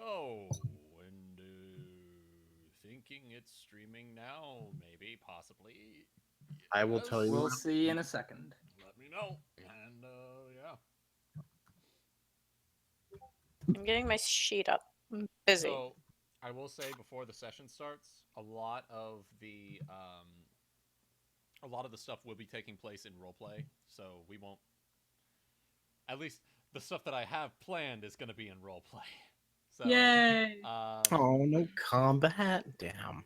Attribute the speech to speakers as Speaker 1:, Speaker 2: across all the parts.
Speaker 1: go. And thinking it's streaming now, maybe, possibly.
Speaker 2: I will tell you.
Speaker 3: We'll see in a second.
Speaker 1: Let me know. And yeah.
Speaker 4: I'm getting my sheet up. I'm busy.
Speaker 1: So, I will say before the session starts, a lot of the stuff will be taking place in roleplay, so we won't. At least the stuff that I have planned is going to be in roleplay. So,
Speaker 3: Yay!
Speaker 2: Oh, no combat. Damn.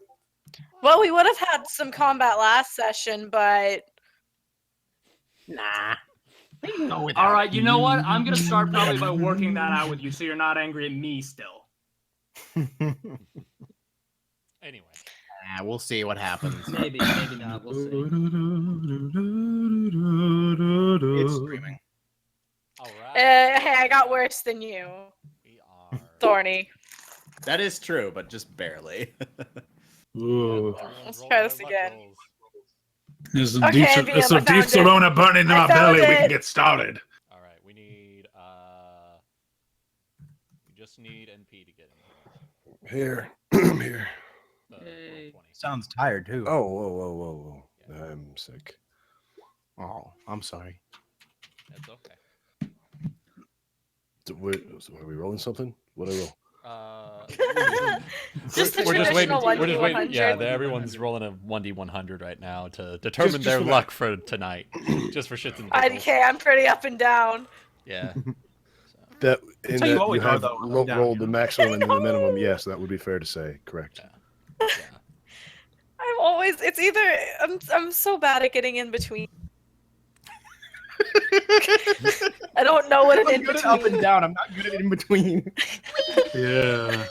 Speaker 4: Well, we would have had some combat last session, but
Speaker 2: Nah. We can go without
Speaker 3: All right,
Speaker 2: it.
Speaker 3: you know what? I'm gonna start probably by working that out with you, so you're not angry at me still.
Speaker 1: anyway.
Speaker 2: We'll see what happens.
Speaker 3: Maybe not. We'll see.
Speaker 2: It's streaming.
Speaker 1: All right.
Speaker 4: hey, I got worse than you,
Speaker 1: We are.
Speaker 4: Thorny.
Speaker 5: That is true, but just barely.
Speaker 6: Ooh.
Speaker 4: Let's try this again.
Speaker 6: There's some
Speaker 4: Okay,
Speaker 6: deep,
Speaker 4: VM,
Speaker 6: there's some
Speaker 4: I found
Speaker 6: deep Solona burning in
Speaker 4: I
Speaker 6: my
Speaker 4: found
Speaker 6: belly. We
Speaker 4: it.
Speaker 6: can get started.
Speaker 1: All right, we need we just need NP to get in
Speaker 7: Here. I'm here.
Speaker 3: Yay.
Speaker 1: 420.
Speaker 2: Sounds tired, too.
Speaker 7: Oh, whoa. I'm sick.
Speaker 2: Oh, I'm sorry.
Speaker 1: That's okay.
Speaker 7: So are we rolling something? What I roll?
Speaker 4: Just the
Speaker 1: we're just waiting.
Speaker 4: traditional
Speaker 1: We're just
Speaker 4: 1d100.
Speaker 1: waiting. Yeah, everyone's rolling a 1d100 right now to determine their
Speaker 7: for
Speaker 1: luck for tonight, just for shits and giggles.
Speaker 4: IDK, I'm pretty up and down.
Speaker 1: Yeah.
Speaker 7: That in
Speaker 6: how you
Speaker 7: that
Speaker 6: always
Speaker 7: you
Speaker 6: are,
Speaker 7: have
Speaker 6: though,
Speaker 7: rolled the maximum and then the minimum. Yes, that would be fair to say. Correct.
Speaker 1: Yeah.
Speaker 4: I'm always. It's either. I'm so bad at getting in between. I don't know what an
Speaker 2: I'm
Speaker 4: in
Speaker 2: good at up and
Speaker 4: between.
Speaker 2: down. I'm not good at in between.
Speaker 6: Yeah.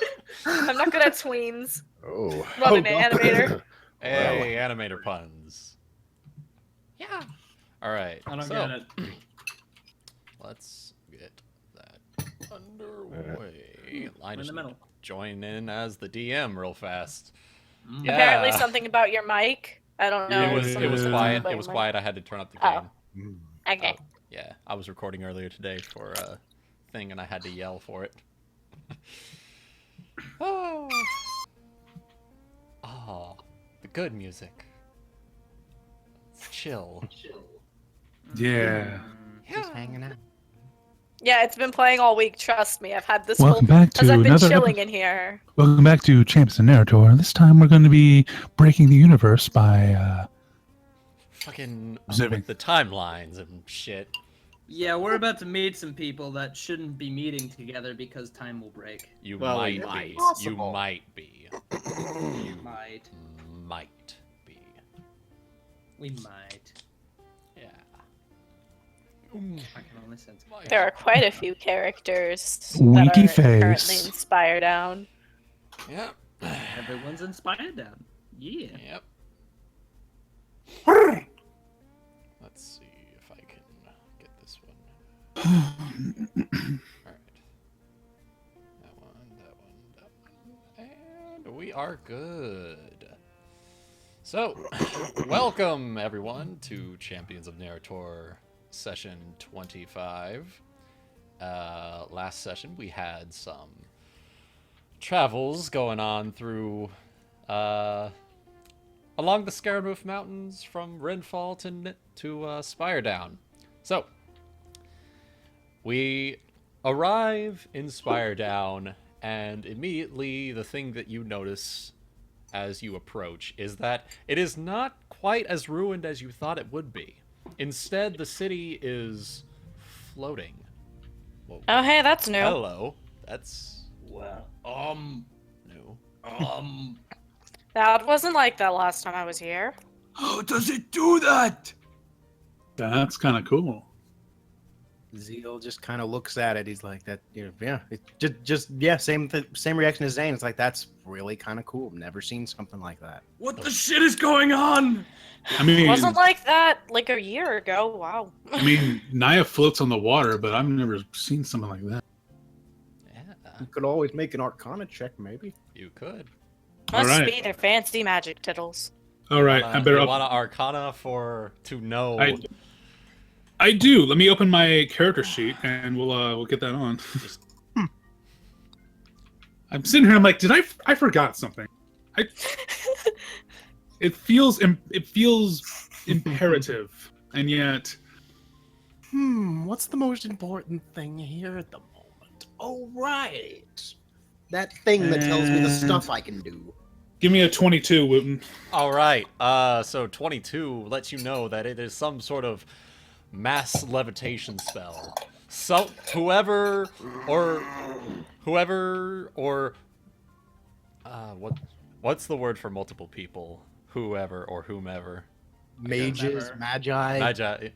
Speaker 4: I'm not good at tweens.
Speaker 7: Oh.
Speaker 4: Not
Speaker 2: Oh,
Speaker 4: an
Speaker 2: God.
Speaker 4: animator.
Speaker 1: Hey, animator puns.
Speaker 4: Yeah.
Speaker 1: All right.
Speaker 3: I don't
Speaker 1: so,
Speaker 3: get it.
Speaker 1: Let's get that underway. I
Speaker 3: in
Speaker 1: just
Speaker 3: the
Speaker 1: need
Speaker 3: middle.
Speaker 1: to join in as the DM real fast.
Speaker 3: Mm.
Speaker 1: Yeah.
Speaker 4: Apparently something about your mic. I don't know.
Speaker 1: It was
Speaker 4: something
Speaker 1: quiet.
Speaker 4: about
Speaker 1: It
Speaker 4: your
Speaker 1: was
Speaker 4: mic.
Speaker 1: quiet. I had to turn up the
Speaker 4: Oh.
Speaker 1: gain.
Speaker 4: Okay.
Speaker 1: Yeah, I was recording earlier today for a thing, and I had to yell for it. Oh, the good music. It's chill.
Speaker 6: Yeah.
Speaker 2: Just hanging out.
Speaker 4: Yeah, it's been playing all week. Trust me, I've had this
Speaker 6: Welcome
Speaker 4: whole
Speaker 6: back
Speaker 4: because
Speaker 6: to
Speaker 4: I've been
Speaker 6: another
Speaker 4: chilling in here.
Speaker 6: Welcome back to Champions of Narr'tor. This time we're going to be breaking the universe by
Speaker 1: Fucking
Speaker 6: Zipping.
Speaker 1: with the timelines and shit.
Speaker 3: Yeah, we're about to meet some people that shouldn't be meeting together because time will break.
Speaker 1: You
Speaker 5: Well,
Speaker 1: might
Speaker 5: it
Speaker 1: be. You
Speaker 2: possible.
Speaker 1: might be. You
Speaker 3: Might.
Speaker 1: might be.
Speaker 3: We might.
Speaker 1: Yeah.
Speaker 3: I can only sense.
Speaker 4: There are quite a few characters
Speaker 6: Winky
Speaker 4: that are currently
Speaker 6: face.
Speaker 4: inspired down.
Speaker 1: Yep.
Speaker 3: Everyone's inspired down. Yeah.
Speaker 1: Yep. Let's see if I can get this one. Alright. That one. And we are good. So, welcome everyone to Champions of Narr'tor session 25. Last session we had some travels going on through along the Scaramouth Mountains from Renfall to Spiredown. So, we arrive in Spiredown, and immediately the thing that you notice as you approach is that it is not quite as ruined as you thought it would be. Instead, the city is floating. Whoa.
Speaker 4: Oh, hey, that's new.
Speaker 1: Hello. That's
Speaker 3: Well.
Speaker 1: new.
Speaker 4: That wasn't like that last time I was here.
Speaker 5: How does it do that?
Speaker 6: That's kind of cool.
Speaker 2: Zeal just kind of looks at it. He's like, "That, yeah, it just same reaction as Zayne. It's like that's really kind of cool. Never seen something like that."
Speaker 5: What the shit is going on?
Speaker 6: I mean,
Speaker 4: It wasn't like that like a year ago. Wow.
Speaker 6: Naya floats on the water, but I've never seen something like that.
Speaker 1: Yeah,
Speaker 2: You could always make an Arcana check, maybe.
Speaker 1: you could.
Speaker 4: Must
Speaker 6: Alright.
Speaker 4: be their fancy magic tittles.
Speaker 6: All right, I better
Speaker 1: You
Speaker 6: up.
Speaker 1: want an Arcana to know.
Speaker 6: I do. Let me open my character sheet, and we'll get that on. I'm sitting here. I'm like, I forgot something. It feels imperative, and yet.
Speaker 2: What's the most important thing here at the moment? Oh, right. That thing that tells me the stuff I can do.
Speaker 6: Give me a 22, Wuten.
Speaker 1: All right. So 22 lets you know that it is some sort of mass levitation spell. So whoever or what's the word for multiple people? Whoever or whomever.
Speaker 2: Mages, magi.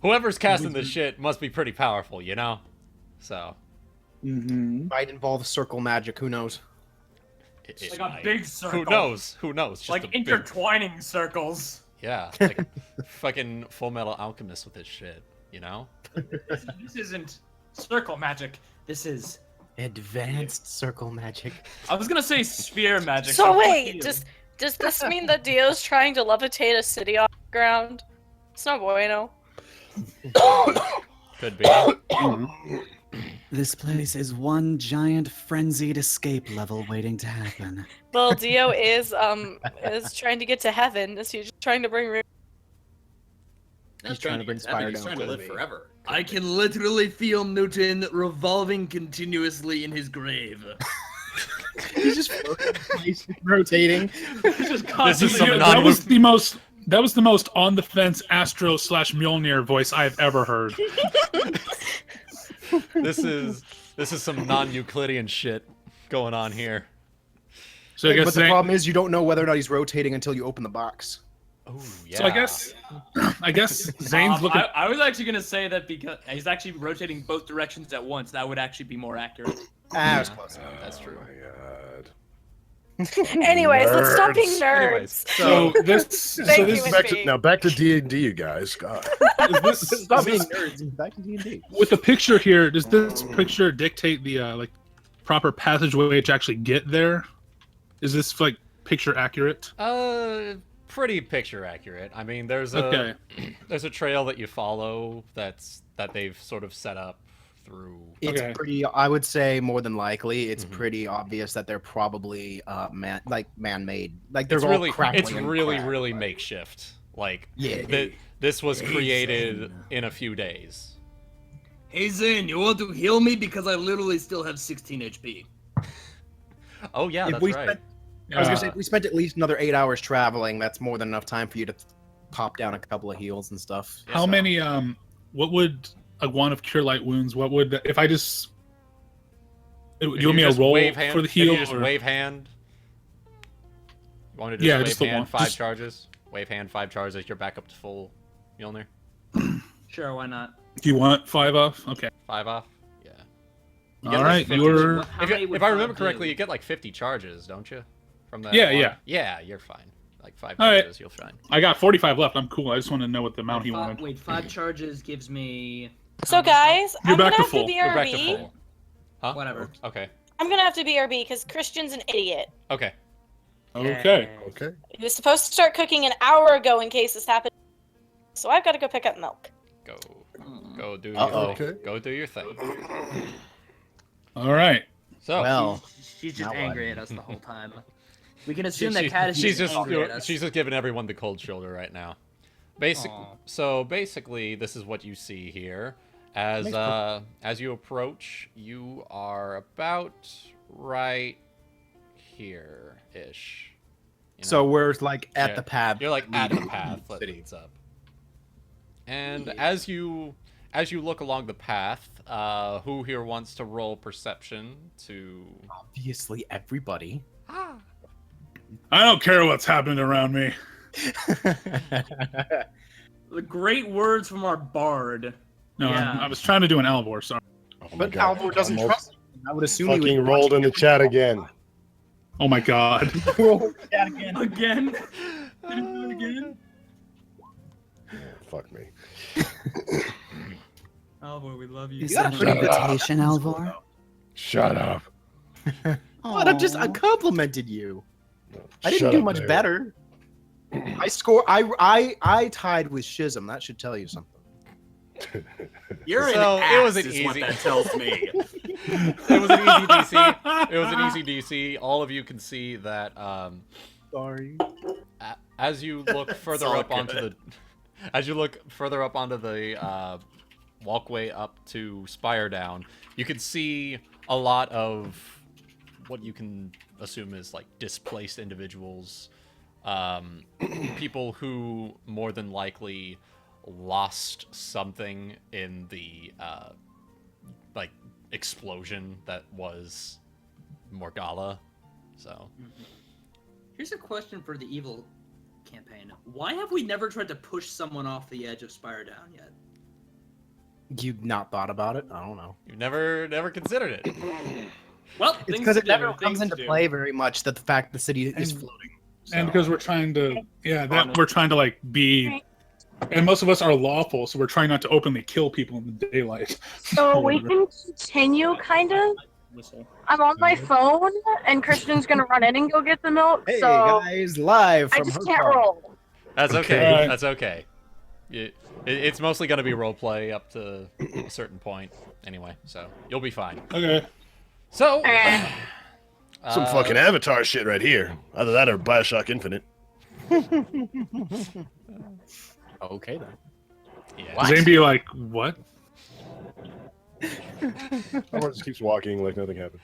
Speaker 1: Whoever's casting this shit must be pretty powerful, you know? So.
Speaker 2: Might involve circle magic, who knows?
Speaker 5: Like a big circle.
Speaker 1: Who knows? Just
Speaker 5: like
Speaker 1: a big-
Speaker 5: intertwining circles.
Speaker 1: Yeah, like fucking Full Metal Alchemist with this shit, you know?
Speaker 5: This isn't circle magic. This is
Speaker 2: Advanced circle magic.
Speaker 5: I was gonna say sphere magic.
Speaker 4: So
Speaker 5: fuck
Speaker 4: wait,
Speaker 5: you.
Speaker 4: does this mean that Dio's trying to levitate a city off the ground? It's not bueno.
Speaker 1: Could be.
Speaker 8: This place is one giant frenzied escape level waiting to happen.
Speaker 4: Well, Dio is trying to get to heaven. Is he just trying to bring?
Speaker 2: He's trying to bring Spire
Speaker 5: He's
Speaker 2: down.
Speaker 5: trying to live
Speaker 2: quickly.
Speaker 5: forever.
Speaker 3: I can literally feel Newton revolving continuously in his grave.
Speaker 2: He's just rotating.
Speaker 5: He's just
Speaker 1: This is
Speaker 5: constantly
Speaker 1: some
Speaker 6: That was the most. That was the most on the fence Astro/Mjolnir voice I've ever heard.
Speaker 1: This is some non-Euclidean shit going on here.
Speaker 6: So I guess
Speaker 2: But the
Speaker 6: Zayne-
Speaker 2: problem is you don't know whether or not he's rotating until you open the box.
Speaker 1: Oh yeah.
Speaker 6: So I guess Zane's looking.
Speaker 5: I was actually gonna say that because he's actually rotating both directions at once. That would actually be more accurate.
Speaker 2: Ah, it was close.
Speaker 1: That's true.
Speaker 7: Oh my god.
Speaker 4: Anyways, let's stop being nerds.
Speaker 1: Anyways,
Speaker 6: So this.
Speaker 4: Thank
Speaker 6: So
Speaker 4: you,
Speaker 6: this
Speaker 7: Back
Speaker 4: Wait.
Speaker 7: to, now back to D&D, you guys. God.
Speaker 6: is this,
Speaker 2: Stop
Speaker 6: is
Speaker 2: being
Speaker 6: this-
Speaker 2: nerds. Back to D&D.
Speaker 6: with the picture here. Does this picture dictate the like proper passageway to actually get there? Is this like picture accurate?
Speaker 1: pretty picture accurate. I mean, there's a
Speaker 6: Okay.
Speaker 1: there's a trail that you follow that they've sort of set up through.
Speaker 2: It's
Speaker 6: Okay.
Speaker 2: pretty. I would say more than likely, it's
Speaker 1: Mhm.
Speaker 2: pretty obvious that they're probably man-made. Like they're
Speaker 1: It's
Speaker 2: all
Speaker 1: really
Speaker 2: crackling
Speaker 1: it's
Speaker 2: and
Speaker 1: really
Speaker 2: cracked.
Speaker 1: really makeshift. Like
Speaker 2: Yeah.
Speaker 1: this was created in a few days.
Speaker 3: Hey Zayne, you want to heal me because I literally still have 16 HP.
Speaker 1: Oh yeah,
Speaker 2: If
Speaker 1: that's
Speaker 2: we
Speaker 1: right.
Speaker 2: spent- I was gonna say, if we spent at least another 8 hours traveling, that's more than enough time for you to pop down a couple of heals and stuff.
Speaker 1: Yeah,
Speaker 6: How
Speaker 1: so-
Speaker 6: many? What would a wand of cure light wounds? What would if I just? Do
Speaker 1: If
Speaker 6: you want me to
Speaker 1: just
Speaker 6: roll
Speaker 1: wave hand,
Speaker 6: for the
Speaker 1: if
Speaker 6: heal?
Speaker 1: you just
Speaker 6: or-
Speaker 1: wave hand. You want to just
Speaker 6: Yeah,
Speaker 1: wave
Speaker 6: just the
Speaker 1: hand
Speaker 6: one.
Speaker 1: 5
Speaker 6: Just-
Speaker 1: charges? Wave hand 5 charges. You're back up to full Mjolnir.
Speaker 3: Sure, why not?
Speaker 6: Do you want 5 off? Okay.
Speaker 1: 5 off. Yeah. You
Speaker 6: All
Speaker 1: get
Speaker 6: right,
Speaker 1: 50
Speaker 6: you're.
Speaker 3: How
Speaker 1: If,
Speaker 3: many
Speaker 1: you-
Speaker 3: would
Speaker 1: if I
Speaker 3: five
Speaker 1: remember
Speaker 3: do?
Speaker 1: correctly, you get like 50 charges, don't you? From that.
Speaker 6: Yeah,
Speaker 1: wand?
Speaker 6: yeah.
Speaker 1: Yeah, you're fine. Like 5
Speaker 6: All right.
Speaker 1: charges, you'll fine.
Speaker 6: I got 45 left. I'm cool. I just want to know what the amount he wanted.
Speaker 3: Wait, 5 charges gives me.
Speaker 4: So guys,
Speaker 6: You're
Speaker 4: I'm
Speaker 6: back
Speaker 4: gonna
Speaker 6: to
Speaker 4: have
Speaker 6: full.
Speaker 4: to
Speaker 1: You're back to
Speaker 4: BRB.
Speaker 1: full. Huh?
Speaker 3: Whatever.
Speaker 1: Okay.
Speaker 4: I'm gonna have to BRB because Christian's an idiot.
Speaker 1: Okay.
Speaker 6: Okay.
Speaker 7: Okay.
Speaker 4: He was supposed to start cooking an hour ago in case this happened. So I've got to go pick up milk.
Speaker 1: Go. Go do
Speaker 2: Uh-oh.
Speaker 1: your thing.
Speaker 7: Okay.
Speaker 1: Go do your thing.
Speaker 6: All right.
Speaker 1: So.
Speaker 2: Well,
Speaker 3: She's just
Speaker 2: now
Speaker 3: angry
Speaker 2: what?
Speaker 3: at us the whole time. We can assume that Kat is
Speaker 1: she's
Speaker 3: just
Speaker 1: just
Speaker 3: angry at us.
Speaker 1: she's just giving everyone the cold shoulder right now.
Speaker 3: Aw.
Speaker 1: So basically, this is what you see here. As you approach, you are about right here ish.
Speaker 2: so we're like at
Speaker 1: Yeah.
Speaker 2: the path.
Speaker 1: You're like at the
Speaker 2: leading
Speaker 1: path
Speaker 2: to the
Speaker 1: that
Speaker 2: city.
Speaker 1: leads up. And as you look along the path, who here wants to roll perception to?
Speaker 2: Obviously, everybody.
Speaker 6: I don't care what's happening around me.
Speaker 3: The great words from our bard.
Speaker 6: No,
Speaker 3: Yeah.
Speaker 6: I was trying to do an Alvor. Sorry.
Speaker 7: Oh my
Speaker 2: But
Speaker 7: God.
Speaker 2: Alvor doesn't
Speaker 7: Almost
Speaker 2: trust him. I would assume he
Speaker 7: Fucking
Speaker 2: would
Speaker 7: rolled in the chat again.
Speaker 6: Oh my god.
Speaker 3: Again?
Speaker 5: Again?
Speaker 7: Fuck me.
Speaker 5: Alvor, we love you.
Speaker 8: Is
Speaker 2: You got
Speaker 8: that
Speaker 2: a pretty
Speaker 8: an
Speaker 2: good
Speaker 8: invitation, Alvor?
Speaker 7: Shut up.
Speaker 2: What? I complimented you. I didn't
Speaker 7: Shut
Speaker 2: do
Speaker 7: up,
Speaker 2: much
Speaker 7: Barry.
Speaker 2: better. I tied with Schism. That should tell you something.
Speaker 9: You're
Speaker 1: So,
Speaker 9: an
Speaker 1: it was
Speaker 9: ass
Speaker 1: an
Speaker 9: is what
Speaker 1: easy-
Speaker 9: that tells me.
Speaker 1: It was an easy DC. It was an easy DC. All of you can see that
Speaker 2: Sorry.
Speaker 1: as you look further
Speaker 9: all
Speaker 1: up onto
Speaker 9: good.
Speaker 1: the walkway up to Spire Down, you can see a lot of what you can assume is like displaced individuals, people who more than likely lost something in the like explosion that was Morgala. So
Speaker 3: Here's a question for the evil campaign. Why have we never tried to push someone off the edge of Spire Down yet?
Speaker 2: You've not thought about it? I don't know.
Speaker 1: you've never considered it.
Speaker 5: Well,
Speaker 2: It's
Speaker 5: things
Speaker 2: because
Speaker 5: to
Speaker 2: it never
Speaker 5: do,
Speaker 2: comes
Speaker 5: things
Speaker 2: into
Speaker 5: to do.
Speaker 2: play very much that the fact the city is
Speaker 6: And-
Speaker 2: floating.
Speaker 6: And
Speaker 2: So-
Speaker 6: because we're trying to, we're trying to like be, and most of us are lawful, so we're trying not to openly kill people in the daylight.
Speaker 10: So
Speaker 6: Or
Speaker 10: we
Speaker 6: whatever.
Speaker 10: can continue, kind of.
Speaker 5: Whistle.
Speaker 10: I'm on my phone, and Christian's gonna run in and go get the milk.
Speaker 2: Hey
Speaker 10: so
Speaker 2: guys, live
Speaker 10: I
Speaker 2: from
Speaker 10: just
Speaker 2: her
Speaker 10: can't
Speaker 2: car.
Speaker 10: roll.
Speaker 1: That's okay.
Speaker 6: Okay.
Speaker 1: That's okay. It's mostly going to be roleplay up to a certain point anyway, so you'll be fine.
Speaker 6: Okay.
Speaker 1: So,
Speaker 10: Okay.
Speaker 7: Some fucking Avatar shit right here. Either that or Bioshock Infinite.
Speaker 2: Okay then.
Speaker 1: yeah.
Speaker 6: Zane be like, what?
Speaker 7: Everyone just keeps walking like nothing happened.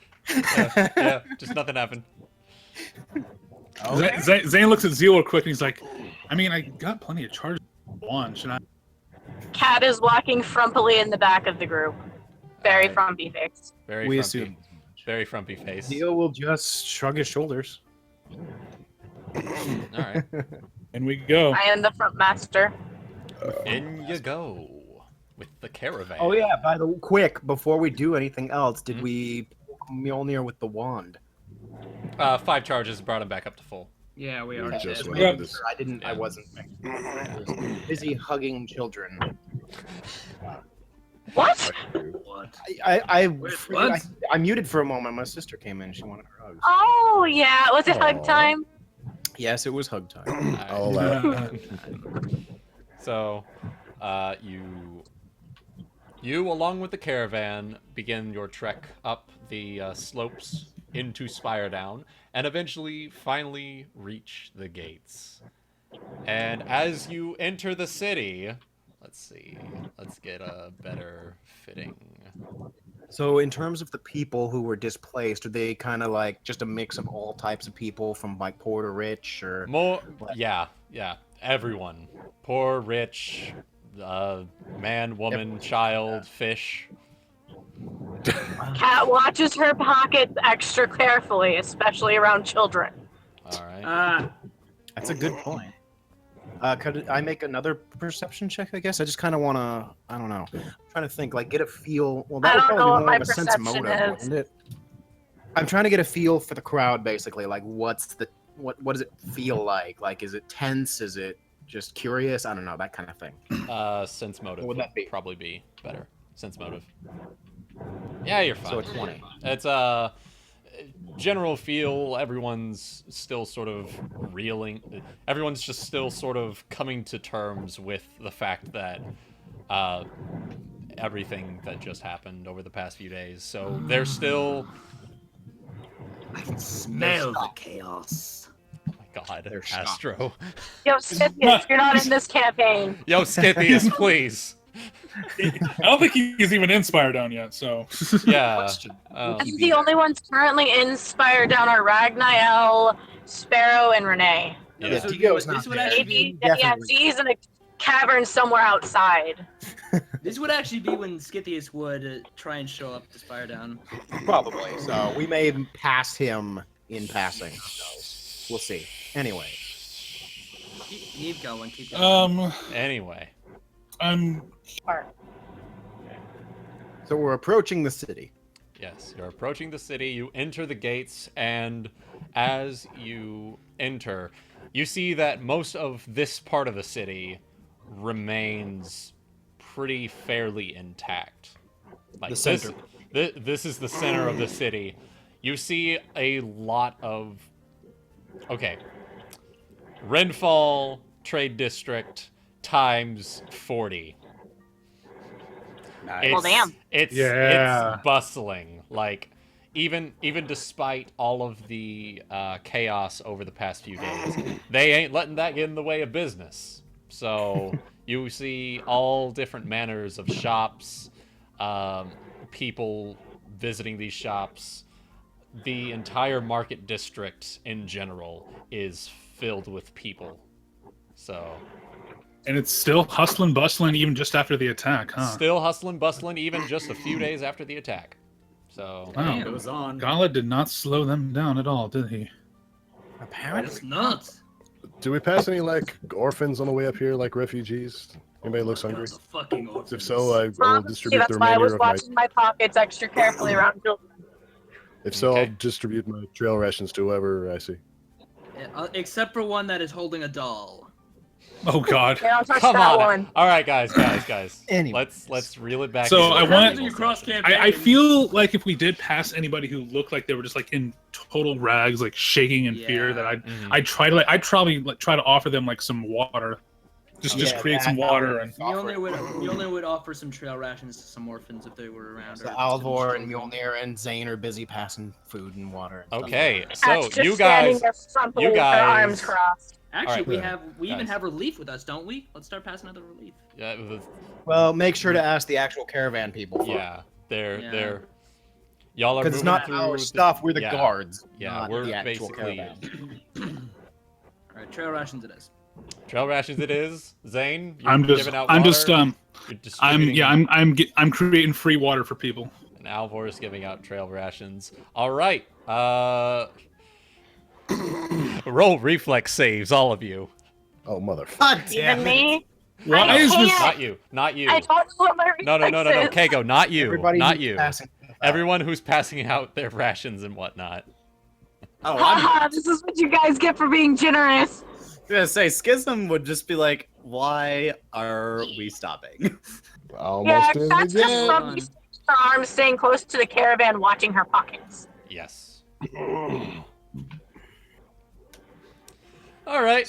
Speaker 1: yeah, just nothing happened.
Speaker 6: Zane looks at Zeal real quick and he's like, I mean, I got plenty of charges. One, should I?
Speaker 10: Cat is walking frumpily in the back of the group. Very frumpy face.
Speaker 1: Very
Speaker 2: We
Speaker 1: frumpy.
Speaker 2: assume.
Speaker 1: Very frumpy face.
Speaker 2: Dio will just shrug his shoulders.
Speaker 1: All right,
Speaker 6: And we go.
Speaker 10: I am the front master.
Speaker 1: in you go with the caravan.
Speaker 2: Oh yeah, by the quick, before we do anything else, did we poke Mjolnir with the wand?
Speaker 1: 5 charges brought him back up to full.
Speaker 3: Yeah, we
Speaker 7: We
Speaker 3: already
Speaker 7: just
Speaker 3: did.
Speaker 7: went
Speaker 6: Yeah.
Speaker 7: over this.
Speaker 2: I didn't. I wasn't. I was busy hugging children.
Speaker 10: What?
Speaker 3: What?
Speaker 2: I
Speaker 3: what?
Speaker 2: I muted for a moment. My sister came in. She wanted her hugs.
Speaker 10: Oh yeah, was it hug
Speaker 7: Aw.
Speaker 10: time?
Speaker 2: Yes, it was hug time.
Speaker 7: I'll allow it.
Speaker 1: So, you along with the caravan begin your trek up the slopes into Spire Down, and eventually, finally reach the gates. And as you enter the city, let's see, let's get a better fitting.
Speaker 2: So, in terms of the people who were displaced, are they kind of like just a mix of all types of people, from like poor to rich, or
Speaker 1: More, yeah, everyone, poor, rich, man, woman, child, fish.
Speaker 10: Cat watches her pockets extra carefully, especially around children.
Speaker 1: All right.
Speaker 2: That's a good point. Could I make another perception check? I guess I just kind of want to. I don't know. I'm trying to think. Like, get a feel. Well, that
Speaker 10: I
Speaker 2: would
Speaker 10: don't know
Speaker 2: probably be
Speaker 10: what
Speaker 2: more
Speaker 10: my
Speaker 2: of a sense
Speaker 10: perception
Speaker 2: motive,
Speaker 10: is.
Speaker 2: wouldn't it? I'm trying to get a feel for the crowd, basically. Like, what's the what does it feel like? Like, is it tense? Is it just curious? I don't know, that kind of thing.
Speaker 1: Sense motive
Speaker 2: What would that be?
Speaker 1: probably be better. Sense motive. Yeah, you're fine.
Speaker 2: So a 20.
Speaker 1: It's general feel. Everyone's still sort of reeling. Everyone's just still sort of coming to terms with the fact that everything that just happened over the past few days. So they're still.
Speaker 9: I can smell the chaos.
Speaker 1: Oh my God,
Speaker 2: They're shocked.
Speaker 1: Astro.
Speaker 10: Yo, Scythius, you're not in this campaign.
Speaker 1: Yo, Scythius, please.
Speaker 6: I don't think he's even in Spire Down yet, so.
Speaker 1: Yeah.
Speaker 10: The only ones currently inspired down are Ragnael, Sparrow, and Renee.
Speaker 1: Yeah.
Speaker 3: This would,
Speaker 2: Dio's
Speaker 3: this
Speaker 2: not
Speaker 3: would
Speaker 2: there.
Speaker 3: actually
Speaker 10: Maybe,
Speaker 3: be
Speaker 10: yeah,
Speaker 2: Definitely.
Speaker 10: he's in a cavern somewhere outside.
Speaker 3: this would actually be when Scythius would try and show up to Spire Down.
Speaker 2: Probably. So we may pass him in passing. So we'll see. Anyway,
Speaker 3: Keep going, keep going.
Speaker 1: Anyway.
Speaker 2: so we're approaching the city.
Speaker 1: Yes, you're approaching the city, you enter the gates, and as you enter, you see that most of this part of the city remains pretty fairly intact. Like
Speaker 2: The center.
Speaker 1: This is the center of the city. You see a lot of... Okay. Renfall Trade District times 40.
Speaker 10: Well, damn.
Speaker 1: It's bustling. Like, even despite all of the chaos over the past few days, they ain't letting that get in the way of business. So you see all different manners of shops, people visiting these shops. The entire market district in general is filled with people. So.
Speaker 6: And it's still hustling, bustling even just after the attack, huh?
Speaker 1: Still hustling, bustling even just a few days after the attack. So.
Speaker 6: Wow.
Speaker 9: It goes on.
Speaker 6: Gauntlet did not slow them down at all, did he?
Speaker 2: Apparently
Speaker 3: It's nuts.
Speaker 7: Do we pass any like orphans on the way up here, like refugees? Anybody looks hungry?
Speaker 3: The fucking orphans.
Speaker 7: If so, I will
Speaker 10: Honestly,
Speaker 7: distribute
Speaker 10: that's
Speaker 7: the
Speaker 10: why I was
Speaker 7: remainder of my.
Speaker 10: watching my pockets extra carefully around children.
Speaker 7: If so,
Speaker 1: Okay.
Speaker 7: I'll distribute my trail rations to whoever I see.
Speaker 3: Except for one that is holding a doll.
Speaker 6: Oh God.
Speaker 10: They don't touch
Speaker 1: Come
Speaker 10: that
Speaker 1: on.
Speaker 10: one.
Speaker 1: All right, guys.
Speaker 2: Anyway.
Speaker 1: Let's reel it back.
Speaker 6: So
Speaker 1: into
Speaker 6: I
Speaker 1: the
Speaker 6: want-
Speaker 1: original
Speaker 3: Cross
Speaker 1: session.
Speaker 3: campaign.
Speaker 6: I feel like if we did pass anybody who looked like they were just like in total rags, like shaking in fear,
Speaker 3: Yeah.
Speaker 6: that
Speaker 1: Mhm.
Speaker 6: I'd probably like try to offer them like some water, just
Speaker 2: Yeah,
Speaker 6: create some
Speaker 2: that-
Speaker 6: water and.
Speaker 3: Mjolnir would offer some trail rations to some orphans if they were around.
Speaker 2: So
Speaker 3: or
Speaker 2: Alvor
Speaker 3: some
Speaker 2: and
Speaker 3: children.
Speaker 2: Mjolnir and Zayne are busy passing food and water. And stuff.
Speaker 1: Okay,
Speaker 10: Cat's
Speaker 1: so
Speaker 10: just
Speaker 1: you
Speaker 10: standing
Speaker 1: guys.
Speaker 10: there frumpily
Speaker 1: you
Speaker 10: with her
Speaker 1: guys-
Speaker 10: arms crossed.
Speaker 3: Actually,
Speaker 1: Alright.
Speaker 3: we even
Speaker 1: Guys.
Speaker 3: have relief with us, don't we? Let's start passing out the relief.
Speaker 2: Well, make sure to ask the actual caravan people. First.
Speaker 1: Yeah, they're
Speaker 3: Yeah.
Speaker 1: y'all are
Speaker 2: Because it's
Speaker 1: moving
Speaker 2: not
Speaker 1: through
Speaker 2: our
Speaker 1: the-
Speaker 2: stuff. We're the
Speaker 1: yeah,
Speaker 2: guards.
Speaker 1: Yeah,
Speaker 2: not
Speaker 1: we're
Speaker 2: the actual
Speaker 1: basically
Speaker 2: caravan.
Speaker 3: All right, trail rations it is.
Speaker 1: trail rations. It is Zayne. You're
Speaker 6: I'm just
Speaker 1: giving out
Speaker 6: I'm just
Speaker 1: water, you're distributing-
Speaker 6: I'm creating free water for people.
Speaker 1: And Alvor is giving out trail rations. All right. Roll reflex saves, all of you.
Speaker 7: Oh motherfucker!
Speaker 2: God damn
Speaker 10: Even
Speaker 2: it.
Speaker 10: me?
Speaker 6: Why
Speaker 10: I
Speaker 6: is this?
Speaker 10: can't.
Speaker 1: Not you. Not you.
Speaker 10: I don't know what my
Speaker 1: No.
Speaker 10: reflex is.
Speaker 1: Kago, not you.
Speaker 2: Everybody
Speaker 1: Not
Speaker 2: who's
Speaker 1: you.
Speaker 2: passing-
Speaker 1: Everyone who's passing out their rations and whatnot.
Speaker 8: Oh, I'm
Speaker 10: Haha, this is what you guys get for being generous.
Speaker 8: gonna say Schism would just be like, "Why are we stopping?"
Speaker 7: Almost in
Speaker 10: Cat's just
Speaker 7: again.
Speaker 10: rubbing her arms, staying close to the caravan, watching her pockets.
Speaker 1: Yes. All right.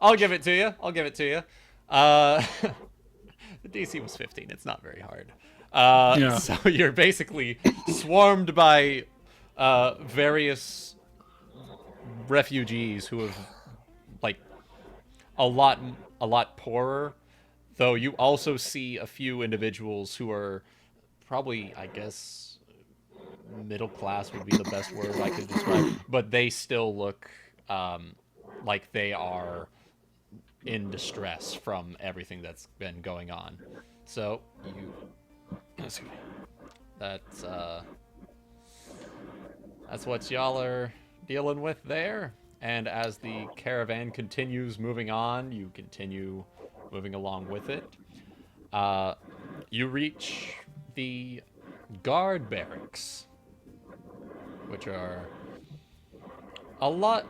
Speaker 1: I'll give it to you. The DC was 15. It's not very hard.
Speaker 6: Yeah.
Speaker 1: So you're basically swarmed by various refugees who have like a lot poorer. Though you also see a few individuals who are probably, I guess, middle class would be the best word I could describe. But they still look like they are in distress from everything that's been going on. So that's what y'all are dealing with there. And as the caravan continues moving on, you continue moving along with it. You reach the guard barracks, which are a lot.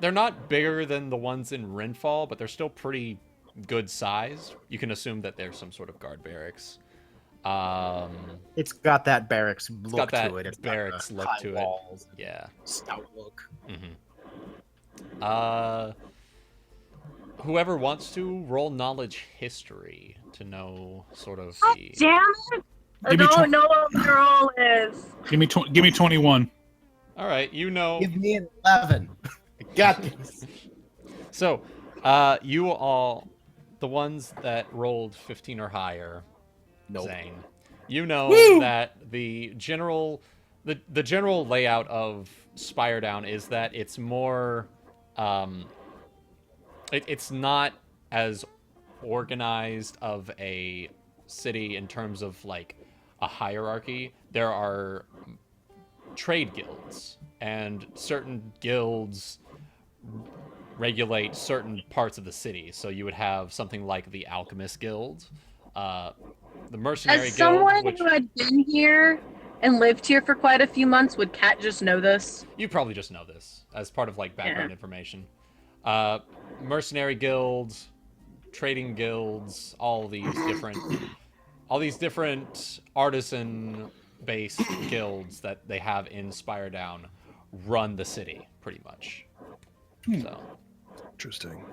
Speaker 1: They're not bigger than the ones in Renfall, but they're still pretty good sized. You can assume that there's some sort of guard barracks.
Speaker 2: It's got that barracks
Speaker 1: It's
Speaker 2: look
Speaker 1: got that
Speaker 2: to it. It's
Speaker 1: barracks
Speaker 2: got the
Speaker 1: look
Speaker 2: high
Speaker 1: to
Speaker 2: walls,
Speaker 1: it. Yeah.
Speaker 2: stout look.
Speaker 1: Whoever wants to roll knowledge history to know sort of
Speaker 10: God
Speaker 1: the.
Speaker 10: damn it! I
Speaker 6: Give me
Speaker 10: don't know what my role is.
Speaker 6: Give me 21.
Speaker 1: All right, you know.
Speaker 2: Give me an 11. I got this.
Speaker 1: So, you all, the ones that rolled 15 or higher, Zayne, you know that the general layout of Spire Down is that it's more, it's not as organized of a city in terms of like a hierarchy. There are trade guilds, and certain guilds regulate certain parts of the city. So you would have something like the Alchemist Guild, the Mercenary
Speaker 10: As
Speaker 1: Guild,
Speaker 10: someone
Speaker 1: which
Speaker 10: who had been here and lived here for quite a few months, would Kat just know this?
Speaker 1: you probably just know this as part of like background information. Mercenary guilds, trading guilds, all these different artisan-based guilds that they have in Spire Down run the city pretty much. So.
Speaker 7: Interesting.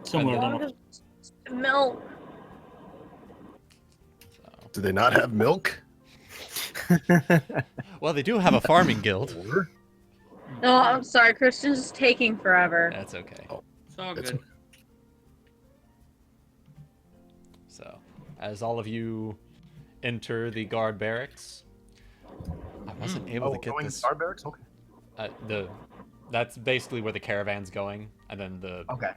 Speaker 6: Similar.
Speaker 1: And
Speaker 10: Milk.
Speaker 7: Do they not have milk?
Speaker 1: Well, they do have a farming guild.
Speaker 10: No, I'm sorry, Christian's just taking forever.
Speaker 1: That's okay.
Speaker 5: It's all
Speaker 7: That's
Speaker 5: good.
Speaker 1: So, as all of you enter the guard barracks, I wasn't able to get
Speaker 2: going
Speaker 1: this.
Speaker 2: Star Barracks? Okay.
Speaker 1: That's basically where the caravan's going, and then the
Speaker 2: Okay.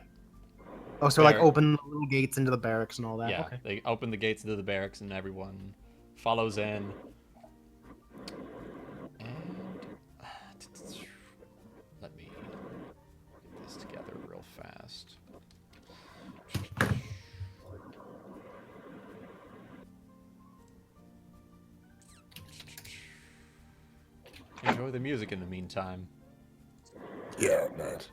Speaker 2: Oh, so like
Speaker 1: Barrack-
Speaker 2: open the little gates into the barracks and all that.
Speaker 1: yeah,
Speaker 2: Okay.
Speaker 1: they open the gates into the barracks, and everyone follows in. And let me get this together real fast. Enjoy the music in the meantime.
Speaker 7: Yeah, Matt.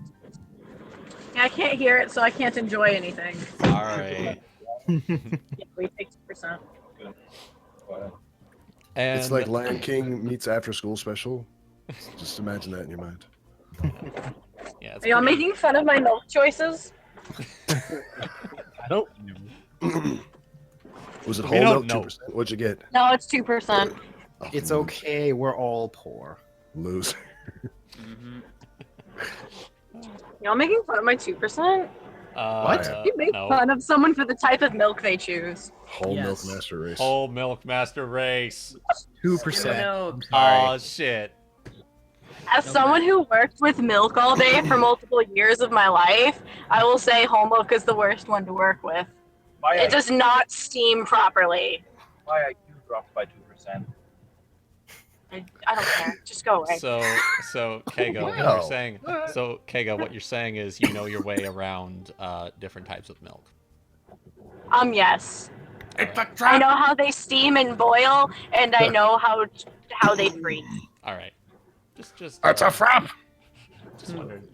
Speaker 10: I can't hear it, so I can't enjoy anything.
Speaker 1: All right.
Speaker 10: Yeah, we take 2%.
Speaker 1: And
Speaker 7: It's like Lion King meets After School Special. Just imagine that in your mind.
Speaker 1: yeah, it's
Speaker 10: Are y'all
Speaker 1: pretty-
Speaker 10: making fun of my milk choices?
Speaker 2: I don't.
Speaker 7: Was it
Speaker 1: We
Speaker 7: whole
Speaker 1: don't
Speaker 7: milk?
Speaker 1: know.
Speaker 7: 2%? What'd you get?
Speaker 10: No, it's 2%.
Speaker 7: Oh,
Speaker 2: It's okay. We're all poor.
Speaker 7: Loser.
Speaker 10: Y'all making fun of my 2%?
Speaker 2: What?
Speaker 10: You make
Speaker 1: no.
Speaker 10: fun of someone for the type of milk they choose.
Speaker 7: Whole
Speaker 3: Yes.
Speaker 7: milk master race.
Speaker 1: Whole milk master race.
Speaker 2: 2%.
Speaker 3: No.
Speaker 1: Oh shit.
Speaker 10: As someone who worked with milk all day for multiple years of my life, I will say whole milk is the worst one to work with. It does not steam properly.
Speaker 11: My IQ dropped by 2%.
Speaker 10: I don't care. Just go away.
Speaker 1: So Kago, what
Speaker 7: Wow.
Speaker 1: you're saying? So Kago, what you're saying is you know your way around different types of milk.
Speaker 10: Yes. I know how they steam and boil, and I know how they freeze.
Speaker 1: All right. Just.
Speaker 7: That's a frap.
Speaker 1: Just wondered.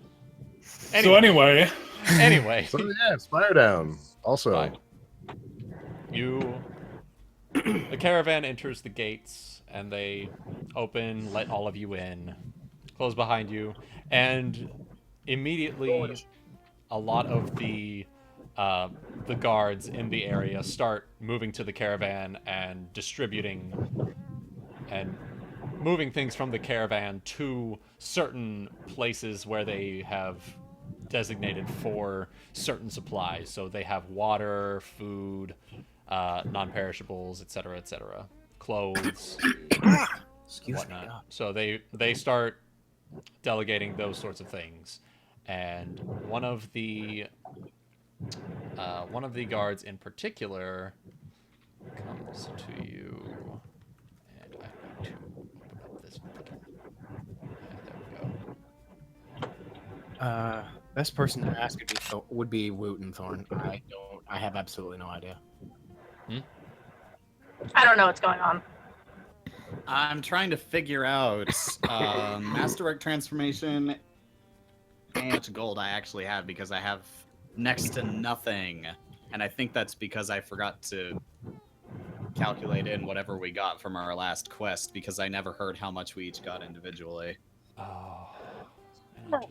Speaker 6: So anyway,
Speaker 1: Anyway.
Speaker 7: So yeah, Spire Down. Also,
Speaker 1: Fine. The caravan enters the gates, and they open, let all of you in, close behind you, and immediately a lot of the guards in the area start moving to the caravan and distributing and moving things from the caravan to certain places where they have designated for certain supplies. So they have water, food, non-perishables, etc., clothes,
Speaker 2: Excuse
Speaker 1: whatnot.
Speaker 2: me.
Speaker 1: So they start delegating those sorts of things, and one of the guards in particular comes to you, and I need to open up this button. There we go.
Speaker 2: Best person to ask would be Wuten Thorn. I have absolutely no idea.
Speaker 10: I don't know what's going on.
Speaker 8: I'm trying to figure out Masterwork transformation. How much gold I actually have, because I have next to nothing, and I think that's because I forgot to calculate in whatever we got from our last quest, because I never heard how much we each got individually.
Speaker 1: Oh.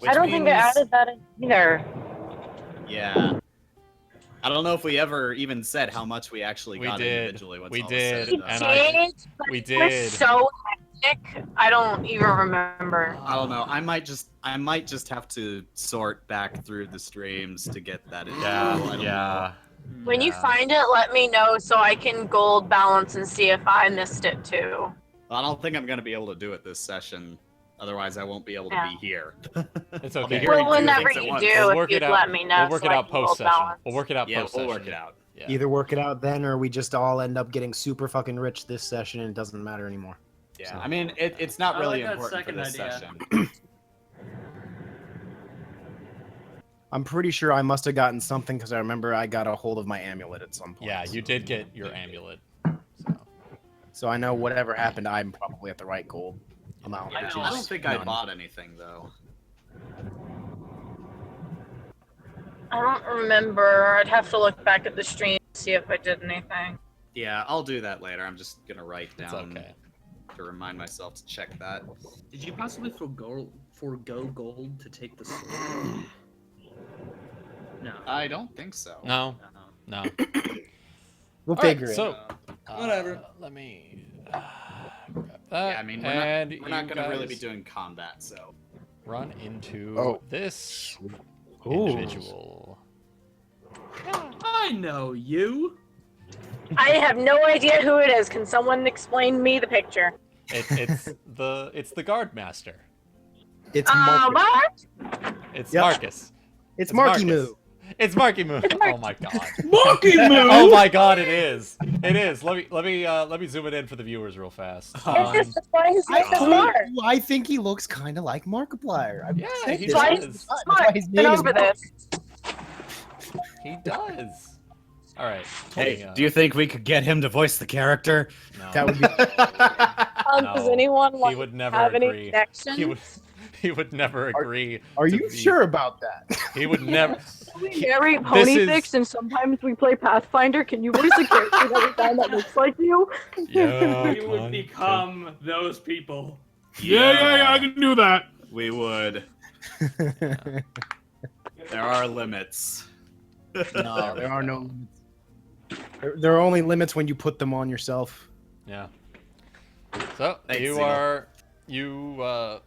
Speaker 10: I don't think I added that in either.
Speaker 8: Yeah. I don't know if we ever even said how much we actually
Speaker 1: We
Speaker 8: got
Speaker 1: did.
Speaker 8: individually. Once
Speaker 1: We
Speaker 8: all was said
Speaker 1: did,
Speaker 8: and done.
Speaker 1: and I-
Speaker 10: But
Speaker 1: we
Speaker 10: it
Speaker 1: did.
Speaker 10: was so hectic. I don't even remember.
Speaker 8: I don't know. I might just have to sort back through the streams to get that info. I don't know.
Speaker 10: When you find it, let me know so I can gold balance and see if I missed it too.
Speaker 8: I don't think I'm gonna be able to do it this session. Otherwise, I won't be able to
Speaker 10: Yeah.
Speaker 8: be here.
Speaker 1: It's
Speaker 8: I'll be
Speaker 1: okay.
Speaker 8: here
Speaker 10: Well,
Speaker 8: doing
Speaker 10: whenever
Speaker 8: things at
Speaker 10: you
Speaker 8: once.
Speaker 10: do,
Speaker 1: We'll
Speaker 10: if
Speaker 1: work
Speaker 10: you'd
Speaker 1: it out.
Speaker 10: let me know
Speaker 1: We'll work
Speaker 10: so
Speaker 1: it
Speaker 10: I
Speaker 1: out
Speaker 10: can gold
Speaker 1: post session.
Speaker 10: balance.
Speaker 1: We'll work it out
Speaker 8: Yeah,
Speaker 1: post
Speaker 8: we'll
Speaker 1: session.
Speaker 8: work it out.
Speaker 1: Yeah.
Speaker 2: Either work it out then, or we just all end up getting super fucking rich this session and it doesn't matter anymore.
Speaker 8: Yeah,
Speaker 2: So-
Speaker 8: I mean, it's not
Speaker 3: I
Speaker 8: really
Speaker 3: like that
Speaker 8: important for
Speaker 3: second
Speaker 8: this
Speaker 3: idea.
Speaker 8: session.
Speaker 2: I'm pretty sure I must have gotten something because I remember I got a hold of my amulet at some point.
Speaker 1: Yeah, you did get your amulet.
Speaker 2: So I know whatever happened, I'm probably at the right gold amount.
Speaker 8: Yeah,
Speaker 2: which
Speaker 8: I don't
Speaker 2: is
Speaker 8: think I
Speaker 2: none.
Speaker 8: bought anything though.
Speaker 10: I don't remember. I'd have to look back at the stream to see if I did anything.
Speaker 8: Yeah, I'll do that later. I'm just gonna write
Speaker 1: It's
Speaker 8: down
Speaker 1: okay.
Speaker 8: to remind myself to check that.
Speaker 3: Did you possibly forgo gold to take the sword? No.
Speaker 8: I don't think so.
Speaker 1: No, no.
Speaker 2: We'll
Speaker 1: All right,
Speaker 2: figure it
Speaker 1: so,
Speaker 2: out.
Speaker 3: Whatever.
Speaker 1: Let me. Grab that.
Speaker 8: Yeah, I mean,
Speaker 1: and
Speaker 8: we're not
Speaker 1: you
Speaker 8: gonna really be
Speaker 1: guys
Speaker 8: doing combat, so.
Speaker 1: run into
Speaker 7: Oh.
Speaker 1: this
Speaker 2: Ooh.
Speaker 1: individual.
Speaker 5: I know you.
Speaker 10: I have no idea who it is. Can someone explain me the picture?
Speaker 1: It's the guard master.
Speaker 2: It's Marcus.
Speaker 10: What?
Speaker 1: It's
Speaker 2: Yep.
Speaker 1: Marcus.
Speaker 2: It's Marky
Speaker 1: Marcus.
Speaker 2: Moo.
Speaker 1: It's Marky Moo. Oh my god.
Speaker 6: Marky Moo!
Speaker 1: Oh my god, it is. It is. Let me zoom it in for the viewers real fast.
Speaker 10: It's just why his name is Mark.
Speaker 2: I think he looks kind of like Markiplier. I've
Speaker 1: Yeah,
Speaker 2: said
Speaker 1: he
Speaker 2: this.
Speaker 10: Why
Speaker 1: does.
Speaker 10: is
Speaker 2: That's
Speaker 10: Mark?
Speaker 2: why his
Speaker 10: Get
Speaker 2: name is
Speaker 10: over
Speaker 2: Mark.
Speaker 10: this.
Speaker 1: He does. All right.
Speaker 8: Hey, do you think we could get him to voice the character?
Speaker 1: No.
Speaker 2: That would be
Speaker 10: Does
Speaker 1: No,
Speaker 10: anyone
Speaker 1: he
Speaker 10: like
Speaker 1: would never
Speaker 10: have any
Speaker 1: agree.
Speaker 10: connections?
Speaker 1: He would never agree.
Speaker 2: Are
Speaker 1: to
Speaker 2: you
Speaker 1: be-
Speaker 2: sure about that?
Speaker 1: He would never.
Speaker 10: We narrate
Speaker 1: This is-
Speaker 10: Ponyfix and sometimes we play Pathfinder. Can you voice a character that we find that looks like you?
Speaker 1: Yeah,
Speaker 5: We would become those people.
Speaker 6: Yeah, I can do that.
Speaker 8: We would. There are limits.
Speaker 2: No, there are no limits. There are only limits when you put them on yourself.
Speaker 1: Yeah. So
Speaker 8: Thanks,
Speaker 1: you
Speaker 8: Zeno.
Speaker 1: are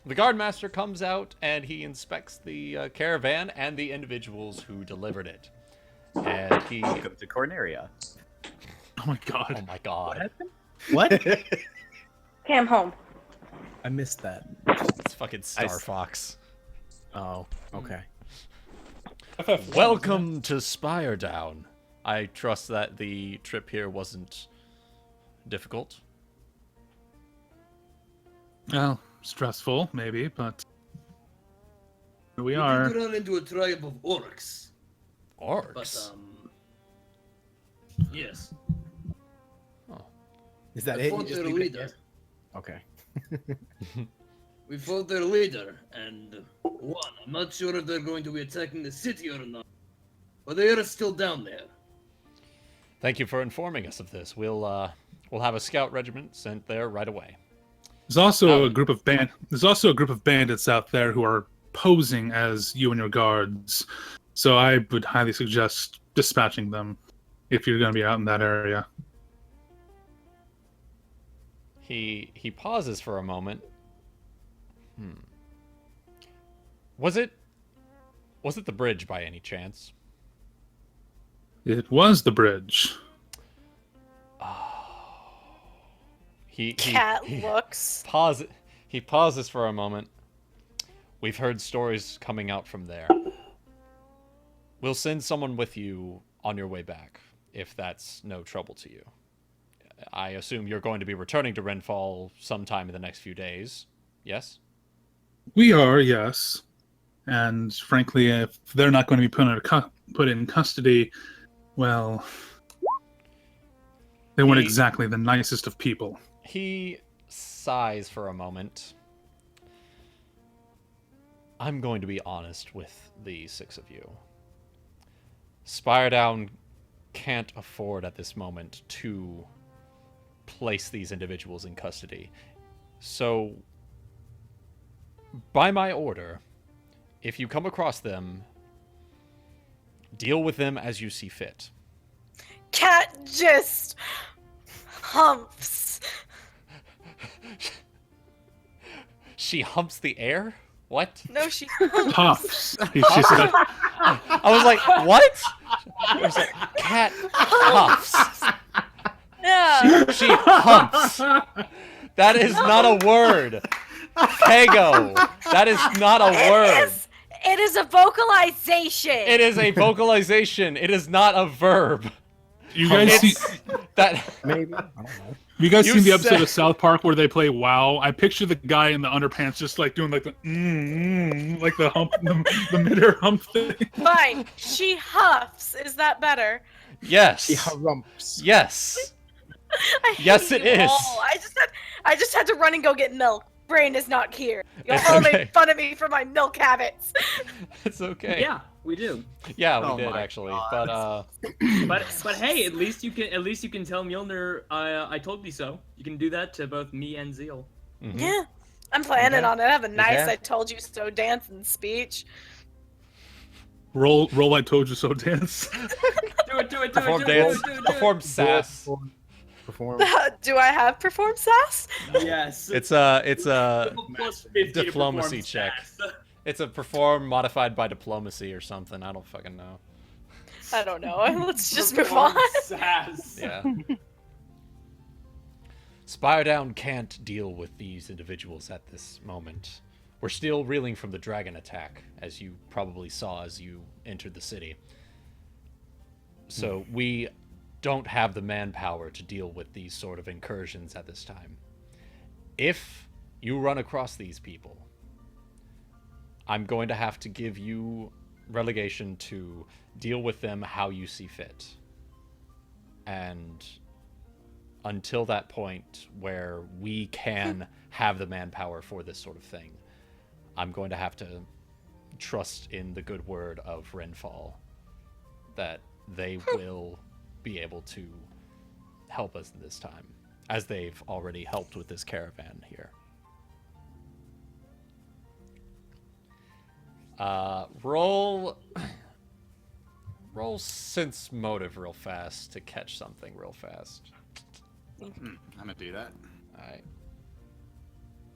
Speaker 1: the guard master comes out and he inspects the caravan and the individuals who delivered it, and he.
Speaker 8: Welcome to Corneria.
Speaker 6: Oh my god.
Speaker 1: Oh my god!
Speaker 2: What?
Speaker 10: Okay, I'm home.
Speaker 2: I missed that.
Speaker 1: It's fucking Star Fox.
Speaker 2: Oh, okay.
Speaker 1: Welcome to Spire Down. I trust that the trip here wasn't difficult.
Speaker 6: Well, stressful, maybe, but here we
Speaker 3: We
Speaker 6: are.
Speaker 3: did run into a tribe of orcs.
Speaker 1: Orcs.
Speaker 3: But, yes.
Speaker 2: Is that
Speaker 3: I
Speaker 2: it? You
Speaker 3: fought
Speaker 2: just
Speaker 3: their
Speaker 2: leave it
Speaker 3: leader.
Speaker 2: yes? Okay.
Speaker 3: We fought their leader, and I'm not sure if they're going to be attacking the city or not. But they are still down there.
Speaker 1: Thank you for informing us of this. We'll have a scout regiment sent there right away.
Speaker 6: There's also a group of bandits out there who are posing as you and your guards. So I would highly suggest dispatching them if you're going to be out in that area.
Speaker 1: He pauses for a moment. Was it the bridge by any chance?
Speaker 6: It was the bridge.
Speaker 4: Cat looks.
Speaker 1: He pauses for a moment. We've heard stories coming out from there. We'll send someone with you on your way back, if that's no trouble to you. I assume you're going to be returning to Renfall sometime in the next few days. Yes?
Speaker 6: We are, yes. And frankly, if they're not going to be put in custody, well, they weren't exactly the nicest of people.
Speaker 1: He sighs for a moment. I'm going to be honest with the six of you. Spiredown can't afford at this moment to place these individuals in custody. So, by my order, if you come across them, deal with them as you see fit.
Speaker 4: Cat just humps.
Speaker 1: She humps the air? What?
Speaker 4: No, she
Speaker 6: Puffs. She said,
Speaker 1: I was like, what? I was like, cat huffs.
Speaker 4: Yeah.
Speaker 1: She humps. That is not a word. Pego. That is not a word.
Speaker 4: It is a vocalization.
Speaker 1: It is a vocalization. It is not a verb.
Speaker 6: You guys see
Speaker 1: that?
Speaker 2: Maybe. I don't know.
Speaker 6: You guys
Speaker 1: You
Speaker 6: seen the episode
Speaker 1: said-
Speaker 6: of South Park where they play WoW? I picture the guy in the underpants just like doing like the like the hump, the mid-air hump thing.
Speaker 4: Fine. She huffs. Is that better?
Speaker 1: Yes.
Speaker 2: She harumps.
Speaker 1: Yes.
Speaker 4: I
Speaker 1: Yes,
Speaker 4: hate
Speaker 1: it
Speaker 4: you
Speaker 1: is.
Speaker 4: all. I just had to run and go get milk. Brain is not here. Y'all
Speaker 1: It's
Speaker 4: all
Speaker 1: okay.
Speaker 4: make fun of me for my milk habits.
Speaker 1: It's okay.
Speaker 5: Yeah, we do.
Speaker 1: Yeah, we
Speaker 8: Oh
Speaker 1: did
Speaker 8: my
Speaker 1: actually.
Speaker 8: God.
Speaker 5: But hey, at least you can tell Mjolnir I told you so. You can do that to both me and Zeal.
Speaker 1: Mhm.
Speaker 4: Yeah. I'm planning
Speaker 1: Okay.
Speaker 4: on it. I have a nice
Speaker 1: Okay.
Speaker 4: I told you so dance and speech.
Speaker 6: Roll I told you so dance.
Speaker 5: Do
Speaker 1: Perform dance. Perform sass.
Speaker 2: Perform.
Speaker 4: Do I have perform sass?
Speaker 5: Yes.
Speaker 1: It's a
Speaker 5: Plus 50 to
Speaker 1: diplomacy
Speaker 5: perform
Speaker 1: check.
Speaker 5: sass.
Speaker 1: It's a perform modified by diplomacy or something. I don't fucking know.
Speaker 4: I don't know. Let's just move
Speaker 5: Perform
Speaker 4: on.
Speaker 5: sass.
Speaker 1: Yeah. Spiredown can't deal with these individuals at this moment. We're still reeling from the dragon attack, as you probably saw as you entered the city. So we don't have the manpower to deal with these sort of incursions at this time. If you run across these people, I'm going to have to give you relegation to deal with them how you see fit. And until that point where we can have the manpower for this sort of thing, I'm going to have to trust in the good word of Renfall that they will be able to help us this time, as they've already helped with this caravan here. Roll sense motive real fast to catch something real fast.
Speaker 8: I'm gonna do that.
Speaker 1: Alright.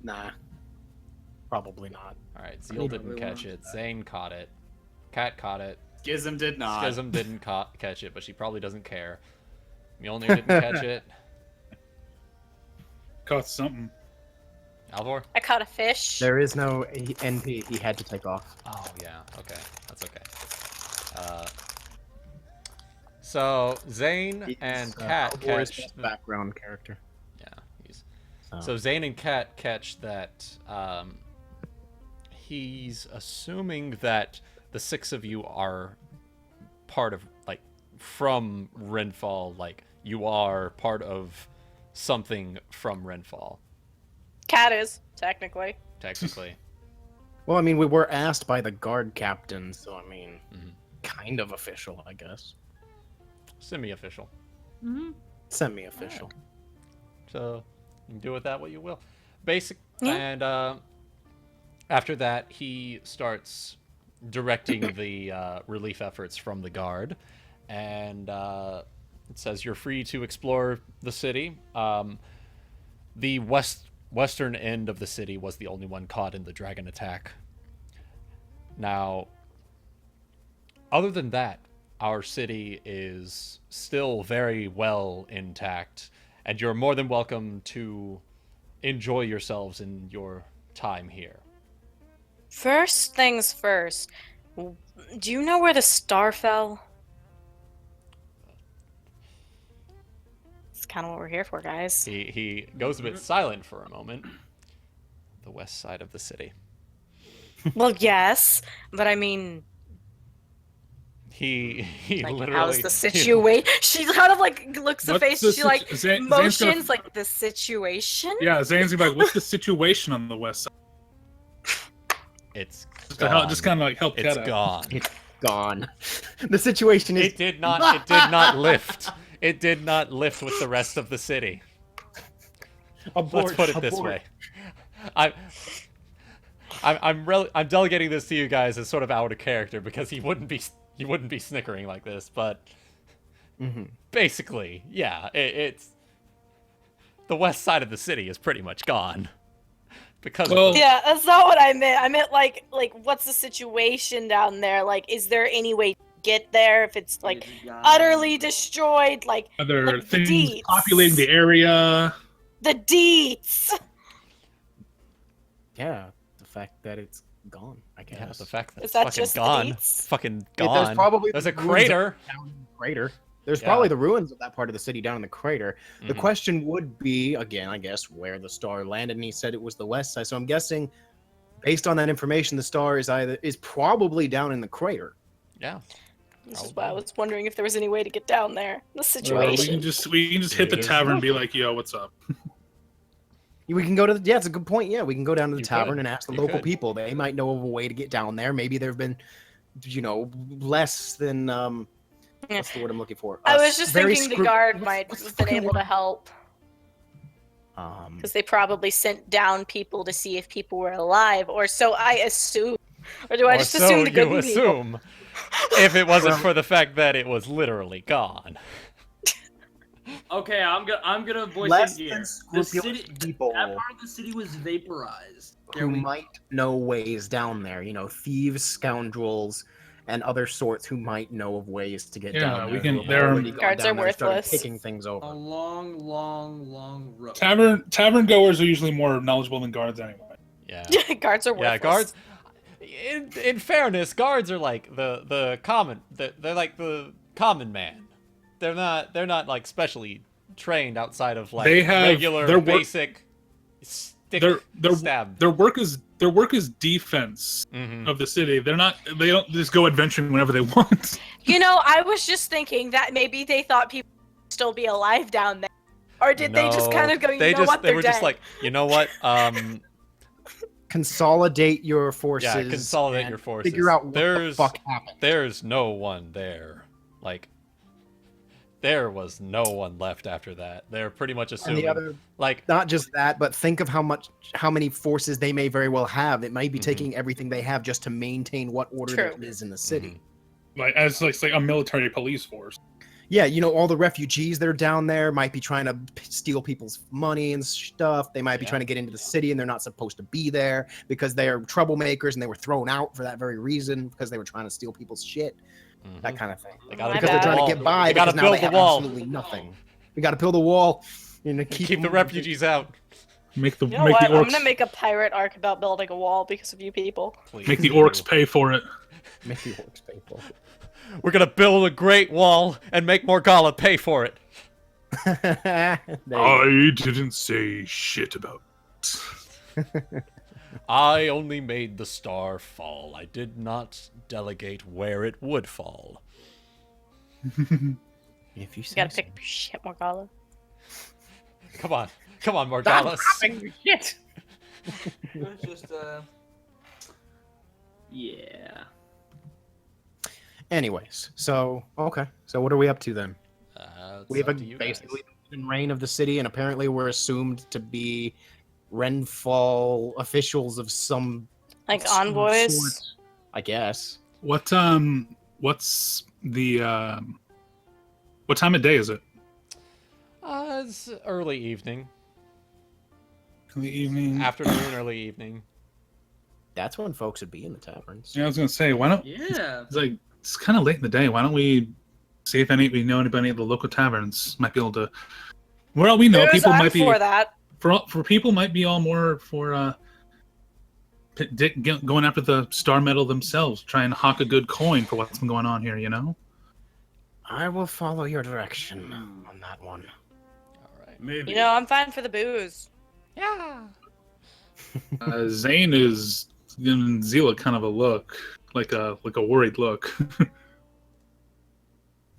Speaker 2: Nah. Probably not.
Speaker 1: Alright, Zeal didn't catch it. Zayne caught it. Cat caught it.
Speaker 8: Schism did not.
Speaker 1: Schism didn't catch it, but she probably doesn't care. Mjolnir didn't catch it.
Speaker 6: Caught something.
Speaker 1: Alvor?
Speaker 4: I caught a fish.
Speaker 2: There is no NP. He had to take off.
Speaker 1: Oh, yeah. Okay. That's okay. So, Zayne and Cat
Speaker 2: Alvor is
Speaker 1: catch...
Speaker 2: the background character.
Speaker 1: Yeah. So Zayne and Cat catch that he's assuming that the six of you are part of, like, from Renfall, like, you are part of something from Renfall.
Speaker 4: Cat is, technically.
Speaker 1: Technically.
Speaker 2: Well, I mean, we were asked by the guard captain, so I mean, kind of official, I guess.
Speaker 1: Semi-official.
Speaker 2: Semi-official.
Speaker 1: So, you can do with that what you will. Basic.
Speaker 4: Yeah.
Speaker 1: And after that, he starts directing the relief efforts from the guard. And it says you're free to explore the city. The western end of the city was the only one caught in the dragon attack. Now, other than that, our city is still very well intact, and you're more than welcome to enjoy yourselves in your time here.
Speaker 4: First things first. Do you know where the star fell? It's kind of what we're here for, guys.
Speaker 1: He goes a bit silent for a moment. The west side of the city.
Speaker 4: Well, yes, but I mean,
Speaker 1: He
Speaker 4: like,
Speaker 1: literally.
Speaker 4: how's the situation? She kind of like looks the face. She like
Speaker 6: Zane's
Speaker 4: motions
Speaker 6: gonna...
Speaker 4: like the situation.
Speaker 6: Yeah, Zane's gonna be like, "What's the situation on the west side?"
Speaker 1: It's
Speaker 6: just kind of like help
Speaker 1: It's
Speaker 6: Cat out.
Speaker 1: gone.
Speaker 2: It's gone. The situation is.
Speaker 1: It did not lift. It did not lift with the rest of the city. Let's put it this way. I'm delegating this to you guys as sort of out of character because he wouldn't be snickering like this, but basically, yeah, it's the west side of the city is pretty much gone. Because
Speaker 4: yeah, that's not what I meant. I meant like what's the situation down there? Like, is there any way to get there if it's like utterly destroyed? Like,
Speaker 6: Are there
Speaker 4: like
Speaker 6: things
Speaker 4: the deets.
Speaker 6: populating the area?
Speaker 4: The deets.
Speaker 2: Yeah, the fact that it's gone, I guess.
Speaker 1: yeah, the fact that
Speaker 4: Is
Speaker 1: it's
Speaker 4: that
Speaker 1: fucking
Speaker 4: just the
Speaker 1: gone,
Speaker 4: deets?
Speaker 1: fucking
Speaker 2: Yeah,
Speaker 1: gone.
Speaker 2: there's probably
Speaker 1: There's a
Speaker 2: the ruins of
Speaker 1: crater.
Speaker 2: down in the crater. There's
Speaker 1: Yeah.
Speaker 2: probably the ruins of that part of the city down in the crater. The
Speaker 1: Mhm.
Speaker 2: question would be, again, I guess, where the star landed, and he said it was the west side. So I'm guessing, based on that information, the star is probably down in the crater.
Speaker 1: Yeah.
Speaker 4: This is why I was wondering if there was any way to get down there. The
Speaker 6: We
Speaker 4: situation.
Speaker 6: can just hit the tavern and be like, "Yo, what's up?"
Speaker 2: We can go to the, yeah, it's a good point. Yeah, we can go down to the
Speaker 1: You
Speaker 2: tavern
Speaker 1: could.
Speaker 2: and ask the
Speaker 1: You
Speaker 2: local
Speaker 1: could.
Speaker 2: people. They might know of a way to get down there. Maybe there have been, less than what's the word I'm looking for?
Speaker 4: I was just
Speaker 2: very
Speaker 4: thinking the
Speaker 2: scru-
Speaker 4: guard
Speaker 2: what's-
Speaker 4: might
Speaker 2: what's the
Speaker 4: have been
Speaker 2: fucking
Speaker 4: able to
Speaker 2: word?
Speaker 4: help because they probably sent down people to see if people were alive, or so I assume. Or do I
Speaker 1: Or
Speaker 4: just
Speaker 1: so
Speaker 4: assume the good
Speaker 1: you
Speaker 4: people?
Speaker 1: assume. If it wasn't for the fact that it was literally gone.
Speaker 5: Okay, I'm gonna voice
Speaker 2: Less
Speaker 5: in here.
Speaker 2: than
Speaker 5: The
Speaker 2: scrupulous
Speaker 5: city,
Speaker 2: people
Speaker 5: that part of the city was vaporized.
Speaker 2: who might know ways down there. You know, thieves, scoundrels, and other sorts who might know of ways to get
Speaker 6: Yeah,
Speaker 2: down there.
Speaker 6: we can-
Speaker 2: who have
Speaker 6: there are-
Speaker 2: already gone
Speaker 4: Guards
Speaker 2: down
Speaker 4: are
Speaker 2: there and started
Speaker 4: worthless.
Speaker 2: Picking things
Speaker 5: A
Speaker 2: over.
Speaker 5: long road.
Speaker 6: Tavern goers are usually more knowledgeable than guards anyway.
Speaker 1: Yeah.
Speaker 4: Guards are worthless.
Speaker 1: Yeah, guards. In fairness, guards are like the common. They're like the common man. They're not like specially trained outside of like
Speaker 6: They have
Speaker 1: regular
Speaker 6: their work-
Speaker 1: basic stick stab.
Speaker 6: Their work is defense of the city. They don't just go adventuring whenever they want.
Speaker 4: You know, I was just thinking that maybe they thought people would still be alive down there. Or did they just kind of go, you know what,
Speaker 1: They
Speaker 4: they're
Speaker 1: were
Speaker 4: dead.
Speaker 1: just like, you know what?
Speaker 2: Consolidate your forces.
Speaker 1: Yeah, consolidate
Speaker 2: and
Speaker 1: your forces.
Speaker 2: Figure out what the fuck happened.
Speaker 1: There's no one there. Like, there was no one left after that. They're pretty much
Speaker 2: And
Speaker 1: assuming,
Speaker 2: the other,
Speaker 1: like,
Speaker 2: not just that, but think of how many forces they may very well have. It might be taking everything they have just to maintain what order
Speaker 4: True.
Speaker 2: there is in the city.
Speaker 6: Like as like a military police force.
Speaker 2: Yeah, you know, all the refugees that are down there might be trying to steal people's money and stuff. They might be trying to get into the city and they're not supposed to be there because they are troublemakers and they were thrown out for that very reason because they were trying to steal people's shit. That kind of thing.
Speaker 1: gotta
Speaker 2: Because they're trying to get by
Speaker 1: They gotta
Speaker 2: because now they
Speaker 1: build the
Speaker 2: have
Speaker 1: wall.
Speaker 2: absolutely nothing. We got to build a wall. You know,
Speaker 1: keep the refugees out.
Speaker 6: Make the
Speaker 4: You know
Speaker 6: make
Speaker 4: what?
Speaker 6: the
Speaker 4: I'm
Speaker 6: orcs
Speaker 4: gonna make a pirate arc about building a wall because of you people.
Speaker 6: make the orcs pay for it.
Speaker 2: Make the orcs pay for it.
Speaker 1: We're gonna build a great wall and make Morgalla pay for it.
Speaker 6: I didn't say shit about it.
Speaker 1: I only made the star fall. I did not delegate where it would fall.
Speaker 2: If you
Speaker 4: You gotta pick up your shit, Morgalla.
Speaker 1: Come on, Morgalla.
Speaker 2: Shit.
Speaker 5: It's just yeah.
Speaker 2: Anyways, so okay, so what are we up to then?
Speaker 1: It's
Speaker 2: We have
Speaker 1: up
Speaker 2: a
Speaker 1: to you
Speaker 2: basically the reign of the city, and apparently we're assumed to be Renfall officials of some
Speaker 4: Like
Speaker 2: some
Speaker 4: envoys.
Speaker 2: sort, I guess.
Speaker 6: What's the what time of day is it?
Speaker 1: It's early evening.
Speaker 6: In the evening.
Speaker 1: Afternoon, early evening.
Speaker 2: That's when folks would be in the taverns.
Speaker 6: Yeah, I was gonna say, why don't
Speaker 5: Yeah.
Speaker 6: it's kind of late in the day. Why don't we see if we know anybody at the local taverns might be able to. Well, we know people might be
Speaker 4: for that.
Speaker 6: for people might be all more for going after the star medal themselves, try and hawk a good coin for what's been going on here. You know.
Speaker 2: I will follow your direction on that one.
Speaker 1: All right.
Speaker 5: Maybe.
Speaker 4: You know, I'm fine for the booze.
Speaker 1: Yeah.
Speaker 6: Zayne is giving Zila kind of a look, like a worried look.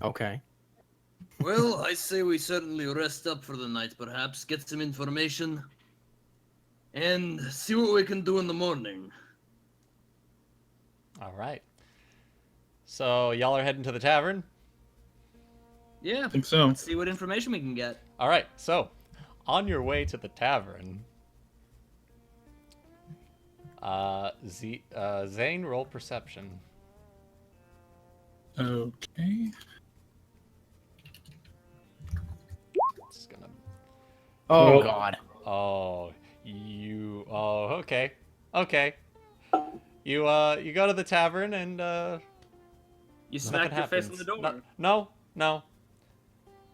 Speaker 2: Okay.
Speaker 3: Well, I say we certainly rest up for the night, perhaps, get some information, and see what we can do in the morning.
Speaker 1: All right. So y'all are heading to the tavern.
Speaker 5: Yeah.
Speaker 6: I think so.
Speaker 5: Let's see what information we can get.
Speaker 1: All right. So, on your way to the tavern, Zayne, roll perception.
Speaker 6: Okay.
Speaker 1: It's gonna.
Speaker 2: Oh
Speaker 6: Oh.
Speaker 2: God.
Speaker 1: Oh, okay. Okay. You go to the tavern and
Speaker 5: You
Speaker 1: nothing
Speaker 5: smack your face on
Speaker 1: happens.
Speaker 5: the door.
Speaker 1: No.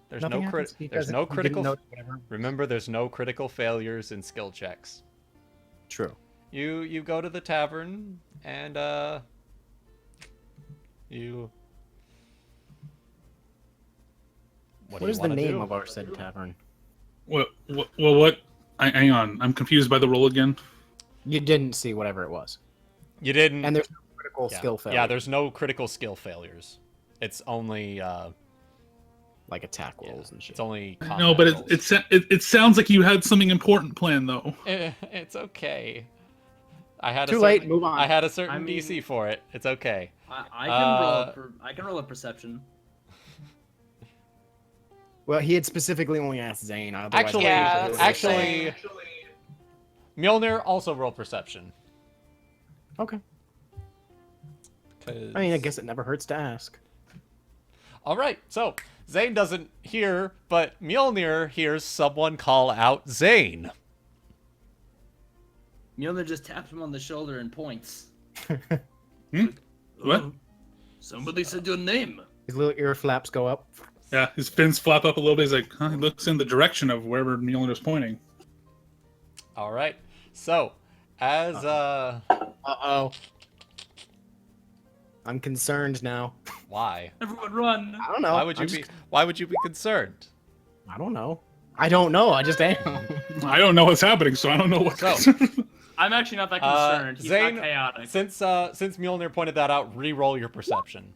Speaker 1: There's
Speaker 2: Nothing
Speaker 1: no
Speaker 2: happens because
Speaker 1: there's no
Speaker 2: you didn't
Speaker 1: critical.
Speaker 2: know whatever.
Speaker 1: Remember, there's no critical failures in skill checks.
Speaker 2: True.
Speaker 1: You go to the tavern and you.
Speaker 2: What
Speaker 1: do you
Speaker 2: is the
Speaker 1: wanna
Speaker 2: name
Speaker 1: do?
Speaker 2: of our said tavern?
Speaker 6: What? Hang on. I'm confused by the roll again.
Speaker 2: You didn't see whatever it was.
Speaker 1: You didn't.
Speaker 2: And there's no critical
Speaker 1: yeah.
Speaker 2: skill failure.
Speaker 1: Yeah, there's no critical skill failures. It's only
Speaker 2: like attack rolls and shit.
Speaker 1: It's only
Speaker 6: No,
Speaker 1: combat
Speaker 6: but
Speaker 1: rolls.
Speaker 6: it sounds like you had something important planned though.
Speaker 1: It's okay. I had
Speaker 2: Too
Speaker 1: a
Speaker 2: late,
Speaker 1: certain,
Speaker 2: move on.
Speaker 1: I had a certain
Speaker 5: I mean-
Speaker 1: DC for it. It's okay.
Speaker 5: I can roll a perception.
Speaker 2: Well, he had specifically only asked Zayne. Otherwise
Speaker 1: Actually,
Speaker 4: Yeah, that's
Speaker 1: actually, Mjolnir also roll perception
Speaker 2: Okay. I mean, I guess it never hurts to ask.
Speaker 1: All right, so Zayne doesn't hear, but Mjolnir hears someone call out Zayne.
Speaker 3: Mjolnir just taps him on the shoulder and points.
Speaker 6: What?
Speaker 3: "Oh, somebody said your name.
Speaker 2: His little ear flaps go up.
Speaker 6: Yeah, his fins flap up a little bit. He's like, huh? He looks in the direction of wherever Mjolnir's pointing.
Speaker 1: All right, so as
Speaker 2: Uh-oh. I'm concerned now.
Speaker 1: why?
Speaker 5: Everyone run!
Speaker 2: I don't know.
Speaker 1: Why would you be concerned?
Speaker 2: I don't know. I don't know. I just am.
Speaker 6: I don't know what's happening, so I don't know what.
Speaker 1: So,
Speaker 5: I'm actually not that concerned. He's
Speaker 1: Zayne,
Speaker 5: not chaotic.
Speaker 1: Since Mjolnir pointed that out, re-roll your perception.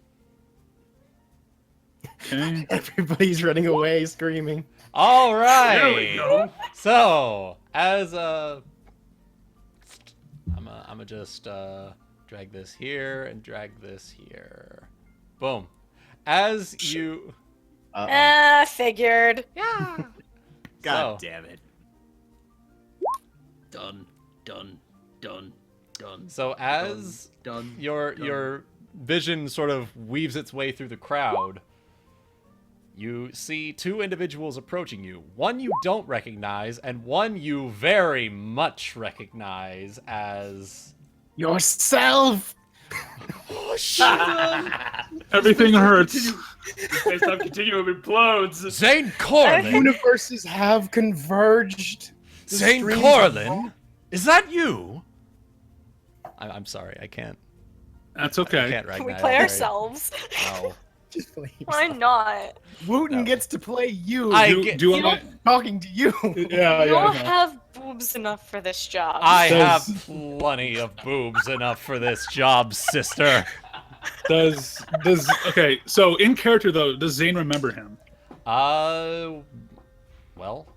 Speaker 6: Okay.
Speaker 2: Everybody's running away, screaming.
Speaker 1: All right.
Speaker 3: There we go.
Speaker 1: So as I'm just drag this here and drag this here. Boom. As you.
Speaker 4: Figured.
Speaker 1: Yeah.
Speaker 8: God damn it.
Speaker 3: Done.
Speaker 1: So as
Speaker 3: Done.
Speaker 1: your vision sort of weaves its way through the crowd, you see two individuals approaching you. One you don't recognize, and one you very much recognize as
Speaker 2: Yourself!
Speaker 1: Oh shit!
Speaker 6: Everything hurts.
Speaker 5: Space time continuum implodes.
Speaker 1: Zayne Corlin.
Speaker 2: Universes have converged. The
Speaker 1: Zayne
Speaker 2: streams
Speaker 1: Corlin, is that you? I'm sorry, I can't.
Speaker 6: That's
Speaker 1: I
Speaker 6: okay.
Speaker 1: can't right
Speaker 4: Can we
Speaker 1: now.
Speaker 4: play
Speaker 1: Sorry.
Speaker 4: ourselves?
Speaker 1: No.
Speaker 2: Just play
Speaker 10: Why
Speaker 2: yourself.
Speaker 10: not?
Speaker 2: Wooten
Speaker 1: No.
Speaker 2: gets to play you.
Speaker 6: Do you want
Speaker 2: Talking to you.
Speaker 6: Yeah,
Speaker 4: You don't
Speaker 6: yeah.
Speaker 4: have boobs enough for this job.
Speaker 1: I
Speaker 6: Does-
Speaker 1: have plenty of boobs enough for this job, sister.
Speaker 6: Does okay? So in character though, does Zayne remember him?
Speaker 1: Well,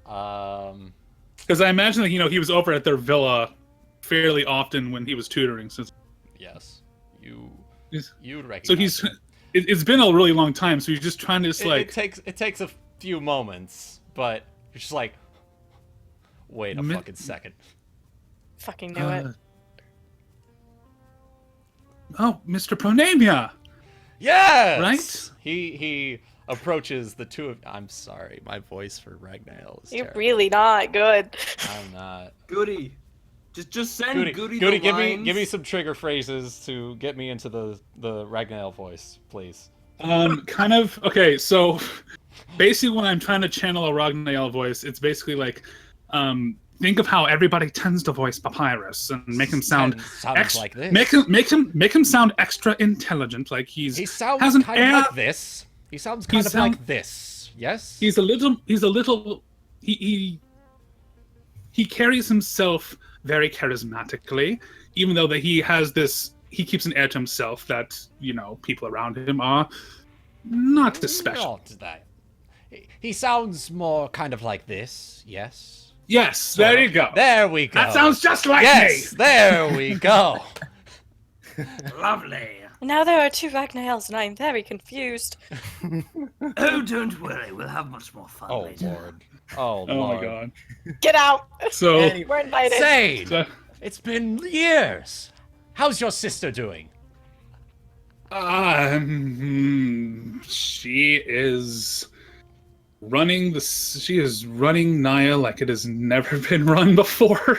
Speaker 6: Because I imagine that he was over at their villa fairly often when he was tutoring. Since
Speaker 1: yes,
Speaker 6: Is-
Speaker 1: you'd recognize.
Speaker 6: so he's
Speaker 1: him.
Speaker 6: it's been a really long time. So he's just trying to just
Speaker 1: It takes a few moments, but you're just like, wait a fucking second.
Speaker 4: Fucking do it.
Speaker 6: Oh, Mr. Pronamia.
Speaker 1: Yes.
Speaker 6: Right?
Speaker 1: He approaches the two of. I'm sorry, my voice for Ragnael is
Speaker 4: You're
Speaker 1: terrible.
Speaker 4: really not good.
Speaker 1: I'm not.
Speaker 3: Goody. Just send Goody
Speaker 1: Goody,
Speaker 3: the
Speaker 1: give me
Speaker 3: lines.
Speaker 1: some trigger phrases to get me into the Ragnael voice, please.
Speaker 6: Kind of. Okay, so basically, when I'm trying to channel a Ragnael voice, it's basically like, think of how everybody tends to voice Papyrus and make him sound
Speaker 1: Sounds like this.
Speaker 6: make him sound extra intelligent, like
Speaker 1: He
Speaker 6: has
Speaker 1: sounds
Speaker 6: an
Speaker 1: kind
Speaker 6: air.
Speaker 1: of like this. He sounds kind of like this. Yes.
Speaker 6: He's a little. He carries himself very charismatically, even though that he has this. He keeps an air to himself that people around him are not as special.
Speaker 1: Not that. He sounds more kind of like this. Yes.
Speaker 6: Yes, there you go.
Speaker 1: There we go.
Speaker 6: That sounds just like
Speaker 1: yes,
Speaker 6: me.
Speaker 1: there we go.
Speaker 3: Lovely.
Speaker 4: Now there are two Ragnaels and I'm very confused.
Speaker 3: Oh, don't worry. We'll have much more fun
Speaker 1: Oh
Speaker 3: later.
Speaker 1: lord. Oh
Speaker 6: Oh
Speaker 1: lord.
Speaker 6: my god.
Speaker 4: Get out!
Speaker 6: So
Speaker 4: We're invited.
Speaker 1: Zayne,
Speaker 6: so-
Speaker 1: it's been years. How's your sister doing?
Speaker 6: she is running She is running Naya like it has never been run before.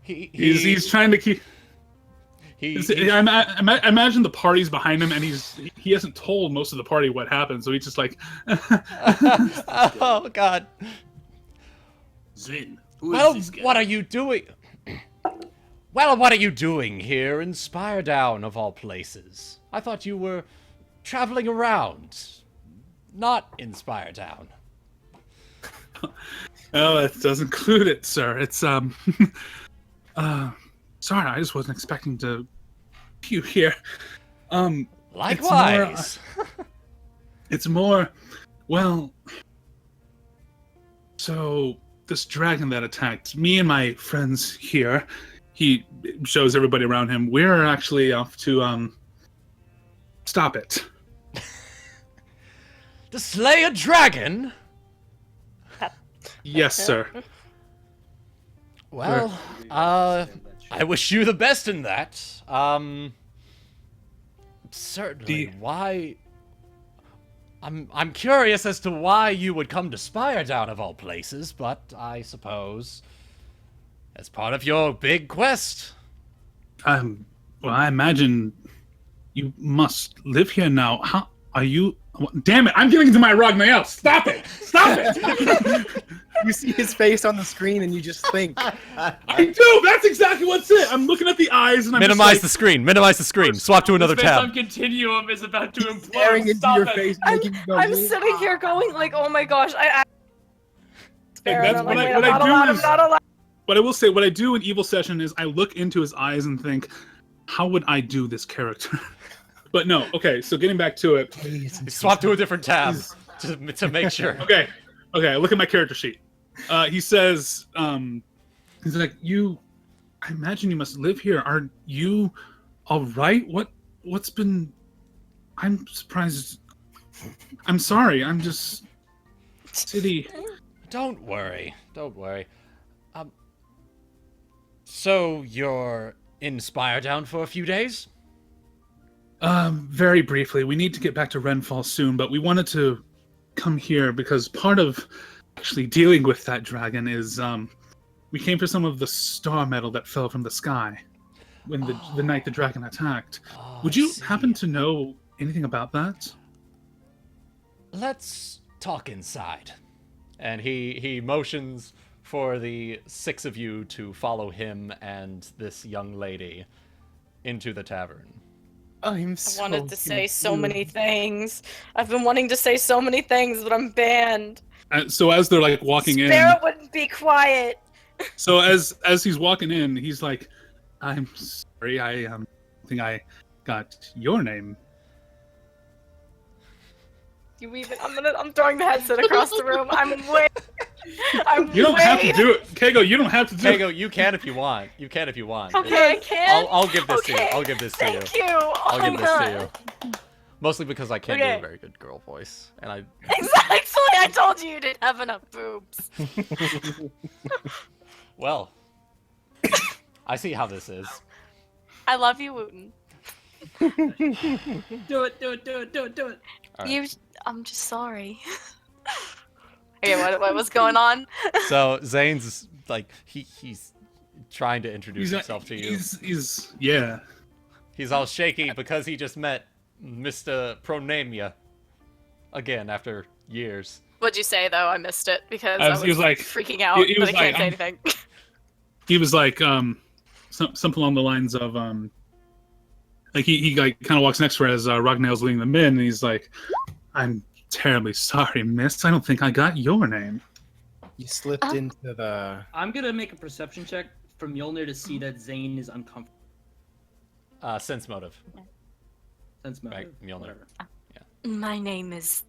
Speaker 6: He's trying to keep. I imagine the party's behind him, and he hasn't told most of the party what happened, so he's just like,
Speaker 1: oh god.
Speaker 3: Zayne, who is
Speaker 1: Well,
Speaker 3: this guy?
Speaker 1: what are you doing? Well, what are you doing here in Spiredown, of all places? I thought you were traveling around, not in Spiredown.
Speaker 6: "Oh, that does include it, sir. It's sorry, I just wasn't expecting to you here.
Speaker 1: Likewise.
Speaker 6: It's more, well, so this dragon that attacked me and my friends here, he shows everybody around him, we're actually off to stop it."
Speaker 1: To slay a dragon?
Speaker 6: Yes, sir.
Speaker 1: Well, I wish you the best in that. Certainly. Why? I'm curious as to why you would come to Spiredown of all places, but I suppose as part of your big quest.
Speaker 6: Well, I imagine you must live here now. How are you? Damn it! I'm getting into my Ragnael. Stop it! Stop it!
Speaker 2: You see his face on the screen and you just think.
Speaker 6: I do. That's exactly what's it. I'm looking at the eyes and I'm
Speaker 1: Minimize
Speaker 6: just
Speaker 1: the screen. Minimize the screen. Swap to another
Speaker 5: Space on
Speaker 1: tab.
Speaker 5: Continuum is about to implode.
Speaker 2: Staring into
Speaker 5: Stop
Speaker 2: your
Speaker 5: it.
Speaker 2: face,
Speaker 4: I'm,
Speaker 2: making you go.
Speaker 4: I'm sitting here going like, oh my gosh,
Speaker 6: that's
Speaker 4: I'm
Speaker 6: what
Speaker 4: like,
Speaker 6: I
Speaker 4: wait, I'm
Speaker 6: do
Speaker 4: not
Speaker 6: is-
Speaker 4: allowed.
Speaker 6: What I will say, what I do in Evil Session is I look into his eyes and think, how would I do this character? But no, okay, so getting back to it.
Speaker 1: Swap to a different tab to make sure.
Speaker 6: Okay, I look at my character sheet. He says, he's like, I imagine you must live here. Are you all right? What's been... I'm surprised. I'm sorry, I'm just... City...
Speaker 1: Don't worry. So you're in Spiredown for a few days?
Speaker 6: Very briefly. We need to get back to Renfall soon, but we wanted to come here because part of actually dealing with that dragon is, we came for some of the star metal that fell from the sky when the night the dragon attacked. Would you happen to know anything about that?
Speaker 1: Let's talk inside. And he motions for the 6 of you to follow him and this young lady into the tavern.
Speaker 2: I
Speaker 4: wanted to say so many things. I've been wanting to say so many things, but I'm banned.
Speaker 6: So as they're like walking
Speaker 4: Sparrow wouldn't be quiet.
Speaker 6: so as he's walking in, he's like, "I'm sorry, I think I got your name."
Speaker 4: I'm throwing the headset across the room.
Speaker 6: You don't have to do it, Kago. You don't have to do it.
Speaker 1: Kago, you can if you want.
Speaker 4: Okay, I can.
Speaker 1: I'll give this to you. I'll give this to you.
Speaker 4: Thank you.
Speaker 1: I'll
Speaker 4: Oh
Speaker 1: give
Speaker 4: my
Speaker 1: this to you. Mostly because I can't do a very good girl voice, and I.
Speaker 4: Exactly. I told you didn't have enough boobs.
Speaker 1: Well, I see how this is.
Speaker 4: I love you, Wuten.
Speaker 5: Do it.
Speaker 1: Right.
Speaker 4: I'm just sorry. Okay, what was going on?
Speaker 1: So Zayne's like he's trying to introduce himself to you.
Speaker 6: He's
Speaker 1: all shaky because he just met Mr. Pronemia again after years.
Speaker 4: What'd you say though? I missed it because
Speaker 6: he was like
Speaker 4: freaking out.
Speaker 6: He
Speaker 4: but
Speaker 6: was
Speaker 4: I can't
Speaker 6: like,
Speaker 4: say anything.
Speaker 6: He was like something along the lines of like he like kind of walks next to her as Ragnael's leading them in, and he's like, "I'm terribly sorry, miss. I don't think I got your name."
Speaker 2: You slipped into the...
Speaker 5: I'm gonna make a perception check for Mjolnir to see that Zayne is uncomfortable.
Speaker 1: Sense motive.
Speaker 5: Sense motive.
Speaker 1: Right, Mjolnir.
Speaker 4: My name is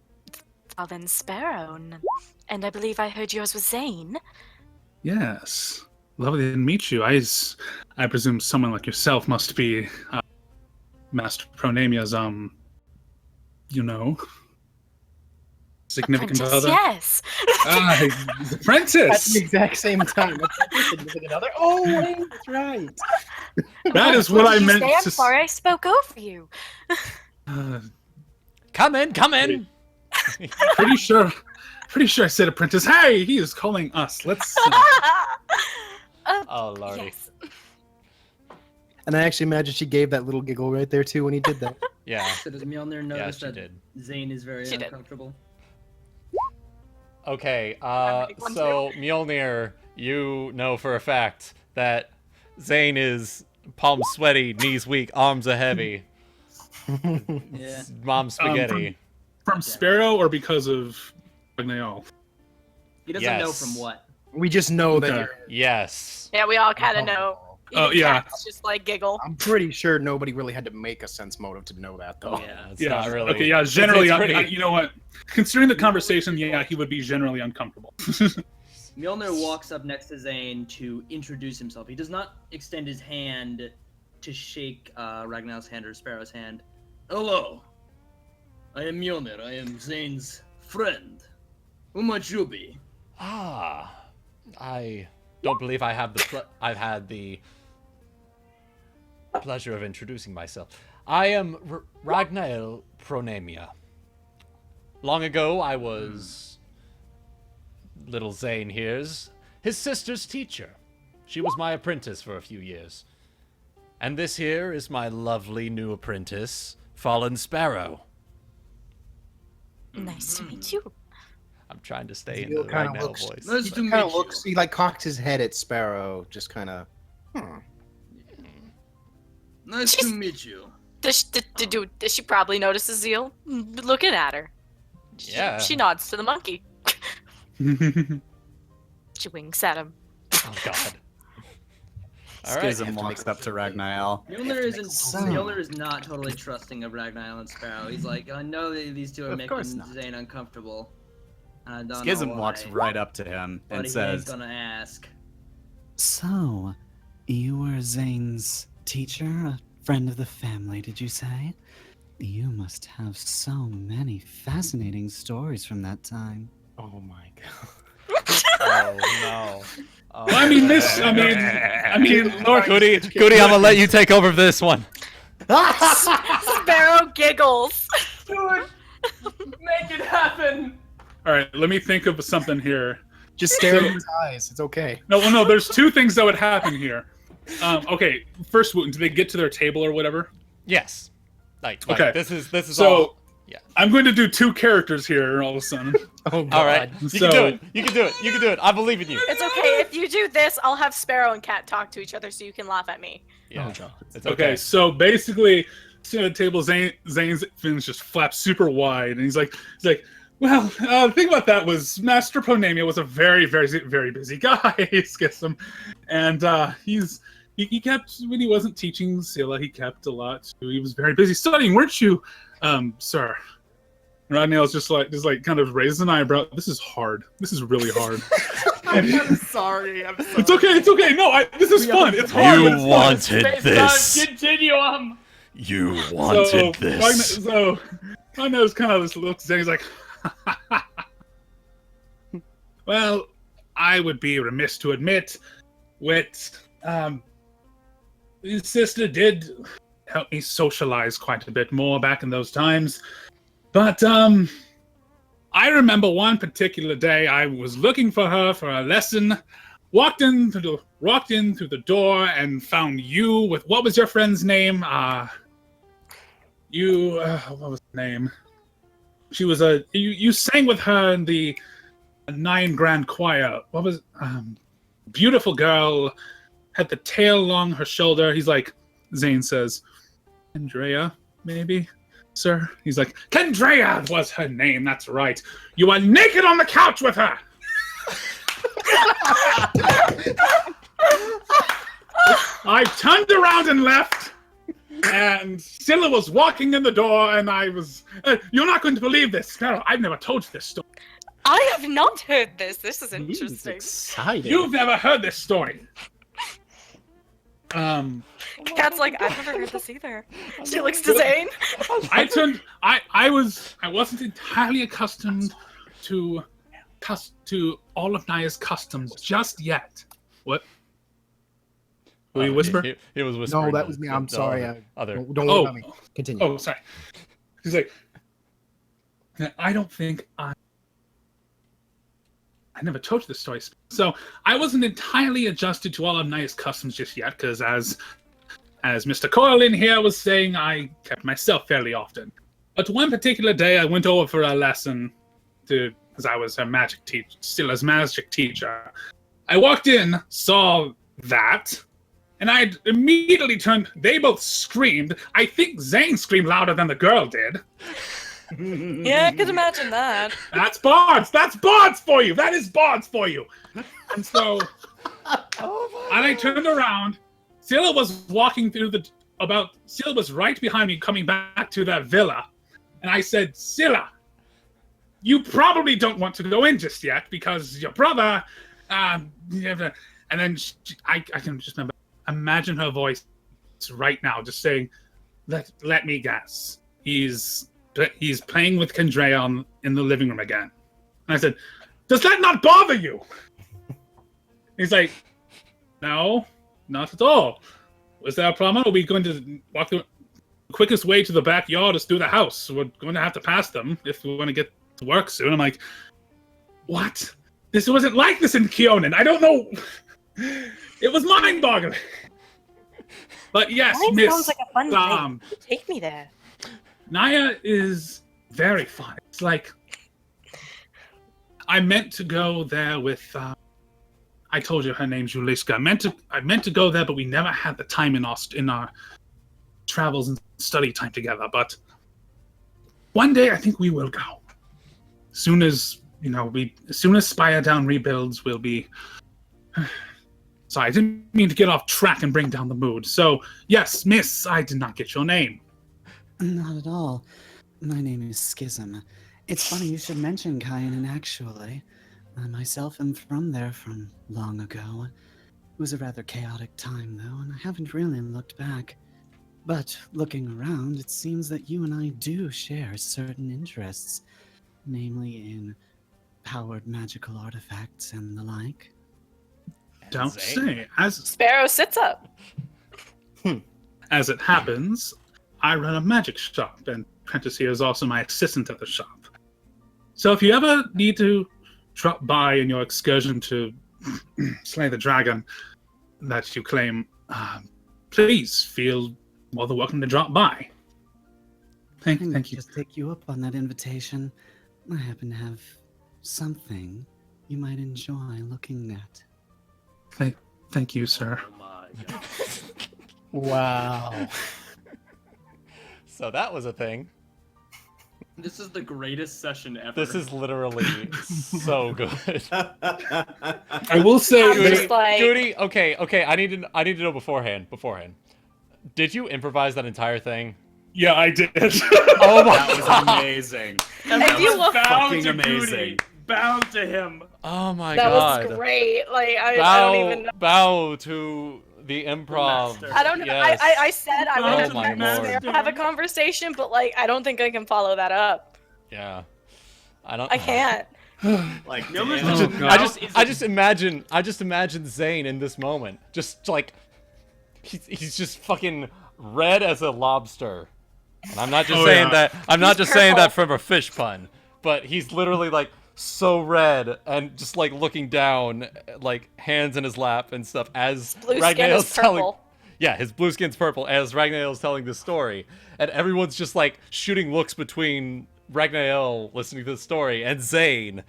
Speaker 4: Fallen Sparrow, and I believe I heard yours was Zayne.
Speaker 6: Yes, lovely to meet you. I presume someone like yourself must be Master Pronemia's significant
Speaker 4: Apprentice,
Speaker 6: other.
Speaker 4: yes.
Speaker 6: Apprentice.
Speaker 2: At the exact same time. Significant other. Oh, wait, that's right.
Speaker 6: That is what I meant
Speaker 4: I'm
Speaker 6: to.
Speaker 4: sorry, I spoke over you.
Speaker 1: Come in.
Speaker 6: Pretty sure I said apprentice. Hey, he is calling us. Let's.
Speaker 1: Oh lordy.
Speaker 4: Yes.
Speaker 2: And I actually imagine she gave that little giggle right there too when he did that.
Speaker 1: Yeah.
Speaker 5: So does Mjolnir notice that
Speaker 1: did.
Speaker 5: Zayne is very
Speaker 4: She did.
Speaker 5: uncomfortable?
Speaker 1: Okay, so Mjolnir, you know for a fact that Zayne is palms sweaty, knees weak, arms are heavy.
Speaker 5: Yeah.
Speaker 1: Mom spaghetti.
Speaker 6: From Sparrow or because of Ragnael?
Speaker 5: He doesn't know from what.
Speaker 2: We just know that.
Speaker 6: Okay.
Speaker 2: You're...
Speaker 1: Yes.
Speaker 4: Yeah, we all kind of know.
Speaker 6: Oh,
Speaker 4: Even
Speaker 6: yeah.
Speaker 4: cats just like giggle.
Speaker 2: I'm pretty sure nobody really had to make a sense motive to know that, though.
Speaker 1: Yeah, it's
Speaker 6: Yeah.
Speaker 1: not really.
Speaker 6: Okay. Yeah. Generally,
Speaker 1: It's pretty-
Speaker 6: you know what? Considering the conversation, yeah, he would be generally uncomfortable.
Speaker 5: Mjolnir walks up next to Zayne to introduce himself. He does not extend his hand to shake Ragnael's hand or Sparrow's hand. Hello. I am Mjolnir. I am Zayne's friend. Who might you be?
Speaker 1: I don't believe I have I've had the pleasure of introducing myself. I am Ragnael Pronemia. Long ago, I was little Zayne here's his sister's teacher. She was my apprentice for a few years. And this here is my lovely new apprentice, Fallen Sparrow.
Speaker 4: Nice to meet you.
Speaker 1: I'm trying to stay in
Speaker 2: Zeal
Speaker 1: the
Speaker 2: kinda
Speaker 1: Ragnael
Speaker 2: looks-
Speaker 1: voice.
Speaker 3: Nice
Speaker 2: He
Speaker 3: to
Speaker 2: kind
Speaker 3: meet
Speaker 2: of looks. He like cocks his head at Sparrow, just kind of.
Speaker 3: Nice to meet you.
Speaker 4: Does she probably notices Zeal looking at her?
Speaker 1: Yeah.
Speaker 4: She nods to the monkey. She winks at him.
Speaker 1: Oh, God. All right.
Speaker 8: Schism walks up to Ragnael.
Speaker 5: Mjolnir is not totally trusting of Ragnael and Sparrow. He's like, I know that these two are
Speaker 8: Of
Speaker 5: making
Speaker 8: course not.
Speaker 5: Zayne uncomfortable. I don't
Speaker 8: Schism
Speaker 5: know
Speaker 8: walks
Speaker 5: why,
Speaker 8: right up to him
Speaker 5: but
Speaker 8: and
Speaker 5: he
Speaker 8: says,
Speaker 5: ain't gonna ask.
Speaker 12: So, you were Zayne's teacher, a friend of the family, did you say? You must have so many fascinating stories from that time.
Speaker 2: Oh my god.
Speaker 1: Oh, no. Oh,
Speaker 6: Well, I mean, Lord,
Speaker 1: Goody, I'm gonna let you take over this one.
Speaker 4: Sparrow giggles.
Speaker 5: Do it! Make it happen!
Speaker 6: all right, let me think of something here.
Speaker 2: Just stare at his eyes. It's okay.
Speaker 6: No, there's two things that would happen here. Okay, first, Wuten, do they get to their table or whatever?
Speaker 1: Yes. Like
Speaker 6: Okay.
Speaker 1: this is
Speaker 6: So,
Speaker 1: all. Yeah.
Speaker 6: I'm going to do two characters here all of a sudden.
Speaker 2: Oh god.
Speaker 1: All right. You
Speaker 6: So-
Speaker 1: can do it. You can do it. You can do it. I believe in you.
Speaker 4: It's okay if you do this. I'll have Sparrow and Cat talk to each other so you can laugh at me.
Speaker 1: Yeah.
Speaker 2: Oh god.
Speaker 1: It's
Speaker 6: Okay, so basically, sitting at the table, Zane's fins just flap super wide, and he's like, well, the thing about that was Master Pronemia was a very, very, very busy guy, Schism, and he kept, when he wasn't teaching Scylla, he kept a lot too. He was very busy studying, weren't you, sir? Ragnael's just like kind of raises an eyebrow. This is hard. This is really hard.
Speaker 8: I'm sorry.
Speaker 6: It's okay. No, this is fun. It's hard. but it's fun.
Speaker 1: wanted this.
Speaker 5: Continuum!
Speaker 1: You wanted this.
Speaker 6: So Ragnael's kind of just looks and he's like, well, I would be remiss to admit, his sister did help me socialize quite a bit more back in those times. But I remember one particular day I was looking for her for a lesson, walked in through the door and found you with, what was your friend's name? What was the name? She was you sang with her in the 9 Grand Choir. What was beautiful girl, had the tail along her shoulder. He's like, Zayne says, Andrea, maybe, sir? He's like, Kendrea was her name, that's right. You are naked on the couch with her! I turned around and left, and Scylla was walking in the door, and I was... you're not going to believe this. Sparrow, I've never told you this story.
Speaker 4: I have not heard this. This is interesting.
Speaker 2: Exciting.
Speaker 6: You've never heard this story.
Speaker 4: Cat's like, I've never heard this either. She looks to Zayne.
Speaker 6: I wasn't entirely accustomed to all of Naya's customs just yet. What? Will you whisper?
Speaker 1: He was whispering.
Speaker 2: No, that was me. I'm sorry. Don't worry about me. Continue.
Speaker 6: Oh, sorry. He's like, I don't think I never told you this story. So I wasn't entirely adjusted to all of Naya's customs just yet, because as Mr. Coyle in here was saying, I kept myself fairly often. But one particular day I went over for a lesson because I was her magic teacher, Scylla's magic teacher. I walked in, saw that, and I immediately turned. They both screamed. I think Zayne screamed louder than the girl did.
Speaker 4: Yeah, I could imagine that.
Speaker 6: That's Bards! That's Bards for you! That is Bards for you! And so, and I turned around. Scylla was walking through Scylla was right behind me coming back to that villa. And I said, Scylla, you probably don't want to go in just yet because your brother, and then I can just imagine her voice right now just saying, let me guess. He's playing with Kendrea in the living room again. And I said, does that not bother you? He's like, no, not at all. Was that a problem? Are we going to walk the quickest way to the backyard is through the house? We're going to have to pass them if we want to get to work soon. I'm like, what? This wasn't like this in Keonan. I don't know. It was mind-boggling. But yes,
Speaker 4: Mine
Speaker 6: Miss,
Speaker 4: sounds like a fun thing. Take me there.
Speaker 6: Naya is very fun. It's like I meant to go there with. I told you her name's Juliska. I meant to go there, but we never had the time in our travels and study time together. But one day, I think we will go. Soon as Spire Down rebuilds, we'll be. Sorry, I didn't mean to get off track and bring down the mood. So yes, Miss, I did not get your name.
Speaker 12: Not at all. My name is Schism. It's funny you should mention Kyanan, actually. I myself am from there from long ago. It was a rather chaotic time, though, and I haven't really looked back. But looking around, it seems that you and I do share certain interests, namely in powered magical artifacts and the like.
Speaker 6: Don't say.
Speaker 4: Sparrow sits up.
Speaker 6: As it happens, I run a magic shop, and Prentice here is also my assistant at the shop. So if you ever need to drop by in your excursion to slay the dragon that you claim, please feel more than welcome to drop by. Thank you.
Speaker 12: Just take you up on that invitation. I happen to have something you might enjoy looking at.
Speaker 6: Thank you, sir.
Speaker 3: Oh my god.
Speaker 2: Wow.
Speaker 1: So that was a thing.
Speaker 5: This is the greatest session ever.
Speaker 1: This is literally so good.
Speaker 6: I will say,
Speaker 1: Goody, okay. I need to know beforehand. Did you improvise that entire thing?
Speaker 6: Yeah, I did.
Speaker 1: Oh my
Speaker 8: That was
Speaker 1: god.
Speaker 8: amazing.
Speaker 5: And
Speaker 4: And you look
Speaker 8: fucking amazing.
Speaker 5: Bow to him.
Speaker 1: Oh my
Speaker 4: That
Speaker 1: god.
Speaker 4: was great. Like I
Speaker 1: Bow,
Speaker 4: don't even know.
Speaker 1: bow to the improv.
Speaker 5: master.
Speaker 4: I don't know.
Speaker 1: Yes.
Speaker 4: I said I
Speaker 5: Oh
Speaker 4: would
Speaker 1: my lord.
Speaker 4: have a conversation, but like I don't think I can follow that up.
Speaker 1: Yeah. I
Speaker 4: can't.
Speaker 8: Like,
Speaker 5: Miller's
Speaker 8: damn.
Speaker 5: just-
Speaker 1: I just imagine Zayne in this moment. Just like he's just fucking red as a lobster. And I'm not just saying that saying that from a fish pun, but he's literally like so red and just like looking down, like hands in his lap and stuff as
Speaker 4: Blue skin is purple.
Speaker 1: Yeah, his blue skin's purple as Ragnael's telling this story, and everyone's just like shooting looks between Ragnael listening to the story and Zayne,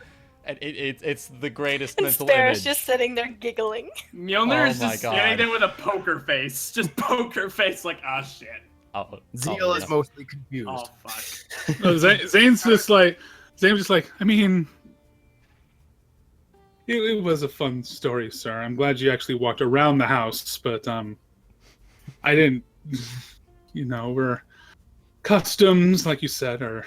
Speaker 1: and it's the greatest
Speaker 4: And
Speaker 1: mental
Speaker 4: Sparrow's
Speaker 1: image.
Speaker 4: just sitting there giggling.
Speaker 5: Mjolnir is
Speaker 1: Oh my
Speaker 5: just
Speaker 1: God.
Speaker 5: standing there with a poker face. Just poker face like, ah, shit.
Speaker 2: Zeal is mostly confused.
Speaker 5: Oh, fuck.
Speaker 6: No, Zane's just like, I mean, it was a fun story, sir. I'm glad you actually walked around the house, but I didn't, we're customs, like you said, or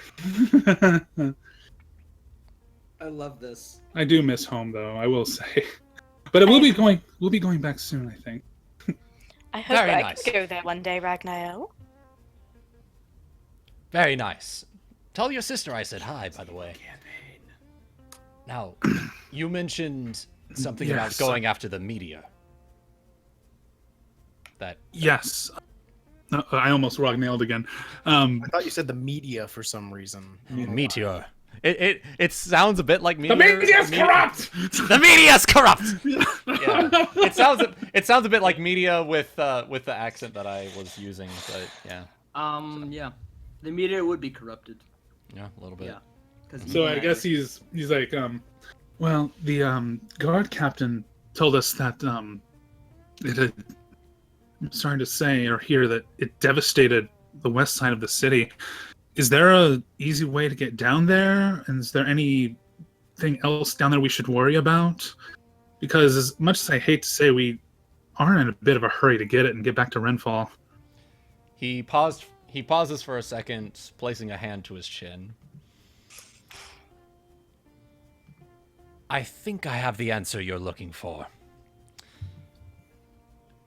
Speaker 5: I love this.
Speaker 6: I do miss home, though, I will say. But we'll be going back soon, I think.
Speaker 4: I hope
Speaker 1: Very
Speaker 4: I
Speaker 1: nice.
Speaker 4: can go there one day, Ragnael.
Speaker 1: Very nice. Tell your sister I said hi, by the way. Now, you mentioned something about
Speaker 6: Yes.
Speaker 1: going after the meteor.
Speaker 6: Yes. No, I almost nailed again.
Speaker 2: I thought you said the media for some reason.
Speaker 1: Meteor. It sounds a bit like meteor.
Speaker 6: The media's corrupt!
Speaker 1: The media's corrupt. Yeah. It sounds a bit like media with the accent that I was using, but yeah.
Speaker 5: Yeah. The meteor would be corrupted.
Speaker 1: Yeah, a little bit.
Speaker 5: Yeah. 'Cause
Speaker 6: So I guess he's like, well, the guard captain told us that it had, I'm starting to say or hear that it devastated the west side of the city. Is there a easy way to get down there? And is there anything else down there we should worry about? Because as much as I hate to say, we are in a bit of a hurry to get it and get back to Renfall.
Speaker 1: He pauses for a second, placing a hand to his chin. I think I have the answer you're looking for.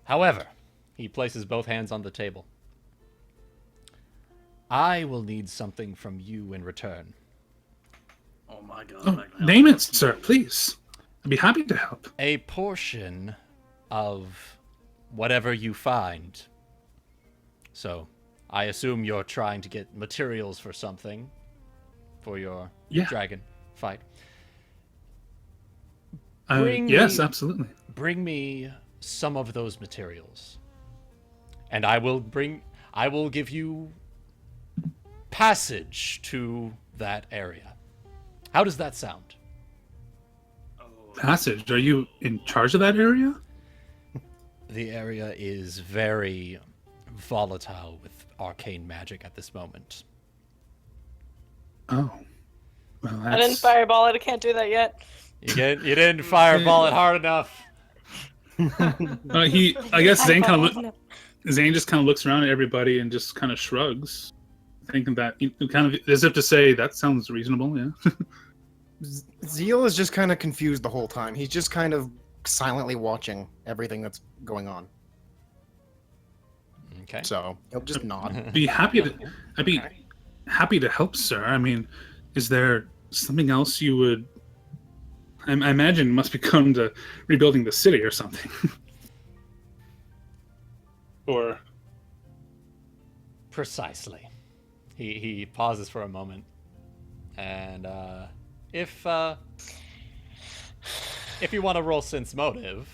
Speaker 1: However, he places both hands on the table. I will need something from you in return.
Speaker 5: Oh my god.
Speaker 6: Oh, name it, sir, please. I'd be happy to help.
Speaker 1: A portion of whatever you find. So, I assume you're trying to get materials for something for your dragon fight.
Speaker 6: Yes, absolutely.
Speaker 1: Bring me some of those materials, and I will give you passage to that area. How does that sound?
Speaker 6: Passage? Are you in charge of that area?
Speaker 1: The area is very volatile with arcane magic at this moment.
Speaker 6: Oh. Well,
Speaker 4: I didn't fireball it. I can't do that yet.
Speaker 1: You didn't fireball it hard enough.
Speaker 6: I guess Zayne just kind of looks around at everybody and just kind of shrugs, thinking that kind of as if to say that sounds reasonable. Yeah.
Speaker 2: Zeal is just kind of confused the whole time. He's just kind of silently watching everything that's going on.
Speaker 1: Okay.
Speaker 2: So he'll just nod.
Speaker 6: I'd be happy to help, sir. I mean, is there something else you would? I imagine it must be come to rebuilding the city or something. Or
Speaker 1: precisely. He pauses for a moment, and if you want to roll sense motive,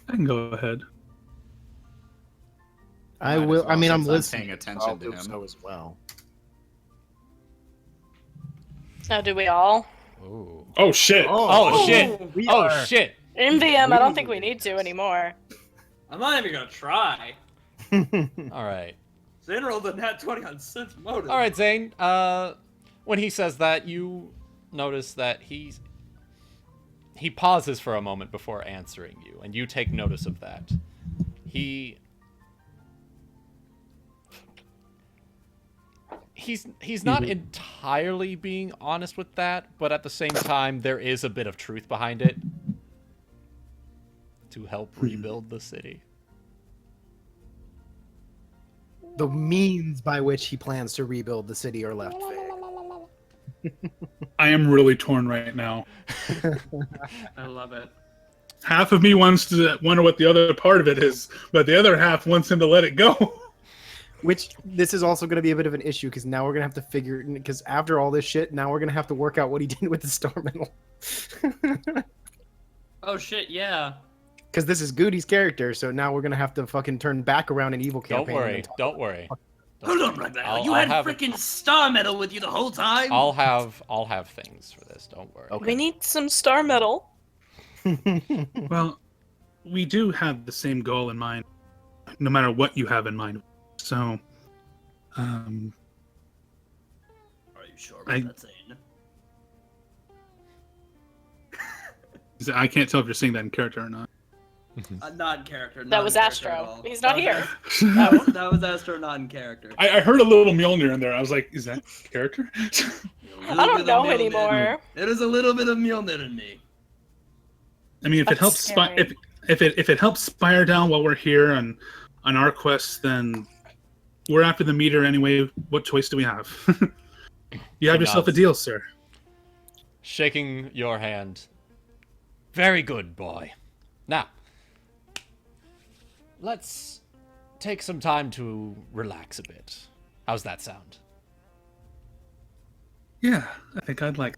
Speaker 6: I can go ahead.
Speaker 2: I will. I mean, I'm listening.
Speaker 8: Paying attention to him.
Speaker 2: So as well.
Speaker 4: Now, do we all?
Speaker 1: Ooh.
Speaker 6: Oh shit!
Speaker 1: Oh shit! Oh shit!
Speaker 4: In VM, I don't think we need to anymore.
Speaker 5: I'm not even gonna try.
Speaker 1: All right.
Speaker 5: Zayne rolled a nat 20 on sense motive.
Speaker 1: All right, Zayne. When he says that, you notice that he pauses for a moment before answering you, and you take notice of that. He's not entirely being honest with that, but at the same time, there is a bit of truth behind it to help rebuild the city.
Speaker 2: The means by which he plans to rebuild the city are left vague.
Speaker 6: I am really torn right now.
Speaker 5: I love it.
Speaker 6: Half of me wants to wonder what the other part of it is, but the other half wants him to let it go.
Speaker 2: Which this is also going to be a bit of an issue because now we're going to have to figure, because after all this shit, now we're going to have to work out what he did with the star medal.
Speaker 5: Oh shit, yeah.
Speaker 2: Because this is Goody's character, so now we're going to have to fucking turn back around an evil campaign.
Speaker 1: Don't worry.
Speaker 3: Hold on right now. You had freaking star metal with you the whole time.
Speaker 1: I'll have things for this. Don't worry.
Speaker 4: Okay. We need some star metal.
Speaker 6: Well, we do have the same goal in mind, no matter what you have in mind. So,
Speaker 3: are you sure about that, Zayne?
Speaker 6: I can't tell if you're saying that in character or not.
Speaker 5: Not in character.
Speaker 4: That was Astro. He's not here.
Speaker 5: That was Astro, not in character.
Speaker 6: I heard a little Mjolnir in there. I was like, is that character?
Speaker 4: I don't know anymore.
Speaker 3: There is a little bit of Mjolnir in me.
Speaker 6: I mean, if it helps, if it helps Spire down while we're here on our quest, then we're after the meter anyway. What choice do we have? You have yourself a deal, sir.
Speaker 1: Shaking your hand. Very good, boy. Now, let's take some time to relax a bit. How's that sound?
Speaker 6: Yeah, I think I'd like.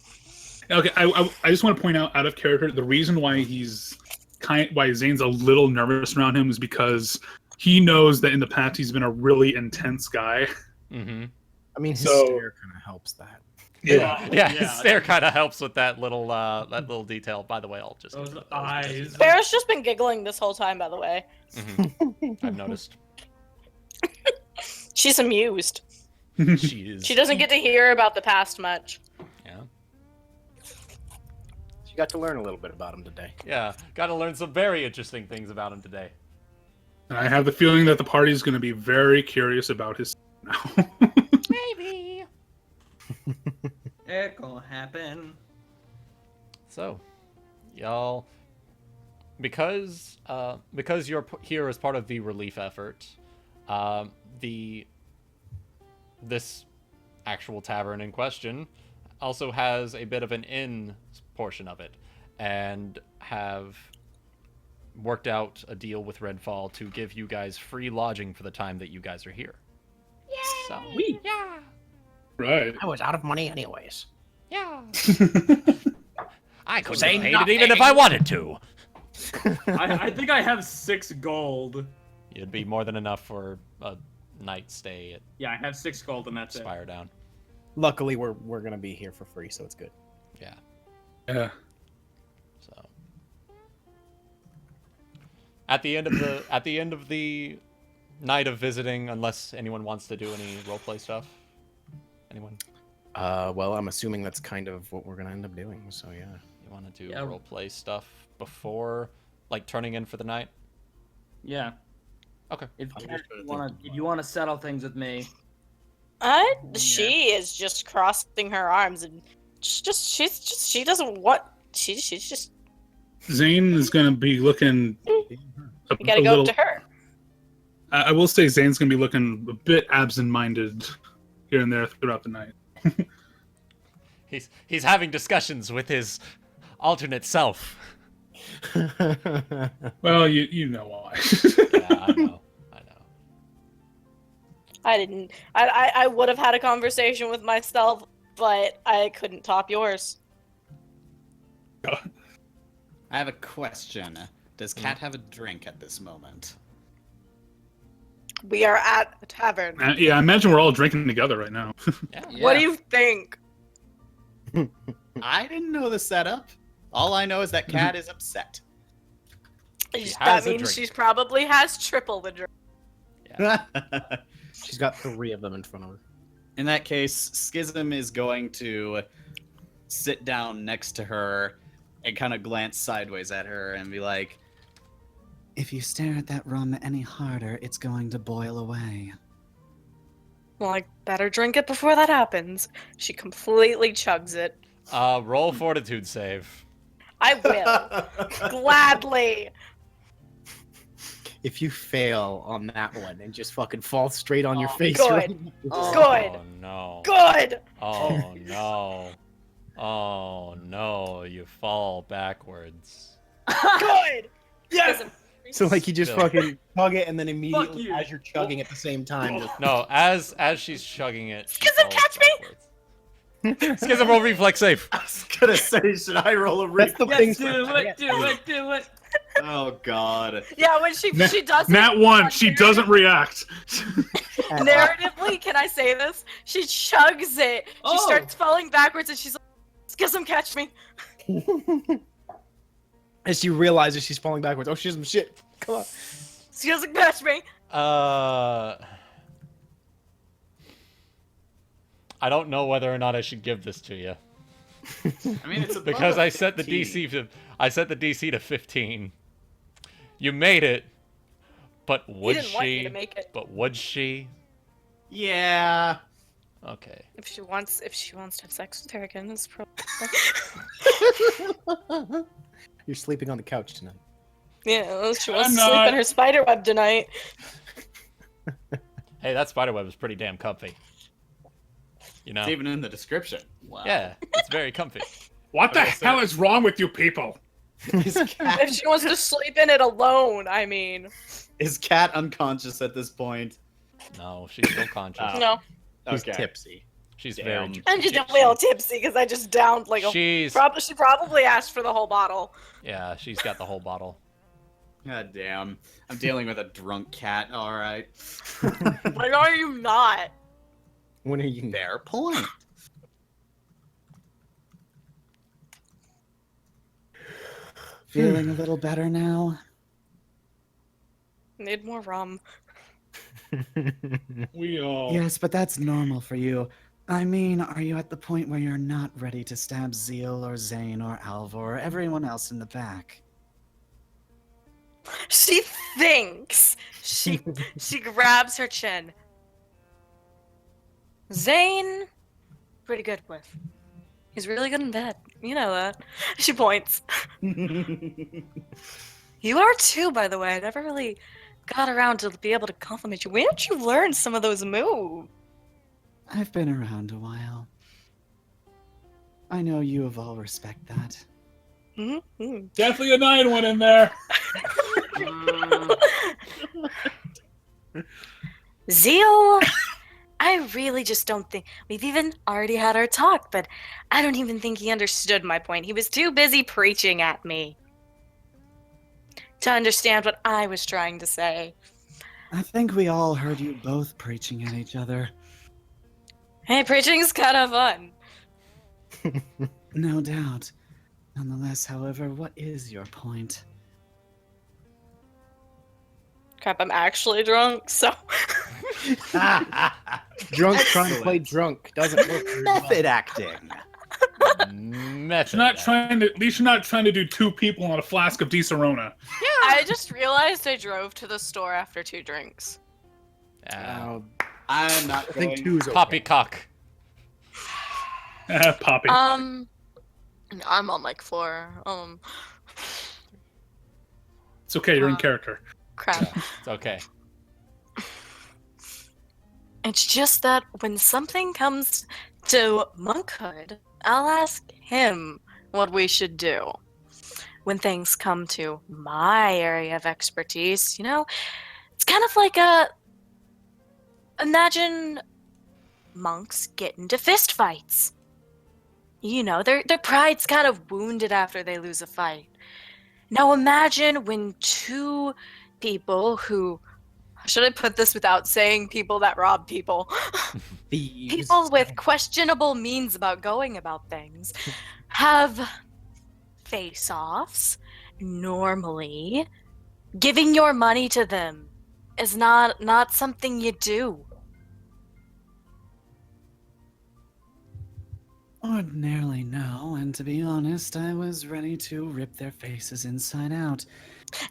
Speaker 6: Okay, I just want to point out of character, the reason why why Zayne's a little nervous around him is because he knows that in the past he's been a really intense guy.
Speaker 1: Mm-hmm.
Speaker 2: I mean, his stare kind of helps that.
Speaker 1: Yeah, his stare kind of helps with that little detail. By the way, I'll just
Speaker 5: those eyes.
Speaker 4: Farrah's just been giggling this whole time, by the way.
Speaker 1: Mm-hmm. I've noticed.
Speaker 4: She's amused.
Speaker 1: She is.
Speaker 4: She doesn't get to hear about the past much.
Speaker 1: Yeah.
Speaker 2: She got to learn a little bit about him today.
Speaker 1: Yeah, got to learn some very interesting things about him today.
Speaker 6: And I have the feeling that the party's going to be very curious about his now.
Speaker 4: Maybe.
Speaker 5: It gonna happen.
Speaker 1: So, y'all, because you're here as part of the relief effort, this actual tavern in question also has a bit of an inn portion of it, and have worked out a deal with Redfall to give you guys free lodging for the time that you guys are here.
Speaker 4: Yay!
Speaker 1: So,
Speaker 4: Yeah.
Speaker 6: Right.
Speaker 2: I was out of money anyways.
Speaker 1: Yeah. I couldn't
Speaker 2: Say
Speaker 1: have paid it
Speaker 2: nothing.
Speaker 1: even if I wanted to.
Speaker 5: I think I have 6 gold.
Speaker 1: It'd be more than enough for a night stay at
Speaker 5: Yeah, I have 6 gold and that's it.
Speaker 1: Spire Down.
Speaker 2: Luckily, we're gonna be here for free, so it's good.
Speaker 1: Yeah.
Speaker 6: Yeah.
Speaker 1: So at the end of the night of visiting, unless anyone wants to do any roleplay stuff. Anyone?
Speaker 2: Well, I'm assuming that's kind of what we're gonna end up doing. So yeah.
Speaker 1: You want to do roleplay stuff before, like, turning in for the night?
Speaker 5: Yeah.
Speaker 1: Okay.
Speaker 5: If you want to settle things with me.
Speaker 4: She is just crossing her arms and she doesn't want. She's just.
Speaker 6: Zayne is going to be looking.
Speaker 4: You gotta go up to her.
Speaker 6: I will say Zane's going to be looking a bit absent-minded here and there throughout the night.
Speaker 1: He's having discussions with his alternate self.
Speaker 6: Well, you know why.
Speaker 1: Yeah, I know.
Speaker 4: I didn't. I would have had a conversation with myself, but I couldn't top yours.
Speaker 8: I have a question. Does Cat have a drink at this moment?
Speaker 4: We are at a tavern.
Speaker 6: Yeah, I imagine we're all drinking together right now.
Speaker 8: Yeah.
Speaker 4: What do you think?
Speaker 8: I didn't know the setup. All I know is that Cat is upset.
Speaker 4: That means she probably has triple the drink.
Speaker 1: Yeah.
Speaker 2: She's got 3 of them in front of her.
Speaker 8: In that case, Schism is going to sit down next to her and kind of glance sideways at her and be like,
Speaker 12: If you stare at that rum any harder, it's going to boil away.
Speaker 4: Well, I better drink it before that happens. She completely chugs it.
Speaker 1: Roll fortitude save.
Speaker 4: I will. Gladly.
Speaker 2: If you fail on that one and just fucking fall straight on your face.
Speaker 4: Good.
Speaker 2: right-
Speaker 4: Good.
Speaker 1: Oh no.
Speaker 4: Good.
Speaker 1: Oh no. Oh no, you fall backwards.
Speaker 4: Good.
Speaker 5: Yes.
Speaker 2: So like you just
Speaker 1: Still.
Speaker 2: fucking chug it and then immediately
Speaker 5: you.
Speaker 2: as you're chugging at the same time. just-
Speaker 1: No, as she's chugging it. she
Speaker 4: Schism,
Speaker 1: falls
Speaker 4: catch me!
Speaker 1: backwards. Schism, roll reflex save.
Speaker 8: I was gonna say, should I roll a
Speaker 2: That's the thing.
Speaker 5: Do it.
Speaker 8: Oh god.
Speaker 4: Yeah, when she does it.
Speaker 6: Nat 1, she doesn't react.
Speaker 4: Narratively, can I say this? She chugs it. She starts falling backwards and she's like, Schism, catch me.
Speaker 2: As she realizes she's falling backwards. Oh, she's some shit. Come on.
Speaker 4: Schism, catch me.
Speaker 1: I don't know whether or not I should give this to you.
Speaker 8: I mean, it's
Speaker 1: Because I set the
Speaker 8: 15.
Speaker 1: DC to 15. You made it, but would
Speaker 4: didn't want me
Speaker 1: she?
Speaker 4: to make it.
Speaker 1: But would she?
Speaker 8: Yeah.
Speaker 1: Okay.
Speaker 4: If she wants to have sex with her again, that's probably.
Speaker 2: You're sleeping on the couch tonight.
Speaker 4: Yeah, she wants
Speaker 6: I'm
Speaker 4: to sleep
Speaker 6: not.
Speaker 4: in her spider web tonight.
Speaker 1: Hey, that spiderweb is pretty damn comfy. You know?
Speaker 8: It's even in the description. Wow.
Speaker 1: Yeah, it's very comfy.
Speaker 6: What the hell is wrong with you people?
Speaker 4: If she wants to sleep in it alone, I mean.
Speaker 8: Is Cat unconscious at this point?
Speaker 1: No, she's still conscious.
Speaker 4: No.
Speaker 2: He's
Speaker 8: Okay.
Speaker 2: tipsy.
Speaker 1: She's
Speaker 8: Damn.
Speaker 1: very.
Speaker 4: I'm just a little tipsy because I just downed like a.
Speaker 1: She's.
Speaker 4: She probably asked for the whole bottle.
Speaker 1: Yeah, she's got the whole bottle.
Speaker 8: God damn. I'm dealing with a drunk cat, alright.
Speaker 4: When are you not?
Speaker 2: When are you?
Speaker 8: Fair point.
Speaker 12: Feeling a little better now?
Speaker 4: Need more rum.
Speaker 6: We all.
Speaker 12: Yes, but that's normal for you. I mean, are you at the point where you're not ready to stab Zeal or Zayne or Alvor or everyone else in the back?
Speaker 4: She thinks. She grabs her chin. Zayne, pretty good with. He's really good in bed. You know that. She points. You are too, by the way. I never really got around to be able to compliment you. Where did you learn some of those moves?
Speaker 12: I've been around a while. I know you of all respect that.
Speaker 4: Mm-hmm.
Speaker 6: Definitely a 9 one in there.
Speaker 4: Zeal, I really just don't think we've even already had our talk, but I don't even think he understood my point. He was too busy preaching at me to understand what I was trying to say.
Speaker 12: I think we all heard you both preaching at each other.
Speaker 4: Hey, preaching's kind of fun.
Speaker 12: No doubt. Nonetheless, however, what is your point?
Speaker 4: Crap, I'm actually drunk, so...
Speaker 2: Drunk trying to play drunk doesn't work. very well.
Speaker 8: Method acting.
Speaker 1: Method.
Speaker 6: At least you're not trying to do 2 people on a flask of Di-Serona.
Speaker 4: Yeah, I just realized I drove to the store after 2 drinks.
Speaker 2: Uh,
Speaker 8: I'm not
Speaker 2: I think
Speaker 8: going.
Speaker 2: 2's okay.
Speaker 1: Poppycock.
Speaker 6: Poppy.
Speaker 4: I'm on like floor.
Speaker 6: It's okay, you're in character.
Speaker 4: Crap.
Speaker 1: It's okay.
Speaker 4: It's just that when something comes to monkhood, I'll ask him what we should do. When things come to my area of expertise, you know, it's kind of like imagine monks get into fist fights. You know, their pride's kind of wounded after they lose a fight. Now imagine when 2 people who... Should I put this without saying people that rob people? People with questionable means about going about things have face-offs. Normally, giving your money to them is not something you do.
Speaker 12: Ordinarily, no, and to be honest, I was ready to rip their faces inside out.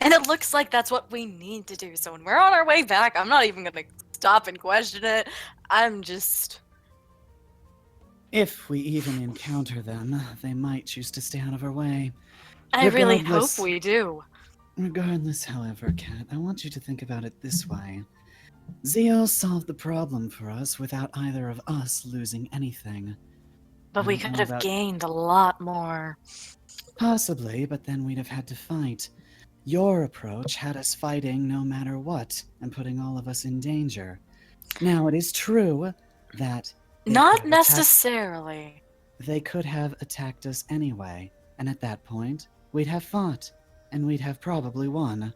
Speaker 4: And it looks like that's what we need to do. So when we're on our way back, I'm not even going to stop and question it. I'm just...
Speaker 12: If we even encounter them, they might choose to stay out of our way.
Speaker 4: I really hope
Speaker 12: Regardless-
Speaker 4: we do.
Speaker 12: Regardless, however, Kat, I want you to think about it this way. Zio solved the problem for us without either of us losing anything.
Speaker 4: But we
Speaker 12: I don't
Speaker 4: could
Speaker 12: know
Speaker 4: have
Speaker 12: about-
Speaker 4: gained a lot more.
Speaker 12: Possibly, but then we'd have had to fight. Your approach had us fighting no matter what, and putting all of us in danger. Now, it is true that...
Speaker 4: Not necessarily.
Speaker 12: They could have attacked us anyway, and at that point, we'd have fought, and we'd have probably won,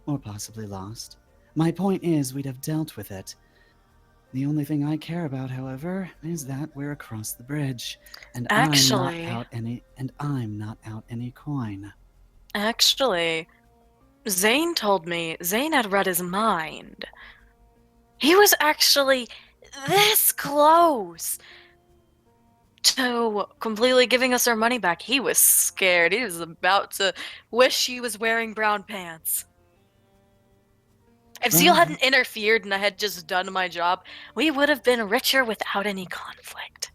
Speaker 12: or possibly lost. My point is, we'd have dealt with it. The only thing I care about, however, is that we're across the bridge, and
Speaker 4: Actually-
Speaker 12: I'm not out any coin.
Speaker 4: Actually, Zayne told me Zayne had read his mind. He was actually this close to completely giving us our money back. He was scared. He was about to wish he was wearing brown pants. If Zeal hadn't interfered and I had just done my job, we would have been richer without any conflict.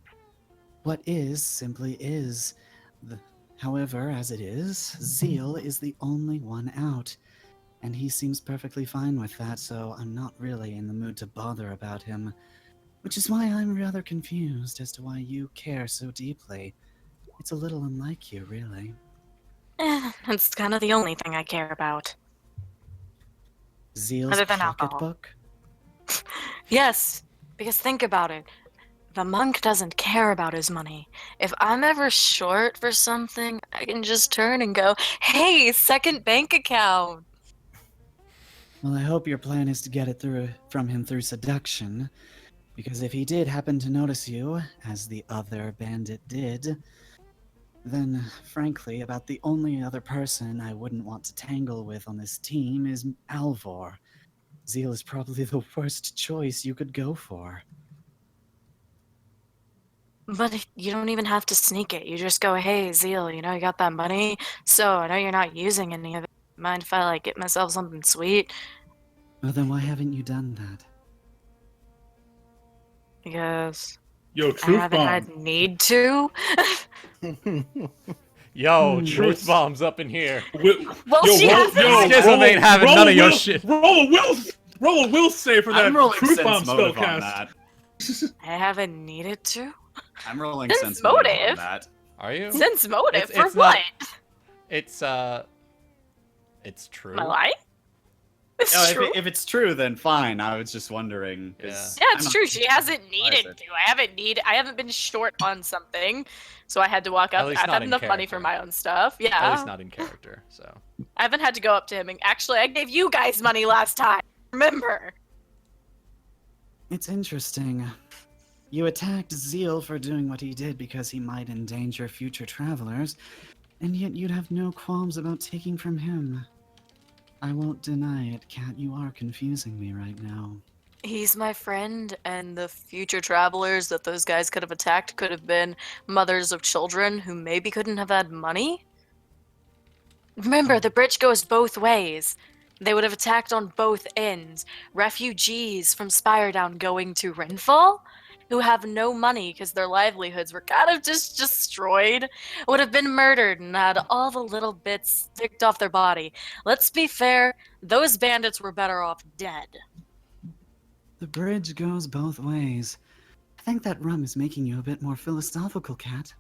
Speaker 12: What is simply is. However, as it is, Zeal is the only one out. And he seems perfectly fine with that, so I'm not really in the mood to bother about him. Which is why I'm rather confused as to why you care so deeply. It's a little unlike you, really.
Speaker 4: It's kind of the only thing I care about.
Speaker 12: Zeal's
Speaker 4: Other than alcohol.
Speaker 12: pocketbook?
Speaker 4: Yes, because think about it. The monk doesn't care about his money. If I'm ever short for something, I can just turn and go, hey, second bank account.
Speaker 12: Well, I hope your plan is to get it from him through seduction. Because if he did happen to notice you, as the other bandit did, then, frankly, about the only other person I wouldn't want to tangle with on this team is Alvor. Zeal is probably the worst choice you could go for.
Speaker 4: But you don't even have to sneak it. You just go, hey, Zeal, you know, you got that money? So I know you're not using any of it. Mind if I, like, get myself something sweet?
Speaker 12: Well, then why haven't you done that?
Speaker 4: Because
Speaker 6: Yo,
Speaker 4: I
Speaker 6: truth
Speaker 4: haven't
Speaker 6: bomb.
Speaker 4: had need to.
Speaker 1: Yo, truth bombs up in here.
Speaker 4: Well, she has
Speaker 1: Schism ain't having none of your shit.
Speaker 6: Roll a will save for that
Speaker 8: I'm rolling
Speaker 6: truth
Speaker 8: sense
Speaker 6: bomb
Speaker 8: motive on
Speaker 6: spellcast.
Speaker 8: that.
Speaker 4: I haven't needed to.
Speaker 8: I'm rolling
Speaker 4: Sense
Speaker 8: sense motive on
Speaker 4: motive?
Speaker 8: that.
Speaker 1: Are you?
Speaker 4: Sense motive?
Speaker 1: It's
Speaker 4: For what?
Speaker 1: It's true.
Speaker 4: Am I lying? It's
Speaker 8: No,
Speaker 4: true.
Speaker 8: if it's true, then fine. I was just wondering.
Speaker 1: Yeah.
Speaker 4: Yeah, it's true. She hasn't needed
Speaker 8: it.
Speaker 4: to. I haven't been short on something, so I had to walk
Speaker 1: At
Speaker 4: up.
Speaker 1: least
Speaker 4: I've
Speaker 1: not
Speaker 4: had
Speaker 1: in
Speaker 4: enough money for
Speaker 1: character.
Speaker 4: my own stuff.
Speaker 1: At
Speaker 4: Yeah.
Speaker 1: least not in character. So
Speaker 4: I haven't had to go up to him and actually I gave you guys money last time. Remember?
Speaker 12: It's interesting. You attacked Zeal for doing what he did because he might endanger future travelers, and yet you'd have no qualms about taking from him. I won't deny it, Cat. You are confusing me right now.
Speaker 4: He's my friend, and the future travelers that those guys could have attacked could have been mothers of children who maybe couldn't have had money. Remember, the bridge goes both ways. They would have attacked on both ends. Refugees from Spiredown going to Renfall, who have no money because their livelihoods were kind of just destroyed, would have been murdered and had all the little bits picked off their body. Let's be fair, those bandits were better off dead.
Speaker 12: The bridge goes both ways. I think that rum is making you a bit more philosophical, Cat.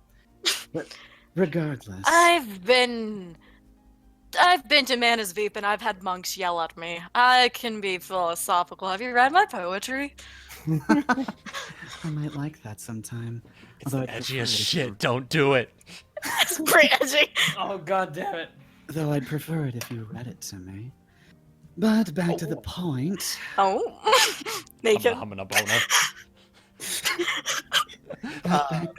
Speaker 12: But regardless...
Speaker 4: I've been to Mana's Veep and I've had monks yell at me. I can be philosophical. Have you read my poetry?
Speaker 12: I might like that sometime.
Speaker 1: it's
Speaker 12: Although
Speaker 1: the
Speaker 12: I'd
Speaker 1: edgy
Speaker 12: prefer
Speaker 1: as
Speaker 12: it if
Speaker 1: shit.
Speaker 12: you-
Speaker 1: Don't do it.
Speaker 4: It's pretty edgy.
Speaker 5: Oh god damn it.
Speaker 12: Though I'd prefer it if you read it to me. But back to the point.
Speaker 4: Oh. Naked.
Speaker 1: I'm a boner.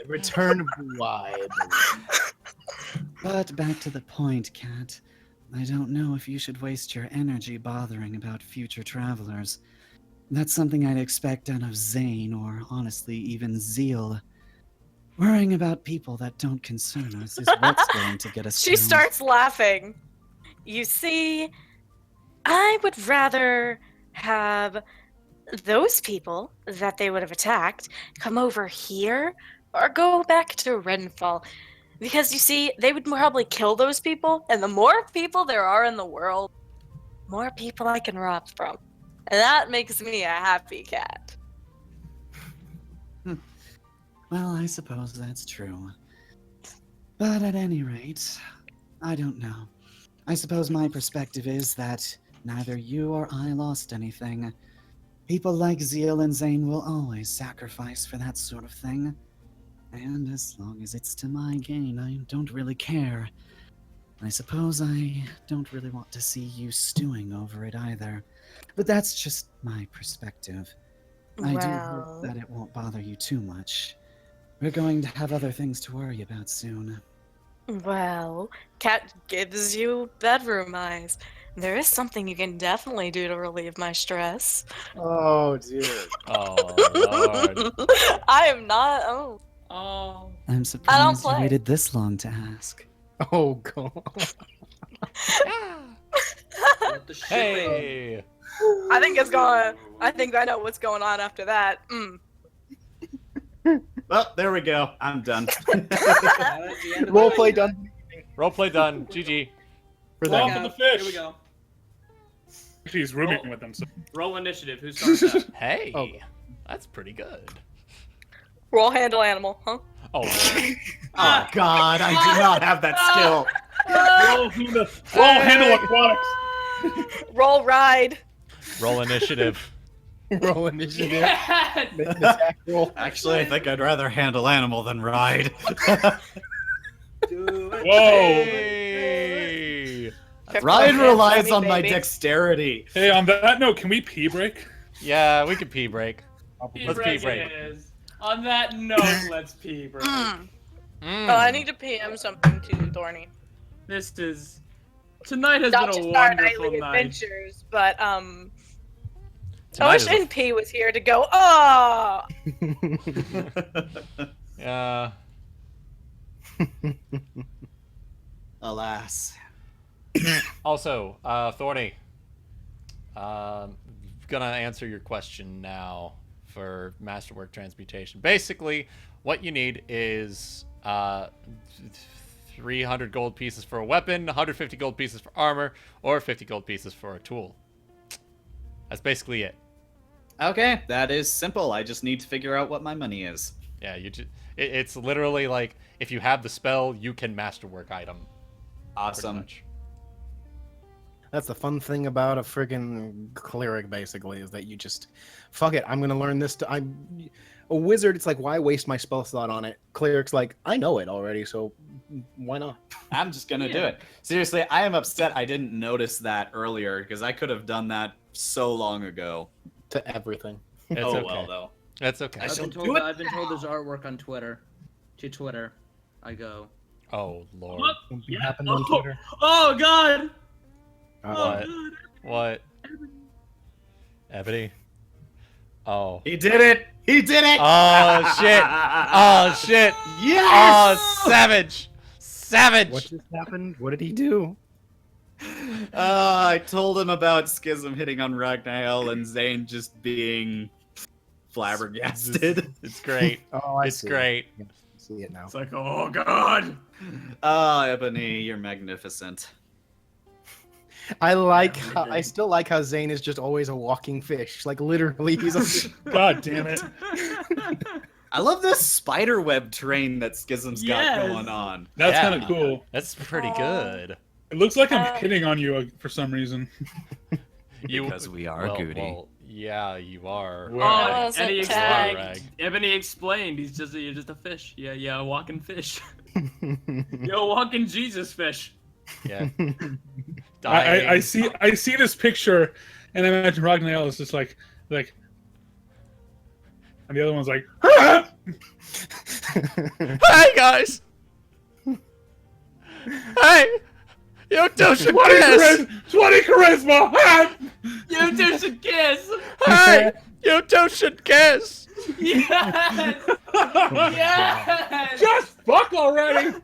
Speaker 2: Return of the Wide.
Speaker 12: But back to the point, Cat. I don't know if you should waste your energy bothering about future travelers. That's something I'd expect out of Zayne, or honestly, even Zeal. Worrying about people that don't concern us is what's going to get us
Speaker 4: She
Speaker 12: killed.
Speaker 4: starts laughing. You see, I would rather have those people that they would have attacked come over here or go back to Renfall. Because you see, they would probably kill those people, and the more people there are in the world, more people I can rob from. And that makes me a happy cat.
Speaker 12: Well, I suppose that's true. But at any rate, I don't know. I suppose my perspective is that neither you or I lost anything. People like Zeal and Zayne will always sacrifice for that sort of thing. And as long as it's to my gain, I don't really care. I suppose I don't really want to see you stewing over it either. But that's just my perspective. I do hope that it won't bother you too much. We're going to have other things to worry about soon.
Speaker 4: Well, Cat gives you bedroom eyes. There is something you can definitely do to relieve my stress.
Speaker 2: Oh, dear.
Speaker 1: Oh, Lord.
Speaker 4: I am not. Oh.
Speaker 5: Oh.
Speaker 12: I'm surprised you
Speaker 4: play.
Speaker 12: waited this long to ask.
Speaker 2: Oh, God.
Speaker 5: Let the shit
Speaker 1: Hey.
Speaker 4: I think it's going. I think I know what's going on after that.
Speaker 8: Well, there we go. I'm done.
Speaker 2: Roleplay done.
Speaker 1: Roleplay done. GG.
Speaker 2: For
Speaker 6: Well,
Speaker 2: that.
Speaker 6: for the fish.
Speaker 5: Here we go.
Speaker 6: He's rooming with them. So.
Speaker 5: Roll initiative. Who starts that?
Speaker 1: Hey.
Speaker 2: Oh.
Speaker 1: That's pretty good.
Speaker 4: Roll handle animal, huh?
Speaker 1: Oh,
Speaker 8: Oh god, I do not have that skill.
Speaker 6: Roll handle aquatics.
Speaker 4: Roll ride.
Speaker 1: roll initiative.
Speaker 2: Roll initiative.
Speaker 5: Yeah!
Speaker 2: Make an attack roll.
Speaker 8: Actually, I think I'd rather handle animal than ride.
Speaker 5: Do it.
Speaker 6: Whoa.
Speaker 1: Hey.
Speaker 8: Ride relies
Speaker 4: Funny,
Speaker 8: on my
Speaker 4: baby.
Speaker 8: dexterity.
Speaker 6: Hey, on that note, can we pee break?
Speaker 1: Yeah, we could pee break. Let's pee break.
Speaker 5: it is. On that note, let's pee break.
Speaker 1: Mm.
Speaker 4: Oh, I need to PM something to Thorny.
Speaker 5: This is... Tonight has
Speaker 4: Not
Speaker 5: been
Speaker 4: just
Speaker 5: a
Speaker 4: our
Speaker 5: wonderful
Speaker 4: nightly
Speaker 5: night.
Speaker 4: adventures, but I
Speaker 1: Tonight
Speaker 4: wish
Speaker 1: is a-
Speaker 4: NP was here to go. Oh,
Speaker 1: Yeah.
Speaker 8: Alas.
Speaker 1: Also, Thorny, gonna answer your question now for Masterwork Transmutation. Basically, what you need is 300 gold pieces for a weapon, 150 gold pieces for armor, or 50 gold pieces for a tool. That's basically it.
Speaker 8: Okay, that is simple. I just need to figure out what my money is.
Speaker 1: Yeah, it's literally like if you have the spell, you can masterwork item. Pretty
Speaker 8: Awesome.
Speaker 1: much.
Speaker 2: That's the fun thing about a friggin' cleric, basically, is that you just fuck it. I'm gonna learn this. I'm a wizard. It's like, why waste my spell slot on it? Cleric's like, I know it already, so why not?
Speaker 8: I'm just gonna do it. Seriously, I am upset I didn't notice that earlier because I could have done that so long ago.
Speaker 2: To everything.
Speaker 1: It's
Speaker 8: oh
Speaker 1: okay.
Speaker 8: well, though.
Speaker 1: That's okay.
Speaker 5: I've been told there's artwork on Twitter. To Twitter, I go.
Speaker 1: Oh lord.
Speaker 2: Something happened on Twitter.
Speaker 5: Oh God.
Speaker 1: What? What? Ebony? Oh.
Speaker 8: He did it! He did it!
Speaker 1: Oh shit! Oh shit!
Speaker 8: Yes!
Speaker 1: Oh, savage! Savage!
Speaker 2: What just happened? What did he do?
Speaker 8: I told him about Schism hitting on Ragnael and Zayne just being flabbergasted.
Speaker 1: It's great.
Speaker 2: Oh, I
Speaker 1: It's
Speaker 2: see.
Speaker 1: great.
Speaker 2: I see it now.
Speaker 5: It's like, oh God.
Speaker 8: Ebony, you're magnificent.
Speaker 2: I still like how Zayne is just always a walking fish. Like literally, he's a.
Speaker 6: God damn it.
Speaker 8: I love this spider web train that Schism's got going on.
Speaker 6: That's
Speaker 1: Yeah.
Speaker 6: kind of cool.
Speaker 1: That's pretty good.
Speaker 6: It looks like I'm hitting on you for some reason.
Speaker 8: Because we are Goody.
Speaker 1: Well, yeah, you are.
Speaker 6: Well,
Speaker 5: and he
Speaker 4: tagged.
Speaker 5: explained. Ebony explained. You're just a fish. Yeah, a walking fish. You're a walking Jesus fish.
Speaker 1: Yeah.
Speaker 6: I see this picture, and I imagine Ragnael is just like, and the other one's like,
Speaker 1: Hey guys! Hey! You two should
Speaker 6: 20
Speaker 1: kiss!
Speaker 6: 20 charisma! Ah!
Speaker 5: You two should kiss.
Speaker 1: Hey! You two should kiss!
Speaker 5: Yes. Yes.
Speaker 6: Just fuck already!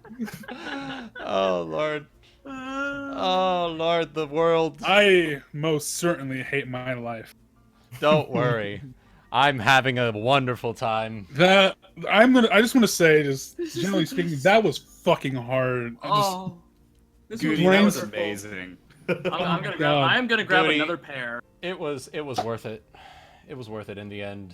Speaker 1: Oh lord. Oh lord, the world.
Speaker 6: I most certainly hate my life.
Speaker 1: Don't worry. I'm having a wonderful time.
Speaker 6: I just want to say, just generally speaking, that was fucking hard.
Speaker 5: Oh, this was
Speaker 8: Goody, that was
Speaker 5: wonderful.
Speaker 8: amazing.
Speaker 5: I'm gonna grab
Speaker 1: Goody.
Speaker 5: another pair.
Speaker 1: It was worth it. It was worth it in the end.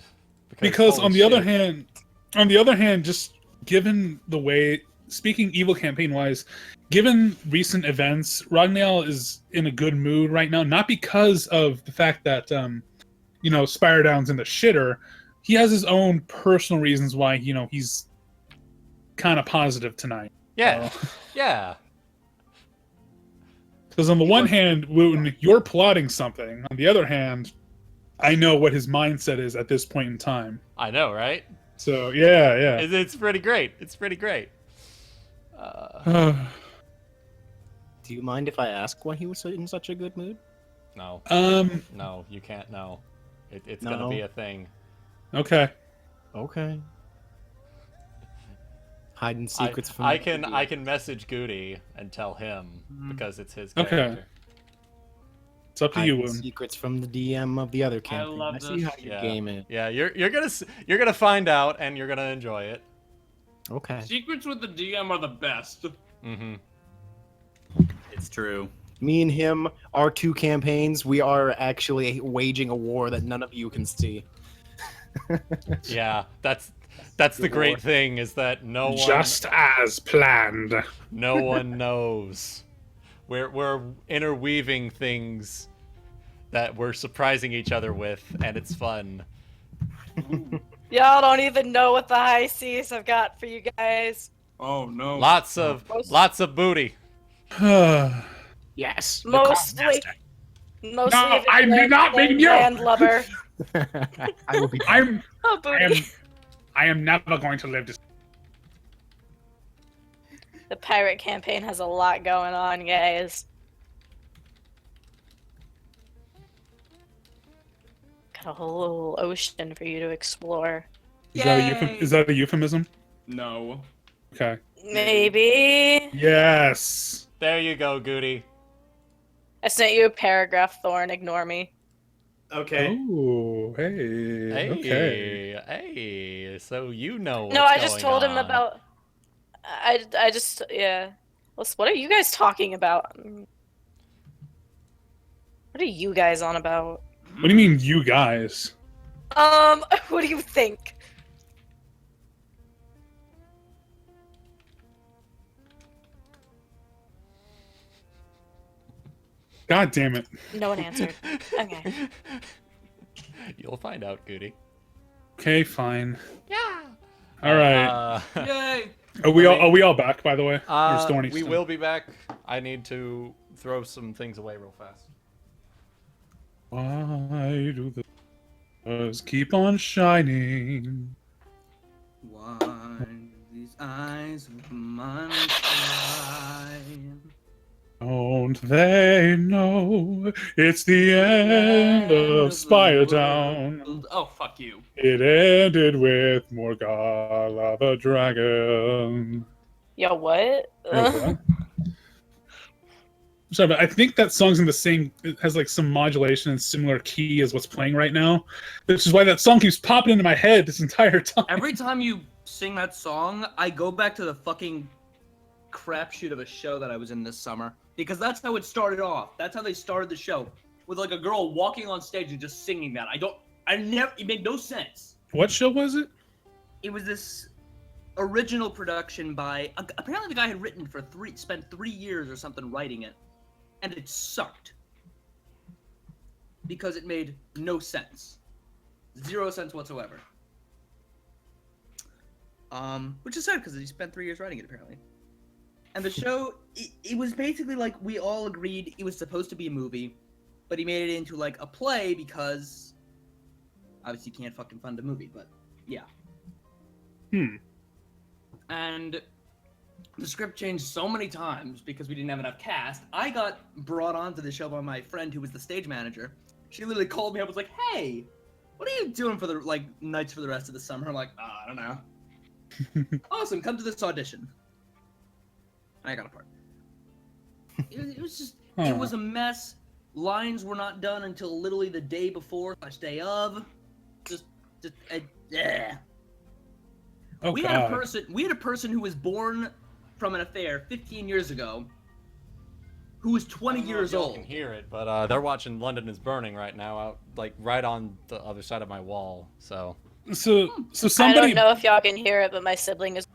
Speaker 6: Because
Speaker 1: holy
Speaker 6: on the
Speaker 1: shit.
Speaker 6: other hand, just given the way, speaking evil campaign wise, given recent events, Ragnael is in a good mood right now. Not because of the fact that Spire Down's in the shitter. He has his own personal reasons why he's kind of positive tonight.
Speaker 1: Yeah. Yeah.
Speaker 6: Because on the one hand, Wuten, you're plotting something. On the other hand, I know what his mindset is at this point in time.
Speaker 1: I know, right?
Speaker 6: So yeah.
Speaker 1: It's pretty great. It's pretty great.
Speaker 2: Do you mind if I ask why he was in such a good mood?
Speaker 1: No.
Speaker 6: Um.
Speaker 1: No, you can't know. It's
Speaker 2: No.
Speaker 1: gonna be a thing.
Speaker 6: Okay.
Speaker 2: Okay. Hiding secrets from.
Speaker 1: I can message Goody and tell him because it's his
Speaker 6: Okay.
Speaker 1: character.
Speaker 6: It's up to you,
Speaker 2: hiding
Speaker 6: Wuten.
Speaker 2: secrets from the DM of the other campaign.
Speaker 5: love
Speaker 2: I see
Speaker 5: this.
Speaker 2: how you game it.
Speaker 1: Yeah, you're gonna find out and you're gonna enjoy it.
Speaker 2: Okay.
Speaker 5: Secrets with the DM are the best.
Speaker 1: Mm-hmm.
Speaker 8: It's true.
Speaker 2: Me and him, our two campaigns, we are actually waging a war that none of you can see.
Speaker 1: Yeah, that's the great thing is that no one
Speaker 6: Just as planned.
Speaker 1: no one knows. We're interweaving things that we're surprising each other with, and it's fun.
Speaker 4: Y'all don't even know what the high seas I've got for you guys.
Speaker 5: Oh no.
Speaker 1: Lots of booty.
Speaker 2: Yes.
Speaker 4: Mostly
Speaker 6: No, I did not mean you!
Speaker 4: Landlubber.
Speaker 2: I will be.
Speaker 4: Oh, booty.
Speaker 6: I am never going to live to.
Speaker 4: The pirate campaign has a lot going on, guys. Got a whole little ocean for you to explore.
Speaker 6: Is that a euphemism?
Speaker 5: No.
Speaker 6: Okay.
Speaker 4: Maybe.
Speaker 6: Yes.
Speaker 1: There you go, Goody.
Speaker 4: I sent you a paragraph, Thorn. Ignore me.
Speaker 8: Okay.
Speaker 6: Oh, hey.
Speaker 1: Hey,
Speaker 6: Okay.
Speaker 1: hey. So you know.
Speaker 4: No,
Speaker 1: what's
Speaker 4: I just
Speaker 1: going
Speaker 4: told him
Speaker 1: on.
Speaker 4: about. I just yeah. What are you guys talking about? What are you guys on about?
Speaker 6: What do you mean, you guys?
Speaker 4: What do you think?
Speaker 6: God damn it.
Speaker 4: No one answered. Okay.
Speaker 1: You'll find out, Goody.
Speaker 6: Okay, fine.
Speaker 1: Yeah.
Speaker 6: All right.
Speaker 5: Yay!
Speaker 6: Are we all back, by the way? Or is Thorny
Speaker 1: We
Speaker 6: still?
Speaker 1: will be back. I need to throw some things away real fast.
Speaker 6: Why do the stars keep on shining?
Speaker 5: Why do these eyes of mine shine?
Speaker 6: Don't they know it's the end of Spire Town?
Speaker 5: Oh, fuck you.
Speaker 6: It ended with Morgana the dragon.
Speaker 10: Yo, what?
Speaker 6: What? Sorry, but I think that song's in the same. It has like some modulation and similar key as what's playing right now, which is why that song keeps popping into my head this entire time.
Speaker 5: Every time you sing that song, I go back to the fucking crapshoot of a show that I was in this summer. Because that's how it started off. That's how they started the show. With like a girl walking on stage and just singing that. It made no sense.
Speaker 6: What show was it?
Speaker 5: It was this original production by, apparently the guy had spent 3 years or something writing it. And it sucked. Because it made no sense. 0 sense whatsoever. Which is sad because he spent 3 years writing it apparently. And the show, it was basically like we all agreed it was supposed to be a movie, but he made it into like a play because obviously you can't fucking fund a movie, but yeah. And the script changed so many times because we didn't have enough cast. I got brought onto the show by my friend who was the stage manager. She literally called me up and was like, "Hey, what are you doing for the nights for the rest of the summer?" I'm like, I don't know. Awesome, come to this audition. I got a part. It was just, it was a mess. Lines were not done until literally the day before / day of. Yeah.
Speaker 6: Oh,
Speaker 5: We had a person who was born from an affair 15 years ago, who was 20 years old.
Speaker 1: You can hear it, but they're watching London is Burning right now, out like right on the other side of my wall. So
Speaker 6: somebody.
Speaker 10: I don't know if y'all can hear it, but my sibling is.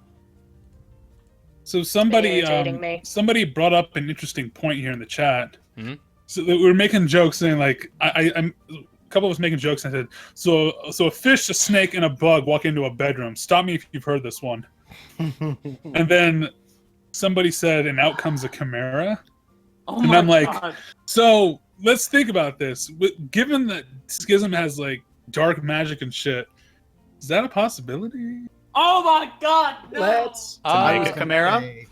Speaker 6: So somebody
Speaker 10: irritating me.
Speaker 6: somebody brought up an interesting point here in the chat.
Speaker 1: Mm-hmm.
Speaker 6: So we were making jokes saying like I'm a couple of us making jokes and I said so a fish, a snake, and a bug walk into a bedroom. Stop me if you've heard this one. And then somebody said, and out comes a chimera.
Speaker 5: Oh
Speaker 6: and
Speaker 5: my
Speaker 6: I'm like,
Speaker 5: God.
Speaker 6: so let's think about this. Given that Schism has like dark magic and shit, is that a possibility?
Speaker 5: Oh my God! No!
Speaker 2: Let's
Speaker 8: make
Speaker 2: was
Speaker 8: a
Speaker 2: gonna
Speaker 8: chimera?
Speaker 2: say,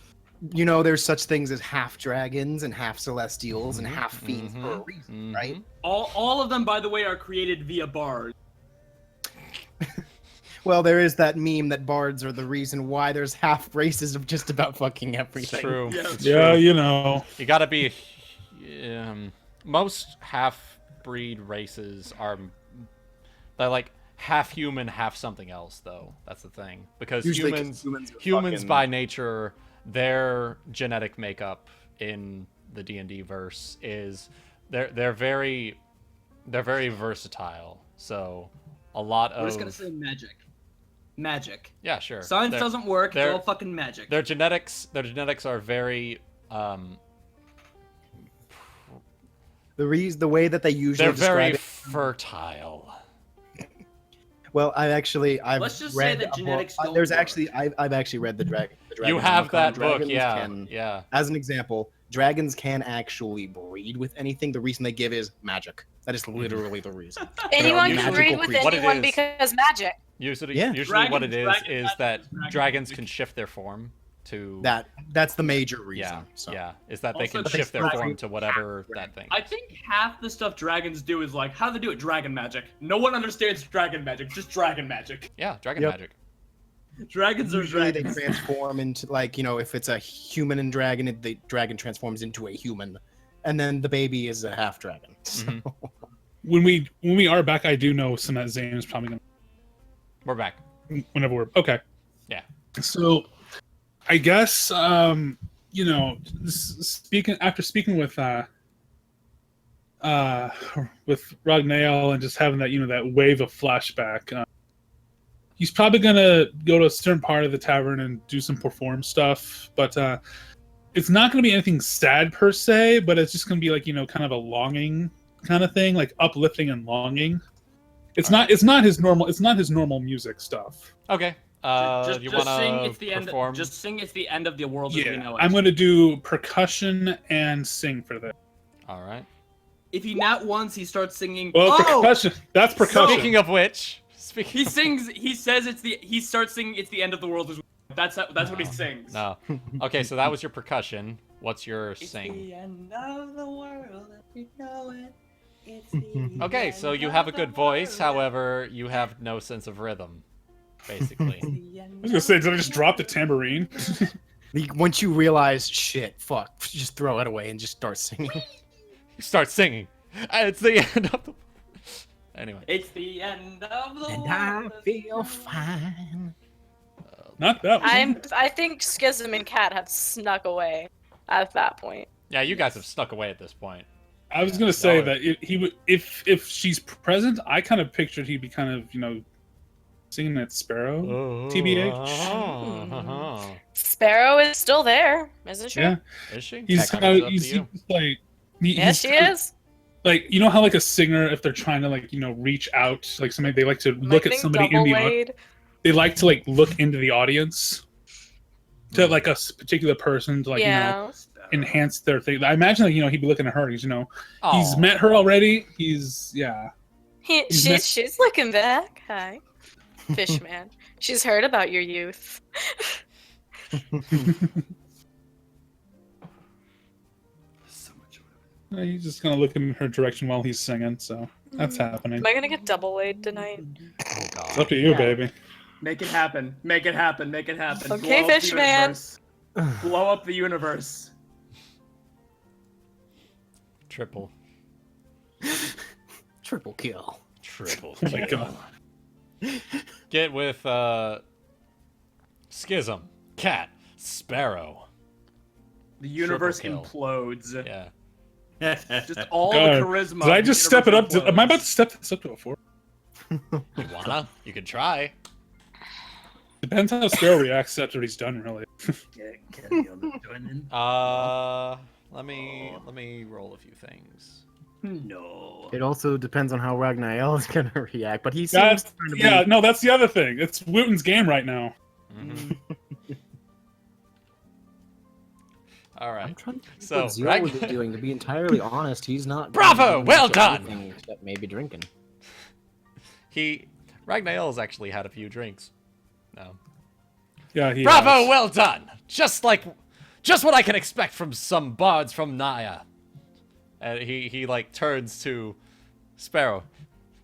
Speaker 2: you know, there's such things as half dragons and half celestials and half fiends for a reason, right?
Speaker 5: All of them, by the way, are created via bards.
Speaker 2: Well, there is that meme that bards are the reason why there's half races of just about fucking everything.
Speaker 1: It's true.
Speaker 5: Yeah.
Speaker 1: It's
Speaker 6: Yeah,
Speaker 1: true.
Speaker 6: you know.
Speaker 1: You gotta be. Most half-breed races are. They're like half human, half something else, though. That's the thing. Because
Speaker 2: Usually
Speaker 1: humans
Speaker 2: are fucking-
Speaker 1: by nature, their genetic makeup in the D&D verse is they're very versatile. So a lot of
Speaker 5: We're just gonna say magic. Magic.
Speaker 1: yeah, sure.
Speaker 5: Science
Speaker 1: They're-
Speaker 5: doesn't work. It's
Speaker 1: they're-
Speaker 5: all fucking magic.
Speaker 1: Their genetics are very
Speaker 2: The way that they usually
Speaker 1: they're very
Speaker 2: describe it.
Speaker 1: fertile.
Speaker 2: Well, I've
Speaker 5: Let's just say
Speaker 2: read
Speaker 5: that
Speaker 2: a book-
Speaker 5: genetics don't
Speaker 2: There's
Speaker 5: work.
Speaker 2: actually I've actually read the dragon.
Speaker 1: You have that book,
Speaker 2: Dragons
Speaker 1: yeah,
Speaker 2: can-
Speaker 1: yeah.
Speaker 2: As an example, dragons can actually breed with anything. The reason they give is magic. That is literally the reason.
Speaker 4: Anyone
Speaker 2: They're
Speaker 4: can
Speaker 2: magical
Speaker 4: breed with
Speaker 2: creatures.
Speaker 1: What it
Speaker 4: anyone
Speaker 1: is-
Speaker 4: because magic.
Speaker 1: Usually,
Speaker 2: Yeah.
Speaker 1: what it is
Speaker 5: Dragons
Speaker 1: that
Speaker 5: magic.
Speaker 1: dragons can shift their form to
Speaker 2: That's the major reason.
Speaker 1: yeah,
Speaker 2: So.
Speaker 1: yeah. Is that they
Speaker 5: Also,
Speaker 1: can
Speaker 5: they
Speaker 1: shift their
Speaker 5: still
Speaker 1: form
Speaker 5: have
Speaker 1: to whatever that thing.
Speaker 5: I think half the stuff dragons do is like, how do they do it? Dragon magic. No one understands dragon magic. Just dragon magic.
Speaker 1: Yeah, dragon
Speaker 2: Yep.
Speaker 1: magic.
Speaker 5: Dragons are
Speaker 2: Usually they
Speaker 5: dragons.
Speaker 2: transform into if it's a human and dragon, the dragon transforms into a human, and then the baby is a half dragon. So,
Speaker 1: Mhm.
Speaker 6: When we are back, I do know some that Zayne is probably
Speaker 1: We're back.
Speaker 6: whenever we're okay.
Speaker 1: Yeah.
Speaker 6: So, I guess speaking with Ragnael and just having that that wave of flashback, he's probably gonna go to a certain part of the tavern and do some perform stuff. But it's not going to be anything sad per se, but it's just going to be like, you know, kind of a longing kind of thing, like uplifting and longing. It's not his normal music stuff.
Speaker 1: Okay.
Speaker 5: Just
Speaker 1: you want
Speaker 5: sing
Speaker 1: to
Speaker 5: it's the end.
Speaker 1: perform?
Speaker 5: Just sing it's the end of the world as we know it.
Speaker 6: I'm going to do percussion and sing for this.
Speaker 1: All right.
Speaker 5: If he not once, he starts singing.
Speaker 6: Well, percussion. That's percussion.
Speaker 1: Speaking of which,
Speaker 5: he sings. He says he starts singing. It's the end of the world. That's what he sings.
Speaker 1: No. Okay, so that was your percussion. What's your
Speaker 5: It's
Speaker 1: sing?
Speaker 5: the end of the world as we know it. It's the
Speaker 1: Okay, so you have a good voice. However, you have no sense of rhythm, basically.
Speaker 6: I was gonna say, did I just drop the tambourine?
Speaker 2: Once you realize, shit, fuck, just throw it away and just start singing.
Speaker 1: You start singing. It's the end of the. Anyway.
Speaker 5: It's the end of the world.
Speaker 2: And I feel fine.
Speaker 6: Not that one.
Speaker 4: I think Schism and Cat have snuck away at that point.
Speaker 1: Yeah, you guys have stuck away at this point.
Speaker 6: I was gonna say that he would, if she's present, I kind of pictured he'd be kind of, you know, singing that Sparrow, TBH.
Speaker 4: Sparrow is still there, isn't she?
Speaker 6: Yeah,
Speaker 1: is she?
Speaker 6: He's kind of he's like
Speaker 4: Yes, she is.
Speaker 6: Like, you know how like a singer, if they're trying to like, you know, reach out, like somebody, they like to look at somebody in the audience. They like to like look into the audience to like a particular person to like, you know, enhance their thing. I imagine that, you know, he'd be looking at her. He's, you know, he's met her already. She's
Speaker 4: looking back. Hi, Fishman. She's heard about your youth.
Speaker 6: He's just gonna look in her direction while he's singing, so that's happening.
Speaker 4: Am I gonna get double laid tonight?
Speaker 6: It's up to you, baby.
Speaker 5: Make it happen. Make it happen. Make it happen.
Speaker 4: Okay, Fishman.
Speaker 5: Blow up the universe.
Speaker 1: Triple
Speaker 2: kill.
Speaker 1: Triple
Speaker 6: Oh my
Speaker 1: kill.
Speaker 6: God.
Speaker 1: Get with Schism, Cat, Sparrow.
Speaker 5: The universe
Speaker 1: Triple kill.
Speaker 5: implodes.
Speaker 1: Yeah.
Speaker 5: Just all
Speaker 6: God.
Speaker 5: the charisma.
Speaker 6: Did I just step it up? Am I about to step this up to a 4?
Speaker 1: You wanna? You can try.
Speaker 6: Depends how Sparrow reacts after he's done, really.
Speaker 1: Let me roll a few things.
Speaker 5: No.
Speaker 2: It also depends on how Ragnael is gonna react, but he seems
Speaker 6: That's,
Speaker 2: to
Speaker 6: yeah,
Speaker 2: be...
Speaker 6: no, that's the other thing. It's Wuten's game right now.
Speaker 1: All right.
Speaker 2: I'm trying to think
Speaker 1: So,
Speaker 2: what Zero was doing. To be entirely honest, he's not.
Speaker 1: Bravo! Well done!
Speaker 2: anything Except maybe drinking.
Speaker 1: Ragnael's actually had a few drinks. No.
Speaker 6: Yeah, he
Speaker 1: Bravo!
Speaker 6: has.
Speaker 1: Well done! Just what I can expect from some bards from Naya. And he like turns to Sparrow,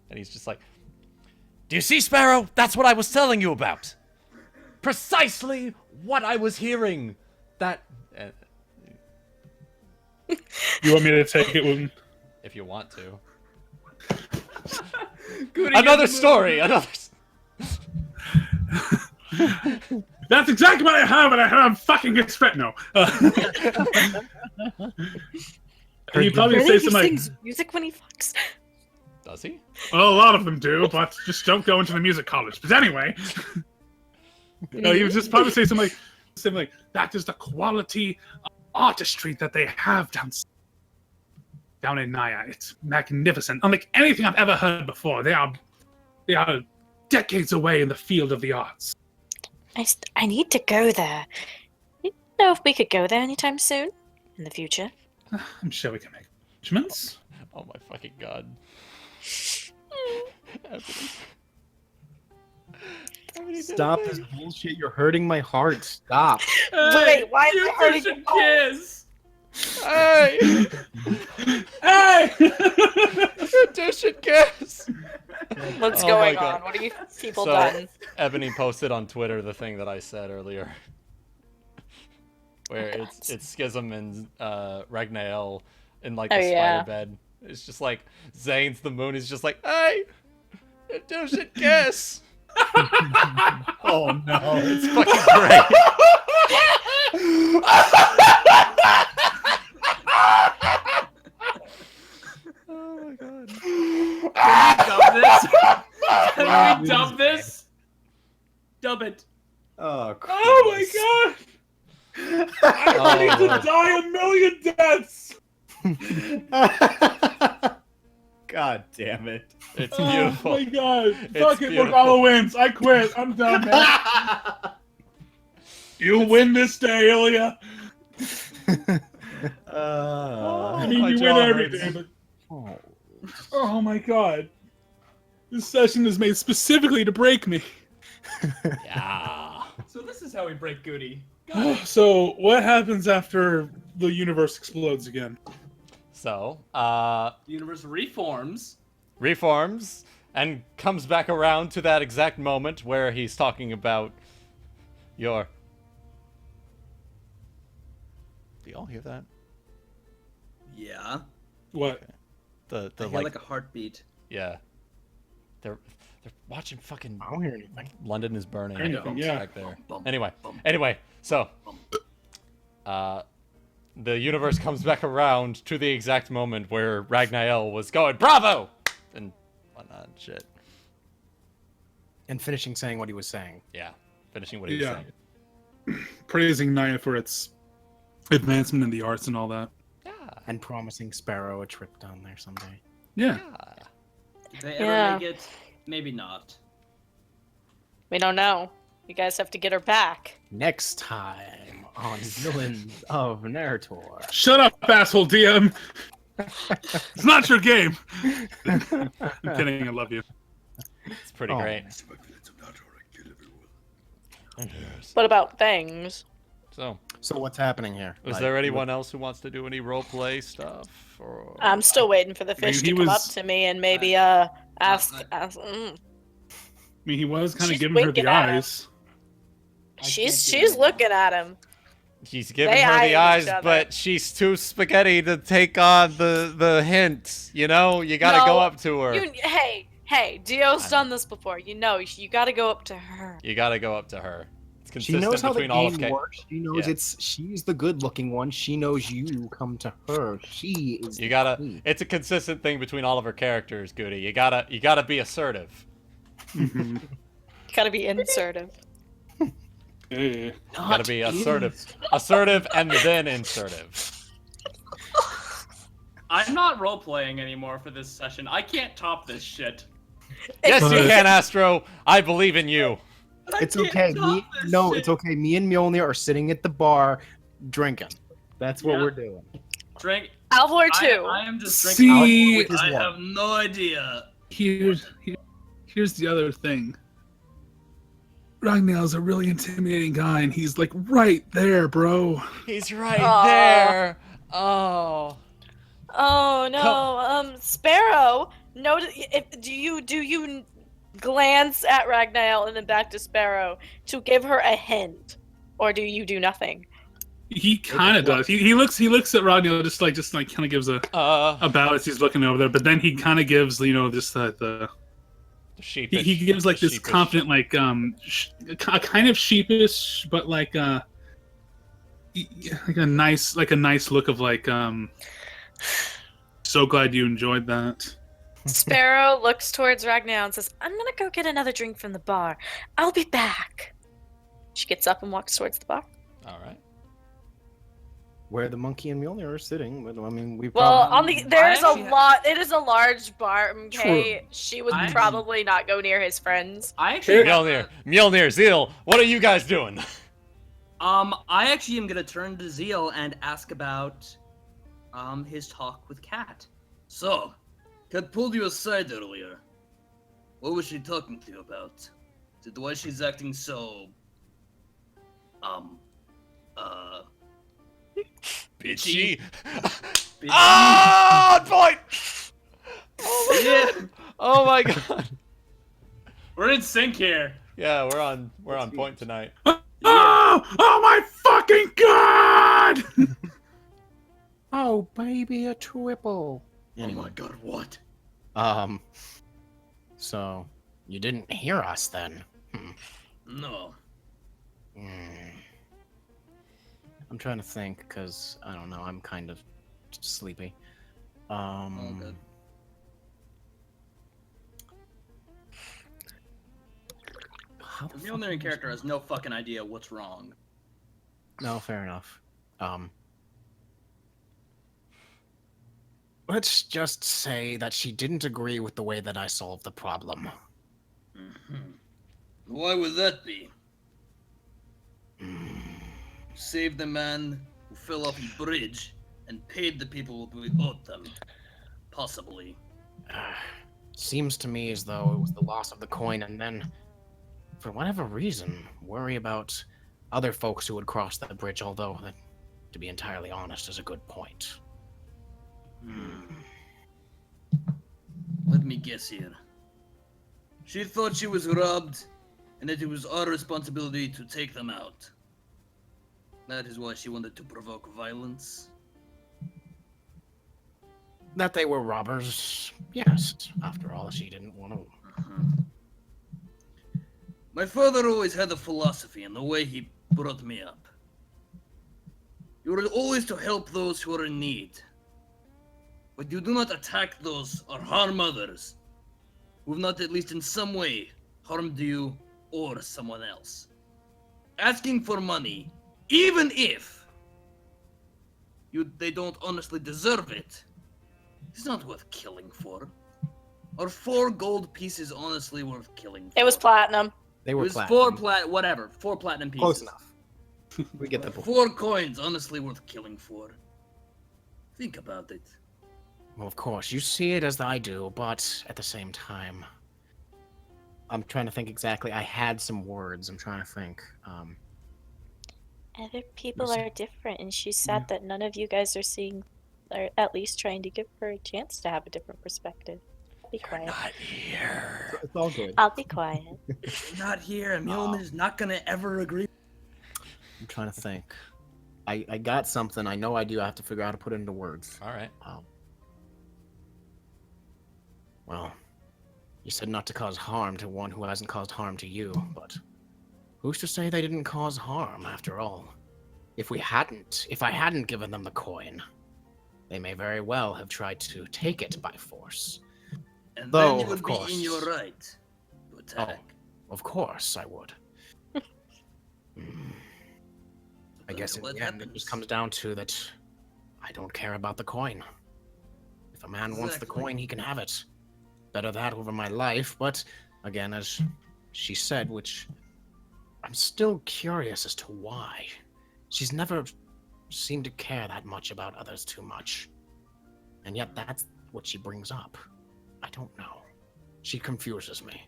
Speaker 1: and he's just like, "Do you see, Sparrow? That's what I was telling you about. Precisely what I was hearing. That."
Speaker 6: You want me to take it, Wuten?
Speaker 1: If you want to.
Speaker 6: Another story. That's exactly what I have, and I'm fucking expect no. You probably say something like,
Speaker 4: sings music when he fucks.
Speaker 1: Does he?
Speaker 6: well, a lot of them do, but just don't go into the music college. But anyway, you would just probably say something like, that is the quality of artistry that they have down in Naya. It's magnificent, unlike anything I've ever heard before. They are decades away in the field of the arts.
Speaker 4: I need to go there. You know if we could go there anytime soon in the future?
Speaker 6: I'm sure we can make arrangements.
Speaker 1: Oh my fucking god.
Speaker 2: Stop this bullshit. You're hurting my heart. Stop.
Speaker 4: Wait, why am I hurting
Speaker 5: should kiss.
Speaker 1: Hey!
Speaker 6: Hey!
Speaker 1: You should kiss!
Speaker 4: What's
Speaker 1: Oh
Speaker 4: going
Speaker 1: my God.
Speaker 4: on? What have you people
Speaker 1: So,
Speaker 4: done?
Speaker 1: Ebony posted on Twitter the thing that I said earlier. Where it's Schism and Ragnael in like the spider bed. It's just like Zayne's the moon is just like, hey! You should kiss!
Speaker 6: Oh no.
Speaker 1: It's fucking great. Oh my god.
Speaker 5: Can we dub this? Dub it.
Speaker 8: Oh,
Speaker 6: Oh my god! I need to die a million deaths.
Speaker 8: God damn it.
Speaker 1: It's beautiful.
Speaker 6: Oh my god.
Speaker 1: It's
Speaker 6: Fuck it,
Speaker 1: beautiful.
Speaker 6: Morgana wins. I quit. I'm done, man. You win this day, Ilya. I mean,
Speaker 1: my
Speaker 6: you win
Speaker 1: jaw
Speaker 6: every
Speaker 1: hurts.
Speaker 6: day, but... Oh my god. This session is made specifically to break me.
Speaker 1: Yeah.
Speaker 5: So this is how we break Goody.
Speaker 6: So, what happens after the universe explodes again?
Speaker 1: So,
Speaker 5: The universe reforms.
Speaker 1: reforms and comes back around to that exact moment where he's talking about your... Do y'all hear that?
Speaker 5: Yeah.
Speaker 6: What?
Speaker 1: The
Speaker 5: I hear like a heartbeat.
Speaker 1: yeah. They're watching fucking...
Speaker 2: I don't hear anything.
Speaker 1: London is burning.
Speaker 6: Anything, yeah.
Speaker 1: Back there. Anyway, so the universe comes back around to the exact moment where Ragnael was going, "Bravo!" and whatnot and shit.
Speaker 2: And finishing saying what he was saying.
Speaker 1: Yeah, finishing what he was saying.
Speaker 6: Praising Naya for its advancement in the arts and all that.
Speaker 1: Yeah.
Speaker 2: And promising Sparrow a trip down there someday.
Speaker 6: Yeah.
Speaker 5: Did they ever
Speaker 4: Yeah.
Speaker 5: make it? Maybe not.
Speaker 4: We don't know. You guys have to get her back.
Speaker 2: Next time on Villains of Narr'tor.
Speaker 6: Shut up, asshole DM. It's not your game. I'm kidding. I love you.
Speaker 1: It's pretty
Speaker 2: Oh.
Speaker 1: great.
Speaker 4: What about things?
Speaker 2: So what's happening here?
Speaker 1: Is there anyone else who wants to do any roleplay stuff? Or...
Speaker 4: I'm still waiting for the fish
Speaker 6: he
Speaker 4: to come up
Speaker 6: was-
Speaker 4: to me and maybe ask.
Speaker 6: I mean, he was kind of
Speaker 4: She's
Speaker 6: giving her the
Speaker 4: winking at him.
Speaker 6: eyes.
Speaker 4: She's looking at him.
Speaker 1: He's giving
Speaker 4: They
Speaker 1: her
Speaker 4: eyeing
Speaker 1: the eyes,
Speaker 4: each other.
Speaker 1: but she's too spaghetti to take on the hint. You know, you gotta go
Speaker 4: No,
Speaker 1: up to her.
Speaker 4: Hey, Dio's done this before. You know, you gotta go up to her.
Speaker 1: You gotta go up to her. It's
Speaker 2: She
Speaker 1: consistent
Speaker 2: knows how the
Speaker 1: between all of
Speaker 2: game
Speaker 1: K.
Speaker 2: works. She knows
Speaker 1: Yeah.
Speaker 2: she's the good-looking one. She knows you come to her. She is.
Speaker 1: You gotta.
Speaker 2: the queen.
Speaker 1: It's a consistent thing between all of her characters, Goody. You gotta be assertive.
Speaker 4: Gotta be insertive.
Speaker 1: You gotta be assertive, and then insertive.
Speaker 5: I'm not role playing anymore for this session. I can't top this shit.
Speaker 1: Yes, you can, Astro. I believe in you.
Speaker 2: It's okay. It's okay. Me and Mjolnir are sitting at the bar, drinking. That's what
Speaker 5: Yeah.
Speaker 2: we're doing.
Speaker 5: Drink.
Speaker 4: Alvor too.
Speaker 5: I am just
Speaker 6: See-
Speaker 5: drinking. I have no idea.
Speaker 6: Here's the other thing. Ragnar's a really intimidating guy, and he's like right there, bro.
Speaker 1: He's right
Speaker 4: Aw.
Speaker 1: there. Oh.
Speaker 4: Oh no, Sparrow. Do you glance at Ragnael and then back to Sparrow to give her a hint, or do you do nothing?
Speaker 6: He kind of does. He looks at Ragnar just like kind of gives a bow as he's looking over there, but then he kind of gives just the
Speaker 1: sheepish.
Speaker 6: He gives like this
Speaker 1: sheepish.
Speaker 6: confident kind of sheepish, but like a nice look of so glad you enjoyed that.
Speaker 4: Sparrow looks towards Ragnael and says, "I'm gonna go get another drink from the bar. I'll be back." She gets up and walks towards the bar.
Speaker 1: All right.
Speaker 2: Where the monkey and Mjolnir are sitting, but I mean, we.
Speaker 4: Well,
Speaker 2: probably...
Speaker 4: there's a lot. It is a large bar. Okay,
Speaker 6: True.
Speaker 4: she would probably not go near his friends.
Speaker 5: I actually
Speaker 1: Mjolnir, Zeal, what are you guys doing?
Speaker 5: I actually am gonna turn to Zeal and ask about his talk with Kat.
Speaker 3: So, Kat pulled you aside earlier. What was she talking to you about? Is it why she's acting so...
Speaker 1: Bitchy.
Speaker 3: bitchy?
Speaker 1: Ah, point!
Speaker 3: Yeah.
Speaker 1: Oh my god.
Speaker 5: We're in sync here.
Speaker 1: Yeah, we're on point tonight.
Speaker 6: Oh my fucking god!
Speaker 2: Oh, baby, a triple.
Speaker 3: Oh my god, what?
Speaker 2: So you didn't hear us then?
Speaker 3: No.
Speaker 2: I'm trying to think because I don't know. I'm kind of sleepy.
Speaker 3: good.
Speaker 2: How the
Speaker 5: The Mjolnir character has no fucking idea what's wrong.
Speaker 2: No, fair enough. Let's just say that she didn't agree with the way that I solved the problem.
Speaker 3: Why would that be? Saved the man who fell off a bridge and paid the people who owed them. Possibly.
Speaker 2: Seems to me as though it was the loss of the coin and then, for whatever reason, worry about other folks who would cross that bridge, although, that, to be entirely honest, is a good point.
Speaker 3: Let me guess here. She thought she was robbed, and that it was our responsibility to take them out. That is why she wanted to provoke violence.
Speaker 2: That they were robbers, yes. After all, she didn't want to.
Speaker 3: My father always had a philosophy in the way he brought me up. You are always to help those who are in need. But you do not attack those or harm others who have not, at least in some way, harmed you or someone else. Asking for money, even if they don't honestly deserve it, is not worth killing for. Are 4 gold pieces honestly worth killing for?
Speaker 4: It was platinum.
Speaker 2: They were
Speaker 5: It was
Speaker 2: platinum.
Speaker 5: 4 platinum pieces.
Speaker 2: Close enough. We get the point.
Speaker 3: 4 coins honestly worth killing for. Think about it.
Speaker 2: Well, of course, you see it as I do, but at the same time, I'm trying to think exactly. I had some words. I'm trying to think.
Speaker 4: Other people are different, and she's sad that none of you guys are seeing, or at least trying to give her a chance to have a different perspective. Be quiet.
Speaker 1: Not here.
Speaker 2: It's all good.
Speaker 4: I'll be quiet.
Speaker 5: Not here. Mjolnir's not gonna ever agree.
Speaker 2: I'm trying to think. I got something. I know I do. I have to figure out how to put it into words.
Speaker 1: All right.
Speaker 2: Well, you said not to cause harm to one who hasn't caused harm to you, but who's to say they didn't cause harm after all? If I hadn't given them the coin, they may very well have tried to take it by force.
Speaker 3: And
Speaker 2: Though,
Speaker 3: then you would
Speaker 2: of course.
Speaker 3: be in your right to attack.
Speaker 2: Of course I would. I guess in
Speaker 3: What
Speaker 2: the end, it just comes down to that I don't care about the coin. If a man wants the
Speaker 3: Exactly.
Speaker 2: coin, he can have it. Better that over my life, but again, as she said, which I'm still curious as to why. She's never seemed to care that much about others too much. And yet that's what she brings up. I don't know. She confuses me.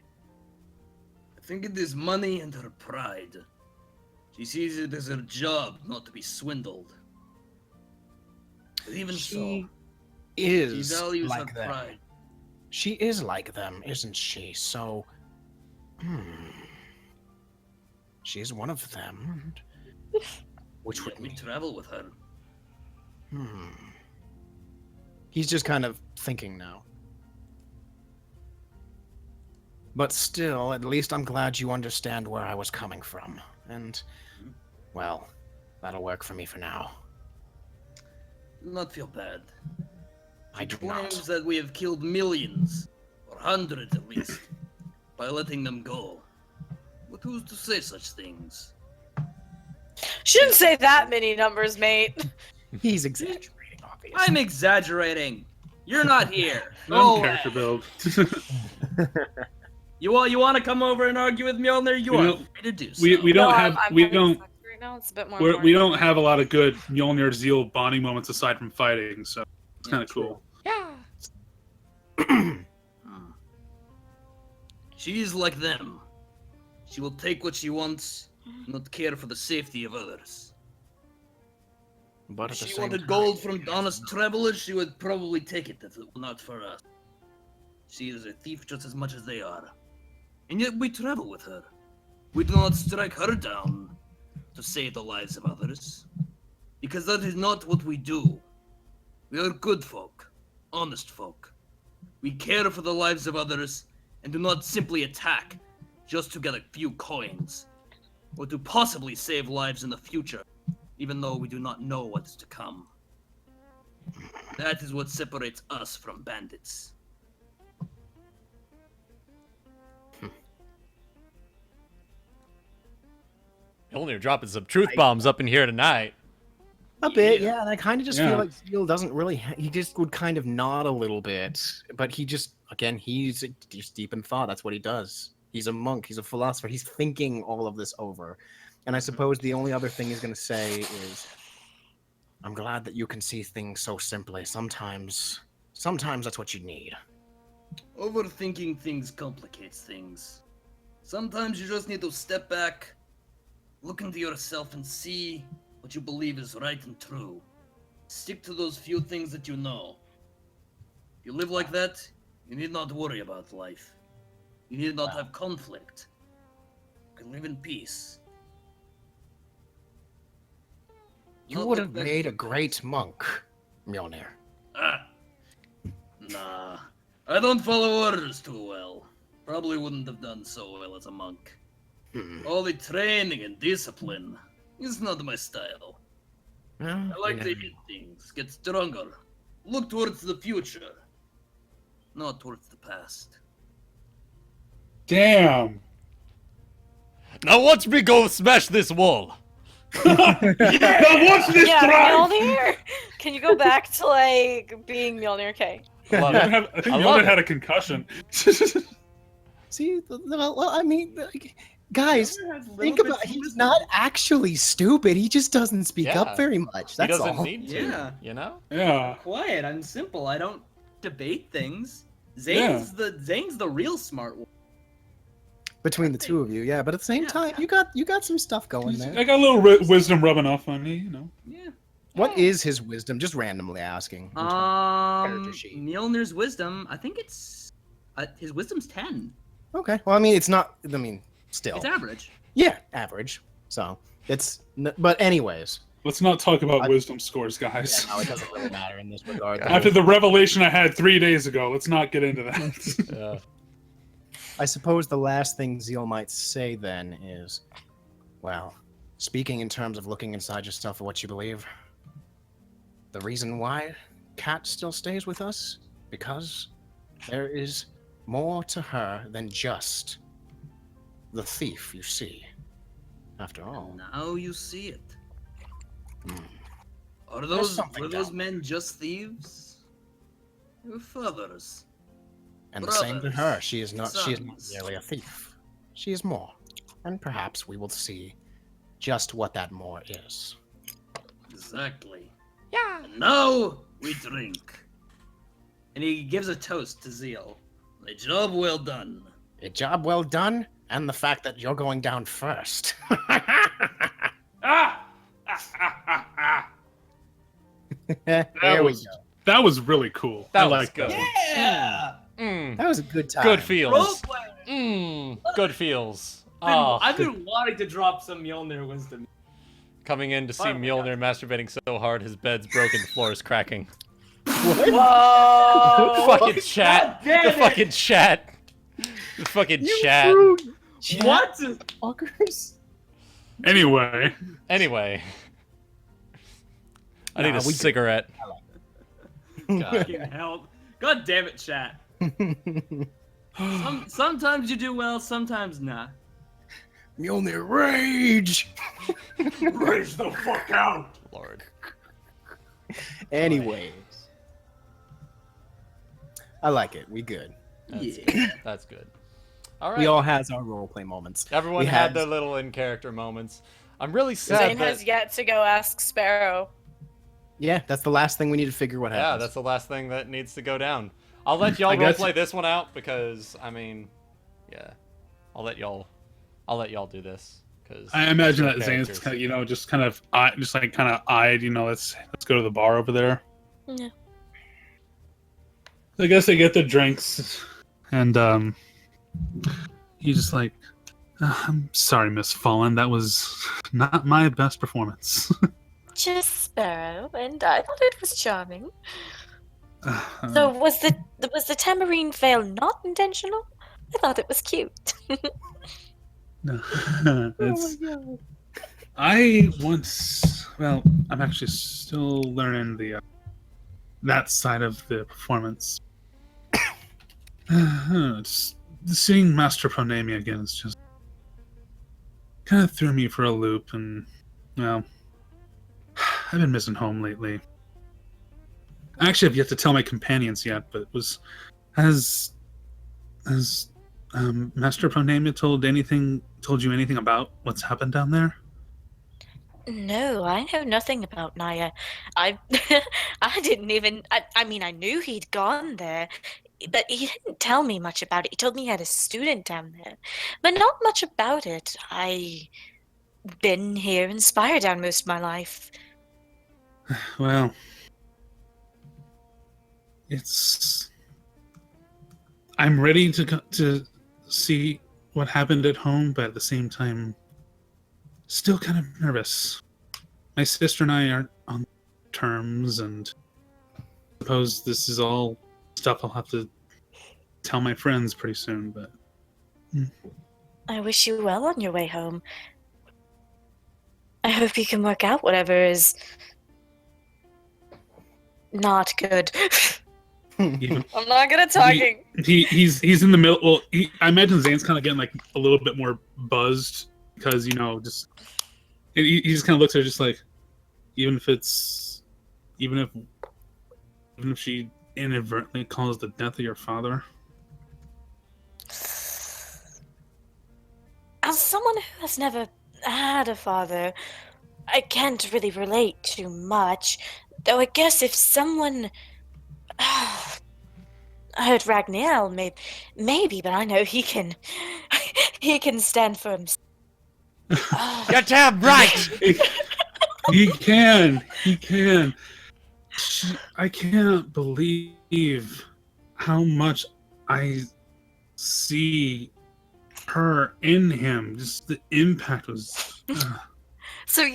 Speaker 3: I think it is money and her pride. She sees it as her job not to be swindled. But even
Speaker 2: She
Speaker 3: so,
Speaker 2: is
Speaker 3: she values
Speaker 2: like
Speaker 3: her
Speaker 2: them.
Speaker 3: pride.
Speaker 2: She is like them, isn't she? So, she is one of them. Which would
Speaker 3: Let me
Speaker 2: mean,
Speaker 3: travel with her.
Speaker 2: He's just kind of thinking now. But still, at least I'm glad you understand where I was coming from. And, well, that'll work for me for now.
Speaker 3: Do not feel bad.
Speaker 2: I do
Speaker 3: Claims
Speaker 2: not.
Speaker 3: that we have killed millions, or hundreds at least, by letting them go. But who's to say such things?
Speaker 4: Shouldn't say that many numbers, mate.
Speaker 2: He's exaggerating, obviously.
Speaker 5: I'm exaggerating. You're not here. Go away.
Speaker 6: Character build.
Speaker 5: You want to come over and argue with Mjolnir? You are free to do so.
Speaker 6: we don't have
Speaker 4: I'm
Speaker 6: we
Speaker 4: having
Speaker 6: don't
Speaker 4: sex right now. It's a bit more
Speaker 6: we
Speaker 4: important.
Speaker 6: don't have a lot of good Mjolnir Zeal bonding moments aside from fighting, so it's kind of cool.
Speaker 3: She is like them. She will take what she wants, not care for the safety of others.
Speaker 2: But
Speaker 3: If
Speaker 2: at the
Speaker 3: she
Speaker 2: same
Speaker 3: wanted
Speaker 2: time,
Speaker 3: gold from honest travelers, she would probably take it, if it were not for us. She is a thief just as much as they are. And yet we travel with her. We do not strike her down to save the lives of others. Because that is not what we do. We are good folk, honest folk. We care for the lives of others and do not simply attack just to get a few coins, or to possibly save lives in the future, even though we do not know what is to come. That is what separates us from bandits.
Speaker 1: Mjolnir dropping some truth bombs up in here tonight.
Speaker 2: A bit, yeah. And I kind of just feel like Zeal doesn't really. He just would kind of nod a little bit, but he just, again, he's just deep in thought. That's what he does. He's a monk. He's a philosopher. He's thinking all of this over. And I suppose the only other thing he's going to say is, "I'm glad that you can see things so simply. Sometimes that's what you need."
Speaker 3: Overthinking things complicates things. Sometimes you just need to step back, look into yourself, and see what you believe is right and true. Stick to those few things that you know. If you live like that, you need not worry about life. You need not have conflict. You can live in peace.
Speaker 2: You would have made a great monk, Mjolnir.
Speaker 3: Nah. I don't follow orders too well. Probably wouldn't have done so well as a monk. All the training and discipline is not my style. I like to hit things, get stronger, look towards the future, not towards the past.
Speaker 6: Damn.
Speaker 1: Now watch me go smash this wall.
Speaker 6: Now watch this drive.
Speaker 4: Mjolnir. Can you go back to like being Mjolnir? Okay.
Speaker 1: I love it.
Speaker 6: I think Mjolnir had a concussion.
Speaker 2: See, well, I mean, guys, think about it. He's not actually stupid. He just doesn't speak up very much. That's
Speaker 1: he doesn't
Speaker 2: all.
Speaker 1: need to, you know?
Speaker 6: Yeah.
Speaker 5: Quiet. I'm simple. I don't debate things. Zayne's the real smart one.
Speaker 2: Between the two of you, yeah. But at the same time, you got some stuff going there.
Speaker 6: I got a little wisdom rubbing off on me, you know.
Speaker 5: Yeah.
Speaker 2: What is his wisdom? Just randomly asking.
Speaker 5: Mjolnir's wisdom. I think it's his wisdom's 10.
Speaker 2: Okay. Well, I mean, it's not. I mean, still.
Speaker 5: It's average.
Speaker 2: Yeah, average. So it's. But anyways.
Speaker 6: Let's not talk about wisdom scores, guys.
Speaker 2: Yeah, no, it doesn't really matter in this regard.
Speaker 6: After the revelation I had 3 days ago, let's not get into that.
Speaker 2: I suppose the last thing Zeal might say then is, well, speaking in terms of looking inside yourself for what you believe, the reason why Kat still stays with us, because there is more to her than just the thief you see. After all.
Speaker 3: Now you see it. Were
Speaker 2: There's
Speaker 3: those men just thieves? They were fathers.
Speaker 2: And the same to her. She is not merely a thief. She is more. And perhaps we will see just what that more is.
Speaker 3: Exactly. Yeah. And now we drink.
Speaker 5: And he gives a toast to Zeal.
Speaker 3: A job well done.
Speaker 2: A job well done, and the fact that you're going down first. There we go.
Speaker 6: That was really cool.
Speaker 1: That
Speaker 6: I
Speaker 1: was
Speaker 6: like
Speaker 1: good.
Speaker 6: that.
Speaker 5: Yeah.
Speaker 2: That was a good time.
Speaker 1: Good feels. Good feels.
Speaker 5: I've been wanting to drop some Mjolnir wisdom.
Speaker 1: Coming in to see Mjolnir masturbating so hard his bed's broken, the floor is cracking.
Speaker 2: What?
Speaker 5: Whoa!
Speaker 1: Fucking chat. The fucking chat. The fucking chat.
Speaker 5: What?
Speaker 2: Fuckers.
Speaker 6: Anyway.
Speaker 1: I need a cigarette.
Speaker 5: Fucking hell. God damn it, chat. Sometimes you do well, sometimes not.
Speaker 2: Mjolnir rage!
Speaker 6: Rage the fuck out!
Speaker 1: Lord.
Speaker 2: Anyways. I like it. We good.
Speaker 1: That's good. All right.
Speaker 2: We all has our roleplay moments.
Speaker 1: Everyone had their little in-character moments. I'm really sad
Speaker 4: Zayne has yet to go ask Sparrow.
Speaker 2: Yeah, that's the last thing we need to figure what happens.
Speaker 1: Yeah, that's the last thing that needs to go down. I'll let y'all roleplay this one out because, I mean, yeah. I'll let y'all do this. Cause
Speaker 6: I imagine that Zayne's, just kind of eyed, let's go to the bar over there.
Speaker 4: Yeah.
Speaker 6: I guess they get their drinks, and he's just like, I'm sorry, Miss Fallen, that was not my best performance.
Speaker 4: Just Sparrow, and I thought it was charming. So was the tambourine fail not intentional? I thought it was cute.
Speaker 6: No,
Speaker 2: Oh my god.
Speaker 6: I'm actually still learning that side of the performance. Seeing Master Pronami again is just kind of threw me for a loop, and well, I've been missing home lately. I actually have yet to tell my companions yet, but has Master Pronamia told you anything about what's happened down there?
Speaker 4: No, I know nothing about Naya. I I didn't even I mean I knew he'd gone there, but he didn't tell me much about it. He told me he had a student down there, but not much about it. I been here in Spire Down most of my life.
Speaker 6: Well, I'm ready to see what happened at home, but at the same time, still kind of nervous. My sister and I aren't on terms, and I suppose this is all stuff I'll have to tell my friends pretty soon, but...
Speaker 4: I wish you well on your way home. I hope you can work out whatever is not good. I'm not good at talking.
Speaker 6: He's in the middle. Well, I imagine Zayne's kind of getting like a little bit more buzzed because just he just kind of looks at her just like, even if she inadvertently caused the death of your father.
Speaker 4: As someone who has never had a father, I can't really relate too much. Though I guess if someone heard Ragnael, maybe, but I know he can stand for himself.
Speaker 1: You're damn right!
Speaker 6: He can. I can't believe how much I see her in him. Just the impact was...
Speaker 4: So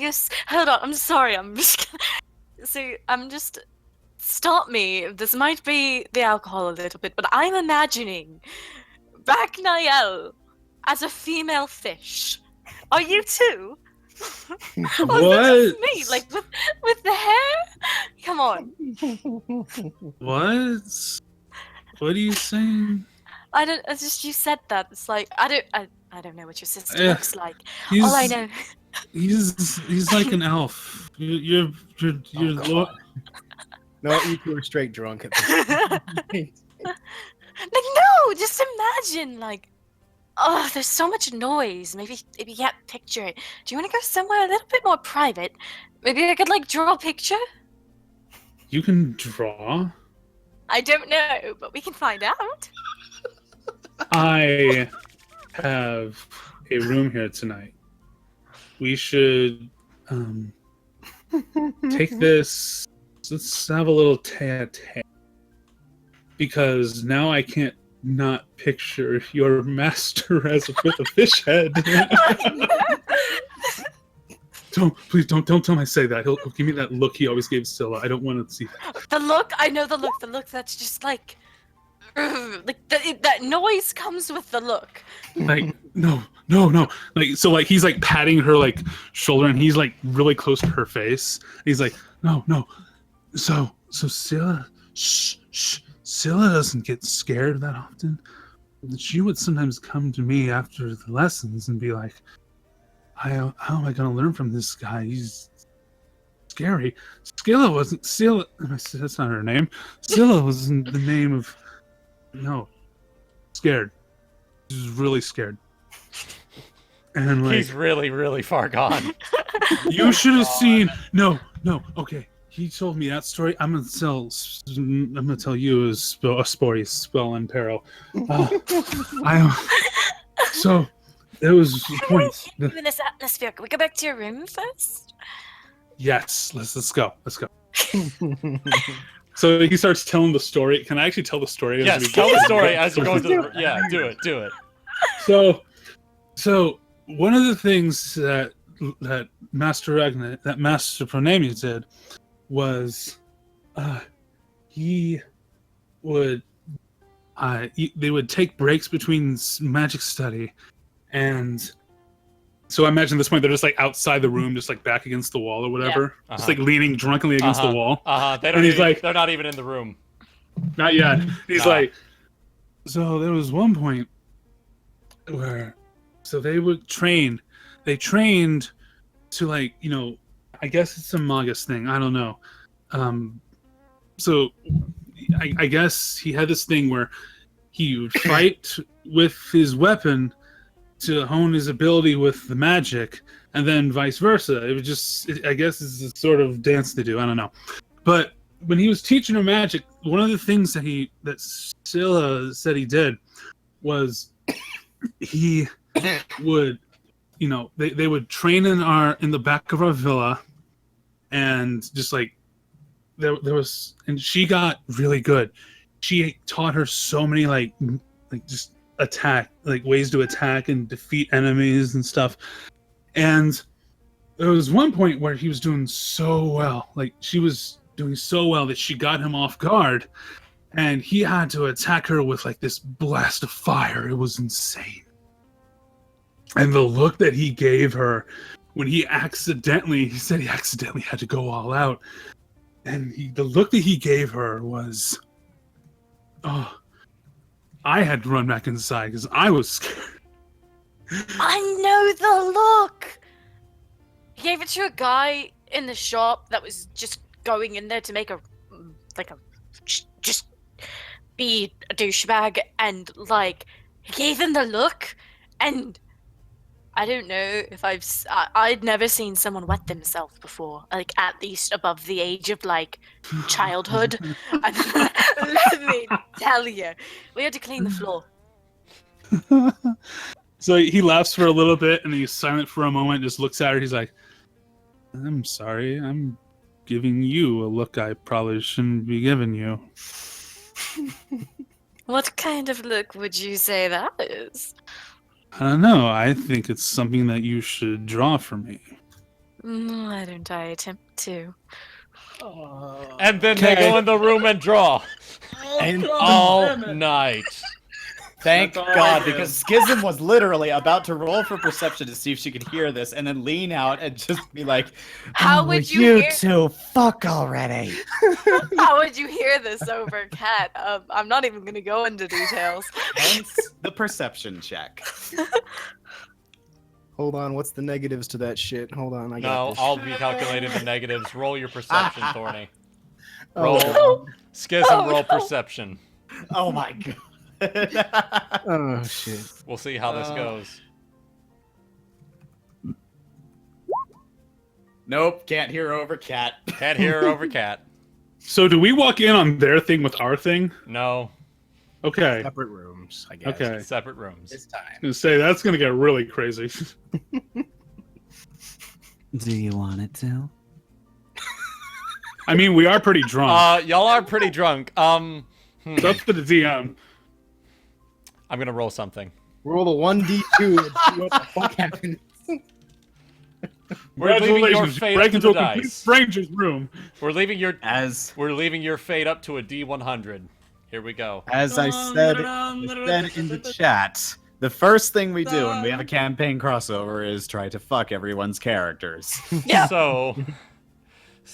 Speaker 4: hold on, I'm sorry, stop me. This might be the alcohol a little bit, but I'm imagining Ragnael as a female fish. Are you too?
Speaker 6: What?
Speaker 4: Me, like with the hair? Come on.
Speaker 6: What? What are you saying?
Speaker 4: It's just you said that. It's like I don't know what your sister looks like.
Speaker 6: All
Speaker 4: I know.
Speaker 6: He's like an elf. You're
Speaker 2: No, you two are straight drunk at this point.
Speaker 4: No, just imagine, there's so much noise. Maybe you can't picture it. Do you want to go somewhere a little bit more private? Maybe I could, draw a picture?
Speaker 6: You can draw?
Speaker 4: I don't know, but we can find out.
Speaker 6: I have a room here tonight. We should take this. Let's have a little tete-a-tete. Because now I can't not picture your master as with a fish head. Please don't tell him I say that. He'll give me that look he always gave Scylla. I don't want to see that.
Speaker 4: The look? I know the look. The look that's just that noise comes with the look.
Speaker 6: No. He's patting her shoulder, and he's really close to her face. He's like, no. So Scylla, Scylla doesn't get scared that often. She would sometimes come to me after the lessons and be like, how am I going to learn from this guy? He's scary. Scylla wasn't Scylla. That's not her name. Scylla wasn't the name of. No, scared. She's really scared. And
Speaker 1: he's really, really far gone.
Speaker 6: You should have seen. No. Okay, he told me that story. I'm gonna tell you a spell in peril. So there was a point.
Speaker 4: In this atmosphere, can we go back to your room first?
Speaker 6: Yes, let's go. So he starts telling the story. Can I actually tell the story?
Speaker 1: Yes, tell the story as you go into the... Yeah, do it.
Speaker 6: So one of the things that Master Pronamia did was they would take breaks between magic study, and so I imagine at this point they're just outside the room, just back against the wall or whatever, just leaning drunkenly against the wall.
Speaker 1: They're not even in the room.
Speaker 6: Not yet. He's so there was one point where they would train they trained to, like, you know, I guess it's a Magus thing. I don't know. So I guess he had this thing where he would fight with his weapon to hone his ability with the magic, and then vice versa. It was just, I guess it's a sort of dance to do. I don't know. But when he was teaching her magic, one of the things that Scylla said he did was he would, you know, they would train in the back of our villa, and just like there was, and she got really good. She taught her so many like just attack, like ways to attack and defeat enemies and stuff. And there was one point where he was doing so well, like she was doing so well that she got him off guard, and he had to attack her with like this blast of fire. It was insane. And the look that he gave her when he said he accidentally had to go all out. And the look that he gave her was, oh, I had to run back inside because I was scared.
Speaker 4: I know the look. He gave it to a guy in the shop that was just going in there to make just be a douchebag, and like he gave him the look, and I don't know if I'd never seen someone wet themselves before, like at least above the age of like childhood. Let me tell you, we had to clean the floor.
Speaker 6: So he laughs for a little bit, and he's silent for a moment, just looks at her. He's like, I'm sorry, I'm giving you a look I probably shouldn't be giving you.
Speaker 4: What kind of look would you say that is?
Speaker 6: I don't know. I think it's something that you should draw for me.
Speaker 4: Why don't I attempt to?
Speaker 1: And then they go in the room and draw.
Speaker 2: And
Speaker 1: all night.
Speaker 8: Thank
Speaker 5: That's all
Speaker 8: God,
Speaker 5: I do.
Speaker 8: because Schism was literally about to roll for perception to see if she could hear this, and then lean out and just be like,
Speaker 4: How
Speaker 12: Oh,
Speaker 4: would you hear?
Speaker 12: two, fuck already.
Speaker 4: How would you hear this over Cat? I'm not even gonna go into details.
Speaker 8: hence the perception check.
Speaker 2: Hold on, what's the negatives to that shit? Hold on, I got
Speaker 1: No,
Speaker 2: this.
Speaker 1: I'll be calculating the negatives. Roll your perception, Thorny.
Speaker 2: Oh,
Speaker 1: Roll. Schism,
Speaker 4: Oh,
Speaker 1: roll
Speaker 4: no.
Speaker 1: perception.
Speaker 8: Oh my God.
Speaker 2: oh shit.
Speaker 1: We'll see how this goes.
Speaker 8: Nope, can't hear over Cat.
Speaker 1: Can't hear over Cat.
Speaker 6: So do we walk in on their thing with our thing?
Speaker 1: No.
Speaker 6: Okay.
Speaker 2: Separate rooms, I guess.
Speaker 6: Okay.
Speaker 1: Separate rooms.
Speaker 2: This time.
Speaker 6: I was gonna say that's gonna get really crazy.
Speaker 12: Do you want it to?
Speaker 6: I mean, we are pretty drunk.
Speaker 1: Y'all are pretty drunk.
Speaker 6: It's up to the DM.
Speaker 1: I'm gonna roll something.
Speaker 2: Roll the 1d2 and see what the fuck happens.
Speaker 1: We're leaving your
Speaker 6: Congratulations,
Speaker 1: fate
Speaker 6: you break
Speaker 1: up to
Speaker 6: into
Speaker 1: the
Speaker 6: a complete
Speaker 1: dice.
Speaker 6: stranger's room.
Speaker 1: We're leaving your
Speaker 8: As
Speaker 1: fate up to a D100. Here we go.
Speaker 8: I said in the chat, the first thing we do when we have a campaign crossover is try to fuck everyone's characters.
Speaker 4: Yeah.
Speaker 1: So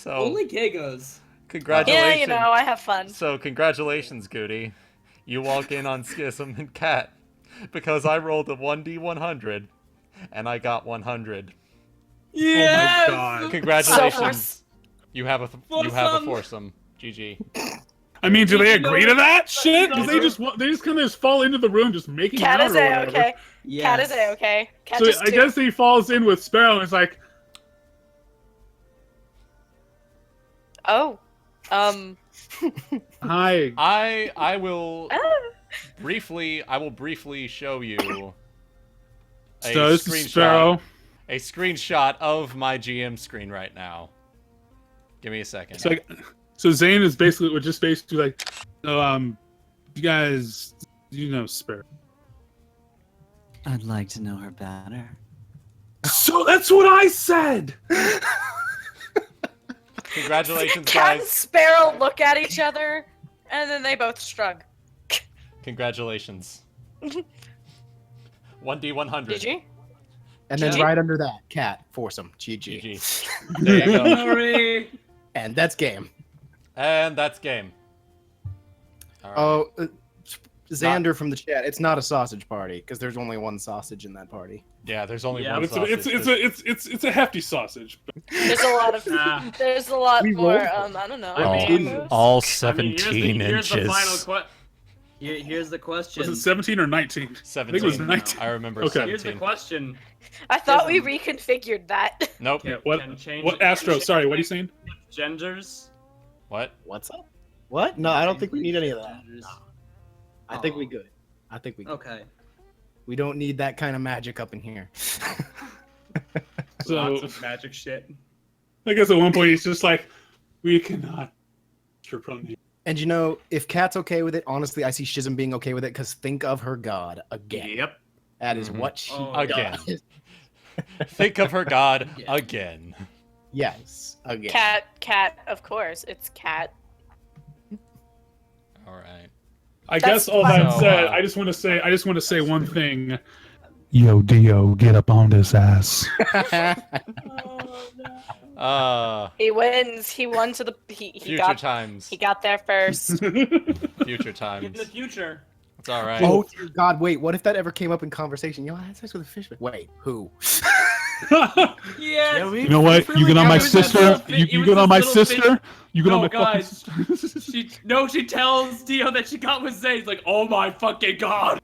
Speaker 5: Only Kegos.
Speaker 1: congratulations.
Speaker 4: Yeah, you know, I have fun.
Speaker 1: So congratulations, Goody. You walk in on Schism and Cat because I rolled a 1D100 and I got 100.
Speaker 5: Yes!
Speaker 6: Oh my God.
Speaker 1: Congratulations. You have a foursome. GG.
Speaker 6: I mean, do they
Speaker 5: Did you
Speaker 6: agree
Speaker 5: know
Speaker 6: to that shit?
Speaker 5: number?
Speaker 6: Because they just kind of fall into the room just making
Speaker 4: Cat
Speaker 6: out
Speaker 4: is
Speaker 6: or whatever.
Speaker 4: A-okay.
Speaker 5: Yes.
Speaker 4: Cat is A-okay. Cat
Speaker 6: So
Speaker 4: just
Speaker 6: I guess he falls in with Sparrow and it's like,
Speaker 4: Oh.
Speaker 6: hi.
Speaker 1: I will briefly show you a
Speaker 6: So this is Sparrow.
Speaker 1: screenshot of my GM screen right now. Give me a second.
Speaker 6: So Zayne is basically like, so you guys, you know Sparrow.
Speaker 12: I'd like to know her better.
Speaker 6: So that's what I said.
Speaker 1: Congratulations,
Speaker 4: Cat and
Speaker 1: guys.
Speaker 4: Sparrow look at each other, and then they both shrug.
Speaker 1: Congratulations. 1D100.
Speaker 4: GG?
Speaker 2: And then
Speaker 4: GG?
Speaker 2: right under that, Cat, foursome. GG.
Speaker 1: GG. There you go.
Speaker 5: Sorry.
Speaker 2: And that's game.
Speaker 1: And that's game. All right.
Speaker 2: Oh, Xander from the chat. It's not a sausage party because there's only one sausage in that party.
Speaker 1: Yeah, there's only
Speaker 6: Yeah,
Speaker 1: one sausage.
Speaker 6: it's a hefty sausage.
Speaker 4: There's a lot of there's a lot
Speaker 2: We
Speaker 4: more.
Speaker 2: rolled
Speaker 4: I don't know.
Speaker 1: All
Speaker 5: I mean,
Speaker 1: 17
Speaker 5: here's the final
Speaker 1: inches.
Speaker 5: here's the question.
Speaker 6: Was it 17 or 19?
Speaker 1: 17.
Speaker 6: I think it was 19.
Speaker 1: I remember
Speaker 6: Okay.
Speaker 1: 17.
Speaker 5: Here's the question.
Speaker 4: I thought we reconfigured that.
Speaker 1: Nope.
Speaker 5: Can
Speaker 6: What?
Speaker 5: change
Speaker 6: What? Astro? Sorry, what are you saying?
Speaker 5: Genders.
Speaker 1: What?
Speaker 2: What's up? What? No, I don't think we need any of that. No. I think we good. I think we good.
Speaker 5: Okay.
Speaker 2: We don't need that kind of magic up in here.
Speaker 6: So,
Speaker 5: Lots of magic shit.
Speaker 6: I guess at one point he's just like, we cannot.
Speaker 2: And you know, if Kat's okay with it, honestly, I see Schism being okay with it because think of her god again.
Speaker 5: Yep.
Speaker 2: That is what she
Speaker 1: Again.
Speaker 2: does.
Speaker 1: Think of her god again.
Speaker 2: Yes, again.
Speaker 4: Cat, of course. It's Cat.
Speaker 1: All right.
Speaker 6: I guess all that
Speaker 1: So,
Speaker 6: said, I just want to say one thing. Yo, Dio, get up on this ass.
Speaker 4: He wins. He won to the. He
Speaker 1: Future
Speaker 4: got.
Speaker 1: times.
Speaker 4: He got there first.
Speaker 1: Future
Speaker 5: In
Speaker 1: times.
Speaker 5: the future.
Speaker 1: It's all right.
Speaker 2: Oh dear God! Wait, what if that ever came up in conversation? Yo, I had sex with a fish. Wait, who?
Speaker 5: Yeah.
Speaker 6: You know what? You get on my sister. You get on my sister. You get on my
Speaker 5: guys. She tells Dio that she got with Zayne. He's like, oh my fucking god.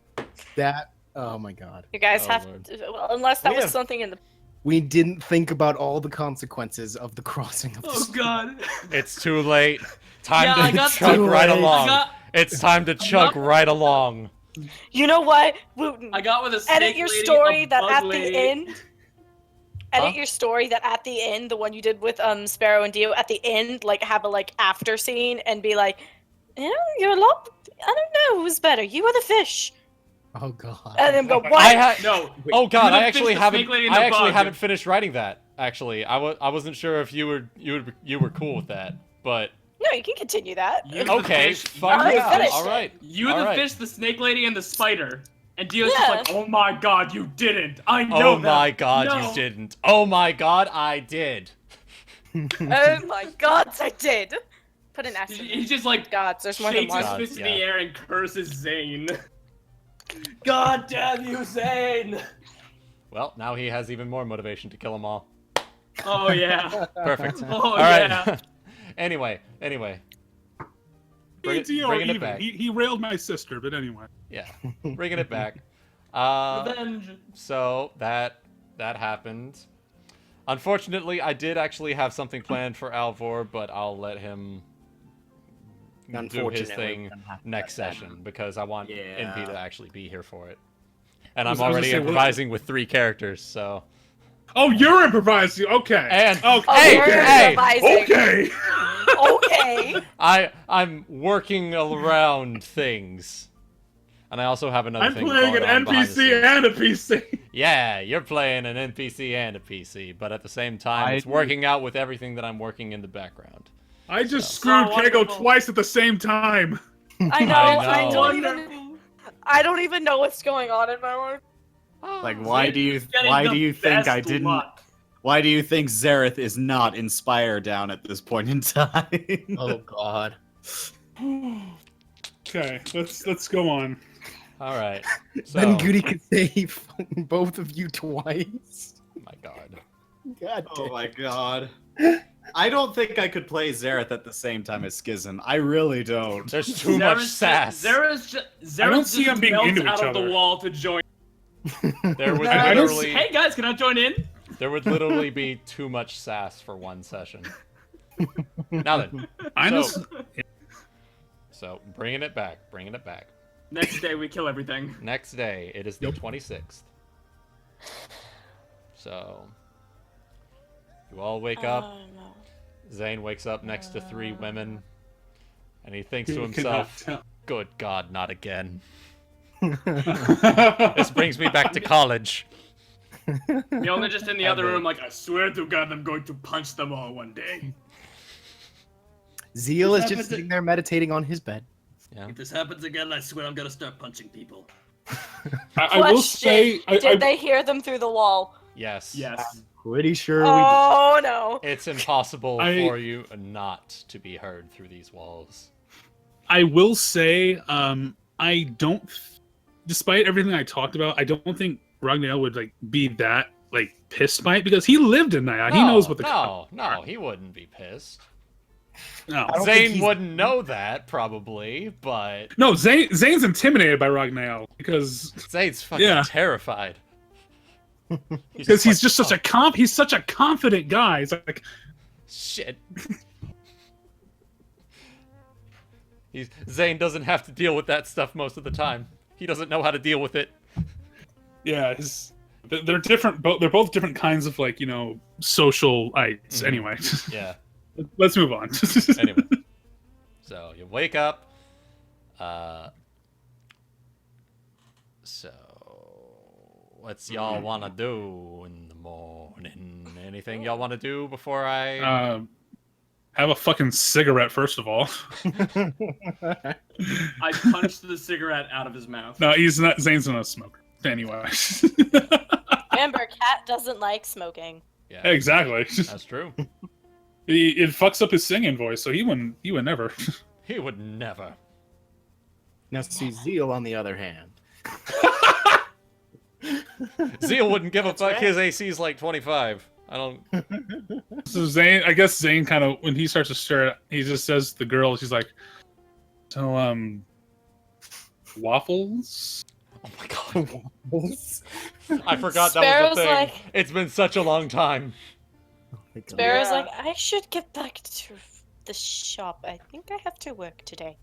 Speaker 2: That. Oh my God.
Speaker 4: You guys
Speaker 1: Oh,
Speaker 4: have
Speaker 1: Lord.
Speaker 4: to, well, unless that
Speaker 2: We
Speaker 4: was
Speaker 2: have-
Speaker 4: something in the.
Speaker 2: We didn't think about all the consequences of the crossing of the.
Speaker 5: Oh god.
Speaker 1: It's too late. Time
Speaker 5: Yeah, I
Speaker 1: to
Speaker 5: got
Speaker 1: chug
Speaker 2: too
Speaker 1: right
Speaker 2: late.
Speaker 1: along. It's time to chug right along.
Speaker 4: You know what, Wuten?
Speaker 5: I got with a snake
Speaker 4: Edit your
Speaker 5: lady,
Speaker 4: story
Speaker 5: a
Speaker 4: that
Speaker 5: bug
Speaker 4: at
Speaker 5: lady.
Speaker 4: the end. Edit your story that at the end, the one you did with Sparrow and Dio, at the end, like have a like after scene and be like, you know, you're a lot. I don't know who's better, you or the fish.
Speaker 2: Oh God.
Speaker 4: And then go, what?
Speaker 5: No.
Speaker 1: Oh God,
Speaker 5: You
Speaker 1: I
Speaker 5: the
Speaker 1: actually
Speaker 5: fish, the
Speaker 1: haven't.
Speaker 5: snake lady, and
Speaker 1: I
Speaker 5: the
Speaker 1: actually
Speaker 5: bug.
Speaker 1: haven't finished writing that. Actually, I wasn't sure if you were cool with that, but
Speaker 4: No, you can continue that.
Speaker 5: You the
Speaker 1: okay,
Speaker 5: fish,
Speaker 1: fuck
Speaker 4: already
Speaker 1: yeah.
Speaker 4: finished
Speaker 1: All
Speaker 4: it.
Speaker 1: right.
Speaker 5: You
Speaker 1: All
Speaker 5: the
Speaker 1: right.
Speaker 5: fish, the snake lady, and the spider. And Dio's
Speaker 4: Yeah.
Speaker 5: just like, oh my god, you didn't. I know
Speaker 1: Oh
Speaker 5: that.
Speaker 1: my God,
Speaker 5: No.
Speaker 1: you didn't. Oh my God, I did.
Speaker 4: Oh my god, I did. Put an S in
Speaker 5: He's
Speaker 4: there.
Speaker 5: just like,
Speaker 4: Gods, there's more than
Speaker 5: shakes
Speaker 4: one.
Speaker 5: his
Speaker 1: God,
Speaker 5: fist in
Speaker 1: yeah.
Speaker 5: the air and curses Zayne. God damn you, Zayne!
Speaker 1: Well, now he has even more motivation to kill them all.
Speaker 5: Oh yeah.
Speaker 1: Perfect.
Speaker 5: Oh
Speaker 1: All right.
Speaker 5: yeah.
Speaker 1: anyway.
Speaker 6: Dio
Speaker 1: Bringing it
Speaker 6: even.
Speaker 1: back.
Speaker 6: He railed my sister, but anyway.
Speaker 1: Yeah, bringing it back.
Speaker 5: Revenge.
Speaker 1: So that happened. Unfortunately, I did actually have something planned for Alvor, but I'll let him do his
Speaker 2: Unfortunately,
Speaker 1: thing
Speaker 2: we're gonna have to
Speaker 1: next
Speaker 2: let that
Speaker 1: session because I want
Speaker 5: Yeah.
Speaker 1: NP to actually be here for it. And
Speaker 6: I
Speaker 1: I'm
Speaker 6: was gonna
Speaker 1: already
Speaker 6: say, what-
Speaker 1: improvising with 3 characters, so.
Speaker 6: Oh, you're improvising. Okay.
Speaker 1: And
Speaker 6: okay.
Speaker 1: hey,
Speaker 4: you're
Speaker 1: hey,
Speaker 4: improvising.
Speaker 6: Okay.
Speaker 4: Okay.
Speaker 1: I'm working around things. And I also have another
Speaker 6: I'm
Speaker 1: thing
Speaker 6: playing
Speaker 1: going
Speaker 6: an
Speaker 1: on behind the
Speaker 6: NPC
Speaker 1: scenes.
Speaker 6: and a PC.
Speaker 1: Yeah, you're playing an NPC and a PC, but at the same time, it's working out with everything that I'm working in the background.
Speaker 6: I just screwed Kego
Speaker 5: wonderful.
Speaker 6: twice at the same time.
Speaker 4: I know.
Speaker 1: I
Speaker 4: I
Speaker 1: know.
Speaker 4: don't even know what's going on in my life.
Speaker 8: Like, why do you
Speaker 5: Getting
Speaker 8: why
Speaker 5: the
Speaker 8: do you think I
Speaker 5: best
Speaker 8: didn't?
Speaker 5: luck.
Speaker 8: Why do you think Xaereth is not inspired down at this point in time?
Speaker 2: Oh God.
Speaker 6: Okay, let's go on.
Speaker 1: All right. So,
Speaker 2: Then Goody could save both of you twice.
Speaker 1: my God.
Speaker 2: God
Speaker 8: Oh
Speaker 2: damn.
Speaker 8: my god. I don't think I could play Xaereth at the same time as Schism. I really don't.
Speaker 1: There's too much sass.
Speaker 6: I don't see them being into
Speaker 5: out
Speaker 6: each
Speaker 5: of the
Speaker 6: other.
Speaker 5: wall to join.
Speaker 1: There would
Speaker 6: I don't
Speaker 1: literally,
Speaker 5: Hey guys, can I join in?
Speaker 1: there would literally be too much sass for one session. Now then,
Speaker 6: Honestly,
Speaker 1: so bringing it back.
Speaker 5: Next day we kill everything.
Speaker 1: Next day, it is the 26th. So, you all wake up.
Speaker 4: no.
Speaker 1: Zayne wakes up next to 3 women, and he thinks to
Speaker 6: You
Speaker 1: himself,
Speaker 6: cannot
Speaker 1: "Good God, not again." This brings me back to college.
Speaker 5: Mjolnir just in the other room, like, I swear to God, I'm going to punch them all one day.
Speaker 2: Zeal is
Speaker 5: This
Speaker 2: just
Speaker 5: happens
Speaker 2: sitting there meditating on his bed.
Speaker 1: Yeah.
Speaker 5: If this happens again, I swear I'm gonna start punching people.
Speaker 6: I will say,
Speaker 4: Did they hear them through the wall?
Speaker 1: Yes.
Speaker 5: Yes.
Speaker 2: Pretty sure we
Speaker 4: Oh no.
Speaker 1: It's impossible
Speaker 6: I-
Speaker 1: for you not to be heard through these walls.
Speaker 6: I will say, I don't, despite everything I talked about, I don't think Ragnael would like be that like pissed by it because he lived in that. He knows what the
Speaker 1: No, he wouldn't be pissed.
Speaker 6: No,
Speaker 1: Zayne wouldn't know that probably, but
Speaker 6: no, Zayne's intimidated by Ragnael because
Speaker 1: Zayne's fucking terrified.
Speaker 6: Because he's just such a confident guy. He's like,
Speaker 1: shit. Zayne doesn't have to deal with that stuff most of the time. He doesn't know how to deal with it.
Speaker 6: Yeah, they're different. They're both different kinds of like socialites. Anyway.
Speaker 1: Yeah.
Speaker 6: Let's move on.
Speaker 1: Anyway, so you wake up. So what's y'all want to do in the morning? Anything y'all want to do before I
Speaker 6: have a fucking cigarette first of all?
Speaker 5: I punched the cigarette out of his mouth.
Speaker 6: No, Zayne's not a smoker. Anyway.
Speaker 4: Remember, Cat doesn't like smoking.
Speaker 1: Yeah,
Speaker 6: exactly.
Speaker 1: That's true.
Speaker 6: It fucks up his singing voice, so he would never.
Speaker 1: He would never.
Speaker 2: Now see Zeal on the other hand.
Speaker 1: Zeal wouldn't give a fuck. His AC's like 25. I don't.
Speaker 6: So Zayne, I guess Zayne kind of, when he starts to stir, he just says to the girl, she's like, so waffles?
Speaker 1: Oh my god.
Speaker 2: Waffles?
Speaker 1: I forgot
Speaker 4: Sparrow's
Speaker 1: that was a thing.
Speaker 4: like-
Speaker 1: It's been such a long time.
Speaker 4: Sparrow's like, I should get back to the shop. I think I have to work today.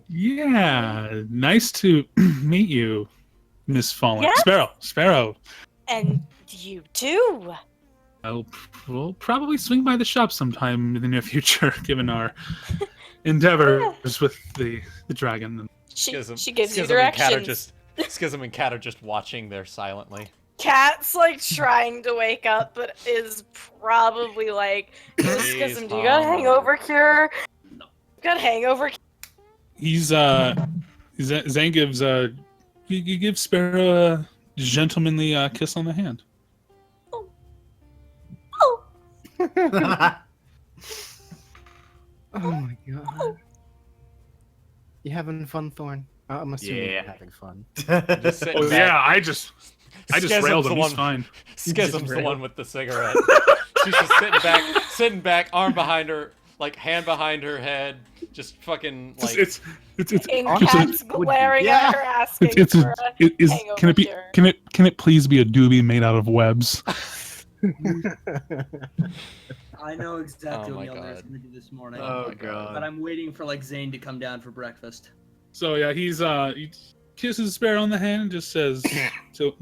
Speaker 6: Yeah, nice to meet you, Miss Fallen.
Speaker 4: Yeah.
Speaker 6: Sparrow.
Speaker 4: And you too.
Speaker 6: We'll probably swing by the shop sometime in the near future, given our endeavors with the dragon.
Speaker 4: She gives you
Speaker 1: Schism
Speaker 4: directions.
Speaker 1: Schism and Cat are just watching there silently.
Speaker 4: Cat's like trying to wake up, but is probably like, Schism, do you got a hangover cure? No. Got a hangover cure?
Speaker 6: He's Zayne gives you give Sparrow a gentlemanly kiss on the hand.
Speaker 4: Oh.
Speaker 2: Oh my god. You having fun, Thorn? I'm assuming you're having fun.
Speaker 1: Oh
Speaker 6: yeah, I just railed him. He's
Speaker 1: one,
Speaker 6: fine.
Speaker 1: Schism's the one with the cigarette. She's just sitting back, arm behind her, like hand behind her head, just fucking like.
Speaker 6: It's
Speaker 4: in Cat's glaring at her, asking for a hangover cure.
Speaker 6: Can it please be a doobie made out of webs?
Speaker 5: I know exactly
Speaker 1: Oh
Speaker 5: what
Speaker 1: my
Speaker 5: Mjolnir is
Speaker 1: God.
Speaker 5: going to do this morning.
Speaker 2: Oh god.
Speaker 5: But I'm waiting for like Zayne to come down for breakfast.
Speaker 6: So yeah, he kisses Sparrow on the hand and just says,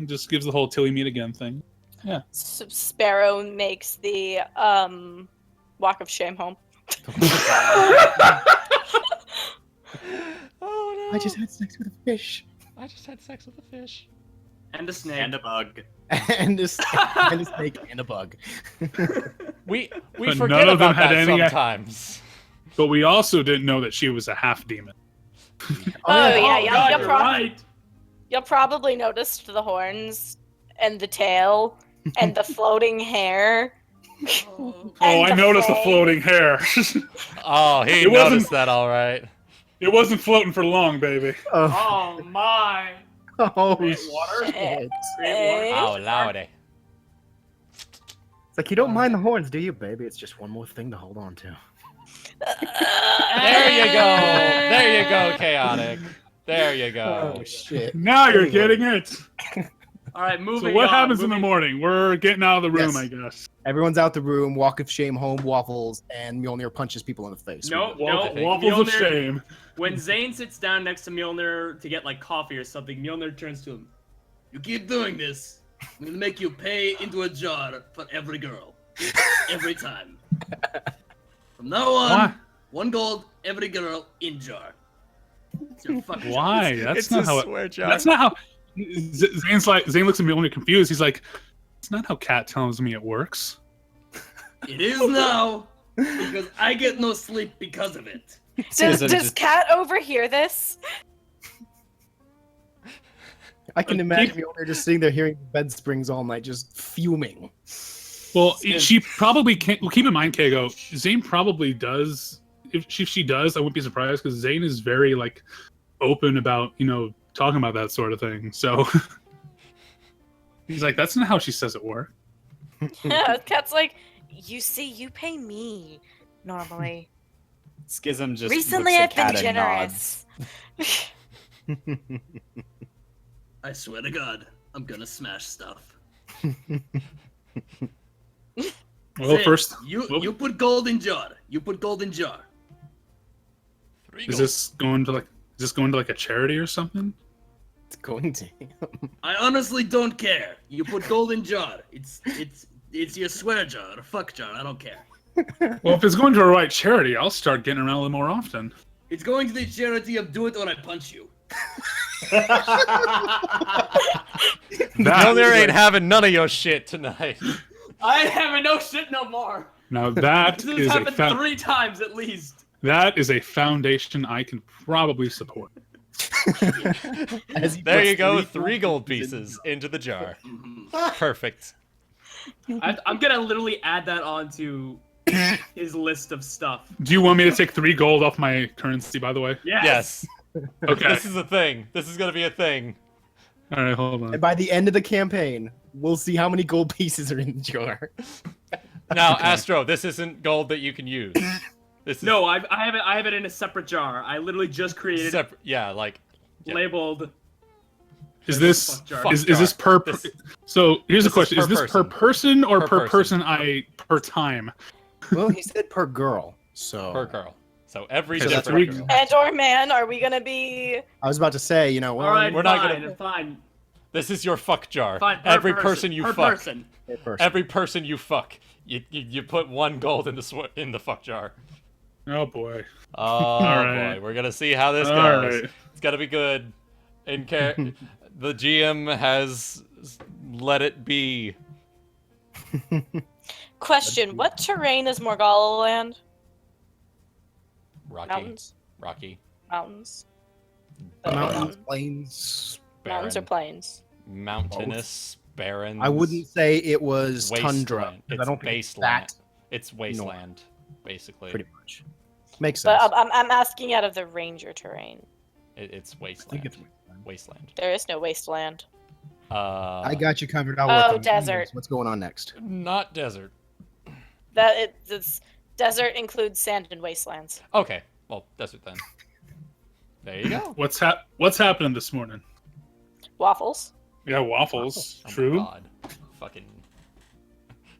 Speaker 6: just gives the whole "till we meet again" thing. Yeah.
Speaker 4: So Sparrow makes the walk of shame home.
Speaker 1: Oh no!
Speaker 2: I just had sex with a fish.
Speaker 1: I just had sex with a fish.
Speaker 5: And a snake.
Speaker 8: And a bug.
Speaker 2: and a snake and a bug.
Speaker 1: We
Speaker 6: But
Speaker 1: forget
Speaker 6: none of them
Speaker 1: about
Speaker 6: had
Speaker 1: that
Speaker 6: any-
Speaker 1: sometimes.
Speaker 6: But we also didn't know that she was a half demon.
Speaker 4: You'll probably noticed the horns and the tail and the floating hair.
Speaker 6: Oh, I noticed the floating hair.
Speaker 1: Oh, he
Speaker 6: It wasn't-
Speaker 1: noticed that, all right.
Speaker 6: It wasn't floating for long, baby.
Speaker 5: Oh my!
Speaker 2: Oh
Speaker 5: Great water.
Speaker 2: shit.
Speaker 5: Great water.
Speaker 1: Oh, lordy.
Speaker 2: It's like you don't mind the horns, do you, baby? It's just one more thing to hold on to.
Speaker 1: There you go. There you go, Chaotic. There you go.
Speaker 2: Oh shit.
Speaker 6: Now you're getting it.
Speaker 5: All right, moving
Speaker 6: So what
Speaker 5: on,
Speaker 6: happens in the
Speaker 5: moving-
Speaker 6: morning? We're getting out of the room,
Speaker 2: Yes.
Speaker 6: I guess.
Speaker 2: Everyone's out the room, walk of shame home, waffles, and Mjolnir punches people in the face.
Speaker 5: No,
Speaker 6: Waffles of
Speaker 5: Mjolnir-
Speaker 6: shame.
Speaker 5: When Zayne sits down next to Mjolnir to get like coffee or something, Mjolnir turns to him. You keep doing this, I'm gonna make you pay into a jar for every girl. Every time. From now on,
Speaker 6: Why?
Speaker 5: 1 gold, every girl in jar. It's your fucking
Speaker 6: Why?
Speaker 5: choice.
Speaker 6: That's
Speaker 1: It's
Speaker 6: not
Speaker 1: a
Speaker 6: how
Speaker 1: swear
Speaker 6: it.
Speaker 1: jar.
Speaker 6: That's not how. Zayne looks at me only confused. He's like, "It's not how Cat tells me it works."
Speaker 5: It is now, because I get no sleep because of it.
Speaker 4: Does Cat overhear this?
Speaker 2: I can imagine Mjolnir just sitting there hearing the bed springs all night, just fuming.
Speaker 6: Well, she probably can't. Well, keep in mind, Kago, Zayne probably does. If she does, I wouldn't be surprised because Zayne is very like open about, talking about that sort of thing. So he's like, that's not how she says it works.
Speaker 4: Yeah, Cat's like, you see, you pay me normally.
Speaker 8: Schism just
Speaker 4: Recently,
Speaker 8: looks
Speaker 4: I've
Speaker 8: at
Speaker 4: been
Speaker 8: Kat and nods.
Speaker 4: generous.
Speaker 3: I swear to God, I'm gonna smash stuff.
Speaker 6: Well,
Speaker 3: Zayne,
Speaker 6: first,
Speaker 3: you put gold in jar. You put gold in jar.
Speaker 6: is this going to like a charity or something?
Speaker 2: It's going to.
Speaker 3: I honestly don't care. You put gold in jar. It's your swear jar or fuck jar. I don't care.
Speaker 6: Well, if it's going to a right charity, I'll start getting around a little more often.
Speaker 3: It's going to the charity of do it or I punch you.
Speaker 1: Mjolnir ain't having none of your shit tonight.
Speaker 5: I ain't having no shit no more.
Speaker 6: Now that
Speaker 5: This
Speaker 6: is
Speaker 5: has
Speaker 6: a
Speaker 5: happened 3 times at least.
Speaker 6: that is a foundation I can probably support.
Speaker 1: There you go, 3 gold pieces into the jar. Perfect.
Speaker 5: I'm gonna literally add that onto his list of stuff.
Speaker 6: Do you want me to take 3 gold off my currency, by the way?
Speaker 1: Yes.
Speaker 6: Okay.
Speaker 1: This is a thing. This is gonna be a thing.
Speaker 6: All right, hold on.
Speaker 2: And by the end of the campaign, we'll see how many gold pieces are in the jar.
Speaker 1: Now, Astro, this isn't gold that you can use. This is
Speaker 5: No, I have it in a separate jar. I literally just created
Speaker 1: separate. Yeah, like
Speaker 5: labeled.
Speaker 6: Is this
Speaker 5: Fuck jar.
Speaker 6: is this per?
Speaker 1: This-
Speaker 6: So here's the
Speaker 1: this is
Speaker 6: question:
Speaker 1: per
Speaker 6: Is this per person or per person? Per time?
Speaker 2: Well, he said per girl, so
Speaker 1: per girl. So every
Speaker 6: So that's
Speaker 1: different
Speaker 6: 3
Speaker 1: girl.
Speaker 4: And or man, are we gonna be?
Speaker 2: I was about to say, well,
Speaker 5: All right,
Speaker 1: we're not
Speaker 5: fine,
Speaker 1: gonna-
Speaker 5: fine,
Speaker 1: This is your fuck jar.
Speaker 5: fine. Per
Speaker 1: Every person you
Speaker 5: per
Speaker 1: fuck.
Speaker 5: person.
Speaker 2: per person.
Speaker 1: Every person you fuck. You put 1 gold in the fuck jar.
Speaker 6: Oh boy!
Speaker 1: Oh
Speaker 6: right.
Speaker 1: boy, we're gonna see how this
Speaker 6: All
Speaker 1: goes.
Speaker 6: right.
Speaker 1: It's gotta be good. The GM has let it be.
Speaker 4: Question: what terrain is Morgalla land?
Speaker 1: Rocky.
Speaker 4: Mountains.
Speaker 1: Rocky.
Speaker 4: Mountains.
Speaker 2: Mountains, plains.
Speaker 4: Mountains or
Speaker 1: Barren.
Speaker 4: plains?
Speaker 1: Mountainous, barren.
Speaker 2: I wouldn't say it was
Speaker 1: wasteland.
Speaker 2: tundra. 'cause
Speaker 1: It's
Speaker 2: I don't think
Speaker 1: wasteland.
Speaker 2: that
Speaker 1: It's wasteland, basically.
Speaker 2: pretty much makes sense.
Speaker 4: But I'm asking out of the ranger terrain.
Speaker 1: It's
Speaker 2: I
Speaker 1: wasteland.
Speaker 2: think it's wasteland.
Speaker 1: Wasteland.
Speaker 4: There is no wasteland.
Speaker 2: I got you covered. I'll
Speaker 4: Oh,
Speaker 2: work on it.
Speaker 4: desert.
Speaker 2: What's going on next?
Speaker 1: Not desert.
Speaker 4: It's desert includes sand and wastelands.
Speaker 1: Okay, well, desert then. There you go.
Speaker 6: What's happening this morning?
Speaker 4: Waffles.
Speaker 6: Yeah, waffles.
Speaker 1: Oh my
Speaker 6: True.
Speaker 1: God. Fucking.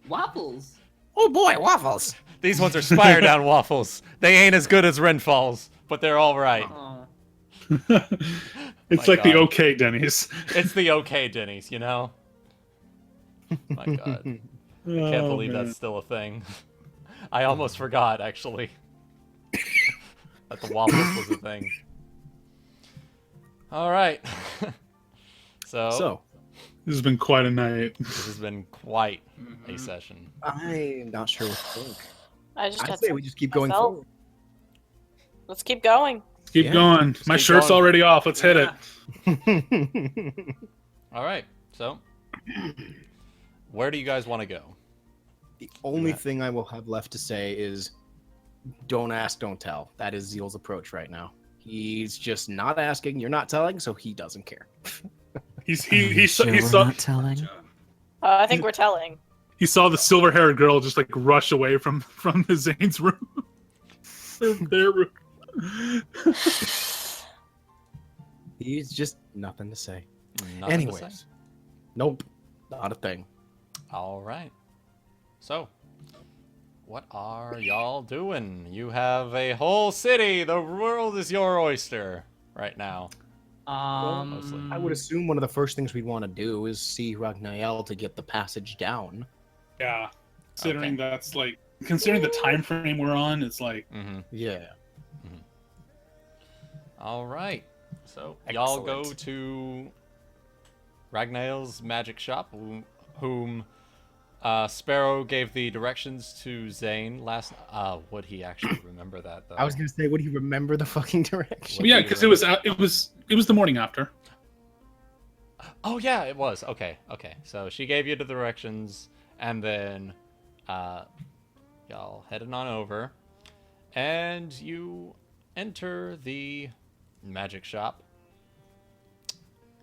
Speaker 5: Waffles.
Speaker 2: Oh boy, waffles!
Speaker 1: These ones are Spire Down waffles. They ain't as good as Renfalls, but they're all right.
Speaker 5: Aw.
Speaker 6: It's
Speaker 1: My
Speaker 6: like the
Speaker 1: God.
Speaker 6: okay Denny's.
Speaker 1: It's the okay Denny's, you know? My God. I can't believe that's still a thing. I almost forgot, actually, that the waffles was a thing. All right. So,
Speaker 6: This has been quite a night.
Speaker 1: this has been quite a session.
Speaker 2: I'm not sure what to think.
Speaker 4: I just
Speaker 2: I
Speaker 4: had
Speaker 2: say
Speaker 4: some
Speaker 2: we just keep going
Speaker 4: myself.
Speaker 2: forward.
Speaker 4: Let's keep going.
Speaker 6: Keep
Speaker 2: Yeah.
Speaker 6: going. My
Speaker 1: keep
Speaker 6: shirt's
Speaker 1: going.
Speaker 6: already off. Let's hit it.
Speaker 1: All right. So, where do you guys want to go?
Speaker 2: The only thing I will have left to say is, don't ask, don't tell. That is Zeal's approach right now. He's just not asking, you're not telling, so he doesn't care.
Speaker 6: He
Speaker 12: Sure we're
Speaker 6: saw
Speaker 12: not telling?
Speaker 4: I think we're telling.
Speaker 6: he saw the silver-haired girl just like rush away from the Zayne's room. Their room.
Speaker 2: He's just nothing to say.
Speaker 1: Nothing to say.
Speaker 2: Anyways, nope, not a thing.
Speaker 1: All right. So, what are y'all doing? You have a whole city. The world is your oyster right now. Mostly.
Speaker 2: I would assume one of the first things we'd want to do is see Ragnael to get the passage down.
Speaker 6: Yeah. Considering that's like considering the time frame we're on, it's like
Speaker 2: Yeah.
Speaker 1: All right. So y'all go
Speaker 2: Excellent.
Speaker 1: to Ragnael's magic shop, whom Sparrow gave the directions to Zayne last. Would he actually remember that though?
Speaker 2: I was gonna say, would he remember the fucking direction?
Speaker 6: yeah, because it was the morning after.
Speaker 1: Oh yeah, it was. Okay. So she gave you the directions, and then y'all headed on over, and you enter the magic shop.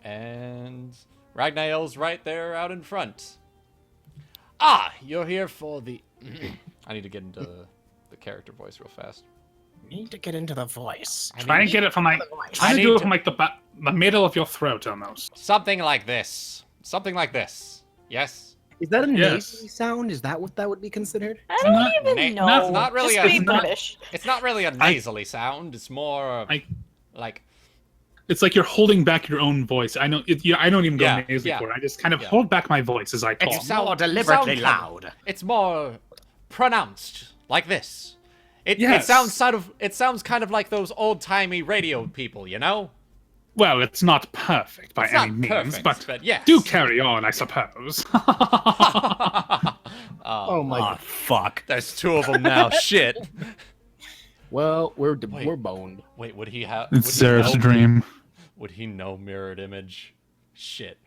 Speaker 1: And Ragnael's right there out in front. Ah, you're here for the... I need to get into the character voice real fast.
Speaker 2: Need to get into the voice.
Speaker 6: Try and get it from like... Try to do it from like the middle of your throat almost.
Speaker 1: Something like this. Something like this. Yes?
Speaker 2: Is that a
Speaker 6: Yes.
Speaker 2: nasally sound? Is that what that would be considered?
Speaker 10: I don't even know.
Speaker 1: It's not really
Speaker 10: Just be
Speaker 1: a...
Speaker 10: British.
Speaker 1: It's not really a nasally sound. It's more like...
Speaker 6: It's like you're holding back your own voice. I know. I don't even go nasally for it. I just kind of hold back my voice as I talk.
Speaker 1: It's more deliberately loud. It's more pronounced, like this. It sounds kind of like those old-timey radio people, you know?
Speaker 6: Well, it's not perfect by any means, but do carry on, I suppose.
Speaker 2: Oh my God.
Speaker 1: Fuck. There's two of them now. Shit.
Speaker 2: Well, we're boned.
Speaker 1: Wait, would he have...
Speaker 6: It's Zeref's dream.
Speaker 1: Would he know mirrored image? Shit.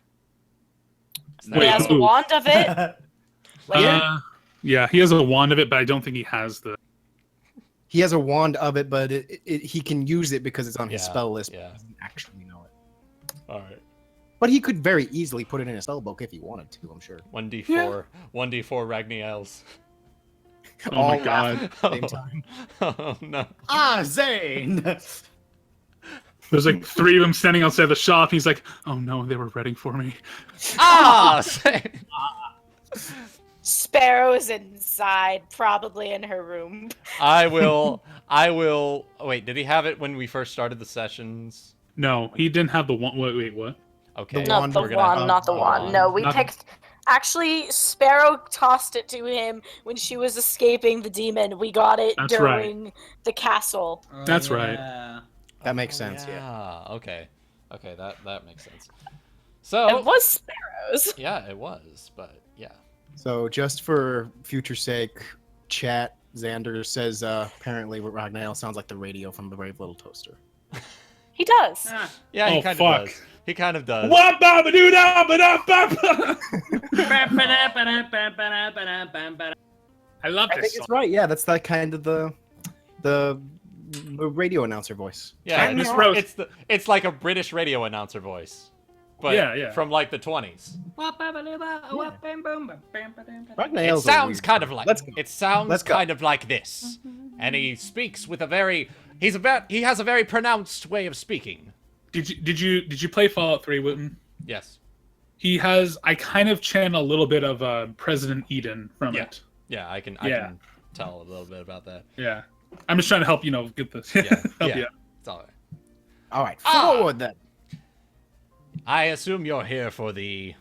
Speaker 10: He has a wand of it.
Speaker 6: Yeah, he has a wand of it, but I don't think he has the...
Speaker 2: He has a wand of it, but he can use it because it's on his spell list.
Speaker 1: Yeah.
Speaker 2: But he doesn't actually know it.
Speaker 1: All right.
Speaker 2: But he could very easily put it in a spell book if he wanted to, I'm sure.
Speaker 1: 1d4 Ragnaels.
Speaker 6: Oh my God.
Speaker 2: Same time.
Speaker 1: Oh no.
Speaker 8: Ah, Zayne!
Speaker 6: There's like 3 of them standing outside the shop. He's like, oh no, they were ready for me.
Speaker 1: Ah!
Speaker 10: Sparrow's inside, probably in her room.
Speaker 1: I will. Wait, did he have it when we first started the sessions?
Speaker 6: No, he didn't have the wand. Wait, what?
Speaker 1: Okay.
Speaker 10: Not the wand, not the wand. No, we picked... Actually, Sparrow tossed it to him when she was escaping the demon. We got it during the castle.
Speaker 6: That's right.
Speaker 2: That makes sense,
Speaker 1: yeah. Okay, that makes sense. So
Speaker 10: it was Sparrow's.
Speaker 1: Yeah, it was, but yeah.
Speaker 2: So just for future sake, chat, Xander says apparently Ragnael sounds like the radio from the Brave Little Toaster.
Speaker 10: He does.
Speaker 1: Yeah, he kind of does. He kind of does.
Speaker 6: I love this.
Speaker 2: I think it's right. Yeah, that's that kind of the radio announcer voice.
Speaker 1: Yeah, it's like a British radio announcer voice, but from like the 20s. It sounds kind of like this, and he speaks with a very he has a very pronounced way of speaking.
Speaker 6: Did you play Fallout 3, Wuten?
Speaker 1: Yes.
Speaker 6: He has. I kind of channel a little bit of President Eden from it.
Speaker 1: Yeah, I can tell a little bit about that.
Speaker 6: Yeah, I'm just trying to help get this.
Speaker 1: Yeah, it's all right.
Speaker 2: All right, forward then.
Speaker 1: I assume you're here for the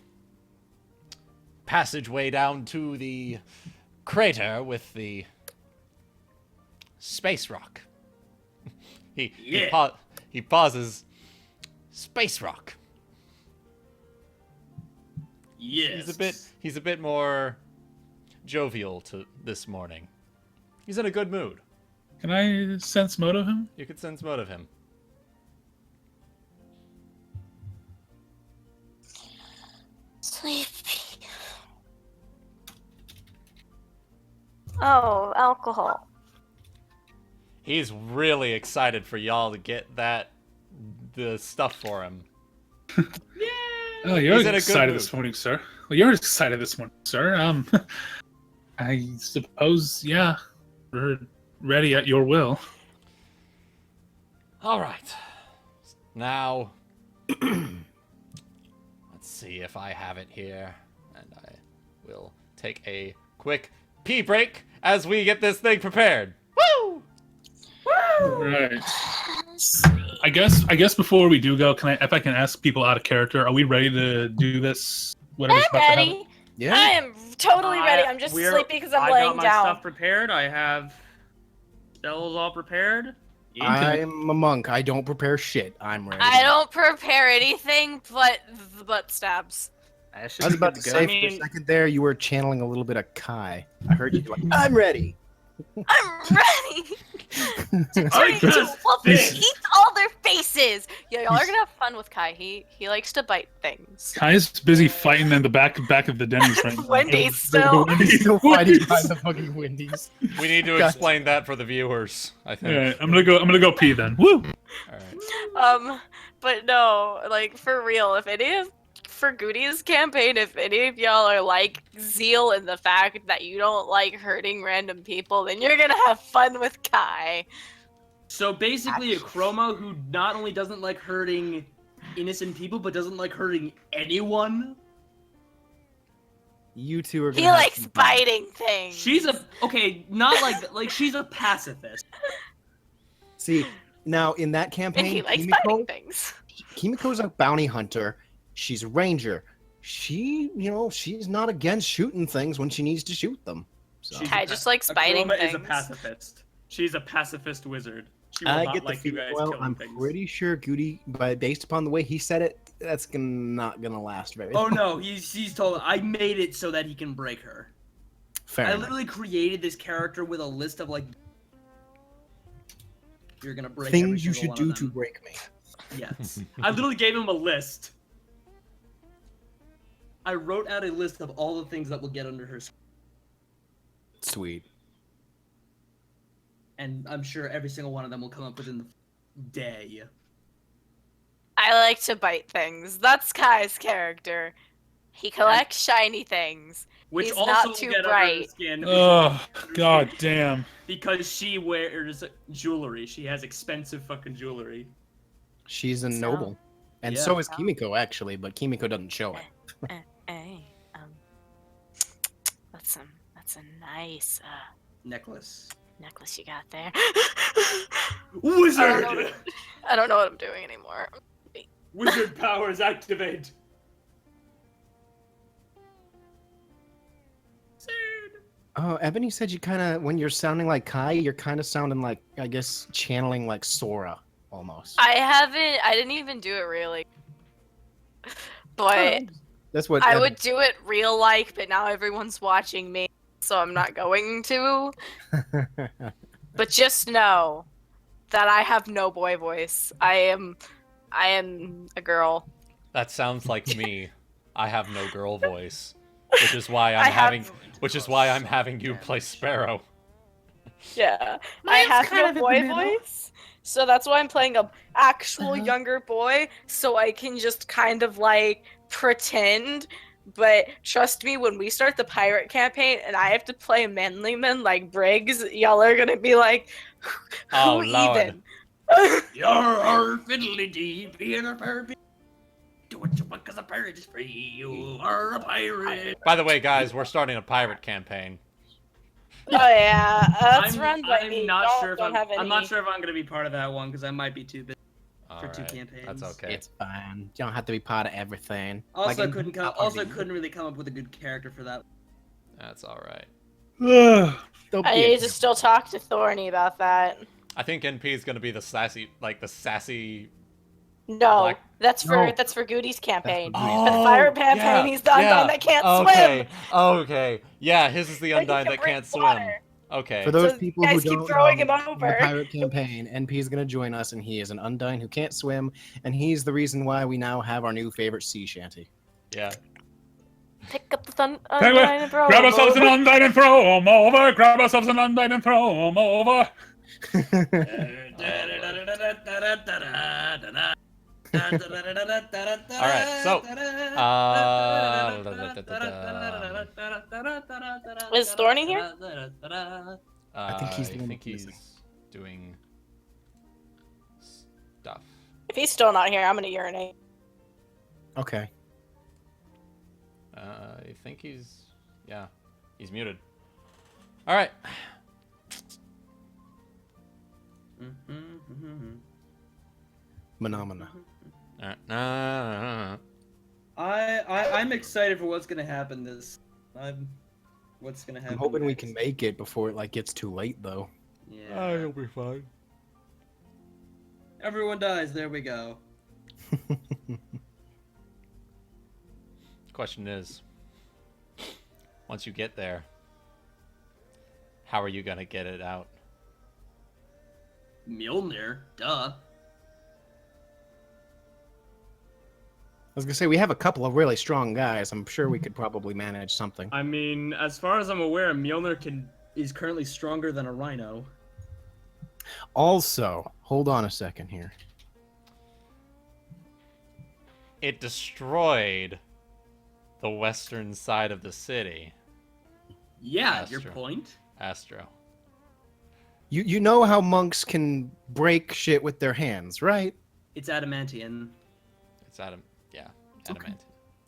Speaker 1: passageway down to the crater with the space rock. He pauses. Space rock.
Speaker 5: Yes.
Speaker 1: He's a bit more jovial to this morning. He's in a good mood.
Speaker 6: Can I sense mote of him?
Speaker 1: You could sense mote of him.
Speaker 4: Sleepy. Oh, alcohol.
Speaker 1: He's really excited for y'all to get the stuff for him.
Speaker 6: Oh, you're excited this morning, sir. Well, you're excited this morning, sir. I suppose, yeah, we're ready at your will.
Speaker 1: All right. Now, let's see if I have it here, and I will take a quick pee break as we get this thing prepared. Woo!
Speaker 6: Woo! Right. I guess before we do go, if I can ask people out of character, are we ready to do this?
Speaker 10: I'm ready.
Speaker 2: Yeah.
Speaker 10: I am totally ready. I'm just sleepy because I'm laying down.
Speaker 5: I got my stuff prepared. I have spells all prepared.
Speaker 2: I'm a monk. I don't prepare shit. I'm ready.
Speaker 4: I don't prepare anything but the butt stabs.
Speaker 2: I was about to say for a second there, you were channeling a little bit of Kai. I heard you like, I'm ready.
Speaker 4: I'm ready to turn into a
Speaker 3: just
Speaker 4: wolf and
Speaker 3: finished.
Speaker 4: eat all their faces. Yeah, y'all are gonna have fun with Kai. He likes to bite things.
Speaker 6: Kai's busy fighting in the back of the Denny's right now.
Speaker 4: Wendy's still.
Speaker 2: He's still fighting by the fucking Wendy's.
Speaker 1: We need to
Speaker 2: Gotcha.
Speaker 1: explain that for the viewers, I think.
Speaker 6: Alright, I'm gonna go pee then. Woo!
Speaker 1: Alright.
Speaker 4: But no, like for real, for Goody's campaign, if any of y'all are like Zeal in the fact that you don't like hurting random people, then you're gonna have fun with Kai.
Speaker 5: So basically, a Chroma who not only doesn't like hurting innocent people, but doesn't like hurting anyone.
Speaker 2: You two are gonna
Speaker 4: He
Speaker 2: have
Speaker 4: likes
Speaker 2: some fun.
Speaker 4: biting things.
Speaker 5: She's not like she's a pacifist.
Speaker 2: See, now in that campaign,
Speaker 4: And he likes biting things.
Speaker 2: Kimiko's a bounty hunter. She's a ranger. She's not against shooting things when she needs to shoot them. So.
Speaker 4: Kai just likes
Speaker 5: A
Speaker 4: biting
Speaker 5: Chroma
Speaker 4: things.
Speaker 5: is a pacifist. She's a pacifist wizard. She will
Speaker 2: I
Speaker 5: not
Speaker 2: get the
Speaker 5: like you
Speaker 2: feeling.
Speaker 5: guys
Speaker 2: Well,
Speaker 5: killing
Speaker 2: I'm
Speaker 5: things.
Speaker 2: pretty sure Goody, based upon the way he said it, that's not gonna last very
Speaker 5: Oh
Speaker 2: long.
Speaker 5: no, he's told. I made it so that he can break her.
Speaker 2: Fair
Speaker 5: I
Speaker 2: enough.
Speaker 5: literally created this character with a list of like. You're gonna break
Speaker 2: Things you
Speaker 5: every
Speaker 2: should
Speaker 5: single
Speaker 2: do
Speaker 5: one of
Speaker 2: to
Speaker 5: them.
Speaker 2: break me.
Speaker 5: Yes. I literally gave him a list. I wrote out a list of all the things that will get under her skin.
Speaker 2: Sweet.
Speaker 5: And I'm sure every single one of them will come up within the day.
Speaker 4: I like to bite things. That's Kai's character. He collects shiny things.
Speaker 5: Which
Speaker 4: He's
Speaker 5: also
Speaker 4: not
Speaker 5: will
Speaker 4: too
Speaker 5: get under her
Speaker 4: bright.
Speaker 5: skin.
Speaker 6: Oh, god damn.
Speaker 5: Because she wears jewelry. She has expensive fucking jewelry.
Speaker 2: She's a noble. And
Speaker 5: Yeah.
Speaker 2: so is Kimiko, actually, but Kimiko doesn't show it.
Speaker 4: Hey, that's a nice
Speaker 5: Necklace.
Speaker 4: necklace you got there.
Speaker 5: Wizard!
Speaker 4: I don't know what I'm doing anymore.
Speaker 5: Wizard powers activate!
Speaker 2: Oh, Ebony said you kind of, when you're sounding like Kai, you're kind of sounding like, I guess, channeling like Sora, almost.
Speaker 4: I didn't even do it really. But
Speaker 2: That's what
Speaker 4: I would do it real like, but now everyone's watching me, so I'm not going to. But just know that I have no boy voice. I am a girl.
Speaker 1: That sounds like me. I have no girl voice, which is why I'm having you play Sparrow.
Speaker 4: Yeah,
Speaker 10: Mine's
Speaker 4: I have
Speaker 10: kind of
Speaker 4: no
Speaker 10: in the
Speaker 4: boy
Speaker 10: middle.
Speaker 4: voice, so that's why I'm playing a actual younger boy, so I can just kind of like pretend. But trust me, when we start the pirate campaign and I have to play manlyman like Briggs, y'all are gonna be like, who
Speaker 1: Oh, Lord.
Speaker 4: even?
Speaker 3: You're our fiddly dee, being a pirate. Do what you want, 'cause a pirate is free. You are a pirate.
Speaker 1: By the way, guys, we're starting a pirate campaign.
Speaker 4: Oh yeah, that's
Speaker 5: I'm,
Speaker 4: run by
Speaker 5: I'm
Speaker 4: me.
Speaker 5: not
Speaker 4: Don't-
Speaker 5: sure if
Speaker 4: don't have
Speaker 5: I'm not
Speaker 4: any-
Speaker 5: sure if I'm gonna be part of that one because I might be too busy for
Speaker 1: Alright,
Speaker 5: two campaigns.
Speaker 1: that's okay.
Speaker 2: It's fine. You don't have to be part of everything.
Speaker 5: Also,
Speaker 2: Like,
Speaker 5: couldn't really come up with a good character for that.
Speaker 1: That's alright.
Speaker 2: Don't
Speaker 4: I
Speaker 2: be
Speaker 4: need to still talk to Thorny about that.
Speaker 1: I think NP is gonna be the sassy.
Speaker 4: No,
Speaker 1: Black-
Speaker 4: that's for
Speaker 2: No.
Speaker 4: that's for Goody's campaign.
Speaker 2: That's
Speaker 4: For the pirate campaign, he's the Undine that can't
Speaker 1: okay.
Speaker 4: swim.
Speaker 1: Okay. Yeah, his is the
Speaker 4: But he
Speaker 1: Undine
Speaker 4: can
Speaker 1: that
Speaker 4: break
Speaker 1: can't swim.
Speaker 4: water.
Speaker 1: Okay.
Speaker 2: For those
Speaker 4: So
Speaker 2: people who
Speaker 4: guys keep
Speaker 2: don't
Speaker 4: throwing
Speaker 2: know,
Speaker 4: him
Speaker 2: in
Speaker 4: over.
Speaker 2: the pirate campaign, NP is going to join us, and he is an Undine who can't swim, and he's the reason why we now have our new favorite sea shanty.
Speaker 1: Yeah.
Speaker 4: Pick up the Undine and throw
Speaker 6: Grab
Speaker 4: him
Speaker 6: ourselves an
Speaker 4: over.
Speaker 6: Undine and throw him over. Grab ourselves an Undine and throw him over.
Speaker 1: Alright, so.
Speaker 4: Is Thorny here?
Speaker 2: I think he's the one
Speaker 1: think
Speaker 2: that's
Speaker 1: he's doing stuff.
Speaker 4: If he's still not here, I'm gonna urinate.
Speaker 2: Okay.
Speaker 1: I think he's. Yeah. He's muted. Alright.
Speaker 2: Phenomena.
Speaker 1: Alright.
Speaker 5: I'm excited for what's gonna happen what's gonna happen.
Speaker 2: I'm hoping we
Speaker 5: next.
Speaker 2: can make it before it gets too late, though.
Speaker 5: Yeah.
Speaker 1: He'll be fine.
Speaker 5: Everyone dies. There we go. Question
Speaker 1: is, once you get there, How are you gonna get it out?
Speaker 5: Mjolnir, duh.
Speaker 2: I was gonna say we have a couple of really strong guys. I'm sure we could probably manage something.
Speaker 5: I mean, as far as I'm aware, Mjolnir is currently stronger than a rhino.
Speaker 2: Also, hold on a second here.
Speaker 1: It destroyed the western side of the city.
Speaker 5: Yeah, your
Speaker 1: Astro.
Speaker 5: point.
Speaker 1: Astro.
Speaker 2: You know how monks can break shit with their hands, right?
Speaker 5: It's adamantium.
Speaker 1: It's yeah, adamantine.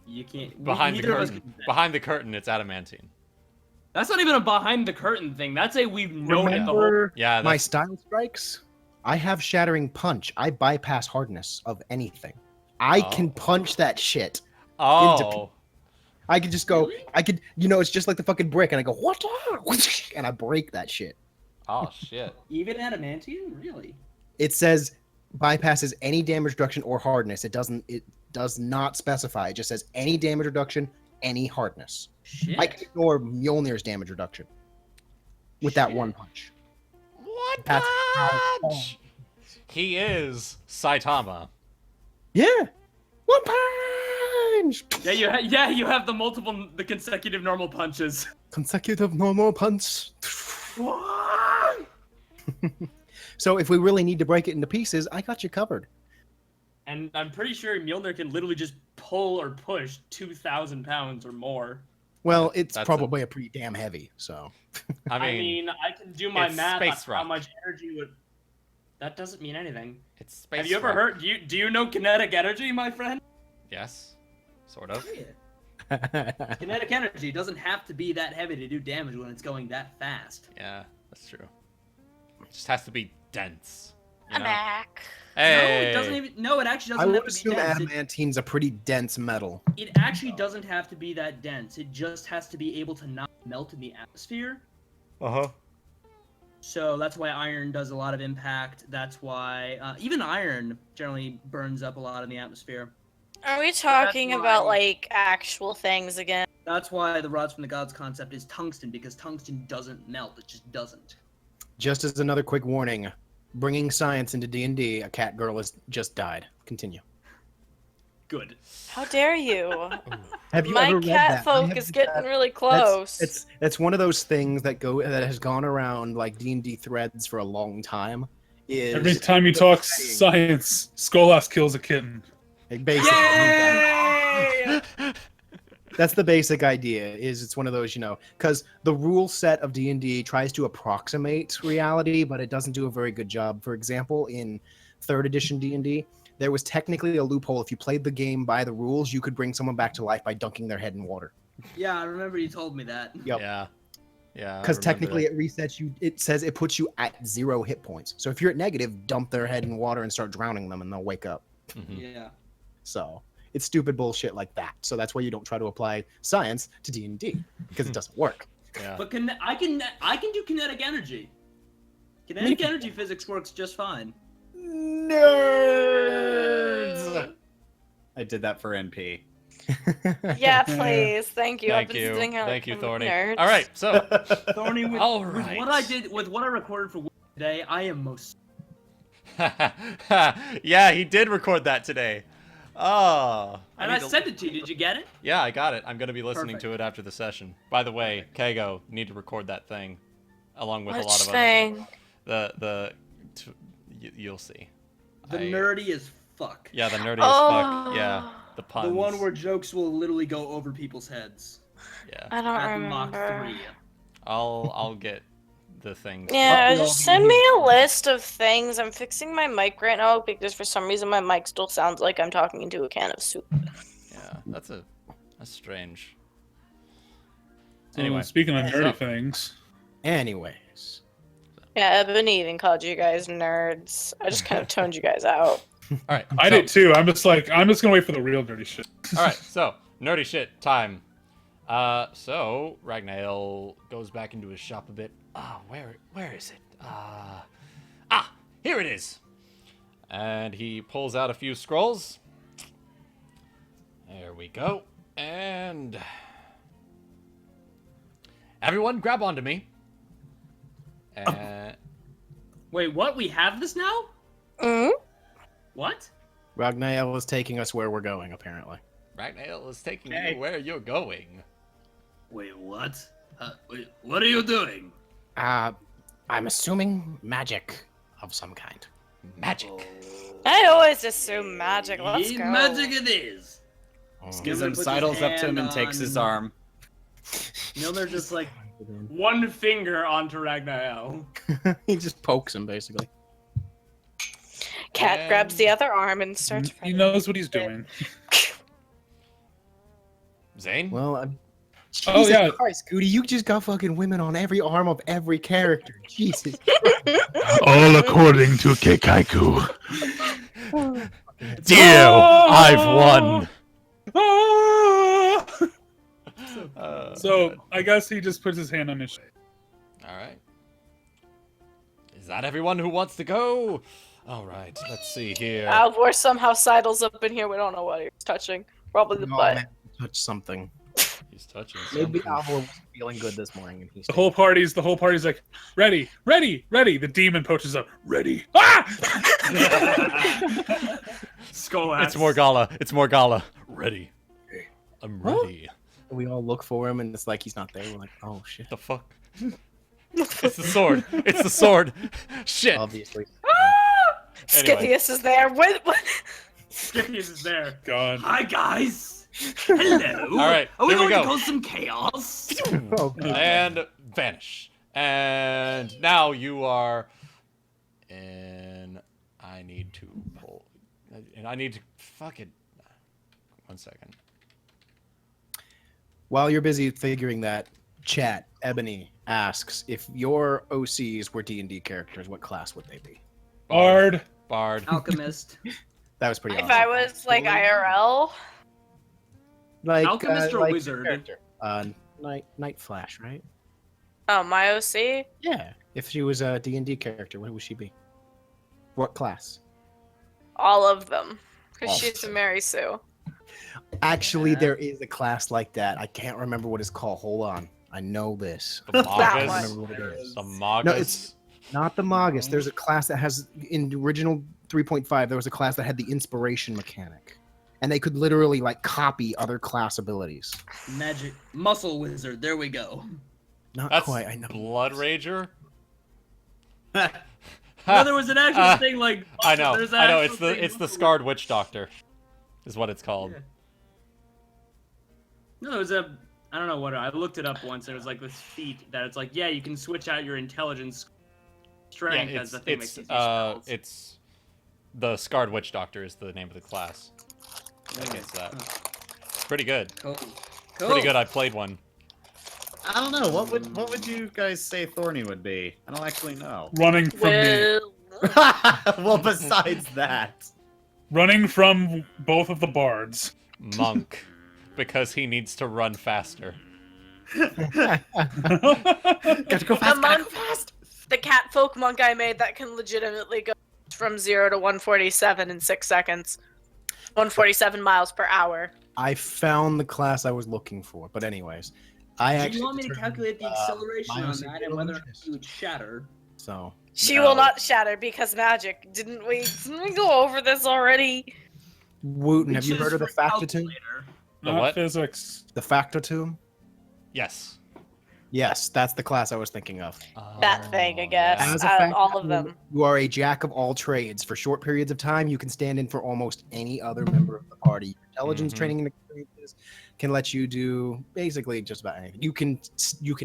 Speaker 5: You can't.
Speaker 1: Behind the
Speaker 5: neither of us
Speaker 1: curtain.
Speaker 5: can-
Speaker 1: Behind the curtain, it's adamantine.
Speaker 5: That's not even a behind the curtain thing. That's a we've known it the whole.
Speaker 2: Remember
Speaker 1: Yeah,
Speaker 2: my
Speaker 1: that's-
Speaker 2: style strikes? I have shattering punch. I bypass hardness of anything. I can punch that shit.
Speaker 1: Oh.
Speaker 2: I could just go. I could. It's just like the fucking brick, and I go what? And I break that shit.
Speaker 1: Oh shit.
Speaker 5: Even adamantium, really?
Speaker 2: It says bypasses any damage reduction or hardness. It does not specify. It just says any damage reduction, any hardness.
Speaker 5: Shit.
Speaker 2: I can ignore Mjolnir's damage reduction with that one punch.
Speaker 1: What
Speaker 2: That's how-
Speaker 1: punch? He is Saitama.
Speaker 2: Yeah, one punch.
Speaker 5: Yeah, you have the consecutive normal punches.
Speaker 2: Consecutive normal punch. So if we really need to break it into pieces, I got you covered.
Speaker 5: And I'm pretty sure Mjolnir can literally just pull or push 2,000 pounds or more.
Speaker 2: Well, it's
Speaker 1: That's
Speaker 2: probably a pretty damn heavy. So.
Speaker 1: I mean,
Speaker 5: I can do my
Speaker 1: it's
Speaker 5: math on
Speaker 1: space
Speaker 5: how
Speaker 1: rock.
Speaker 5: much energy would. That doesn't mean anything.
Speaker 1: it's space.
Speaker 5: Have you ever
Speaker 1: rock.
Speaker 5: heard? Do you know kinetic energy, my friend?
Speaker 1: Yes. Sort of.
Speaker 5: Kinetic energy doesn't have to be that heavy to do damage when it's going that fast.
Speaker 1: Yeah, that's true. It just has to be dense. You
Speaker 4: I'm
Speaker 1: know?
Speaker 4: back.
Speaker 1: Hey.
Speaker 5: No, it doesn't even. No, it actually
Speaker 2: I
Speaker 5: doesn't
Speaker 2: would
Speaker 5: have to be
Speaker 2: assume
Speaker 5: dense.
Speaker 2: adamantine's a pretty dense metal.
Speaker 5: It actually doesn't have to be that dense. It just has to be able to not melt in the atmosphere.
Speaker 1: Uh-huh.
Speaker 5: So that's why iron does a lot of impact. That's why even iron generally burns up a lot in the atmosphere.
Speaker 4: Are we talking
Speaker 5: That's
Speaker 4: about
Speaker 5: why-
Speaker 4: like actual things again?
Speaker 5: That's why the rods from the gods concept is tungsten, because tungsten doesn't melt. It just doesn't.
Speaker 2: Just as another quick warning, bringing science into D&D, a cat girl has just died. Continue.
Speaker 5: Good.
Speaker 4: How dare you?
Speaker 2: Have you
Speaker 4: My
Speaker 2: ever read
Speaker 4: cat
Speaker 2: that? I
Speaker 4: folk
Speaker 2: have
Speaker 4: is
Speaker 2: read
Speaker 4: getting
Speaker 2: that.
Speaker 4: really close.
Speaker 2: It's one of those things that has gone around like D&D threads for a long time. Is
Speaker 6: Every time you talk science, Skolas kills a kitten.
Speaker 2: Basically, that's the basic idea. Is it's one of those, because the rule set of D&D tries to approximate reality, but it doesn't do a very good job. For example, in 3rd edition D&D, there was technically a loophole. If you played the game by the rules, you could bring someone back to life by dunking their head in water.
Speaker 5: Yeah, I remember you told me that.
Speaker 2: Yep.
Speaker 1: Yeah. Yeah. I
Speaker 2: Because
Speaker 1: remember
Speaker 2: technically
Speaker 1: that.
Speaker 2: it resets you. It says it puts you at 0 hit points. So if you're at negative, dump their head in water and start drowning them, and they'll wake up.
Speaker 1: Mhm.
Speaker 5: Yeah.
Speaker 2: So it's stupid bullshit like that. So that's why you don't try to apply science to D&D because it doesn't work.
Speaker 1: Yeah.
Speaker 5: But I can do kinetic energy. Kinetic energy physics works just fine.
Speaker 2: Nerds.
Speaker 8: I did that for NP.
Speaker 4: Yeah, please. Thank you. I've
Speaker 1: Thank
Speaker 4: been
Speaker 1: you.
Speaker 4: sitting here like
Speaker 1: Thank you,
Speaker 4: I'm a
Speaker 1: Thorny.
Speaker 4: nerd.
Speaker 1: All right, so
Speaker 5: Thorny, with
Speaker 1: All
Speaker 5: what
Speaker 1: right.
Speaker 5: I did, with what I recorded for today, I am most.
Speaker 1: yeah, he did record that today. Oh.
Speaker 5: And I sent it to you. Did you get it?
Speaker 1: Yeah, I got it. I'm going to be listening
Speaker 5: Perfect.
Speaker 1: to it after the session. By the way, Kago, need to record that thing along with a lot
Speaker 4: Which
Speaker 1: of
Speaker 4: thing?
Speaker 1: you'll see.
Speaker 5: The nerdy as fuck.
Speaker 1: Yeah, the nerdy
Speaker 4: Oh.
Speaker 1: as fuck. Yeah, the puns.
Speaker 5: The one where jokes will literally go over people's heads.
Speaker 1: Yeah.
Speaker 4: I don't
Speaker 5: At Mach
Speaker 4: remember.
Speaker 5: 3.
Speaker 1: I'll get the things.
Speaker 4: Yeah,
Speaker 5: Well,
Speaker 4: just send me a list of things. I'm fixing my mic right now because for some reason my mic still sounds like I'm talking into a can of soup.
Speaker 1: Yeah, that's strange.
Speaker 6: So,
Speaker 1: Anyway.
Speaker 6: speaking of nerdy
Speaker 1: So-
Speaker 6: things,
Speaker 2: Anyways.
Speaker 4: Yeah, Ebony even called you guys nerds. I just kind of toned you guys out.
Speaker 1: All right.
Speaker 6: I
Speaker 1: so-
Speaker 6: did too. I'm just gonna wait for the real dirty shit.
Speaker 1: All right, so nerdy shit time. So Ragnael goes back into his shop a bit. Where is it? Here it is. And he pulls out a few scrolls. There we go. And everyone, grab onto me. And
Speaker 5: Wait, what? We have this now?
Speaker 4: Mm?
Speaker 5: What?
Speaker 2: Ragnael is taking us where we're going, apparently.
Speaker 1: Ragnael is taking you where you're going.
Speaker 3: Wait, what? Wait, what are you doing?
Speaker 2: I'm assuming magic of some kind.
Speaker 1: Magic.
Speaker 4: I always assume magic. Let's go.
Speaker 3: Magic it is.
Speaker 8: Schism
Speaker 5: puts his
Speaker 8: sidles up to him and
Speaker 5: hand
Speaker 8: takes his
Speaker 5: on-
Speaker 8: arm.
Speaker 5: Mjolnir just like one finger onto Ragnael.
Speaker 2: He just pokes him, basically.
Speaker 4: Cat grabs the other arm and starts.
Speaker 6: He knows what he's doing.
Speaker 1: Zayne?
Speaker 2: Well,
Speaker 6: Oh,
Speaker 2: Jesus
Speaker 6: yeah.
Speaker 2: Christ, Goody, you just got fucking women on every arm of every character. Jesus.
Speaker 6: All according to Keikaiku.
Speaker 1: Deal! I've won!
Speaker 6: So, I guess he just puts his hand on his shoulder.
Speaker 1: Alright. Is that everyone who wants to go? Alright, let's see here.
Speaker 4: Alvor somehow sidles up in here. We don't know what he's touching. Probably the
Speaker 2: Oh,
Speaker 4: butt.
Speaker 2: man, touch something.
Speaker 1: He's touching
Speaker 2: Maybe
Speaker 1: something.
Speaker 2: Alvor was feeling good this morning, and he's
Speaker 6: The whole party's like, ready, ready, ready. The demon poaches up, ready. Ah!
Speaker 5: Skull ass.
Speaker 1: It's Morgala. It's Morgala. Ready. I'm ready.
Speaker 2: We all look for him, and it's like he's not there. We're like, oh shit.
Speaker 1: The fuck? It's the sword. It's the sword. Shit.
Speaker 2: Obviously.
Speaker 1: Anyway.
Speaker 4: Scythius is there. What?
Speaker 5: Scythius is there.
Speaker 6: God.
Speaker 3: Hi guys. Hello.
Speaker 1: All right,
Speaker 3: Are we
Speaker 1: here we
Speaker 3: going to
Speaker 1: go.
Speaker 3: cause some chaos?
Speaker 2: Oh, God.
Speaker 1: And vanish. And now you are in. I need to pull. And I need to. Fuck it. 1 second.
Speaker 2: While you're busy figuring that, chat, Ebony asks, if your OCs were D&D characters, what class would they be?
Speaker 6: Bard.
Speaker 1: Bard.
Speaker 5: Alchemist.
Speaker 2: That was pretty
Speaker 4: If
Speaker 2: awesome.
Speaker 4: I was like IRL,
Speaker 2: Like,
Speaker 5: Alchemist or
Speaker 2: like
Speaker 5: wizard?
Speaker 2: character. Night Flash, right?
Speaker 4: oh my OC,
Speaker 2: Yeah. If she was a D&D character, what would she be? What class?
Speaker 4: all of them, because
Speaker 2: All
Speaker 4: she's a
Speaker 2: of
Speaker 4: Mary Sue.
Speaker 2: Actually, there is a class like that. I can't remember what it's called. Hold on. I know this.
Speaker 1: The
Speaker 4: That
Speaker 2: I
Speaker 1: Magus.
Speaker 4: one.
Speaker 2: remember what it is.
Speaker 1: The Magus.
Speaker 2: No, it's not the Magus. There's a class that has, in the original 3.5, there was a class that had the inspiration mechanic. And they could literally, like, copy other class abilities.
Speaker 5: Magic. Muscle wizard. There we go.
Speaker 2: Not
Speaker 1: That's
Speaker 2: quite, I know.
Speaker 1: Bloodrager.
Speaker 5: No, there was an actual thing like.
Speaker 1: I know.
Speaker 5: There's an
Speaker 1: I know.
Speaker 5: actual thing-
Speaker 1: It's the scarred witch doctor, is what it's called.
Speaker 5: Yeah. No, it was a. I don't know what. I looked it up once. And it was like this feat that it's like, yeah, you can switch out your intelligence strength as the thing makes you spells.
Speaker 1: It's the scarred witch doctor is the name of the class. I guess that. Pretty good.
Speaker 5: Cool.
Speaker 1: Pretty good. I played one.
Speaker 8: I don't know. What would you guys say Thorny would be? I don't actually know.
Speaker 6: Running from me.
Speaker 4: Well,
Speaker 8: Well, besides that.
Speaker 6: Running from both of the bards.
Speaker 1: Monk, because he needs to run faster.
Speaker 2: Gotta go
Speaker 4: the monk, the catfolk monk I made that can legitimately go from 0 to 147 in 6 seconds. 147 miles per hour.
Speaker 2: I found the class I was looking for. But anyways, I
Speaker 5: Do
Speaker 2: actually
Speaker 5: you want me to
Speaker 2: determined,
Speaker 5: calculate the acceleration
Speaker 2: my
Speaker 5: on
Speaker 2: OC
Speaker 5: that and whether or not you would shatter?
Speaker 2: So
Speaker 4: She
Speaker 8: No.
Speaker 4: will not shatter because magic. Didn't we go over this already?
Speaker 2: Wooten, have you
Speaker 5: Which
Speaker 2: heard of the
Speaker 5: is for
Speaker 2: factotum?
Speaker 5: calculator.
Speaker 1: The
Speaker 6: Not
Speaker 1: what?
Speaker 6: physics.
Speaker 2: The factotum?
Speaker 1: Yes.
Speaker 2: Yes, that's the class I was thinking of.
Speaker 4: That thing, I guess.
Speaker 2: As a
Speaker 4: All of
Speaker 2: factotum,
Speaker 4: them.
Speaker 2: You are a jack of all trades. For short periods of time, you can stand in for almost any other member of the party. Your intelligence
Speaker 1: Mhm.
Speaker 2: training and experiences can let you do basically just about anything. You can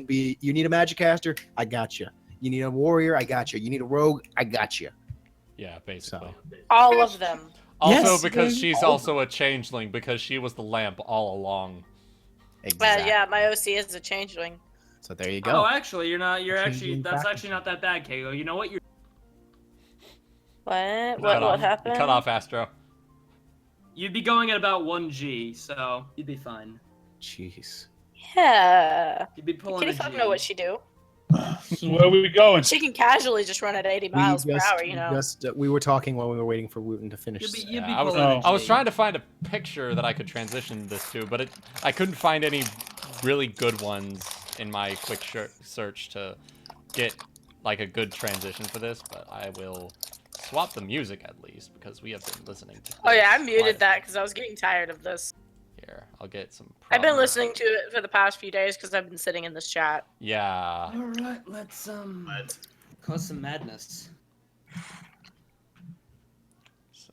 Speaker 2: be. You need a magic caster? I got you. You need a warrior? I got you. You need a rogue? I got you.
Speaker 1: Yeah, basically.
Speaker 4: All of them.
Speaker 1: Also,
Speaker 2: Yes,
Speaker 1: because
Speaker 2: man.
Speaker 1: she's also a changeling, because she was the lamp all along.
Speaker 2: Exactly.
Speaker 4: Yeah, my OC is a changeling.
Speaker 2: So there you go.
Speaker 5: Oh, actually, you're not. You're actually.
Speaker 2: Changing
Speaker 5: That's
Speaker 2: factor.
Speaker 5: actually not that bad, Kago. You know what? You're.
Speaker 4: What?
Speaker 1: Cut
Speaker 4: What
Speaker 1: off.
Speaker 4: happened?
Speaker 1: Cut off, Astro.
Speaker 5: You'd be going at about 1G, so you'd be fine.
Speaker 2: Jeez.
Speaker 4: Yeah.
Speaker 5: You'd be pulling
Speaker 4: Kitty
Speaker 5: a
Speaker 4: fuck
Speaker 5: G.
Speaker 4: know what she do.
Speaker 6: So where are we going?
Speaker 4: She can casually just run at 80 miles per hour, you know.
Speaker 2: We were talking while we were waiting for Wooten to finish.
Speaker 5: You'd be
Speaker 1: Yeah, I was,
Speaker 5: pulling a
Speaker 6: Oh.
Speaker 1: I was
Speaker 5: G.
Speaker 1: trying to find a picture that I could transition this to, but I couldn't find any really good ones in my quick search to get like a good transition for this, but I will swap the music at least because we have been listening to.
Speaker 4: Oh yeah, I
Speaker 1: this
Speaker 4: muted
Speaker 1: quite a
Speaker 4: that
Speaker 1: bit.
Speaker 4: because I was getting tired of this.
Speaker 1: Here, I'll get some.
Speaker 4: I've been
Speaker 1: proper-
Speaker 4: listening to it for the past few days because I've been sitting in this chat.
Speaker 1: Yeah.
Speaker 5: All right, let's cause some madness.
Speaker 1: So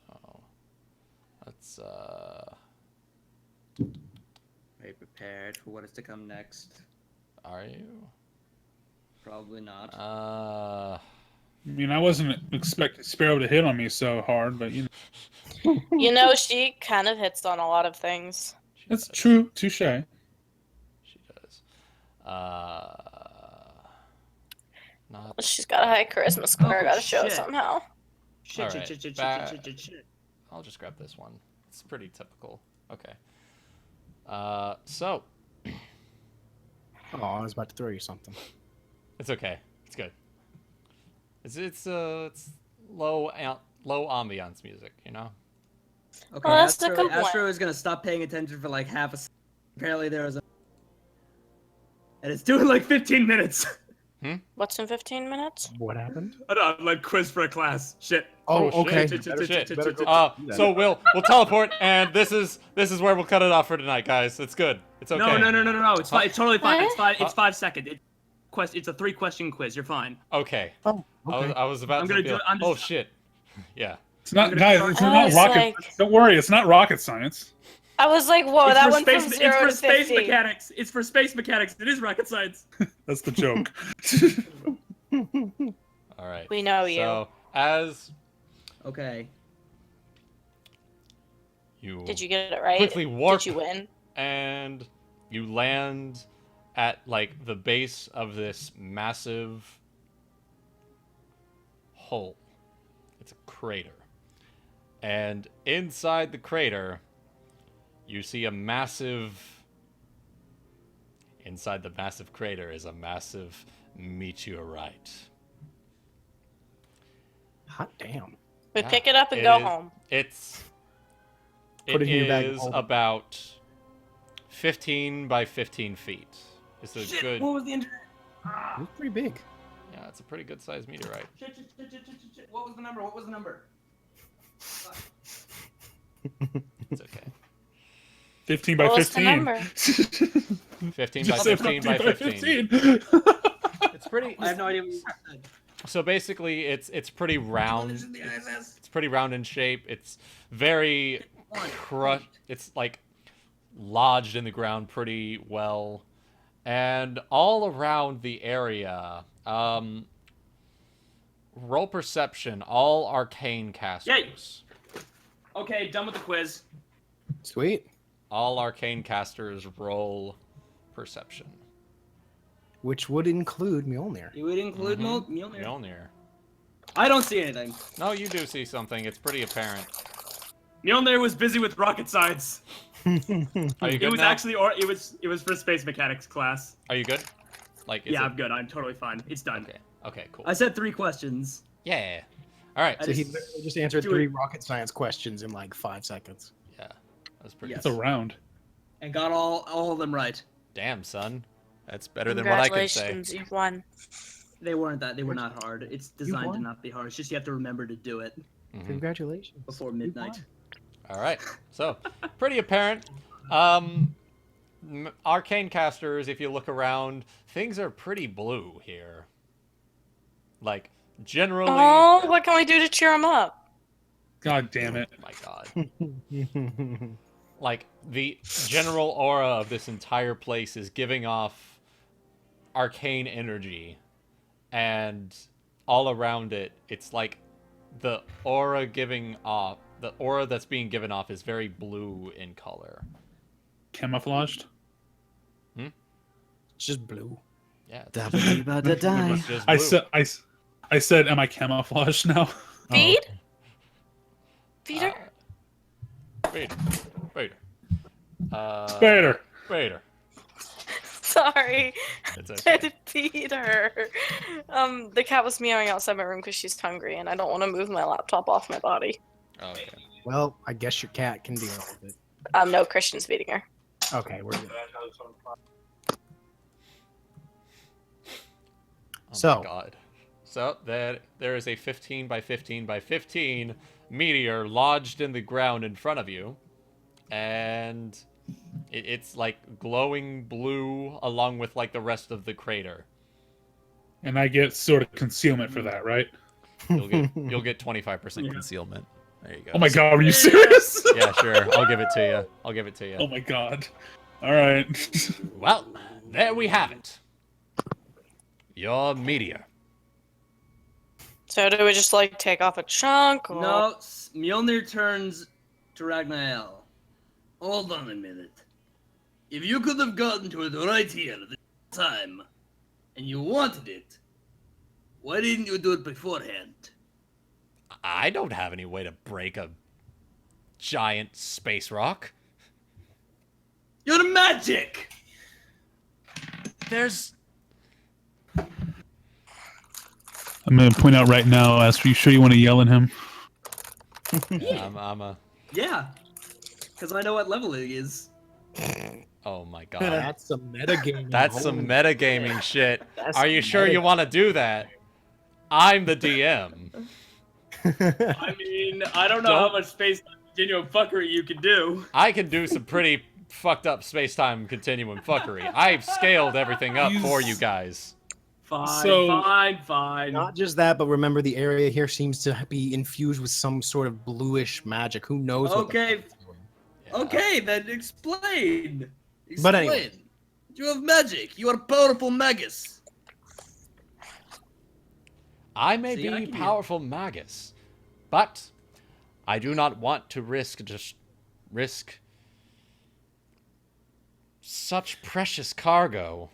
Speaker 1: let's
Speaker 5: Be prepared for what is to come next.
Speaker 1: Are you?
Speaker 5: Probably not.
Speaker 6: I mean, I wasn't expecting Sparrow to hit on me so hard, but you know.
Speaker 4: You know, she kind of hits on a lot of things.
Speaker 6: That's true. Touche.
Speaker 1: She does. Not.
Speaker 4: She's got a high charisma score. I gotta show it
Speaker 5: shit.
Speaker 4: somehow.
Speaker 1: All right,
Speaker 5: Shit.
Speaker 1: I'll just grab this one. It's pretty typical. Okay. So
Speaker 2: Oh, I was about to throw you something.
Speaker 1: it's okay. It's good. It's low ambiance music, you know.
Speaker 5: Okay,
Speaker 4: Oh, that's the
Speaker 5: Astro,
Speaker 4: good one.
Speaker 5: Astro is gonna stop paying attention for like half a second. Apparently there was a... And it's doing like 15 minutes.
Speaker 4: What's in 15 minutes?
Speaker 2: What happened?
Speaker 5: I'm like quiz for a class. Shit.
Speaker 2: Oh, okay.
Speaker 1: Shit.
Speaker 2: Better go do that.
Speaker 1: So we'll teleport, and this is where we'll cut it off for tonight, guys. It's good. It's okay.
Speaker 5: No. It's fine. It's totally fine. It's
Speaker 4: What?
Speaker 5: fine. It's 5 seconds. It's a 3-question quiz. You're fine.
Speaker 1: Okay.
Speaker 2: Oh, okay.
Speaker 1: I was about
Speaker 5: I'm
Speaker 1: to
Speaker 5: gonna
Speaker 1: be
Speaker 5: do
Speaker 1: like,
Speaker 5: it- I'm just-
Speaker 1: oh shit. Yeah.
Speaker 6: It's not,
Speaker 5: I'm gonna
Speaker 6: guys.
Speaker 5: start-
Speaker 6: It's
Speaker 4: I
Speaker 6: not
Speaker 4: was
Speaker 6: rocket.
Speaker 4: like-
Speaker 6: Don't worry, it's not rocket science.
Speaker 4: I was like, whoa,
Speaker 5: It's
Speaker 4: that
Speaker 5: for
Speaker 4: went
Speaker 5: space,
Speaker 4: from
Speaker 5: it's
Speaker 4: 0
Speaker 5: for
Speaker 4: to
Speaker 5: space
Speaker 4: 50.
Speaker 5: mechanics. It's for space mechanics. It is rocket science.
Speaker 6: That's the joke.
Speaker 1: All right.
Speaker 4: We know you.
Speaker 1: So as
Speaker 5: Okay.
Speaker 1: you
Speaker 4: Did you get it right?
Speaker 1: quickly warp
Speaker 4: Did you win?
Speaker 1: and you land at like the base of this massive hole. It's a crater. And inside the crater, you see a massive... Inside the massive crater is a massive meteorite.
Speaker 2: Hot damn.
Speaker 4: We
Speaker 1: Yeah,
Speaker 4: pick it up and
Speaker 1: it
Speaker 4: go
Speaker 1: is-
Speaker 4: home.
Speaker 2: Put it in your bag and
Speaker 1: is
Speaker 2: hold it.
Speaker 1: about 15 by 15 feet. It's a
Speaker 5: Shit.
Speaker 1: good...
Speaker 5: What was the injury?
Speaker 2: It's pretty big.
Speaker 1: Yeah, it's a pretty good sized meteorite.
Speaker 5: Shit. What was the number? What was the number?
Speaker 1: It's okay.
Speaker 6: 15 by
Speaker 4: What was the
Speaker 6: 15.
Speaker 4: number?
Speaker 1: 15 by
Speaker 6: Just say
Speaker 1: 15 by 15.
Speaker 6: 15.
Speaker 1: It's pretty...
Speaker 5: I have no idea what you said.
Speaker 1: So basically, it's pretty round.
Speaker 5: What is the ISS?
Speaker 1: It's pretty round in shape. It's very crushed. It's like lodged in the ground pretty well, and all around the area. Roll perception. All arcane casters.
Speaker 5: Okay, done with the quiz.
Speaker 2: Sweet.
Speaker 1: All arcane casters roll perception.
Speaker 2: Which would include Mjolnir.
Speaker 5: You would include
Speaker 1: Mhm.
Speaker 5: Mjolnir.
Speaker 1: Mjolnir.
Speaker 5: I don't see anything.
Speaker 1: No, you do see something. It's pretty apparent.
Speaker 5: Mjolnir was busy with rocket science.
Speaker 1: Are you
Speaker 5: It
Speaker 1: good
Speaker 5: was
Speaker 1: now?
Speaker 5: actually, it was for space mechanics class.
Speaker 1: Are you good? Like, is
Speaker 5: Yeah,
Speaker 1: it-
Speaker 5: I'm good. I'm totally fine. It's done.
Speaker 1: Okay. Okay. Cool.
Speaker 5: I said 3 questions.
Speaker 1: Yeah. All right.
Speaker 5: I
Speaker 2: So he
Speaker 5: just-
Speaker 2: literally just answered
Speaker 5: do it.
Speaker 2: 3 rocket science questions in like 5 seconds.
Speaker 1: Yeah. That's pretty.
Speaker 5: Yes.
Speaker 6: It's a round.
Speaker 5: And got all of them right.
Speaker 1: Damn, son. That's better than what I could say.
Speaker 4: Congratulations, you've won.
Speaker 5: They were not hard. It's designed to
Speaker 2: won.
Speaker 5: not be hard. It's just you have to remember to do it
Speaker 1: Mhm.
Speaker 2: Congratulations.
Speaker 5: before midnight.
Speaker 1: All right. So, pretty apparent. Arcane casters, if you look around, things are pretty blue here. Like, generally...
Speaker 4: Oh, what can we do to cheer him up?
Speaker 6: God damn it.
Speaker 1: Oh my god. Like, the general aura of this entire place is giving off arcane energy. And all around it, it's like the aura that's being given off is very blue in color.
Speaker 6: Camouflaged?
Speaker 2: It's just blue.
Speaker 1: Yeah. It's
Speaker 12: Da-ba-dee-ba-da-die.
Speaker 1: it's just
Speaker 6: I
Speaker 1: blue.
Speaker 6: said, am I camouflaged now?
Speaker 4: Feed? Feeder?
Speaker 1: Vader.
Speaker 6: Vader.
Speaker 1: Vader.
Speaker 4: Sorry.
Speaker 1: It's okay.
Speaker 4: Peter. The cat was meowing outside my room because she's hungry, and I don't want to move my laptop off my body.
Speaker 1: Okay.
Speaker 2: Well, I guess your cat can deal with it.
Speaker 4: No, Christian's feeding her.
Speaker 2: Okay, we're good.
Speaker 1: Oh
Speaker 2: So-
Speaker 1: my god. So there is a 15 by 15 by 15 meteor lodged in the ground in front of you, and it's like glowing blue along with like the rest of the crater.
Speaker 6: And I get sort of concealment for that, right?
Speaker 1: You'll get 25% concealment. There you go.
Speaker 6: Oh my god, are you serious?
Speaker 1: Yeah, sure. I'll give it to you.
Speaker 6: Oh my god. All right.
Speaker 1: Well, there we have it. Your meteor.
Speaker 4: So do we just like take off a chunk? Or...
Speaker 5: No, Mjolnir turns to Ragnael. Hold on a minute. If you could have gotten to it right here at the time, and you wanted it, why didn't you do it beforehand?
Speaker 1: I don't have any way to break a giant space rock.
Speaker 5: You're magic!
Speaker 1: There's...
Speaker 6: I'm going to point out right now, Astro, you sure you want to yell at him?
Speaker 1: Yeah, I'm a...
Speaker 5: Yeah, because I know what level it is.
Speaker 1: Oh my god.
Speaker 2: That's some metagaming.
Speaker 1: That's some metagaming shit.
Speaker 2: That's
Speaker 1: Are you sure you want to do that? I'm the DM.
Speaker 5: I mean, I don't know how much space continuum fuckery you can do.
Speaker 1: I can do some pretty fucked up space-time continuum fuckery. I've scaled everything up for you guys.
Speaker 5: Fine.
Speaker 2: Not just that, but remember the area here seems to be infused with some sort of bluish magic. Who knows?
Speaker 5: Okay. Okay, then explain.
Speaker 2: But anyway.
Speaker 5: You have magic. You are powerful magus.
Speaker 1: I may be powerful magus, but I do not want to risk such precious cargo,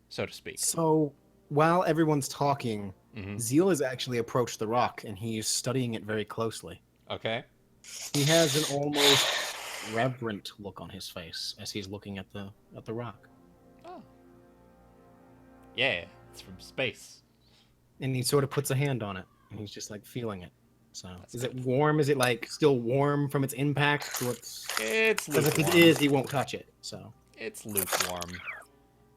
Speaker 1: so to speak.
Speaker 2: So while everyone's talking, Zeal has actually approached the rock and he's studying it very closely.
Speaker 1: Okay.
Speaker 2: He has an almost reverent look on his face as he's looking at the rock.
Speaker 1: Oh. Yeah, it's from space.
Speaker 2: And he sort of puts a hand on it and he's just like feeling it. So is it warm? Is it like still warm from its impact?
Speaker 1: It's
Speaker 2: because if
Speaker 1: lukewarm.
Speaker 2: it is, he won't touch it. So
Speaker 1: it's lukewarm.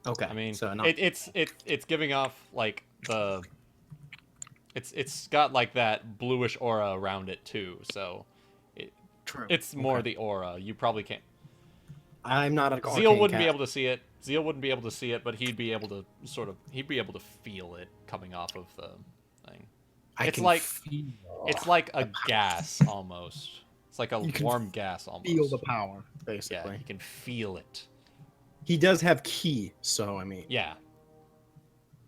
Speaker 2: Okay.
Speaker 1: I mean,
Speaker 2: so
Speaker 1: it's giving off like the it's got like that bluish aura around it too. So it's more the aura. You probably can't.
Speaker 2: I'm not a
Speaker 1: Zeal wouldn't be able to see it. Zeal wouldn't be able to see it, but he'd be able to feel it coming off of the thing. It's like a gas almost. It's like a warm gas almost.
Speaker 2: Feel the power, basically.
Speaker 1: Yeah, you can feel it.
Speaker 2: He does have ki, so I mean.
Speaker 1: Yeah.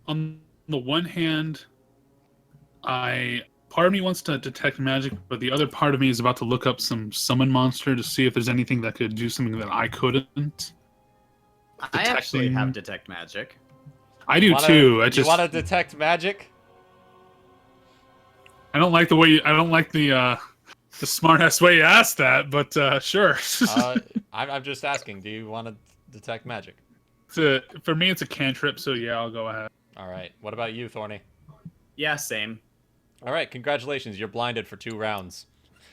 Speaker 6: On the one hand, part of me wants to detect magic, but the other part of me is about to look up some summon monster to see if there's anything that could do something that I couldn't.
Speaker 8: I actually have detect magic.
Speaker 6: I do too.
Speaker 1: You want to detect magic?
Speaker 6: I don't like the smart-ass way you asked that, but sure.
Speaker 1: I'm just asking. Do you want to detect magic?
Speaker 6: For me, it's a cantrip, so yeah, I'll go ahead.
Speaker 1: All right. What about you, Thorny?
Speaker 8: Yeah, same.
Speaker 1: All right. Congratulations. You're blinded for 2 rounds.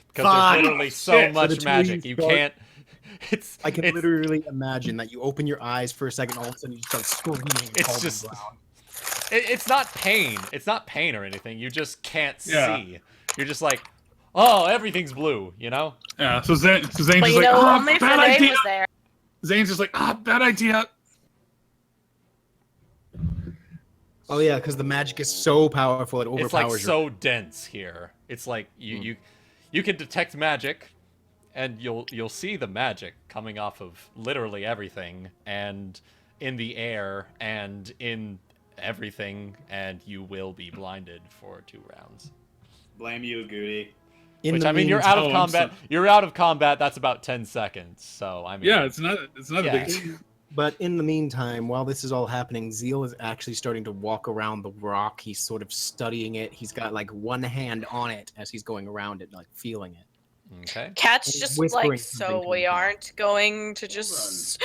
Speaker 1: Because there's literally so much magic. You can't...
Speaker 2: I can literally imagine that you open your eyes for a second, all of a sudden you start screaming.
Speaker 1: It's just... It's not pain. It's not pain or anything. You just can't see. You're just like, oh, everything's blue, you know?
Speaker 6: Yeah, so Zayne's just like,
Speaker 4: only
Speaker 6: bad
Speaker 4: Fade
Speaker 6: idea.
Speaker 4: was there.
Speaker 6: Zayne's just like, bad idea.
Speaker 2: Oh yeah, because the magic is so powerful it overpowers.
Speaker 1: It's like so dense here. It's like you can detect magic, and you'll see the magic coming off of literally everything, and in the air, and in everything, and you will be blinded for 2 rounds.
Speaker 8: Blame you, Goody.
Speaker 1: Which I mean, you're out of combat. You're out of combat. That's about 10 seconds. So I mean,
Speaker 6: yeah, it's not a big deal.
Speaker 2: But in the meantime, while this is all happening, Zeal is actually starting to walk around the rock. He's sort of studying it. He's got like one hand on it as he's going around it, like feeling it.
Speaker 1: Okay.
Speaker 4: Cat's just like, so we aren't going to just.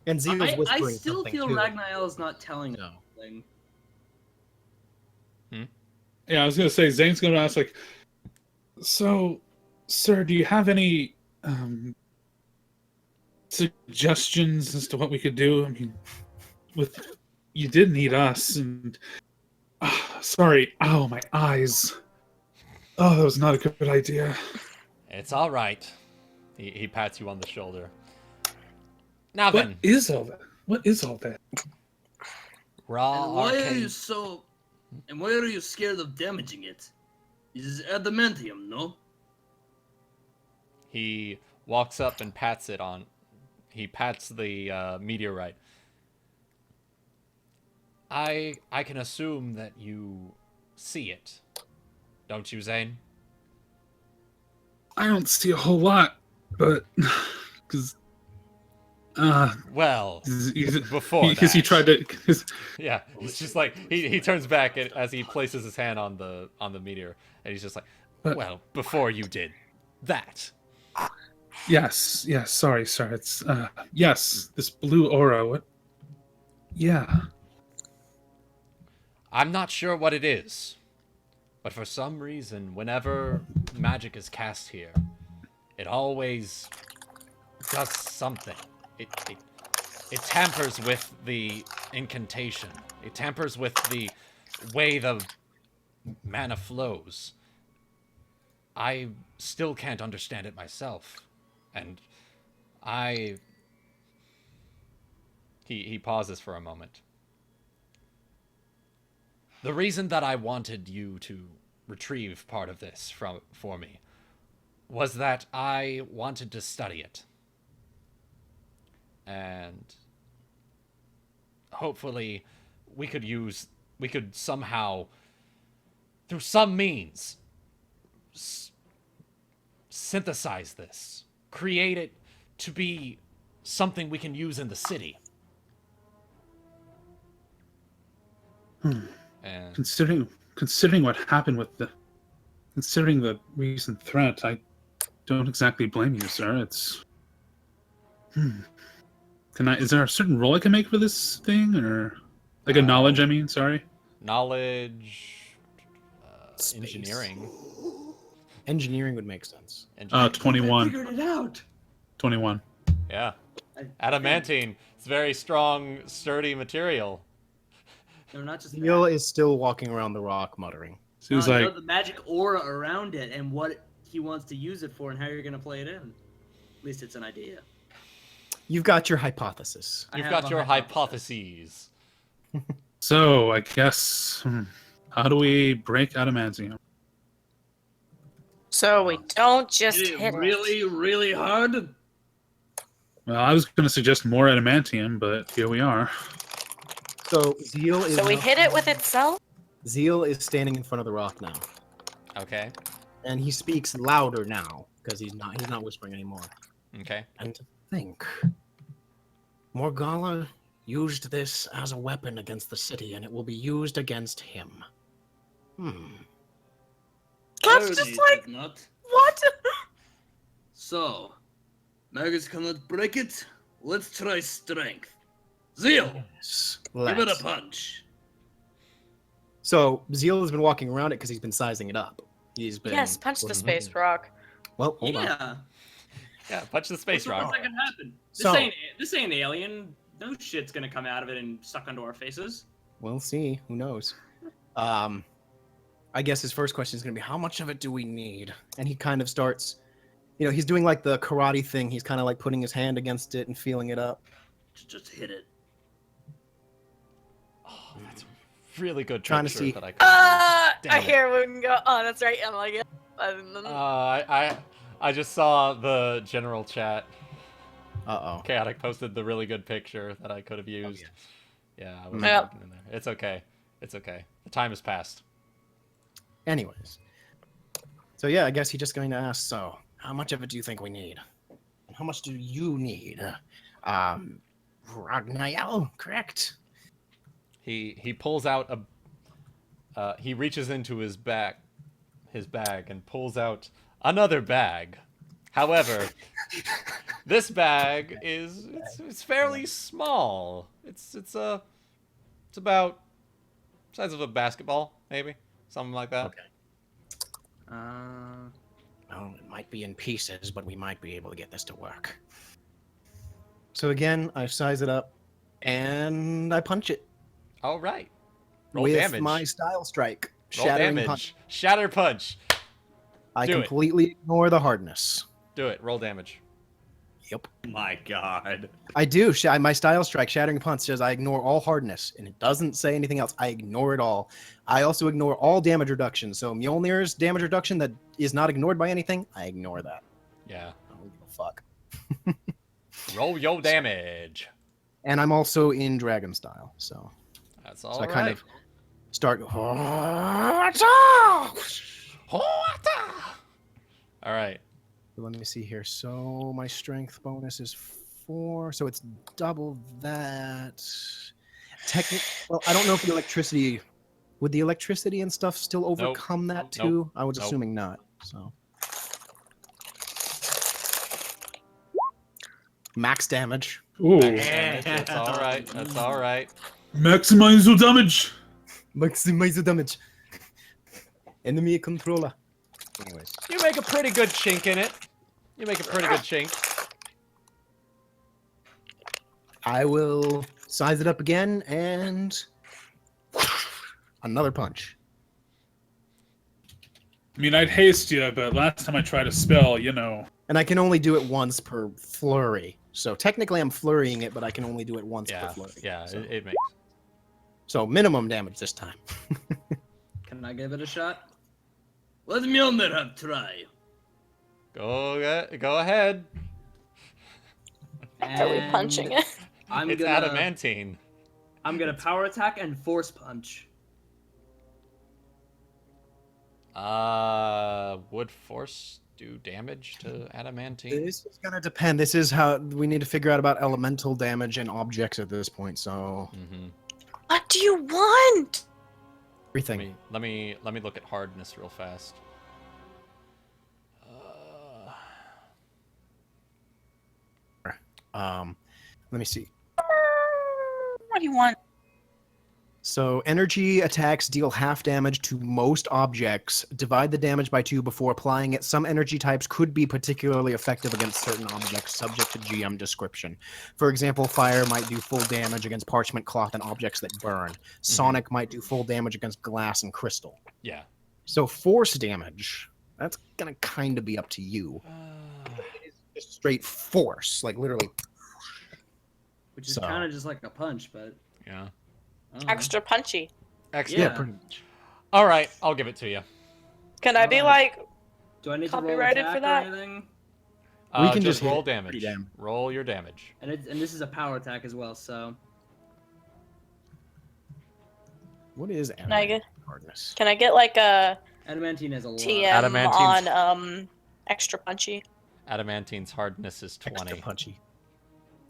Speaker 2: And Zeal's whispering.
Speaker 5: I still feel Ragnael is not telling us anything.
Speaker 6: Yeah, I was gonna say Zayne's gonna ask like, so, sir, do you have any suggestions as to what we could do? I mean, with you did need us, and sorry. Oh, my eyes. Oh, that was not a good idea.
Speaker 1: It's all right. He pats you on the shoulder. Now
Speaker 6: What
Speaker 1: then,
Speaker 6: is all that? What is all that?
Speaker 1: raw
Speaker 3: And why are
Speaker 1: arcane.
Speaker 3: you so... And why are you scared of damaging it? It is adamantium, no?
Speaker 1: He walks up and pats it on. He pats the meteorite. I can assume that you see it, don't you, Zayne?
Speaker 6: I don't see a whole lot, but because
Speaker 1: Well, before
Speaker 6: because
Speaker 1: that.
Speaker 6: he tried to.
Speaker 1: Yeah, he's just like he turns back as he places his hand on the meteor, and he's just like, well, before you did that.
Speaker 6: Yes. Sorry. It's yes, this blue aura. What? Yeah.
Speaker 1: I'm not sure what it is, but for some reason, whenever magic is cast here, it always does something. It tampers with the incantation. It tampers with the way the mana flows. I still can't understand it myself, and He pauses for a moment. The reason that I wanted you to retrieve part of this for me was that I wanted to study it. And hopefully we could somehow, through some means, synthesize this, create it to be something we can use in the city. And
Speaker 6: Considering what happened considering the recent threat, I don't exactly blame you, sir. It's is there a certain role I can make for this thing, or like a knowledge? I mean, sorry.
Speaker 1: Knowledge, engineering.
Speaker 2: Engineering would make sense.
Speaker 6: 21.
Speaker 3: I figured it out.
Speaker 6: 21.
Speaker 1: Yeah. Adamantine. It's very strong, sturdy material.
Speaker 3: No, not just
Speaker 2: Neil is still walking around the rock muttering.
Speaker 6: So he's
Speaker 3: know
Speaker 6: like,
Speaker 3: the magic aura around it and what he wants to use it for and how you're going to play it in. At least it's an idea.
Speaker 2: You've got your hypothesis.
Speaker 1: You've got your hypotheses.
Speaker 6: so I guess, how do we break adamantium?
Speaker 4: So we don't just
Speaker 3: Is it
Speaker 4: hit
Speaker 3: really, really hard?
Speaker 6: Well, I was going to suggest more adamantium, but here we are.
Speaker 2: So Zeal is.
Speaker 4: So we
Speaker 2: now-
Speaker 4: hit it with itself?
Speaker 2: Zeal is standing in front of the rock now,
Speaker 1: Okay.
Speaker 2: and he speaks louder now because he's not whispering anymore.
Speaker 1: Okay.
Speaker 2: And to think, Morgana used this as a weapon against the city, and it will be used against him.
Speaker 4: That's just like
Speaker 3: Not.
Speaker 4: what?
Speaker 3: So, maggots cannot break it. Let's try strength. Zeal, give it a punch.
Speaker 2: So Zeal has been walking around it because he's been sizing it up. He's been.
Speaker 4: Yes, punch the space rock.
Speaker 2: Well, hold on.
Speaker 3: Yeah.
Speaker 1: Yeah, punch the space rock.
Speaker 5: What's that gonna happen?
Speaker 2: So-
Speaker 5: This ain't alien. No shit's gonna come out of it and suck onto our faces.
Speaker 2: We'll see. Who knows? I guess his first question is going to be, how much of it do we need? And he kind of starts, he's doing like the karate thing. He's kind of like putting his hand against it and feeling it up.
Speaker 3: Just hit it.
Speaker 1: Oh, that's a really good
Speaker 2: Trying to
Speaker 1: picture
Speaker 2: see.
Speaker 1: that I could
Speaker 4: I
Speaker 1: Damn it.
Speaker 4: hear Wuten go, oh, that's right, I'm like,
Speaker 1: I just saw the general chat.
Speaker 2: Uh-oh.
Speaker 1: Chaotic posted the really good picture that I could have used. Yeah, I was
Speaker 4: Yep.
Speaker 1: looking in there. It's okay. It's okay. The time has passed.
Speaker 2: Anyways. So yeah, I guess he's just going to ask, so how much of it do you think we need? And how much do you need? Ragnael, correct?
Speaker 1: He pulls out he reaches into his bag and pulls out another bag. However, this bag it's fairly small. It's about the size of a basketball, maybe. Something like that.
Speaker 2: Okay. Well, it might be in pieces, but we might be able to get this to work. So again, I size it up, and I punch it.
Speaker 1: All right. Roll
Speaker 2: with
Speaker 1: damage.
Speaker 2: my style strike.
Speaker 1: Roll
Speaker 2: Shattering
Speaker 1: damage.
Speaker 2: punch.
Speaker 1: Shatter punch.
Speaker 2: I
Speaker 1: Do it.
Speaker 2: completely ignore the hardness.
Speaker 1: Do it. Roll damage.
Speaker 2: Yep.
Speaker 8: My God.
Speaker 2: I do. My style strike, shattering punch, says I ignore all hardness, and it doesn't say anything else. I ignore it all. I also ignore all damage reduction. So Mjolnir's damage reduction that is not ignored by anything, I ignore that.
Speaker 1: Yeah.
Speaker 2: I don't give a fuck.
Speaker 1: Roll your damage.
Speaker 2: And I'm also in dragon style, so
Speaker 1: That's all
Speaker 2: I
Speaker 1: right.
Speaker 2: kind of start.
Speaker 1: All right.
Speaker 2: Let me see here. So my strength bonus is 4, so it's double that. Well, I don't know if the electricity would the electricity and stuff still overcome that too. I was assuming not. So max damage.
Speaker 6: Ooh.
Speaker 1: That's all right. That's all right.
Speaker 6: Maximize your damage.
Speaker 2: Maximize the damage. Enemy controller. Anyways.
Speaker 1: You make a pretty good chink in it. You make a pretty good chink.
Speaker 2: I will size it up again and another punch.
Speaker 6: I mean, I'd haste you, but last time I tried a spell, you know.
Speaker 2: And I can only do it once per flurry. So technically I'm flurrying it, but I can only do it once per flurry.
Speaker 1: Yeah,
Speaker 2: so.
Speaker 1: it makes.
Speaker 2: So minimum damage this time.
Speaker 5: Can I give it a shot? Let Mjolnir have try.
Speaker 1: Go ahead.
Speaker 10: Are we punching it?
Speaker 1: It's adamantine.
Speaker 5: I'm gonna power attack and force punch.
Speaker 1: Would force do damage to adamantine?
Speaker 2: This is gonna depend. This is how we need to figure out about elemental damage and objects at this point. So
Speaker 4: What do you want?
Speaker 2: everything.
Speaker 1: Let me look at hardness real fast.
Speaker 2: Let me see.
Speaker 4: What do you want?
Speaker 2: So energy attacks deal half damage to most objects. Divide the damage by 2 before applying it. Some energy types could be particularly effective against certain objects, subject to GM description. For example, fire might do full damage against parchment cloth and objects that burn. Sonic might do full damage against glass and crystal.
Speaker 1: Yeah.
Speaker 2: So force damage, that's gonna kind of be up to you. It's just straight force, like literally.
Speaker 5: Which is kind of just like a punch, but
Speaker 1: yeah.
Speaker 10: Extra punchy.
Speaker 1: Extra.
Speaker 2: Yeah, pretty much.
Speaker 1: All right, I'll give it to you.
Speaker 10: Can I be like
Speaker 5: do I need to roll
Speaker 10: copyrighted
Speaker 5: attack
Speaker 10: for that?
Speaker 5: or anything?
Speaker 2: We can
Speaker 1: just
Speaker 2: just
Speaker 1: roll
Speaker 2: hit
Speaker 1: damage.
Speaker 2: pretty damn.
Speaker 1: Roll your damage.
Speaker 5: And this is a power attack as well, so
Speaker 2: What is
Speaker 10: Can I get?
Speaker 2: hardness?
Speaker 10: Can I get like a
Speaker 5: adamantine has a lot.
Speaker 10: TM
Speaker 1: Adamantine's-
Speaker 10: on extra punchy?
Speaker 1: Adamantine's hardness is 20.
Speaker 2: Extra punchy.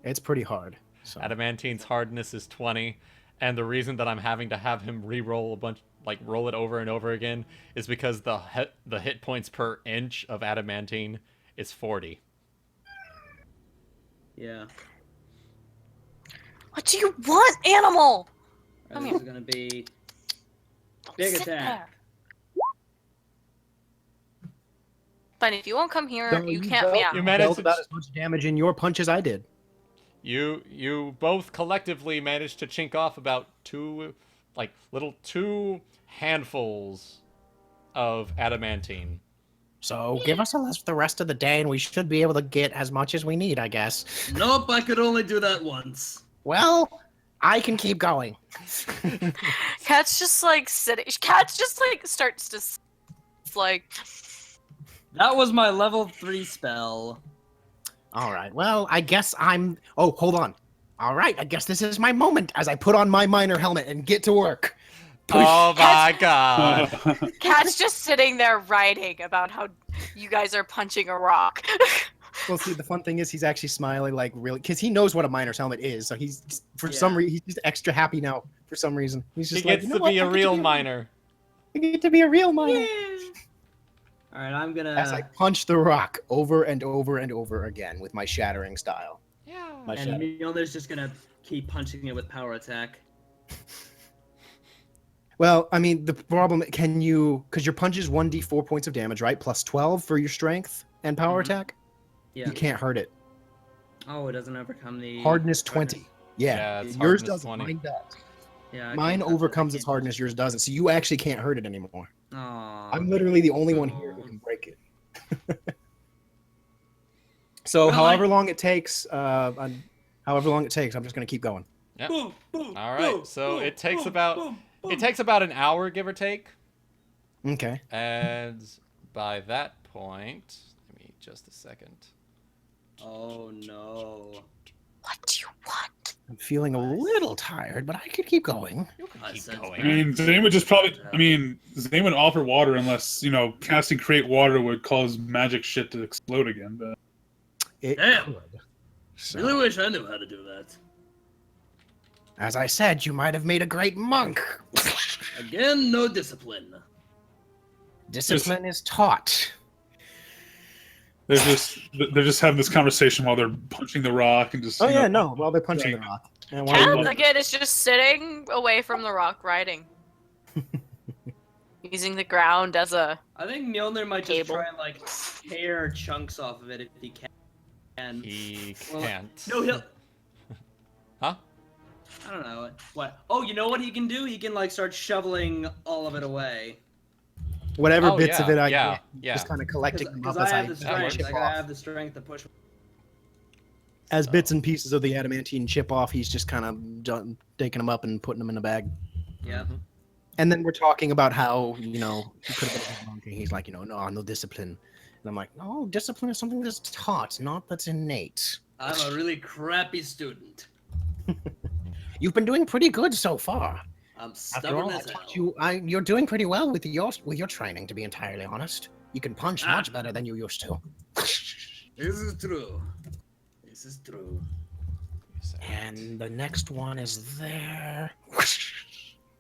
Speaker 2: It's pretty hard. So.
Speaker 1: Adamantine's hardness is 20, and the reason that I'm having to have him re-roll a bunch, like roll it over and over again, is because the hit points per inch of adamantine is 40.
Speaker 5: Yeah.
Speaker 4: What do you want, animal?
Speaker 5: Alright, this is gonna be big
Speaker 4: Sit
Speaker 5: attack.
Speaker 4: there. But if you won't come here,
Speaker 2: So
Speaker 4: you can't meow.
Speaker 1: You managed
Speaker 2: dealt
Speaker 1: to-
Speaker 2: about as much damage in your punch as I did.
Speaker 1: You both collectively managed to chink off about two handfuls of adamantine.
Speaker 2: So give us the rest of the day, and we should be able to get as much as we need, I guess.
Speaker 5: Nope, I could only do that once.
Speaker 2: Well, I can keep going.
Speaker 4: Cat's just like sitting. Cat's just like starts to like.
Speaker 5: That was my level 3 spell.
Speaker 2: All right. Well, I guess I'm. Oh, hold on. All right. I guess this is my moment as I put on my miner helmet and get to work.
Speaker 1: Oh my god.
Speaker 4: Cat's just sitting there writing about how you guys are punching a rock.
Speaker 2: Well, see, the fun thing is he's actually smiling, like really, because he knows what a miner's helmet is. So he's some reason he's just extra happy now. For some reason, he's
Speaker 1: He
Speaker 2: just
Speaker 1: gets
Speaker 2: like, you know
Speaker 1: to
Speaker 2: what?
Speaker 1: be a real miner.
Speaker 2: I get to be a real miner.
Speaker 5: All right, I'm gonna.
Speaker 2: As I punch the rock over and over and over again with my shattering style.
Speaker 1: Yeah.
Speaker 2: My
Speaker 5: And
Speaker 2: shattering.
Speaker 5: Mjolnir's just gonna keep punching it with power attack.
Speaker 2: Well, I mean, the problem, can you, because your punch is 1d4 points of damage, right? Plus 12 for your strength and power attack?
Speaker 5: Yeah.
Speaker 2: You can't hurt it.
Speaker 5: Oh, it doesn't overcome the
Speaker 2: Hardness 20. Yeah,
Speaker 1: it's
Speaker 2: yours
Speaker 1: hardness
Speaker 2: doesn't.
Speaker 1: 20.
Speaker 2: Mine does.
Speaker 5: Yeah.
Speaker 2: Mine overcomes its hardness, yours doesn't. So you actually can't hurt it anymore.
Speaker 5: Aww.
Speaker 2: I'm literally the only one here who can break it. So
Speaker 5: Well,
Speaker 2: however long it takes, I'm just gonna keep going.
Speaker 1: Yep.
Speaker 5: Boom, boom,
Speaker 1: All right.
Speaker 5: boom,
Speaker 1: So
Speaker 5: boom,
Speaker 1: it takes
Speaker 5: boom,
Speaker 1: about
Speaker 5: boom, boom.
Speaker 1: it takes about an hour, give or take.
Speaker 2: Okay.
Speaker 1: And by that point, give me just a second.
Speaker 5: Oh no.
Speaker 4: What do you want?
Speaker 2: I'm feeling a little tired, but I could keep going.
Speaker 1: You can
Speaker 5: I
Speaker 1: keep
Speaker 5: sense
Speaker 1: going.
Speaker 6: I mean, Zayne would just probably. I mean, Zayne would offer water unless casting create water would cause magic shit to explode again. But
Speaker 2: It
Speaker 5: Damn.
Speaker 2: could. So,
Speaker 5: Really wish I knew how to do that.
Speaker 2: as I said, you might have made a great monk.
Speaker 5: Again, no discipline.
Speaker 2: Discipline is taught.
Speaker 6: they're just having this conversation while they're punching the rock and just.
Speaker 2: Oh yeah, no. While they're punching the rock. And while
Speaker 4: Cat, again, is just sitting away from the rock, riding. Using the ground as a...
Speaker 5: I think Mjolnir might just
Speaker 4: Cable.
Speaker 5: try and like tear chunks off of it if he can.
Speaker 1: He
Speaker 5: Well,
Speaker 1: can't.
Speaker 5: No, he'll.
Speaker 1: Huh?
Speaker 5: I don't know what. Oh, you know what he can do? He can like start shoveling all of it away.
Speaker 2: whatever
Speaker 1: Oh,
Speaker 2: bits
Speaker 1: yeah,
Speaker 2: of it I
Speaker 1: yeah,
Speaker 2: get,
Speaker 1: yeah.
Speaker 2: just kind of collecting them
Speaker 5: Because
Speaker 2: up
Speaker 5: I
Speaker 2: as
Speaker 5: have the
Speaker 2: I
Speaker 5: strength.
Speaker 2: chip
Speaker 5: I
Speaker 2: off.
Speaker 5: have the strength to push.
Speaker 2: As bits and pieces of the adamantine chip off, he's just kind of taking them up and putting them in a bag.
Speaker 5: Yeah.
Speaker 2: And then we're talking about how, he could have been a monk, and he's like, no discipline. And I'm like, no, discipline is something that's taught, not that's innate.
Speaker 5: I'm a really crappy student.
Speaker 2: You've been doing pretty good so far.
Speaker 5: I'm
Speaker 2: After
Speaker 5: stubborn
Speaker 2: all, I
Speaker 5: as hell.
Speaker 2: taught you, you're doing pretty well with your training, to be entirely honest. You can punch much better than you used to.
Speaker 5: This is true. This is true.
Speaker 2: And the next one is there.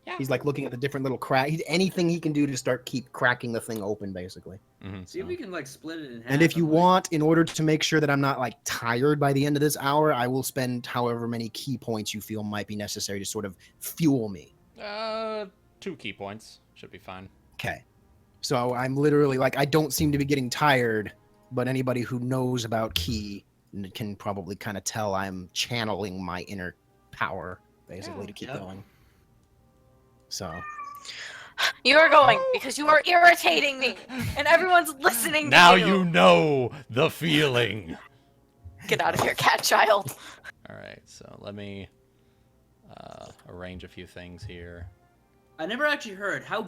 Speaker 1: Yeah.
Speaker 2: He's like looking at the different little crack. Anything he can do to keep cracking the thing open, basically.
Speaker 1: Mhm.
Speaker 5: See if we can like split it in half.
Speaker 2: And if you
Speaker 5: I'm like-
Speaker 2: want, in order to make sure that I'm not like tired by the end of this hour, I will spend however many key points you feel might be necessary to sort of fuel me.
Speaker 1: 2 key points should be fine.
Speaker 2: Okay. So I'm literally like, I don't seem to be getting tired, but anybody who knows about key can probably kind of tell I'm channeling my inner power, basically, to keep
Speaker 5: Yep.
Speaker 2: going. So.
Speaker 4: You are going because you are irritating me, and everyone's listening to
Speaker 1: Now
Speaker 4: you.
Speaker 1: you know the feeling.
Speaker 4: Get out of here, cat child.
Speaker 1: All right, so let me arrange a few things here.
Speaker 5: I never actually heard how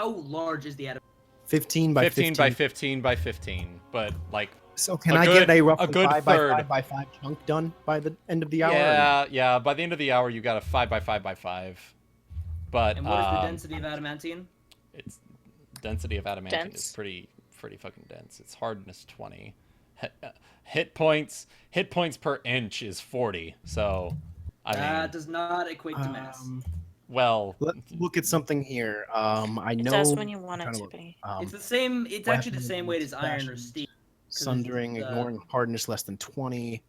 Speaker 5: large is the atom?
Speaker 2: 15 by
Speaker 1: 15 by 15 by 15, but like.
Speaker 2: So can
Speaker 1: a
Speaker 2: I
Speaker 1: good-
Speaker 2: get a roughly
Speaker 1: a good
Speaker 2: 5 by
Speaker 1: third.
Speaker 2: 5 by 5 chunk done by the end of the hour?
Speaker 1: Yeah. By the end of the hour, you got a 5 by 5 by 5. But
Speaker 5: And what is the density of adamantine?
Speaker 1: It's density of adamantine
Speaker 4: Dense?
Speaker 1: is pretty fucking dense. It's hardness 20. Hit points per inch is 40. So, I mean,
Speaker 5: That does not equate to mass.
Speaker 1: well,
Speaker 2: Let's look at something here. I
Speaker 4: It
Speaker 2: know.
Speaker 4: does when you want
Speaker 2: I'm
Speaker 4: it
Speaker 2: trying
Speaker 4: to
Speaker 2: look.
Speaker 4: be.
Speaker 5: It's the same. It's actually the
Speaker 2: weapons,
Speaker 5: same weight as iron or
Speaker 2: fashions,
Speaker 5: steel.
Speaker 2: Sundering,
Speaker 5: it's,
Speaker 2: ignoring hardness less than 20.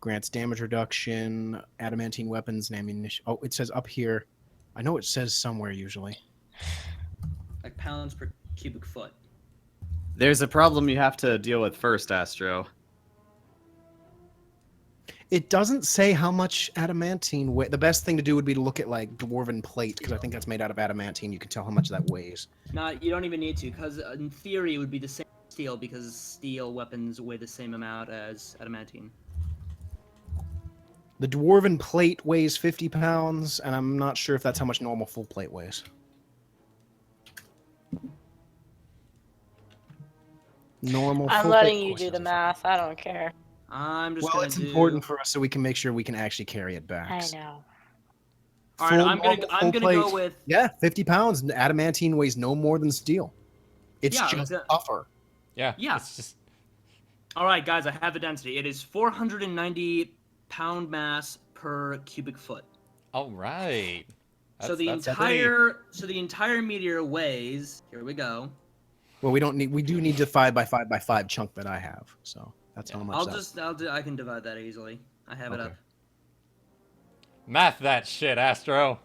Speaker 2: Grants damage reduction. Adamantine weapons and ammunition. Oh, it says up here. I know it says somewhere usually.
Speaker 5: Like pounds per cubic foot.
Speaker 8: There's a problem you have to deal with first, Astro.
Speaker 2: It doesn't say how much adamantine weight. The best thing to do would be to look at like dwarven plate, because I think that's made out of adamantine. You can tell how much that weighs.
Speaker 5: You don't even need to, because in theory it would be the same as steel, because steel weapons weigh the same amount as adamantine.
Speaker 2: The dwarven plate weighs 50 pounds, and I'm not sure if that's how much normal full plate weighs. Normal.
Speaker 4: I'm
Speaker 2: full
Speaker 4: letting
Speaker 2: plate
Speaker 4: you
Speaker 2: course
Speaker 4: do the
Speaker 2: is-
Speaker 4: math. I don't care.
Speaker 5: I'm just
Speaker 2: Well,
Speaker 5: gonna
Speaker 2: it's
Speaker 5: do...
Speaker 2: important for us so we can make sure we can actually carry it back.
Speaker 4: I know.
Speaker 5: All right,
Speaker 2: Full
Speaker 5: I'm
Speaker 2: normal,
Speaker 5: gonna
Speaker 2: full
Speaker 5: go
Speaker 2: plate.
Speaker 5: with...
Speaker 2: Yeah, 50 pounds. And adamantine weighs no more than steel. It's
Speaker 5: Yeah,
Speaker 2: just
Speaker 5: it's
Speaker 2: tougher.
Speaker 5: Yeah.
Speaker 1: It's just
Speaker 5: All right, guys, I have the density. It is 490 pound mass per cubic foot.
Speaker 1: all right.
Speaker 5: So the entire meteor weighs. Here we go.
Speaker 2: Well, we do need the 5 by 5 by 5 chunk that I have. So that's how much.
Speaker 5: I can divide that easily. I have it
Speaker 2: Okay.
Speaker 5: up.
Speaker 1: Math that shit, Astro.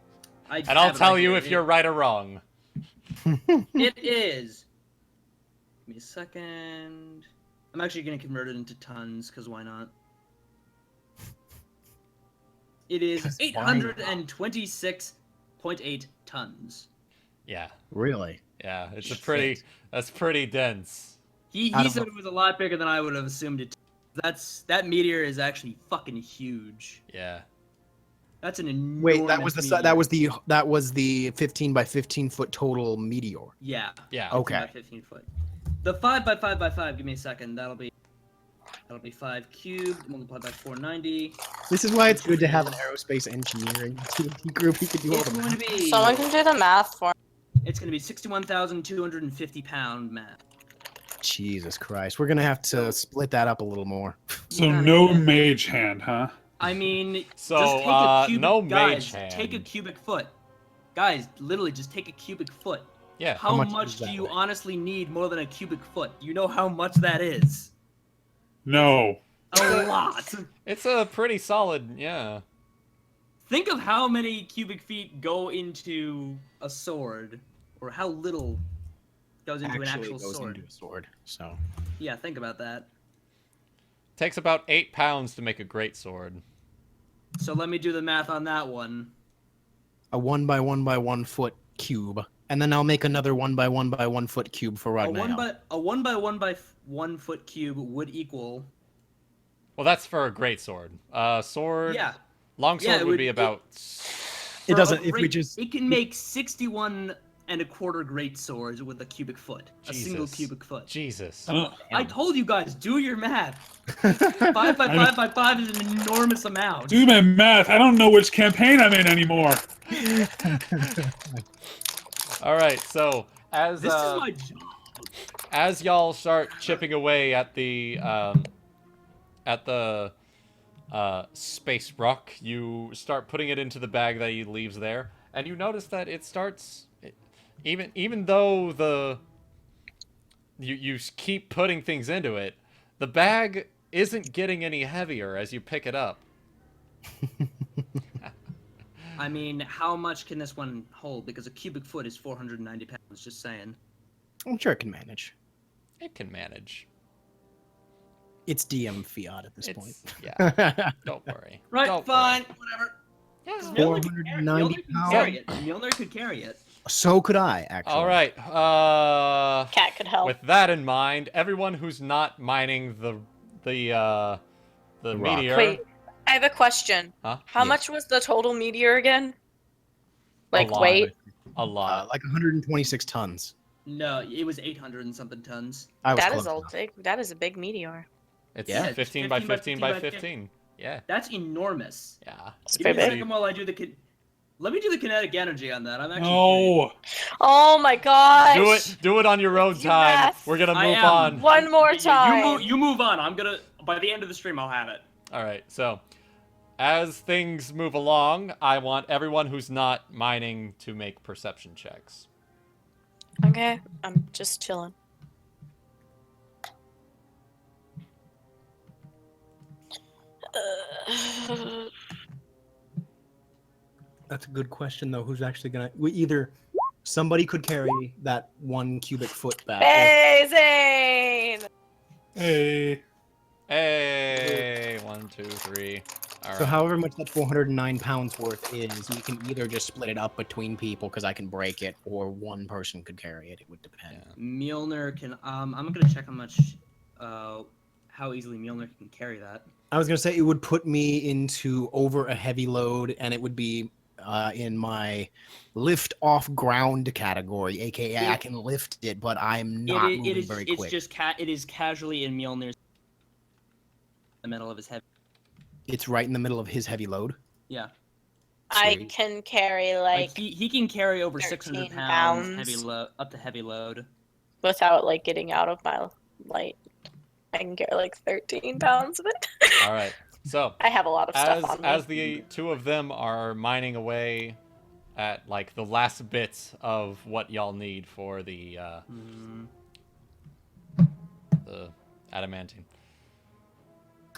Speaker 5: I
Speaker 1: And I'll
Speaker 5: have it
Speaker 1: tell
Speaker 5: right
Speaker 1: you
Speaker 5: here.
Speaker 1: if you're right or wrong.
Speaker 5: It is. Give me a second. I'm actually going to convert it into tons, because why not? It is
Speaker 2: 'Cause why not?
Speaker 5: 826 0.8 tons.
Speaker 1: Yeah.
Speaker 2: Really?
Speaker 1: Yeah, it's a
Speaker 2: Shit.
Speaker 1: pretty. That's pretty dense.
Speaker 5: He
Speaker 2: Out of
Speaker 5: said
Speaker 2: the-
Speaker 5: it was a lot bigger than I would have assumed it. That meteor is actually fucking huge.
Speaker 1: Yeah.
Speaker 5: That's an enormous.
Speaker 2: Wait, that was
Speaker 5: meteor.
Speaker 2: that was the 15 by 15 foot total meteor.
Speaker 5: Yeah.
Speaker 1: Yeah.
Speaker 5: 15
Speaker 2: Okay.
Speaker 5: by 15 foot. The 5 by 5 by 5. Give me a second. That'll be 5 cubed multiplied by 490.
Speaker 2: This is why it's good to have an aerospace engineering group. He could do all
Speaker 5: It's
Speaker 2: the
Speaker 5: going to be.
Speaker 4: Someone can do the math for me.
Speaker 5: It's going to be 61,250 pound math.
Speaker 2: Jesus Christ. We're gonna have to split that up a little more.
Speaker 6: So
Speaker 5: Yeah.
Speaker 6: no mage hand, huh?
Speaker 5: I mean,
Speaker 1: So,
Speaker 5: just take a cubic,
Speaker 1: no
Speaker 5: guys,
Speaker 1: mage
Speaker 5: take a
Speaker 1: hand.
Speaker 5: cubic foot. Guys, literally just take a cubic foot.
Speaker 1: Yeah.
Speaker 5: How
Speaker 2: much
Speaker 5: much
Speaker 2: is
Speaker 5: do
Speaker 2: that
Speaker 5: you
Speaker 2: weigh?
Speaker 5: honestly need more than a cubic foot? You know how much that is?
Speaker 6: No.
Speaker 5: A lot.
Speaker 1: It's a pretty solid. Yeah.
Speaker 5: Think of how many cubic feet go into a sword, or how little goes into an
Speaker 2: Actually
Speaker 5: actual
Speaker 2: goes
Speaker 5: sword.
Speaker 2: into a sword. So
Speaker 5: Yeah, think about that.
Speaker 1: Takes about 8 pounds to make a great sword.
Speaker 5: So let me do the math on that one.
Speaker 2: a 1 by 1 by 1 foot cube, and then I'll make another 1 by 1 by 1 foot cube for
Speaker 5: A
Speaker 2: Ragnar.
Speaker 5: 1 by 1 by 1 foot cube would equal.
Speaker 1: Well, that's for a great sword. Sword.
Speaker 5: Yeah.
Speaker 1: Long sword
Speaker 5: Yeah, it
Speaker 1: would
Speaker 5: would-
Speaker 1: be about.
Speaker 2: It
Speaker 5: For
Speaker 2: doesn't.
Speaker 5: a
Speaker 2: If we
Speaker 5: great-
Speaker 2: just
Speaker 5: It can make 61 and a quarter great swords with a cubic foot. A single
Speaker 1: Jesus.
Speaker 5: cubic foot.
Speaker 1: Jesus.
Speaker 5: I told you guys, do your math. 5 by 5 by 5 is an enormous amount.
Speaker 6: Do my math. I don't know which campaign I'm in anymore.
Speaker 1: All right. So as
Speaker 5: This is my job.
Speaker 1: as y'all start chipping away at the space rock, you start putting it into the bag that he leaves there, and you notice that it starts, even though you keep putting things into it, the bag isn't getting any heavier as you pick it up.
Speaker 5: I mean, how much can this one hold? Because a cubic foot is 490 pounds, just saying.
Speaker 2: I'm sure it can manage.
Speaker 1: It can manage.
Speaker 2: It's DM fiat at this point.
Speaker 1: Yeah. Don't worry.
Speaker 5: Right,
Speaker 1: Don't
Speaker 5: fine,
Speaker 1: worry.
Speaker 5: whatever.
Speaker 1: Yeah.
Speaker 5: Mjolnir could carry-
Speaker 2: 490
Speaker 5: Mjolnir could
Speaker 2: pounds.
Speaker 5: carry it. Mjolnir could carry it.
Speaker 2: So could I, actually.
Speaker 1: All right.
Speaker 4: Cat could help.
Speaker 1: With that in mind, everyone who's not mining the
Speaker 2: rock.
Speaker 1: meteor.
Speaker 4: Wait, I have a question.
Speaker 1: Huh?
Speaker 4: How much was the total meteor again? Like
Speaker 1: lot.
Speaker 4: weight?
Speaker 1: A lot.
Speaker 2: Like 126 tons.
Speaker 5: No, it was 800 and something tons.
Speaker 2: I was
Speaker 4: That
Speaker 2: close
Speaker 4: is a
Speaker 2: enough.
Speaker 4: big. That is a big meteor.
Speaker 1: It's
Speaker 2: Yeah.
Speaker 1: 15 by 15 by 15. Yeah.
Speaker 5: That's enormous.
Speaker 1: Yeah.
Speaker 4: It's
Speaker 5: Give me a
Speaker 4: pretty big.
Speaker 5: second while I do the. Let me do the kinetic energy on that. I'm actually.
Speaker 6: No.
Speaker 4: Oh my gosh!
Speaker 1: Do it on your own
Speaker 4: You
Speaker 1: time.
Speaker 4: mess.
Speaker 1: We're gonna
Speaker 5: I
Speaker 1: move
Speaker 5: am.
Speaker 1: on.
Speaker 4: One more time.
Speaker 5: You move on. I'm gonna. By the end of the stream, I'll have it.
Speaker 1: All right. So, as things move along, I want everyone who's not mining to make perception checks.
Speaker 4: Okay, I'm just chilling.
Speaker 2: That's a good question, though. Who's actually gonna? Either somebody could carry that 1 cubic foot bag.
Speaker 4: Hey, Zayne!
Speaker 6: Hey.
Speaker 1: Hey, 1, 2, 3. All right.
Speaker 2: So however much that 409 pounds worth is, you can either just split it up between people because I can break it, or one person could carry it. It would depend.
Speaker 5: Mjolnir can. I'm gonna check how much. How easily Mjolnir can carry that.
Speaker 2: I was gonna say it would put me into over a heavy load, and it would be in my lift off ground category, aka I can lift it, but I'm not moving very quick.
Speaker 5: It is casually in Mjolnir's. The middle of his head.
Speaker 2: It's right in the middle of his heavy load.
Speaker 5: Yeah.
Speaker 4: I
Speaker 2: Sweet.
Speaker 4: can carry like
Speaker 5: he can carry over
Speaker 4: 13
Speaker 5: 600 pounds
Speaker 4: pounds.
Speaker 5: up to heavy load.
Speaker 4: without like getting out of my light. I can carry like 13 pounds of it.
Speaker 1: All right. So
Speaker 4: I have a lot of stuff on me.
Speaker 1: as the two of them are mining away at like the last bits of what y'all need for the adamantine,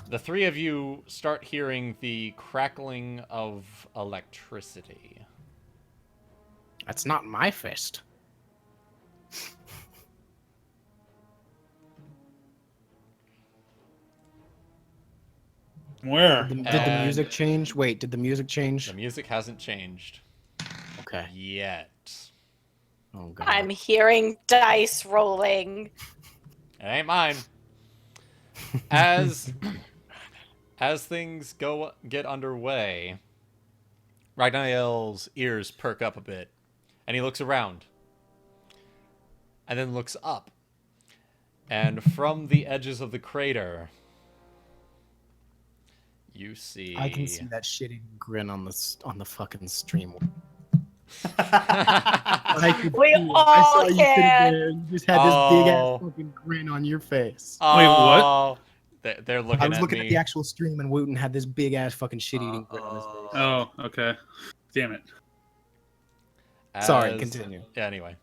Speaker 1: the three of you start hearing the crackling of electricity.
Speaker 2: That's not my fist.
Speaker 6: Where?
Speaker 2: Did the music change? Wait, did the music change?
Speaker 1: The music hasn't changed.
Speaker 2: Okay.
Speaker 1: Yet.
Speaker 2: Oh god.
Speaker 4: I'm hearing dice rolling.
Speaker 1: It ain't mine. As things get underway, Ragnael's ears perk up a bit, and he looks around, and then looks up, and from the edges of the crater, you see.
Speaker 2: I can see that shitty grin on the fucking stream.
Speaker 4: We all can.
Speaker 2: You just had this big ass fucking grin on your face.
Speaker 6: Wait, what?
Speaker 1: They're looking at me.
Speaker 2: I was looking at the actual stream and Wuten had this big ass fucking shit-eating grin on his face.
Speaker 6: Oh, okay. Damn it.
Speaker 2: Sorry, continue.
Speaker 1: Yeah, anyway.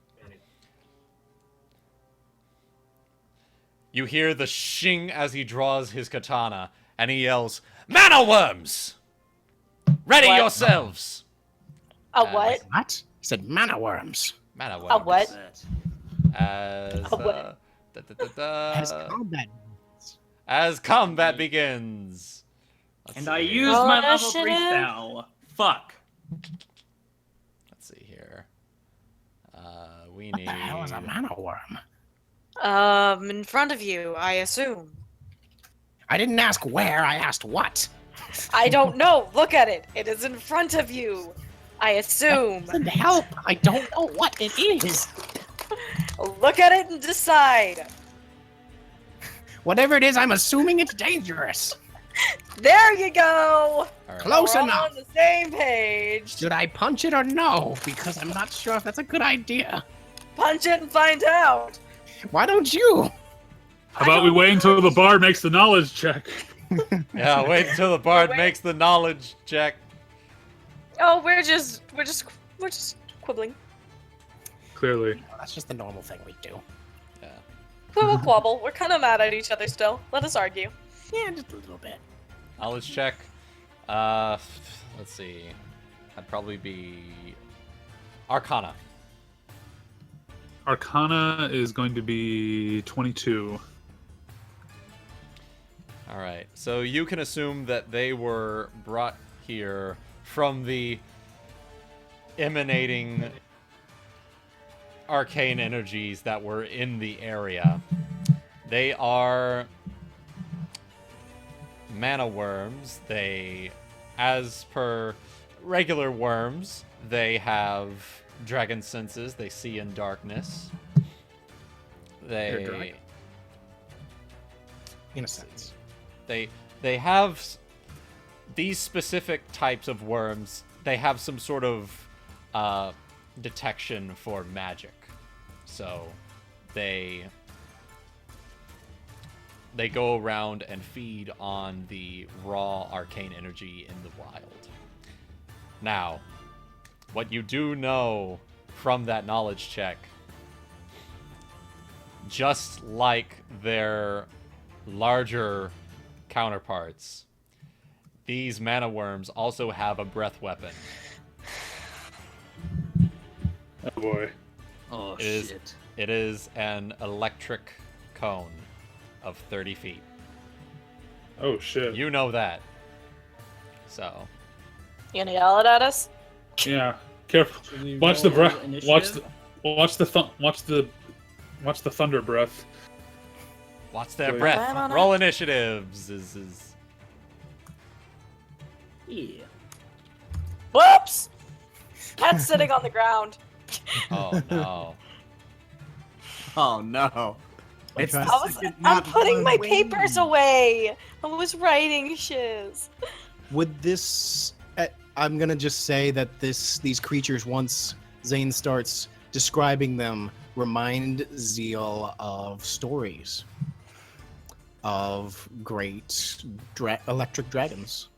Speaker 1: You hear the shing as he draws his katana, and he yells, "Mana worms! Ready
Speaker 4: What?
Speaker 1: yourselves!"
Speaker 4: A what?
Speaker 2: What? He said mana worms.
Speaker 1: Mana worms.
Speaker 4: A what?
Speaker 1: As,
Speaker 4: what?
Speaker 2: As combat.
Speaker 1: As combat begins. Let's
Speaker 5: And
Speaker 1: see
Speaker 5: I
Speaker 1: here.
Speaker 5: use my level 3
Speaker 4: Initiative?
Speaker 5: spell. Fuck.
Speaker 1: Let's see here. We
Speaker 2: What
Speaker 1: need.
Speaker 2: the hell is a mana worm?
Speaker 4: In front of you, I assume.
Speaker 2: I didn't ask where, I asked what.
Speaker 4: I don't know. Look at it. It is in front of you. I assume.
Speaker 2: Send help! I don't know what it is.
Speaker 4: Look at it and decide.
Speaker 2: Whatever it is, I'm assuming it's dangerous.
Speaker 4: There you go.
Speaker 1: All right.
Speaker 2: Close
Speaker 4: We're all
Speaker 2: enough.
Speaker 4: on the same page.
Speaker 2: Should I punch it or no? Because I'm not sure if that's a good idea.
Speaker 4: Punch it and find out.
Speaker 2: Why don't you?
Speaker 6: How about we wait until the bard makes the knowledge check?
Speaker 1: Yeah, wait until the bard makes the knowledge check.
Speaker 4: Oh, we're just quibbling.
Speaker 6: Clearly.
Speaker 2: That's just the normal thing we do.
Speaker 1: Yeah.
Speaker 4: Quibble quabble. We're kind of mad at each other still. Let us argue.
Speaker 2: Yeah, just a little bit.
Speaker 1: Knowledge check. Let's see. That'd probably be Arcana.
Speaker 6: Arcana is going to be 22.
Speaker 1: All right. So you can assume that they were brought here from the emanating arcane energies that were in the area. They are mana worms. They, as per regular worms, they have dragon senses. They see in darkness.
Speaker 2: They're
Speaker 1: They,
Speaker 2: dragon. In a sense.
Speaker 1: they have these specific types of worms. They have some sort of detection for magic, so they go around and feed on the raw arcane energy in the wild. Now, what you do know from that knowledge check, just like their larger counterparts, these mana worms also have a breath weapon.
Speaker 6: Oh boy.
Speaker 5: Oh,
Speaker 1: It
Speaker 5: shit.
Speaker 1: It is an electric cone of 30 feet.
Speaker 6: Oh shit.
Speaker 1: You know that. So,
Speaker 4: You gonna yell it at us?
Speaker 6: Yeah. Careful.
Speaker 5: Should we
Speaker 6: Watch the
Speaker 5: roll
Speaker 6: breath.
Speaker 5: initiative?
Speaker 6: Watch the thunder breath.
Speaker 1: watch their
Speaker 6: Wait.
Speaker 1: breath.
Speaker 4: Plan on
Speaker 1: Roll initiatives.
Speaker 5: Yeah.
Speaker 4: Whoops! Cat's sitting on the ground.
Speaker 1: Oh no.
Speaker 8: Oh no. It's
Speaker 2: Okay.
Speaker 8: the
Speaker 4: I'm putting my papers away. I was writing shiz.
Speaker 2: Would this? I'm gonna just say that these creatures, once Zayne starts describing them, remind Zeal of stories of great electric dragons.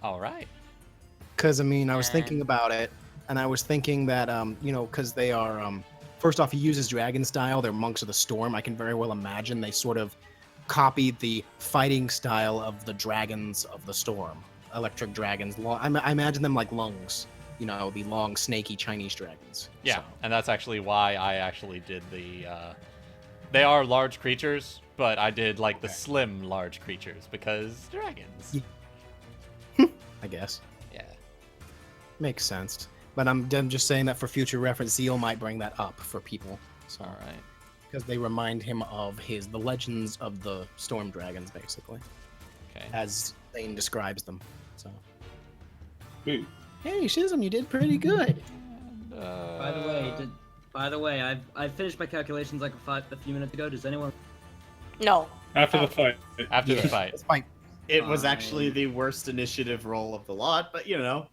Speaker 1: All right.
Speaker 2: Because I mean, I was thinking about it, and I was thinking that because they are first off, he uses dragon style. They're monks of the storm. I can very well imagine they sort of copied the fighting style of the dragons of the storm, electric dragons. I imagine them like lungs, the long, snaky Chinese dragons.
Speaker 1: Yeah,
Speaker 2: So,
Speaker 1: and that's actually why I actually did the. They are large creatures, but I did like the slim large creatures because dragons.
Speaker 2: I guess
Speaker 1: Yeah.
Speaker 2: makes sense. But I'm just saying that for future reference, Zeal might bring that up for people. So,
Speaker 1: All right.
Speaker 2: because they remind him of the legends of the storm dragons, basically,
Speaker 1: Okay.
Speaker 2: as Zayne describes them. So,
Speaker 6: Ooh.
Speaker 2: hey, Schism, you did pretty good.
Speaker 5: By the way, I finished my calculations like a few minutes ago. Does anyone?
Speaker 4: No.
Speaker 6: After the fight.
Speaker 1: After the fight.
Speaker 2: Let's fight.
Speaker 8: It was actually the worst initiative roll of the lot, but you know.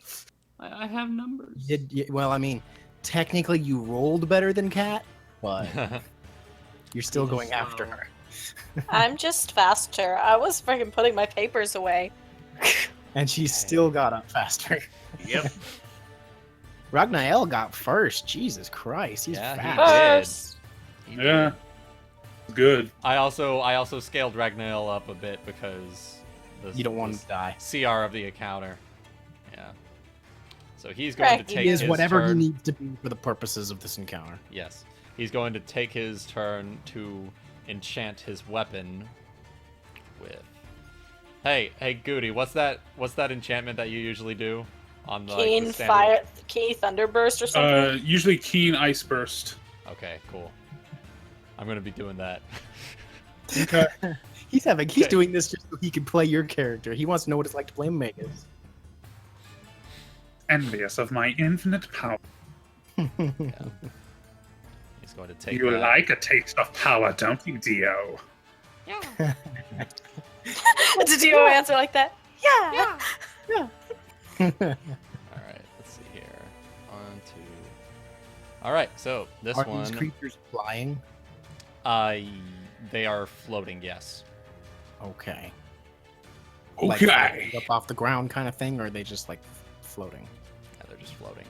Speaker 5: I have numbers.
Speaker 2: Well, I mean, technically you rolled better than Kat, but you're still going after her.
Speaker 4: I'm just faster. I was freaking putting my papers away.
Speaker 2: And she still got up faster.
Speaker 8: Yep.
Speaker 2: Ragnael got first. Jesus Christ, he's
Speaker 1: Yeah,
Speaker 2: fast.
Speaker 4: First.
Speaker 1: He did.
Speaker 6: Yeah. Good.
Speaker 1: I also scaled Ragnael up a bit because
Speaker 2: You don't want to die.
Speaker 1: CR of the encounter. Yeah. So he's going to take
Speaker 2: He is
Speaker 1: his
Speaker 2: whatever
Speaker 1: turn.
Speaker 2: he needs to be for the purposes of this encounter.
Speaker 1: Yes. He's going to take his turn to enchant his weapon with. Hey, Goody, what's that enchantment that you usually do on the
Speaker 4: Keen
Speaker 1: standard?
Speaker 4: fire, key thunderburst or something.
Speaker 6: Usually keen ice burst.
Speaker 1: Okay, cool. I'm gonna be doing that.
Speaker 2: He's
Speaker 1: Okay.
Speaker 2: doing this just so he can play your character. He wants to know what it's like to play Magus.
Speaker 6: Envious of my infinite power.
Speaker 1: Yeah. He's going to take.
Speaker 6: You
Speaker 1: that.
Speaker 6: like a taste of power, don't you, Dio?
Speaker 4: Did you answer like that? Yeah.
Speaker 1: All right, let's see here. 1, 2. All right, so this
Speaker 2: Are
Speaker 1: one.
Speaker 2: these creatures flying?
Speaker 1: They are floating. Yes.
Speaker 2: Okay.
Speaker 6: Okay.
Speaker 2: Like, up off the ground kind of thing, or are they just like floating?
Speaker 1: Yeah, they're just floating.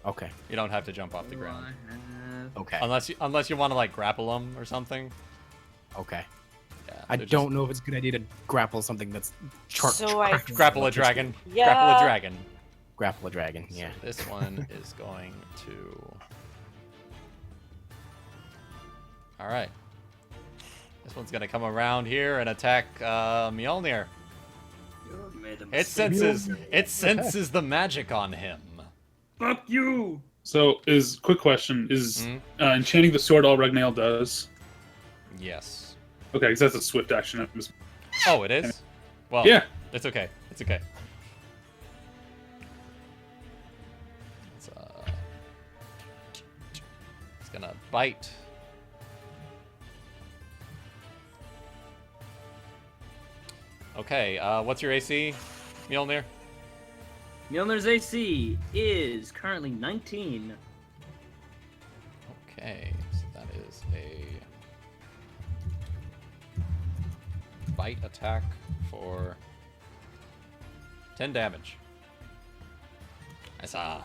Speaker 2: Okay.
Speaker 1: You don't have to jump off the ground
Speaker 2: Okay.
Speaker 1: unless you want to like grapple them or something.
Speaker 2: Okay.
Speaker 1: Yeah,
Speaker 2: I
Speaker 1: they're
Speaker 2: don't know if it's a good idea to grapple something that's
Speaker 4: So I-
Speaker 1: just grapple a dragon.
Speaker 4: Yeah.
Speaker 1: Grapple a dragon.
Speaker 2: Grapple a dragon. Yeah.
Speaker 1: So this one is going to. All right. This one's gonna come around here and attack Mjolnir.
Speaker 3: You made a
Speaker 1: It senses the magic on him.
Speaker 3: Fuck you!
Speaker 6: So, quick question: Is
Speaker 1: Mhm.
Speaker 6: enchanting the sword all Ragnael does?
Speaker 1: Yes.
Speaker 6: Okay, because that's a swift action. It was-
Speaker 1: Oh, it is. Well,
Speaker 6: Yeah.
Speaker 1: It's okay. It's okay. It's gonna bite. Okay, what's your AC, Mjolnir?
Speaker 5: Mjolnir's AC is currently 19.
Speaker 1: Okay, so that is a bite attack for 10 damage. I saw.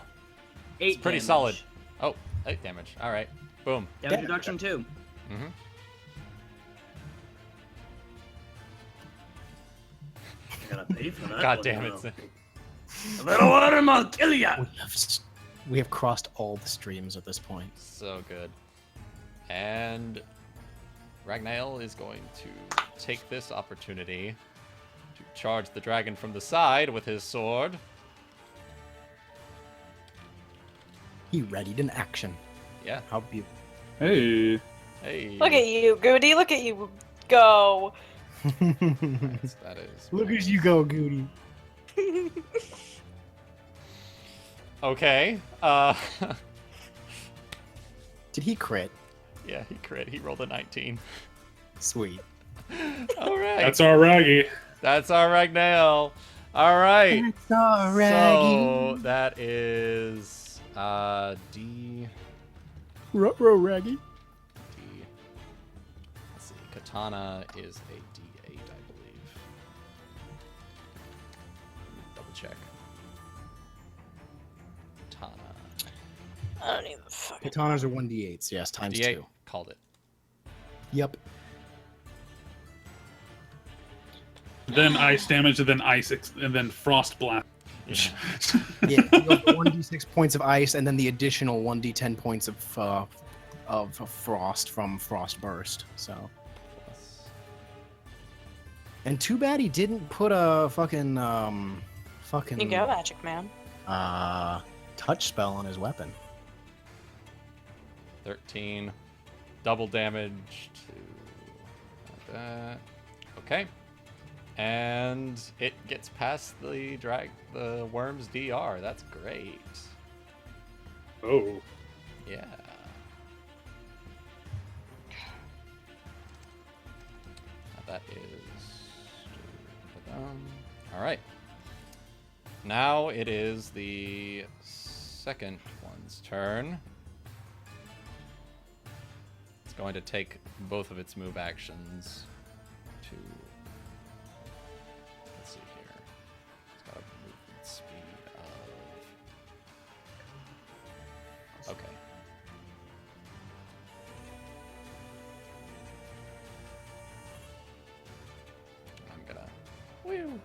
Speaker 5: 8
Speaker 1: It's pretty
Speaker 5: damage.
Speaker 1: solid. Oh, 8 damage. All right. Boom.
Speaker 5: Damage reduction 2.
Speaker 1: Mm-hmm.
Speaker 3: I gotta pay for that.
Speaker 1: God
Speaker 3: one
Speaker 1: damn
Speaker 3: now.
Speaker 1: it.
Speaker 3: A little water, and I'll kill ya!
Speaker 2: We have crossed all the streams at this point.
Speaker 1: So good. And Ragnael is going to take this opportunity to charge the dragon from the side with his sword.
Speaker 2: He readied an action.
Speaker 1: Yeah.
Speaker 2: How beautiful.
Speaker 6: Hey.
Speaker 1: Hey.
Speaker 4: Look at you, Goody. Look at you go.
Speaker 1: That is.
Speaker 2: Look at you go, Goody.
Speaker 1: Okay.
Speaker 2: Did he crit?
Speaker 1: Yeah, he crit. He rolled a 19.
Speaker 2: Sweet.
Speaker 1: All right.
Speaker 6: That's our Raggy.
Speaker 1: That's our Ragnael. All right.
Speaker 2: That's our
Speaker 1: So
Speaker 2: Raggy.
Speaker 1: that is D.
Speaker 2: Ruh-roh, Raggy.
Speaker 1: D. Let's see. Katana is a D8, I believe. Double check. Katana.
Speaker 4: I don't even fucking.
Speaker 2: Katanas are 1d8s, yes, times
Speaker 1: D8.
Speaker 2: 2.
Speaker 1: Called it.
Speaker 2: Yep.
Speaker 6: Then ice damage, and then and then frost blast.
Speaker 1: Yeah.
Speaker 2: Yeah, you have 1d6 points of ice, and then the additional 1d10 points of frost from frost burst. So, and too bad he didn't put a fucking
Speaker 4: You go, Magic Man.
Speaker 2: touch spell on his weapon.
Speaker 1: 13. Double damage to that. Okay. And it gets past the worm's DR. That's great.
Speaker 6: Oh.
Speaker 1: Yeah. That is... all right. Now it is the second one's turn. It's going to take both of its move actions to... Let's see here. It's got a movement speed of... Okay. I'm gonna... Woo!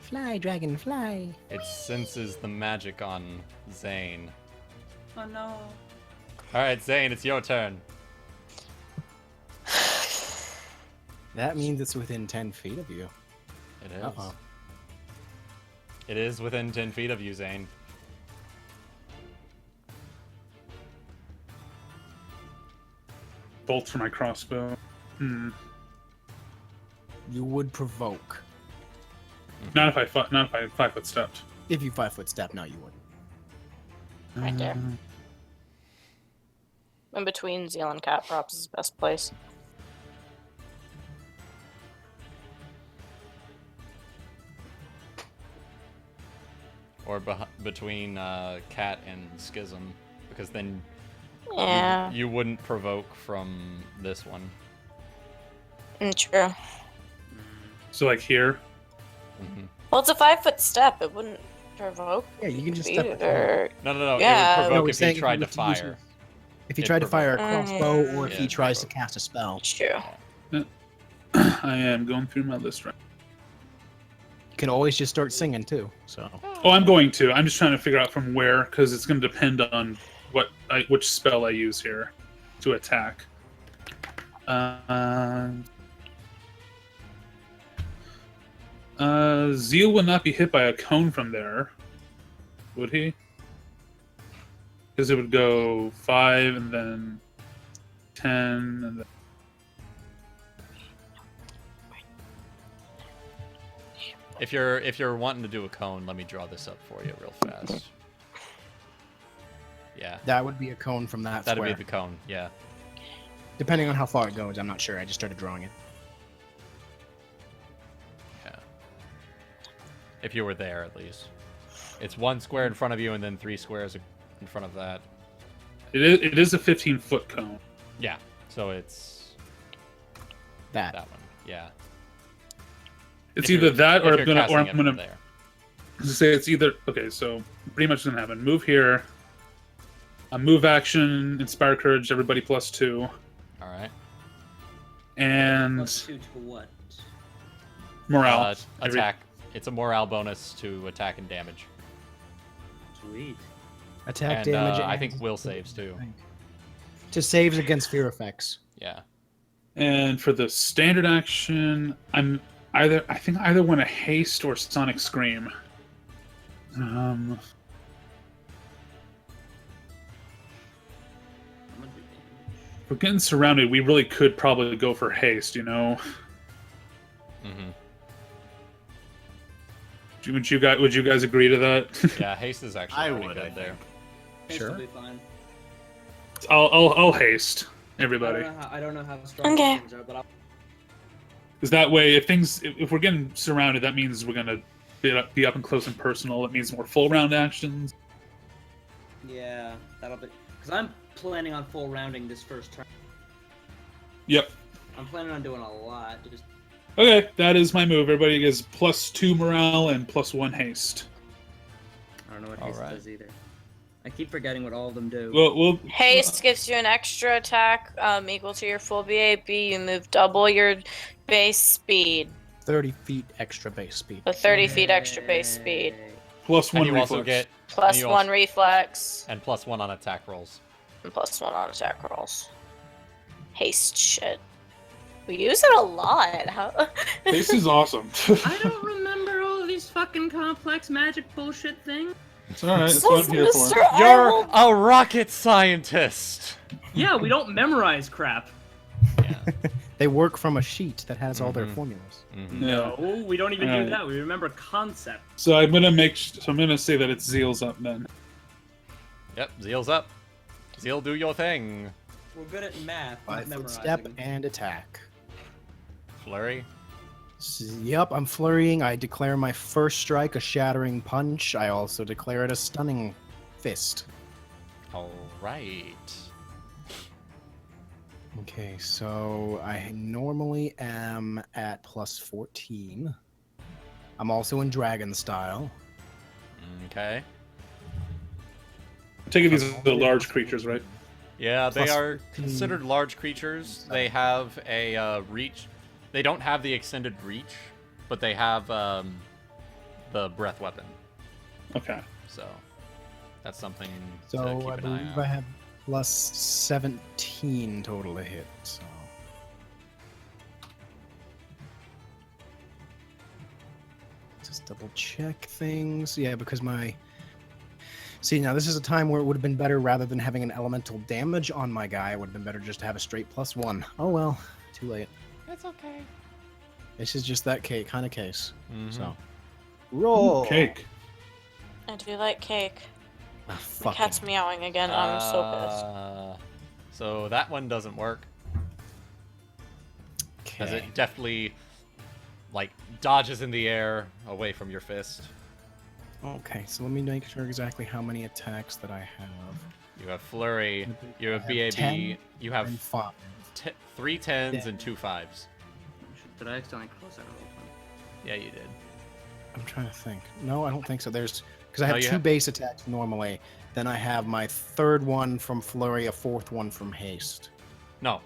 Speaker 2: Fly, dragon, fly.
Speaker 1: It senses the magic on Zayne.
Speaker 5: Oh no.
Speaker 1: Alright, Zayne, it's your turn.
Speaker 2: That means it's within 10 feet of you.
Speaker 1: It is.
Speaker 2: Uh-oh.
Speaker 1: It is within 10 feet of you, Zayne.
Speaker 6: Bolt for my crossbow.
Speaker 2: You would provoke.
Speaker 6: Not if I 5-foot stepped.
Speaker 2: If you 5-foot step, no, you wouldn't.
Speaker 10: Right there. In between Zeal and Cat, perhaps is the best place.
Speaker 1: Or between Cat and Schism, because then
Speaker 10: Yeah.
Speaker 1: you wouldn't provoke from this one.
Speaker 10: True.
Speaker 6: So like here.
Speaker 1: Mm-hmm.
Speaker 10: Well, it's a 5-foot step. It wouldn't provoke.
Speaker 2: Yeah, you can just
Speaker 10: beat
Speaker 2: step
Speaker 10: it,
Speaker 2: it
Speaker 10: or...
Speaker 1: No.
Speaker 10: Yeah.
Speaker 1: It would
Speaker 2: No,
Speaker 1: provoke
Speaker 2: we're
Speaker 1: if he
Speaker 2: saying
Speaker 1: tried to
Speaker 2: if he uses-
Speaker 1: fire.
Speaker 2: If he
Speaker 1: It
Speaker 2: tried to fire a
Speaker 1: provoke.
Speaker 2: crossbow, or if
Speaker 1: Yeah,
Speaker 2: he tries to
Speaker 1: provoke.
Speaker 2: cast a spell.
Speaker 10: True.
Speaker 6: I am going through my list right.
Speaker 2: You can always just start singing too. So
Speaker 6: Oh, I'm going to. I'm just trying to figure out from where, because it's going to depend on which spell I use here to attack. Zeal would not be hit by a cone from there, would he? Because it would go 5 and then 10 and then...
Speaker 1: If you're wanting to do a cone, let me draw this up for you real fast. Yeah.
Speaker 2: that would be a cone from that
Speaker 1: That'd
Speaker 2: square.
Speaker 1: be the cone, yeah.
Speaker 2: Depending on how far it goes, I'm not sure. I just started drawing it.
Speaker 1: Yeah. If you were there, at least. It's 1 square in front of you and then 3 squares in front of that.
Speaker 6: It is a 15-foot cone.
Speaker 1: Yeah. So it's
Speaker 2: That.
Speaker 1: that one. Yeah.
Speaker 6: It's
Speaker 1: If
Speaker 6: either
Speaker 1: you're-
Speaker 6: that or
Speaker 1: if you're casting
Speaker 6: I'm
Speaker 1: it
Speaker 6: gonna
Speaker 1: from there.
Speaker 6: say it's either okay. So pretty much doesn't happen. Move here. A move action, inspire courage. Everybody +2,
Speaker 1: All right.
Speaker 6: and
Speaker 5: +2 to what?
Speaker 6: morale.
Speaker 1: Attack. It's a morale bonus to attack and damage.
Speaker 5: Sweet.
Speaker 2: Attack
Speaker 1: And
Speaker 2: damage.
Speaker 1: I
Speaker 2: and-
Speaker 1: think will saves too.
Speaker 2: To saves against fear effects.
Speaker 1: Yeah.
Speaker 6: And for the standard action, I think I either want a haste or sonic scream. If we're getting surrounded, we really could probably go for haste, you know.
Speaker 1: Mm-hmm.
Speaker 6: Would you guys agree to that?
Speaker 1: Yeah, haste is actually
Speaker 8: I
Speaker 1: pretty
Speaker 8: would,
Speaker 1: good
Speaker 8: I
Speaker 1: there.
Speaker 5: Haste
Speaker 2: Sure.
Speaker 5: will be fine.
Speaker 6: I'll haste everybody.
Speaker 5: I don't know how strong
Speaker 10: Okay.
Speaker 5: things are, but I'll...
Speaker 6: Because that way, if we're getting surrounded, that means we're gonna be up and close and personal. It means more full round actions.
Speaker 5: Yeah, that'll be... Because I'm planning on full rounding this first turn.
Speaker 6: Yep.
Speaker 5: I'm planning on doing a lot. Just
Speaker 6: Okay, that is my move. Everybody gets +2 morale and +1 haste.
Speaker 5: I don't know what
Speaker 1: All
Speaker 5: haste
Speaker 1: right.
Speaker 5: does either. I keep forgetting what all of them do.
Speaker 6: Well,
Speaker 10: Haste gives you an extra attack equal to your full BAB. You move double your base speed.
Speaker 2: 30 feet extra base speed.
Speaker 10: So 30 feet extra base speed.
Speaker 6: +1
Speaker 1: And you
Speaker 6: reflex.
Speaker 1: also get
Speaker 10: Plus
Speaker 1: you
Speaker 10: 1
Speaker 1: also-
Speaker 10: reflex.
Speaker 1: and +1 on attack rolls.
Speaker 10: And plus 1 on attack rolls. Haste shit. We use it a lot. How...
Speaker 6: This is awesome.
Speaker 5: I don't remember all of these fucking complex magic bullshit thing?
Speaker 6: It's alright, that's what I'm here for.
Speaker 1: You're a rocket scientist!
Speaker 5: Yeah, we don't memorize crap.
Speaker 1: Yeah.
Speaker 2: They work from a sheet that has all their formulas.
Speaker 5: No, we don't even do
Speaker 6: Alright.
Speaker 5: that. We remember concept.
Speaker 6: So I'm gonna say that it's Zeal's up then.
Speaker 1: Yep, Zeal's up. Zeal, do your thing.
Speaker 5: We're good at math, not
Speaker 2: 5-foot
Speaker 5: memorizing.
Speaker 2: step and attack.
Speaker 1: Flurry.
Speaker 2: Yep, I'm flurrying. I declare my first strike a shattering punch. I also declare it a stunning fist.
Speaker 1: Alright.
Speaker 2: Okay, so I normally am at plus 14. I'm also in dragon style.
Speaker 1: Okay.
Speaker 6: I'm taking these are the large creatures, right?
Speaker 1: Yeah, they
Speaker 2: Plus
Speaker 1: are
Speaker 2: 15.
Speaker 1: considered large creatures. They have a reach. They don't have the extended reach, but they have the breath weapon.
Speaker 6: Okay.
Speaker 1: So that's something
Speaker 2: So
Speaker 1: to
Speaker 2: I
Speaker 1: keep an eye
Speaker 2: believe
Speaker 1: on.
Speaker 2: I have plus 17 total to hit. So just double check things. Yeah, because my see now this is a time where it would have been better rather than having an elemental damage on my guy. It would have been better just to have a straight +1. Oh well, too late.
Speaker 1: It's okay.
Speaker 2: This is just that kind of case.
Speaker 1: Mhm.
Speaker 2: So roll
Speaker 6: Cake.
Speaker 4: I do like cake.
Speaker 2: Ah,
Speaker 4: My
Speaker 2: fucking-
Speaker 4: cat's meowing again. I'm so
Speaker 1: So that one doesn't work. Because
Speaker 2: Okay.
Speaker 1: it definitely, like, dodges in the air away from your fist.
Speaker 2: Okay, so let me make sure exactly how many attacks that I have.
Speaker 1: You have Flurry, you have
Speaker 2: I have
Speaker 1: BAB,
Speaker 2: 10
Speaker 1: you have
Speaker 2: and 5.
Speaker 1: 3 10s
Speaker 2: Yeah.
Speaker 1: and 2 5s.
Speaker 5: Did I accidentally close that open?
Speaker 1: Yeah, you did.
Speaker 2: I'm trying to think. No, I don't think so. There's because I
Speaker 1: No,
Speaker 2: have
Speaker 1: you
Speaker 2: 2
Speaker 1: have-
Speaker 2: base attacks normally. Then I have my 3rd one from Flurry, a 4th one from Haste.
Speaker 1: No.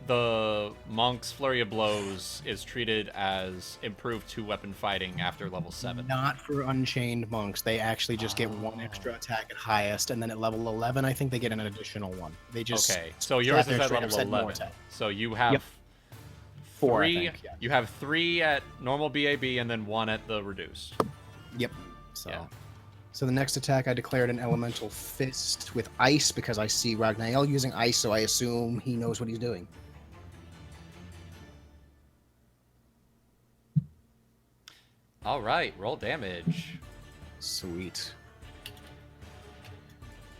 Speaker 1: The Monk's Flurry of Blows is treated as improved 2-weapon fighting after level 7.
Speaker 2: Not for Unchained monks. They actually just get 1 extra attack at highest, and then at level 11, I think they get an additional 1. They just
Speaker 1: Okay, so yours
Speaker 2: there
Speaker 1: is at
Speaker 2: straight up
Speaker 1: level
Speaker 2: said more
Speaker 1: 11.
Speaker 2: attack.
Speaker 1: So you have
Speaker 2: Yep. 4, I
Speaker 1: 3.
Speaker 2: think, yeah.
Speaker 1: You have 3 at normal BAB and then 1 at the reduced.
Speaker 2: Yep. So.
Speaker 1: Yeah.
Speaker 2: So the next attack, I declared an elemental fist with ice because I see Ragnael using ice, so I assume he knows what he's doing.
Speaker 1: All right, roll damage.
Speaker 2: Sweet.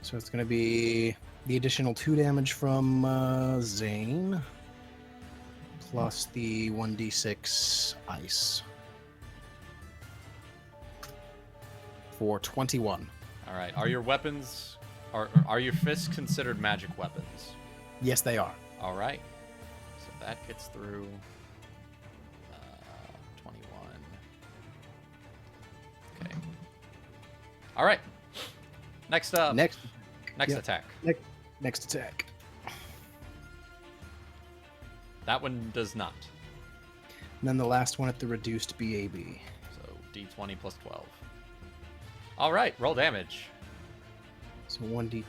Speaker 2: So it's going to be the additional 2 damage from Zayne, plus the 1d6 ice. For 21.
Speaker 1: All right, are your weapons, are your fists considered magic weapons?
Speaker 2: Yes, they are.
Speaker 1: All right, so that gets through 21. Okay. All right. Next up.
Speaker 2: Next yeah.
Speaker 1: attack.
Speaker 2: Next attack.
Speaker 1: That one does not.
Speaker 2: And then the last one at the reduced BAB.
Speaker 1: So D20 plus 12. All right, roll damage.
Speaker 2: So 1d10,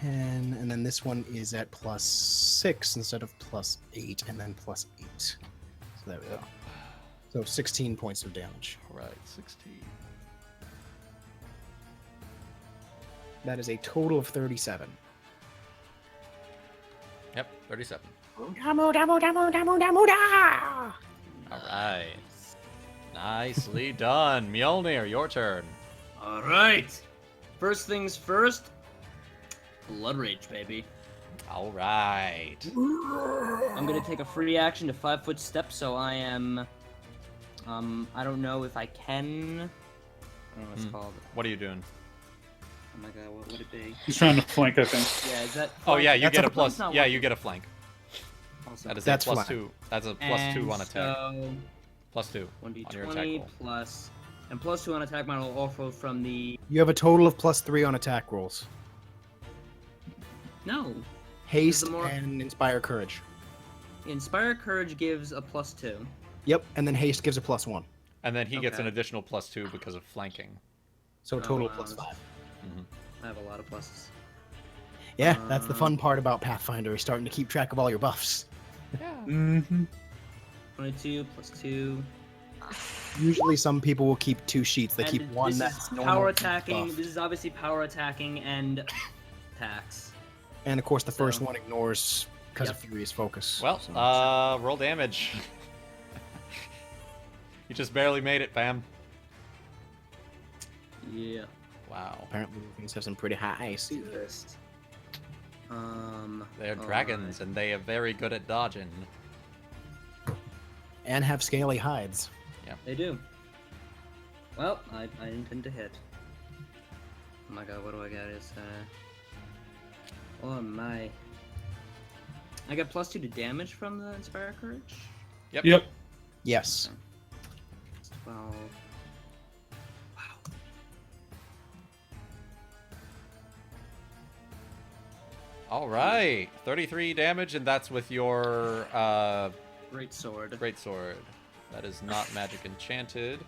Speaker 2: and then this one is at plus 6 instead of plus 8, and then plus 8. So there we go. So 16 points of damage.
Speaker 1: All right, 16.
Speaker 2: That is a total of 37.
Speaker 1: Yep, 37.
Speaker 10: Damu, damu, damu, damu, damu, da!
Speaker 1: All right. Nicely done. Mjolnir, your turn.
Speaker 5: All right. First things first. Blood Rage, baby.
Speaker 1: All right.
Speaker 5: I'm gonna take a free action to 5-foot step, so I am. I don't know if I can. I don't know what it's called.
Speaker 1: What are you doing?
Speaker 5: Oh my god, what would it be?
Speaker 6: He's trying to flank, I think.
Speaker 5: Yeah, is that?
Speaker 1: Oh yeah, you
Speaker 2: That's
Speaker 1: get
Speaker 2: a
Speaker 1: a plus.
Speaker 5: not
Speaker 1: Yeah,
Speaker 5: working.
Speaker 1: you get a flank.
Speaker 5: Awesome.
Speaker 1: That is
Speaker 2: That's
Speaker 1: a plus
Speaker 2: flank.
Speaker 1: 2. That's a plus 2 on attack.
Speaker 5: So
Speaker 1: Plus 2 on your attack
Speaker 5: 1d20
Speaker 1: roll.
Speaker 5: plus, and plus 2 on attack model also from the.
Speaker 2: You have a total of plus 3 on attack rolls.
Speaker 5: No.
Speaker 2: Haste
Speaker 5: the more-
Speaker 2: and Inspire Courage.
Speaker 5: Inspire Courage gives a plus 2.
Speaker 2: Yep, and then Haste gives a plus 1.
Speaker 1: And then he gets an
Speaker 5: Okay.
Speaker 1: additional plus 2 because of flanking.
Speaker 2: So a total
Speaker 5: wow.
Speaker 2: of plus 5.
Speaker 5: I have a lot of pluses.
Speaker 2: Yeah, that's the fun part about Pathfinder, is starting to keep track of all your buffs.
Speaker 1: Yeah.
Speaker 6: Mm-hmm.
Speaker 5: 22 plus 2.
Speaker 2: Usually, some people will keep 2 sheets. They
Speaker 5: And
Speaker 2: keep one
Speaker 5: this
Speaker 2: that's
Speaker 5: is
Speaker 2: normal
Speaker 5: power
Speaker 2: and
Speaker 5: attacking.
Speaker 2: buff.
Speaker 5: This is obviously power attacking and attacks.
Speaker 2: And of course, the first
Speaker 5: So-
Speaker 2: one ignores because
Speaker 5: Yep.
Speaker 2: of Furious Focus.
Speaker 1: Well,
Speaker 2: so.
Speaker 1: roll damage. You just barely made it, fam.
Speaker 5: Yeah.
Speaker 1: Wow.
Speaker 2: Apparently, things have some pretty high AC.
Speaker 5: Fist.
Speaker 1: They're dragons, and they are very good at dodging.
Speaker 2: And have scaly hides.
Speaker 5: They do. Well, I intend to hit. Oh my god, what do I got? Is oh my. I got +2 to damage from the Inspire Courage.
Speaker 6: Yep.
Speaker 2: Yes.
Speaker 5: 12.
Speaker 1: All right, 33 damage, and that's with your
Speaker 5: Great sword.
Speaker 1: greatsword. That is not magic enchanted.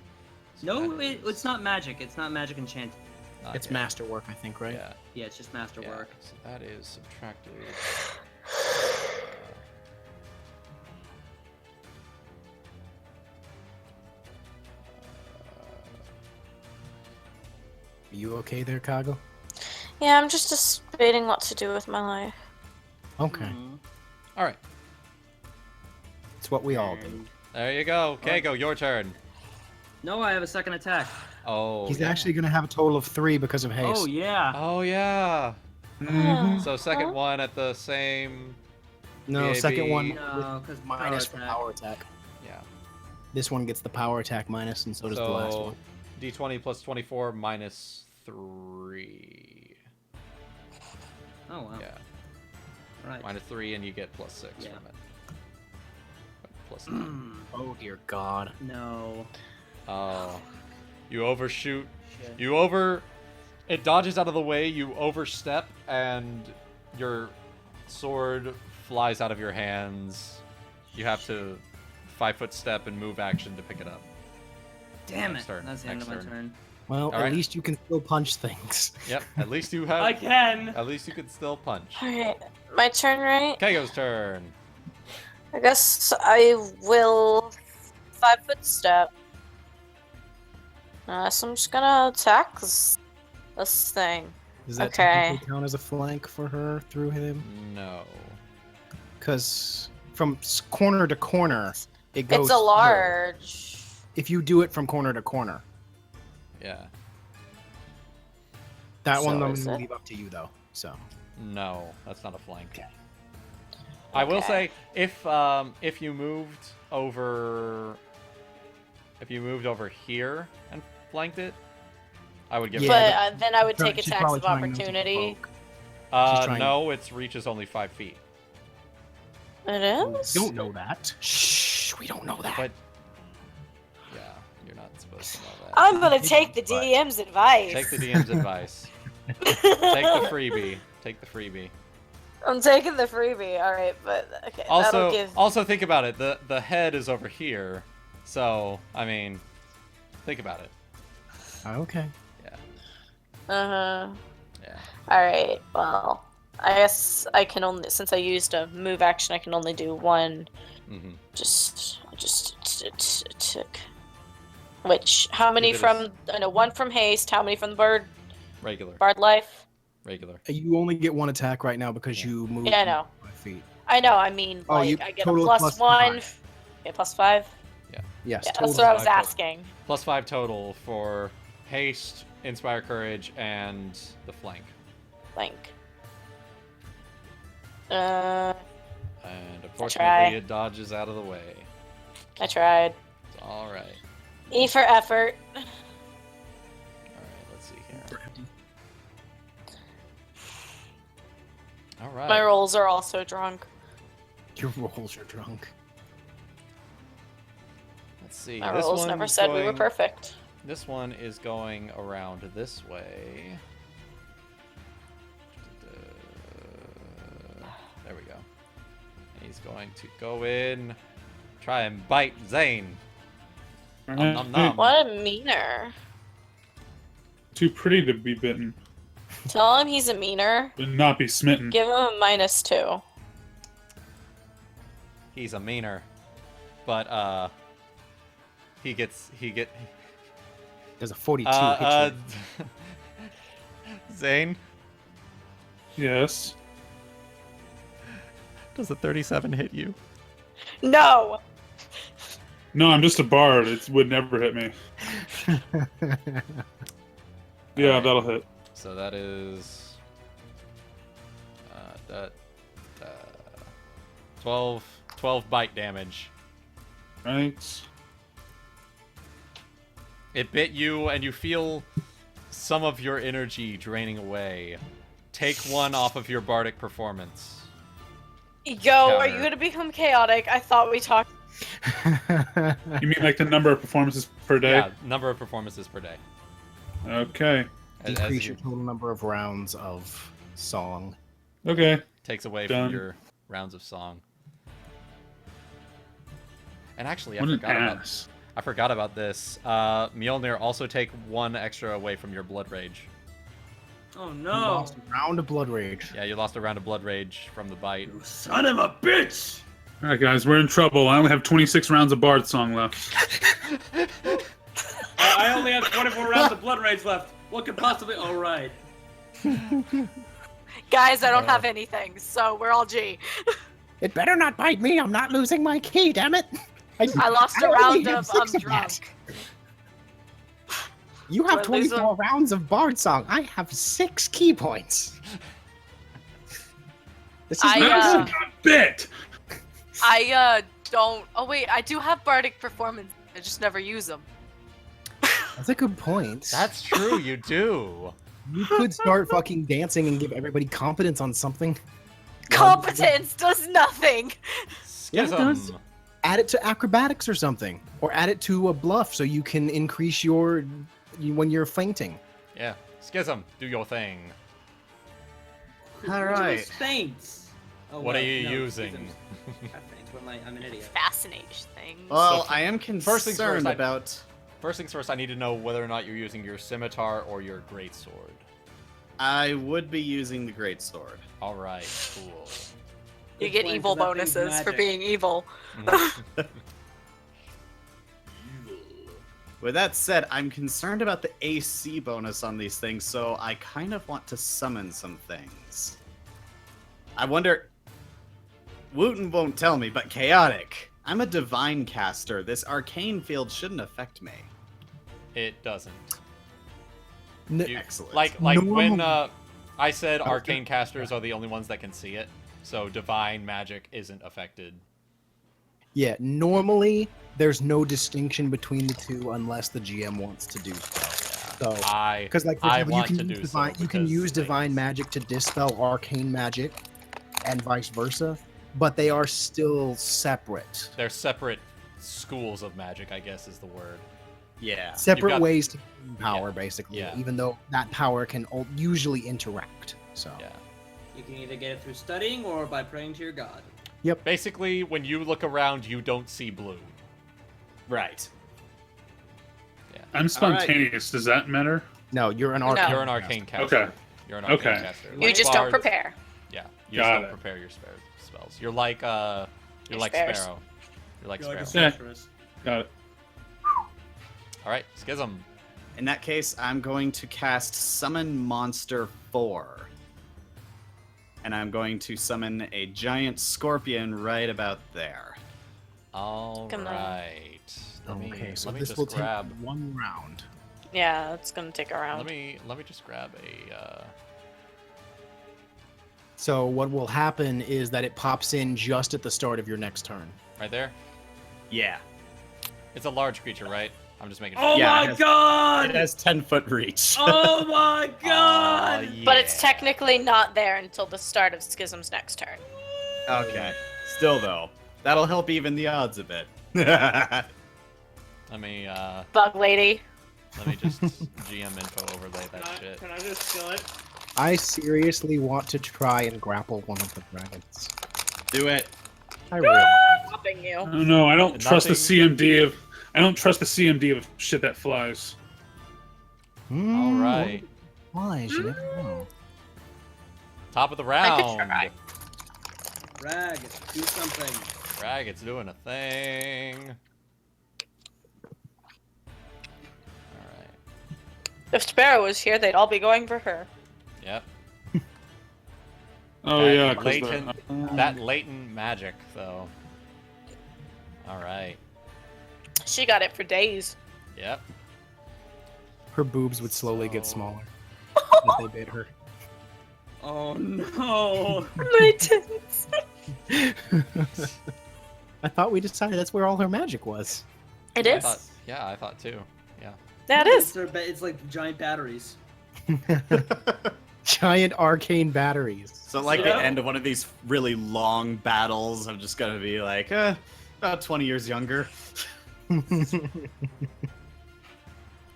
Speaker 1: So
Speaker 5: No,
Speaker 1: that
Speaker 5: it's
Speaker 1: is
Speaker 5: not magic. It's not magic enchanted.
Speaker 1: not
Speaker 2: It's
Speaker 1: yet.
Speaker 2: masterwork, I think, right?
Speaker 1: Yeah.
Speaker 5: Yeah, it's just masterwork.
Speaker 1: So that is subtracted.
Speaker 2: Are you okay there, Kago?
Speaker 4: Yeah, I'm just debating what to do with my life.
Speaker 2: Okay.
Speaker 5: Mhm.
Speaker 1: All right,
Speaker 2: It's what we all do.
Speaker 5: And-
Speaker 1: there you go. Kago, your turn.
Speaker 5: No, I have a second attack.
Speaker 1: Oh,
Speaker 2: He's
Speaker 1: yeah.
Speaker 2: actually going to have a total of 3 because of haste.
Speaker 5: Oh yeah.
Speaker 1: Oh yeah.
Speaker 6: Mhm.
Speaker 1: So second
Speaker 4: Huh?
Speaker 1: one at the same.
Speaker 2: No,
Speaker 1: BAB.
Speaker 2: second one
Speaker 5: No, because
Speaker 2: minus for power attack.
Speaker 1: Yeah.
Speaker 2: This one gets the power attack minus, and so does the last
Speaker 1: So
Speaker 2: one.
Speaker 1: D20 plus 24 minus 3.
Speaker 5: Oh wow.
Speaker 1: Yeah.
Speaker 5: Right.
Speaker 1: Minus 3, and you get +6
Speaker 5: Yeah.
Speaker 1: from it. +9.
Speaker 2: Oh dear God.
Speaker 5: No.
Speaker 1: Oh. You overshoot.
Speaker 5: Shit.
Speaker 1: It dodges out of the way, you overstep, and your sword flies out of your hands. You have to 5-foot step and move action to pick it up.
Speaker 5: Damn
Speaker 1: Next
Speaker 5: it.
Speaker 1: turn,
Speaker 5: That's the end
Speaker 1: next
Speaker 5: of my
Speaker 1: turn.
Speaker 5: turn.
Speaker 2: Well,
Speaker 1: All
Speaker 2: at
Speaker 1: right.
Speaker 2: least you can still punch things.
Speaker 1: Yep, at least you
Speaker 5: I
Speaker 1: have.
Speaker 5: can.
Speaker 1: At least you can still punch.
Speaker 4: Alright, my turn, right?
Speaker 1: Kago's turn.
Speaker 4: I guess I will 5-foot step. So I'm just gonna attack this thing.
Speaker 2: Does that
Speaker 4: Okay.
Speaker 2: technically count as a flank for her through him?
Speaker 1: No.
Speaker 2: Because from corner to corner, it goes.
Speaker 4: It's a
Speaker 2: through.
Speaker 4: large.
Speaker 2: If you do it from corner to corner,
Speaker 1: Yeah.
Speaker 2: that
Speaker 4: So
Speaker 2: one I'm
Speaker 4: is
Speaker 2: gonna
Speaker 4: it?
Speaker 2: leave up to you though. So
Speaker 1: No, that's not a flank. I will say if you moved over here and flanked it, I would give
Speaker 2: Yeah,
Speaker 4: But
Speaker 1: it.
Speaker 4: then I would take
Speaker 2: she's
Speaker 4: attacks
Speaker 2: probably
Speaker 4: of
Speaker 2: trying not to
Speaker 4: opportunity.
Speaker 2: provoke. she's trying-
Speaker 1: No, its reach is only 5 feet.
Speaker 4: It is?
Speaker 2: Don't know that. Shh, we don't know that.
Speaker 1: But yeah, you're not supposed to know that.
Speaker 4: I'm gonna take the DM's advice.
Speaker 1: Take the DM's advice. Take the freebie. Take the freebie.
Speaker 4: I'm taking the freebie. All right, but okay. that'll
Speaker 1: Also,
Speaker 4: give.
Speaker 1: also think about it. The head is over here, so I mean, think about it.
Speaker 2: Okay.
Speaker 4: Uh-huh.
Speaker 1: Yeah.
Speaker 4: All right. Well, I guess I can only, since I used a move action, I can only do one.
Speaker 1: Mm-hmm.
Speaker 4: Just took. Which? How many
Speaker 1: It is-
Speaker 4: from? I know one from haste. How many from the bird?
Speaker 1: Regular.
Speaker 4: Bard life.
Speaker 1: Regular.
Speaker 2: You only get one attack right now because you moved.
Speaker 4: Yeah, I know.
Speaker 2: 5 feet.
Speaker 4: I know. I mean,
Speaker 2: Oh,
Speaker 4: like
Speaker 2: you-
Speaker 4: I get a
Speaker 2: total
Speaker 4: plus one.
Speaker 2: 5.
Speaker 4: Okay, +5.
Speaker 1: Yeah.
Speaker 2: Yes.
Speaker 4: Yeah,
Speaker 2: total
Speaker 4: that's what I was
Speaker 1: 5 total.
Speaker 4: asking.
Speaker 1: +5 total for haste, inspire courage, and the flank.
Speaker 4: Like.
Speaker 1: And
Speaker 4: try.
Speaker 1: unfortunately, it dodges out of the way.
Speaker 4: I tried.
Speaker 1: It's all right.
Speaker 4: E for effort.
Speaker 1: All right. Let's see here. All right.
Speaker 4: My rolls are also drunk.
Speaker 2: Your rolls are drunk.
Speaker 1: Let's see.
Speaker 4: My
Speaker 1: this
Speaker 4: rolls
Speaker 1: one's
Speaker 4: never said we were
Speaker 1: going-
Speaker 4: perfect.
Speaker 1: This one is going around this way. There we go. He's going to go in, try and bite Zayne. Nom, nom, nom.
Speaker 4: What a meaner.
Speaker 6: Too pretty to be bitten,
Speaker 4: Tell him he's a meaner.
Speaker 6: but not be smitten.
Speaker 4: Give him a -2.
Speaker 1: He's a meaner. But,
Speaker 2: There's a 42 hit you.
Speaker 1: Zayne,
Speaker 6: Yes.
Speaker 1: does a 37 hit you?
Speaker 10: No.
Speaker 6: No, I'm just a bard. It would never hit me. Yeah, that'll hit.
Speaker 1: So that is 12 bite damage.
Speaker 6: Right.
Speaker 1: It bit you, and you feel some of your energy draining away. Take 1 off of your bardic performance.
Speaker 10: Yo, are you gonna become chaotic? I thought we talked.
Speaker 6: You mean like the number of performances per day?
Speaker 1: Yeah, number of performances per day.
Speaker 6: Okay.
Speaker 2: Decrease your total number of rounds of song.
Speaker 6: Okay.
Speaker 1: Takes away
Speaker 6: Done.
Speaker 1: from your rounds of song. And actually,
Speaker 6: What an
Speaker 1: I
Speaker 6: ass.
Speaker 1: forgot about this. Mjolnir, also take 1 extra away from your blood rage.
Speaker 5: Oh
Speaker 2: You
Speaker 5: no!
Speaker 2: lost a round of blood rage.
Speaker 1: Yeah, you lost a round of blood rage from the bite.
Speaker 5: You son of a bitch!
Speaker 6: Alright, guys, we're in trouble. I only have 26 rounds of bard song left.
Speaker 5: I only have 24 rounds of blood rage left. What could possibly? Oh right.
Speaker 4: Guys, I don't have anything, so we're all G.
Speaker 2: It better not bite me. I'm not losing my key, damn it.
Speaker 4: I lost a
Speaker 2: only
Speaker 4: round
Speaker 2: have
Speaker 4: of
Speaker 2: 6
Speaker 4: I'm
Speaker 2: that.
Speaker 4: drunk.
Speaker 2: You have
Speaker 4: Do I lose
Speaker 2: 24 rounds of bard song. I have 6 key points. This is
Speaker 4: I,
Speaker 2: not
Speaker 6: That's a bit!
Speaker 4: I don't. Oh wait, I do have bardic performance. I just never use them.
Speaker 2: That's a good point.
Speaker 1: That's true, you do.
Speaker 2: You could start fucking dancing and give everybody competence on something.
Speaker 4: Competence does nothing.
Speaker 2: Yeah, it
Speaker 1: Schism.
Speaker 2: does. Add it to acrobatics or something, or add it to a bluff so you can increase your when you're fainting.
Speaker 1: Yeah. Schism, do your thing.
Speaker 8: All right.
Speaker 5: Faints. Oh,
Speaker 1: What
Speaker 5: well,
Speaker 1: are you
Speaker 5: no,
Speaker 1: using?
Speaker 5: Schisms. What am I? I'm an idiot.
Speaker 4: Fascination thing.
Speaker 8: Well,
Speaker 1: So,
Speaker 8: I am
Speaker 1: first things
Speaker 8: concerned
Speaker 1: first,
Speaker 8: about.
Speaker 1: First things first, I need to know whether or not you're using your scimitar or your greatsword.
Speaker 8: I would be using the greatsword.
Speaker 1: Alright, cool.
Speaker 4: You
Speaker 5: Good
Speaker 4: get
Speaker 5: plan,
Speaker 4: evil
Speaker 5: 'cause that thing's
Speaker 4: bonuses for
Speaker 5: magic.
Speaker 4: being evil.
Speaker 8: With that said, I'm concerned about the AC bonus on these things, so I kind of want to summon some things. I wonder. Wuten won't tell me, but chaotic. I'm a divine caster. This arcane field shouldn't affect me.
Speaker 1: It doesn't. You-
Speaker 8: Excellent.
Speaker 1: Like when
Speaker 2: Normal-
Speaker 1: I said arcane casters are the only ones that can see it, so divine magic isn't affected.
Speaker 2: Yeah, normally there's no distinction between the two unless the GM wants to do so. So, because like for
Speaker 1: I
Speaker 2: example,
Speaker 1: want
Speaker 2: you
Speaker 1: to
Speaker 2: can
Speaker 1: do
Speaker 2: use divine,
Speaker 1: so
Speaker 2: you can
Speaker 1: because
Speaker 2: use divine magic to dispel arcane magic, and vice versa, but they are still separate.
Speaker 1: They're separate schools of magic, I guess is the word.
Speaker 8: Yeah.
Speaker 2: Separate
Speaker 1: got-
Speaker 2: ways to gain power, basically.
Speaker 1: Yeah.
Speaker 2: Even though that power can usually interact. So.
Speaker 1: Yeah.
Speaker 5: You can either get it through studying or by praying to your god.
Speaker 2: Yep.
Speaker 1: Basically, when you look around, you don't see blue.
Speaker 8: Right.
Speaker 6: I'm spontaneous. Does that matter?
Speaker 2: No, you're an arcane.
Speaker 1: You're an arcane caster.
Speaker 6: Okay.
Speaker 1: You're an arcane
Speaker 6: Okay.
Speaker 1: caster.
Speaker 4: You just don't
Speaker 1: bards-
Speaker 4: prepare.
Speaker 1: Yeah. You
Speaker 6: Got
Speaker 1: just don't
Speaker 6: it.
Speaker 1: prepare your spells. You're like
Speaker 4: Sparrows.
Speaker 1: Sparrow. You're like
Speaker 5: You're like a
Speaker 1: Sparrow.
Speaker 5: sorceress.
Speaker 6: Got it.
Speaker 1: All right, Schism.
Speaker 8: In that case, I'm going to cast Summon Monster 4. And I'm going to summon a giant scorpion right about there.
Speaker 1: All
Speaker 4: Come on.
Speaker 1: right.
Speaker 2: Okay, so
Speaker 1: let me
Speaker 2: this
Speaker 1: just
Speaker 2: will
Speaker 1: grab.
Speaker 2: take 1 round.
Speaker 4: Yeah, it's gonna take a round.
Speaker 1: Let me just grab a.
Speaker 2: So what will happen is that it pops in just at the start of your next turn.
Speaker 1: Right there.
Speaker 8: Yeah.
Speaker 1: It's a large creature, right? I'm just making.
Speaker 5: Oh
Speaker 8: Yeah,
Speaker 5: my
Speaker 8: it has-
Speaker 5: god!
Speaker 8: It has 10-foot reach.
Speaker 5: Oh my god!
Speaker 4: But it's technically not there until the start of Schism's next turn.
Speaker 8: Okay. Still, though, that'll help even the odds a bit.
Speaker 1: Let me
Speaker 4: Bug lady.
Speaker 1: let me just GM info overlay that shit.
Speaker 5: Can I just steal it?
Speaker 2: I seriously want to try and grapple one of the dragons.
Speaker 8: Do it.
Speaker 2: I really.
Speaker 4: Stopping you.
Speaker 6: I don't know. I don't trust the
Speaker 1: Nothing-
Speaker 6: CMD of. I don't trust the CMD of shit that flies.
Speaker 1: All right.
Speaker 2: Flies, you never know.
Speaker 1: Top of the
Speaker 4: I could
Speaker 1: round.
Speaker 4: try.
Speaker 5: Rag, do something.
Speaker 1: Rag, it's doing a thing.
Speaker 13: If Sparrow was here, they'd all be going for her.
Speaker 1: Yep.
Speaker 6: Oh
Speaker 1: That
Speaker 6: yeah, 'cause
Speaker 1: that latent magic, though. All right.
Speaker 13: She got it for days.
Speaker 1: Yep.
Speaker 2: Her boobs would slowly get
Speaker 1: So-
Speaker 2: smaller as they bit her.
Speaker 5: Oh no.
Speaker 13: My tits.
Speaker 2: I thought we decided that's where all her magic was.
Speaker 13: It
Speaker 1: I
Speaker 13: is.
Speaker 1: thought, yeah, I thought too. Yeah.
Speaker 13: That is.
Speaker 5: It's like giant batteries.
Speaker 2: Giant arcane batteries.
Speaker 8: So like
Speaker 5: Yeah.
Speaker 8: the end of one of these really long battles, I'm just gonna be like, about 20 years younger.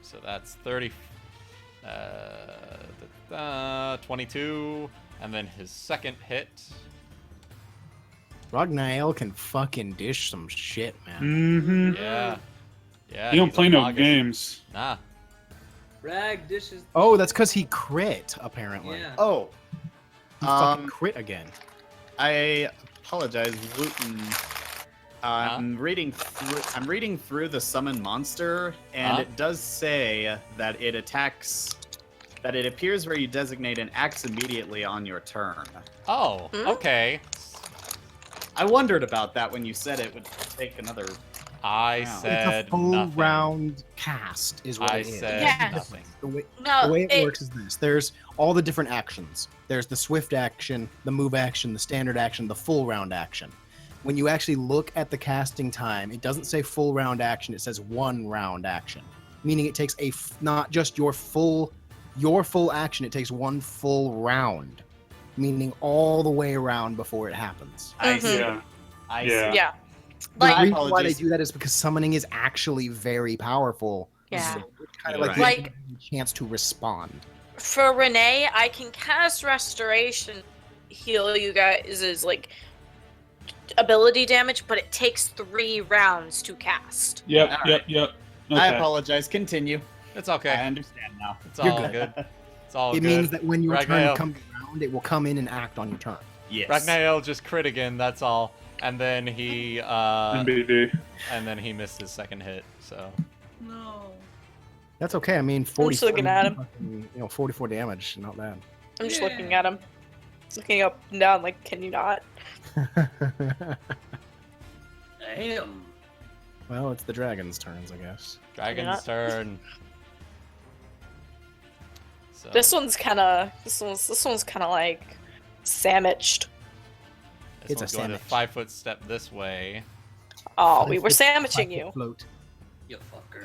Speaker 1: So that's 30. 22, and then his second hit.
Speaker 2: Ragnael can fucking dish some shit, man.
Speaker 6: Mm-hmm.
Speaker 1: Yeah. Yeah.
Speaker 6: You don't
Speaker 1: he's
Speaker 6: play
Speaker 1: a
Speaker 6: no
Speaker 1: Magus.
Speaker 6: games.
Speaker 1: Nah.
Speaker 5: Rag dishes.
Speaker 2: Oh, that's because he crit, apparently.
Speaker 5: Yeah.
Speaker 8: Oh,
Speaker 2: He fucking crit again.
Speaker 8: I apologize, Wuten. I'm reading through the summon monster, and
Speaker 1: Huh?
Speaker 8: it does say that it attacks. That it appears where you designate and acts immediately on your turn.
Speaker 1: Oh, okay.
Speaker 8: I wondered about that when you said it would take another.
Speaker 1: I
Speaker 8: Wow.
Speaker 1: said
Speaker 2: It's a full
Speaker 1: nothing.
Speaker 2: round cast, is what
Speaker 1: I
Speaker 2: it is.
Speaker 1: said
Speaker 13: Yes.
Speaker 1: nothing.
Speaker 2: The way,
Speaker 13: No,
Speaker 2: the way it works is this. There's all the different actions. There's the swift action, the move action, the standard action, the full round action. When you actually look at the casting time, it doesn't say full round action, it says 1 round action. Meaning it takes not just your full action, it takes 1 full round. Meaning all the way around before it happens.
Speaker 8: I see.
Speaker 6: Yeah.
Speaker 8: I
Speaker 6: Yeah.
Speaker 8: see.
Speaker 13: Yeah.
Speaker 2: The
Speaker 13: Like,
Speaker 2: reason why they
Speaker 8: apologies.
Speaker 2: do that is because summoning is actually very powerful.
Speaker 13: Yeah.
Speaker 2: So it's kind of
Speaker 8: You're
Speaker 2: like,
Speaker 8: right.
Speaker 2: giving them a chance to respond.
Speaker 13: for Renee, I can cast Restoration, heal you guys' like ability damage, but it takes 3 rounds to cast.
Speaker 6: Yep.
Speaker 8: Alright.
Speaker 6: Yep.
Speaker 8: I
Speaker 6: Okay.
Speaker 8: apologize. Continue.
Speaker 1: It's
Speaker 8: I
Speaker 1: okay.
Speaker 8: understand now.
Speaker 1: It's
Speaker 2: You're
Speaker 1: all
Speaker 2: good.
Speaker 1: good. It's all
Speaker 2: It
Speaker 1: good.
Speaker 2: means that when your turn
Speaker 1: Ragnael.
Speaker 2: comes around, it will come in and act on your turn.
Speaker 8: Yes.
Speaker 1: Ragnael just crit again. That's all. And then he
Speaker 6: MBD.
Speaker 1: and then he missed his second hit. So
Speaker 5: No.
Speaker 2: That's okay. I mean,
Speaker 13: I'm just
Speaker 2: 44,
Speaker 13: looking at him.
Speaker 2: fucking, 44 damage, not bad.
Speaker 13: I'm just
Speaker 5: Yeah.
Speaker 13: looking at him. Looking up and down, like, can you not?
Speaker 5: Damn.
Speaker 2: Well, it's the dragon's turns, I guess.
Speaker 1: dragon's
Speaker 13: not.
Speaker 1: turn. So
Speaker 13: This one's kind of like sandwiched.
Speaker 1: this
Speaker 2: It's
Speaker 1: one's
Speaker 2: a
Speaker 1: going to
Speaker 2: sandwich.
Speaker 1: 5-foot step this way.
Speaker 13: Oh, we were
Speaker 2: Five
Speaker 13: sandwiching
Speaker 2: foot
Speaker 13: you.
Speaker 2: Float.
Speaker 5: You fucker.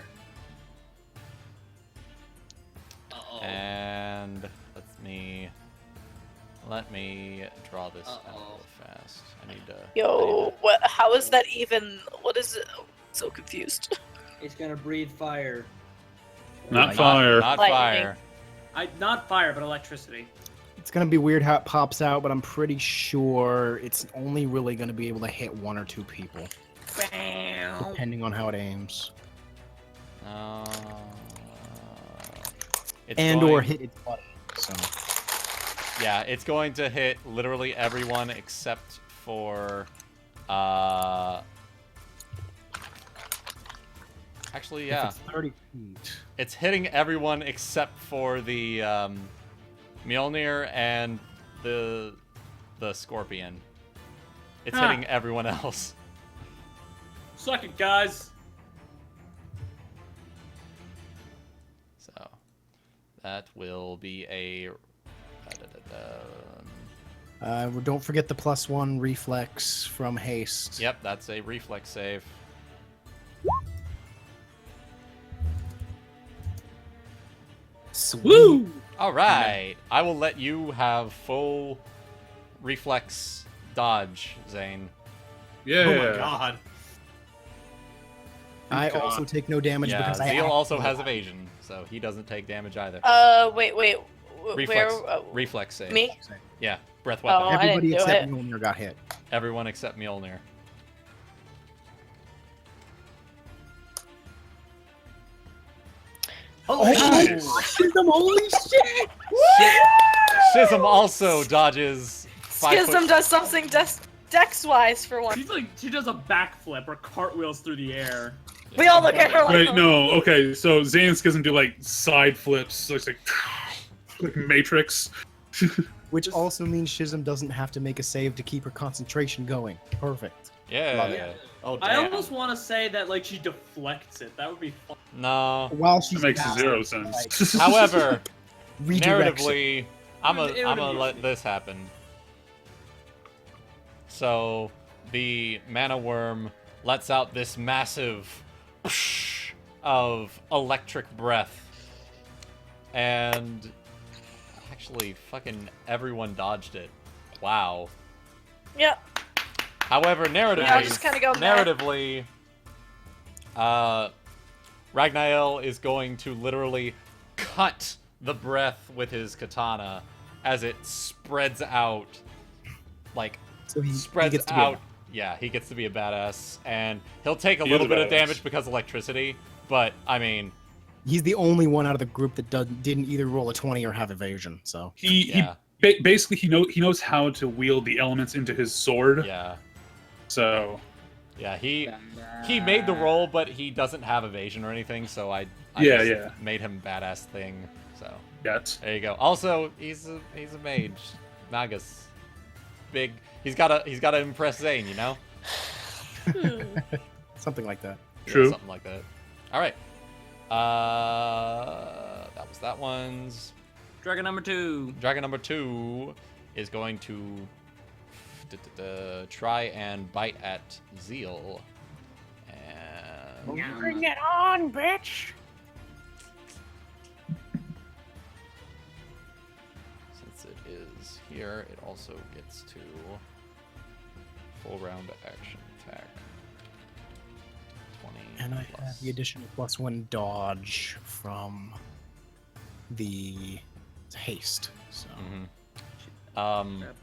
Speaker 5: Uh-oh.
Speaker 1: And let me draw this out
Speaker 5: Uh-oh.
Speaker 1: real fast. I need to.
Speaker 13: Yo, what? How is that even? What is it? I'm so confused.
Speaker 5: It's gonna breathe fire.
Speaker 6: Not fire.
Speaker 1: Not
Speaker 13: Lightning.
Speaker 1: fire.
Speaker 5: Not fire, but electricity.
Speaker 2: It's going to be weird how it pops out, but I'm pretty sure it's only really going to be able to hit 1 or 2 people,
Speaker 5: Bam.
Speaker 2: depending on how it aims.
Speaker 1: It's
Speaker 2: And
Speaker 1: going,
Speaker 2: or hit its buddy. So,
Speaker 1: Yeah, it's going to hit literally everyone except for. Actually,
Speaker 2: if
Speaker 1: yeah,
Speaker 2: it's 30 feet.
Speaker 1: it's hitting everyone except for the Mjolnir and the Scorpion. It's
Speaker 5: Huh.
Speaker 1: hitting everyone else.
Speaker 5: Suck it, guys.
Speaker 1: So that will be a.
Speaker 2: Don't forget the +1 reflex from haste.
Speaker 1: Yep, that's a reflex save.
Speaker 2: Sweet.
Speaker 6: Woo!
Speaker 1: All right, I will let you have full reflex dodge, Zayne.
Speaker 6: Yeah.
Speaker 8: Oh my god.
Speaker 2: I also take no damage
Speaker 1: Yeah,
Speaker 2: because I
Speaker 1: Zeal also
Speaker 2: activate
Speaker 1: has evasion, so he doesn't take damage either.
Speaker 13: Wait.
Speaker 1: Reflex,
Speaker 13: Where?
Speaker 1: reflex save.
Speaker 13: Me?
Speaker 1: Yeah, breath
Speaker 13: Oh,
Speaker 1: weapon.
Speaker 13: I didn't
Speaker 2: Everybody
Speaker 13: do
Speaker 2: except
Speaker 13: it.
Speaker 2: Mjolnir got hit.
Speaker 1: Everyone except Mjolnir.
Speaker 2: Schism, holy shit!
Speaker 1: Schism also dodges 5
Speaker 13: Schism
Speaker 1: foot.
Speaker 13: does something dex-wise for one.
Speaker 5: She does a backflip or cartwheels through the air.
Speaker 13: We all look at her like,
Speaker 6: Right, no, okay, so Zayne and Schism do like side flips, so it's like Matrix.
Speaker 2: Which also means Schism doesn't have to make a save to keep her concentration going. Perfect. Love
Speaker 1: Yeah.
Speaker 2: it.
Speaker 8: Oh,
Speaker 5: I
Speaker 8: damn.
Speaker 5: almost want to say that like she deflects it. That would be fun.
Speaker 1: No.
Speaker 2: While she's
Speaker 6: That makes
Speaker 2: casting,
Speaker 6: zero sense.
Speaker 1: However,
Speaker 2: redirects it.
Speaker 1: narratively, I'm gonna let this happen. So the mana worm lets out this massive of electric breath, and actually, fucking everyone dodged it. Wow.
Speaker 13: yeah.
Speaker 1: However, narratively,
Speaker 13: Yeah, just kinda go mad.
Speaker 1: narratively, Ragnael is going to literally cut the breath with his katana as it spreads out, like
Speaker 2: So he
Speaker 1: spreads
Speaker 2: gets to be a-
Speaker 1: out. Yeah, he gets to be a badass, and he'll take a
Speaker 6: He
Speaker 1: little
Speaker 6: is a
Speaker 1: bit of
Speaker 6: badass.
Speaker 1: damage because of electricity. But I mean,
Speaker 2: He's the only one out of the group that didn't either roll a 20 or have evasion. So
Speaker 1: yeah,
Speaker 6: Basically he knows how to wield the elements into his sword.
Speaker 1: yeah,
Speaker 6: So
Speaker 1: yeah. He made the roll, but he doesn't have evasion or anything. So I
Speaker 6: Yeah,
Speaker 1: just
Speaker 6: yeah.
Speaker 1: made him badass thing. So
Speaker 6: yes.
Speaker 1: there you go. Also, he's a mage, Magus, big. He's gotta impress Zayne, you know.
Speaker 2: something like that.
Speaker 1: Yeah,
Speaker 6: True.
Speaker 1: something like that. All right. That was that one's.
Speaker 5: Dragon number 2.
Speaker 1: Dragon number 2 is going to try and bite at Zeal. And
Speaker 10: Bring it on, bitch!
Speaker 1: since it is here, it also gets to full round action attack. 20
Speaker 2: And I
Speaker 1: plus.
Speaker 2: have the additional +1 dodge from the haste. So
Speaker 1: Mhm.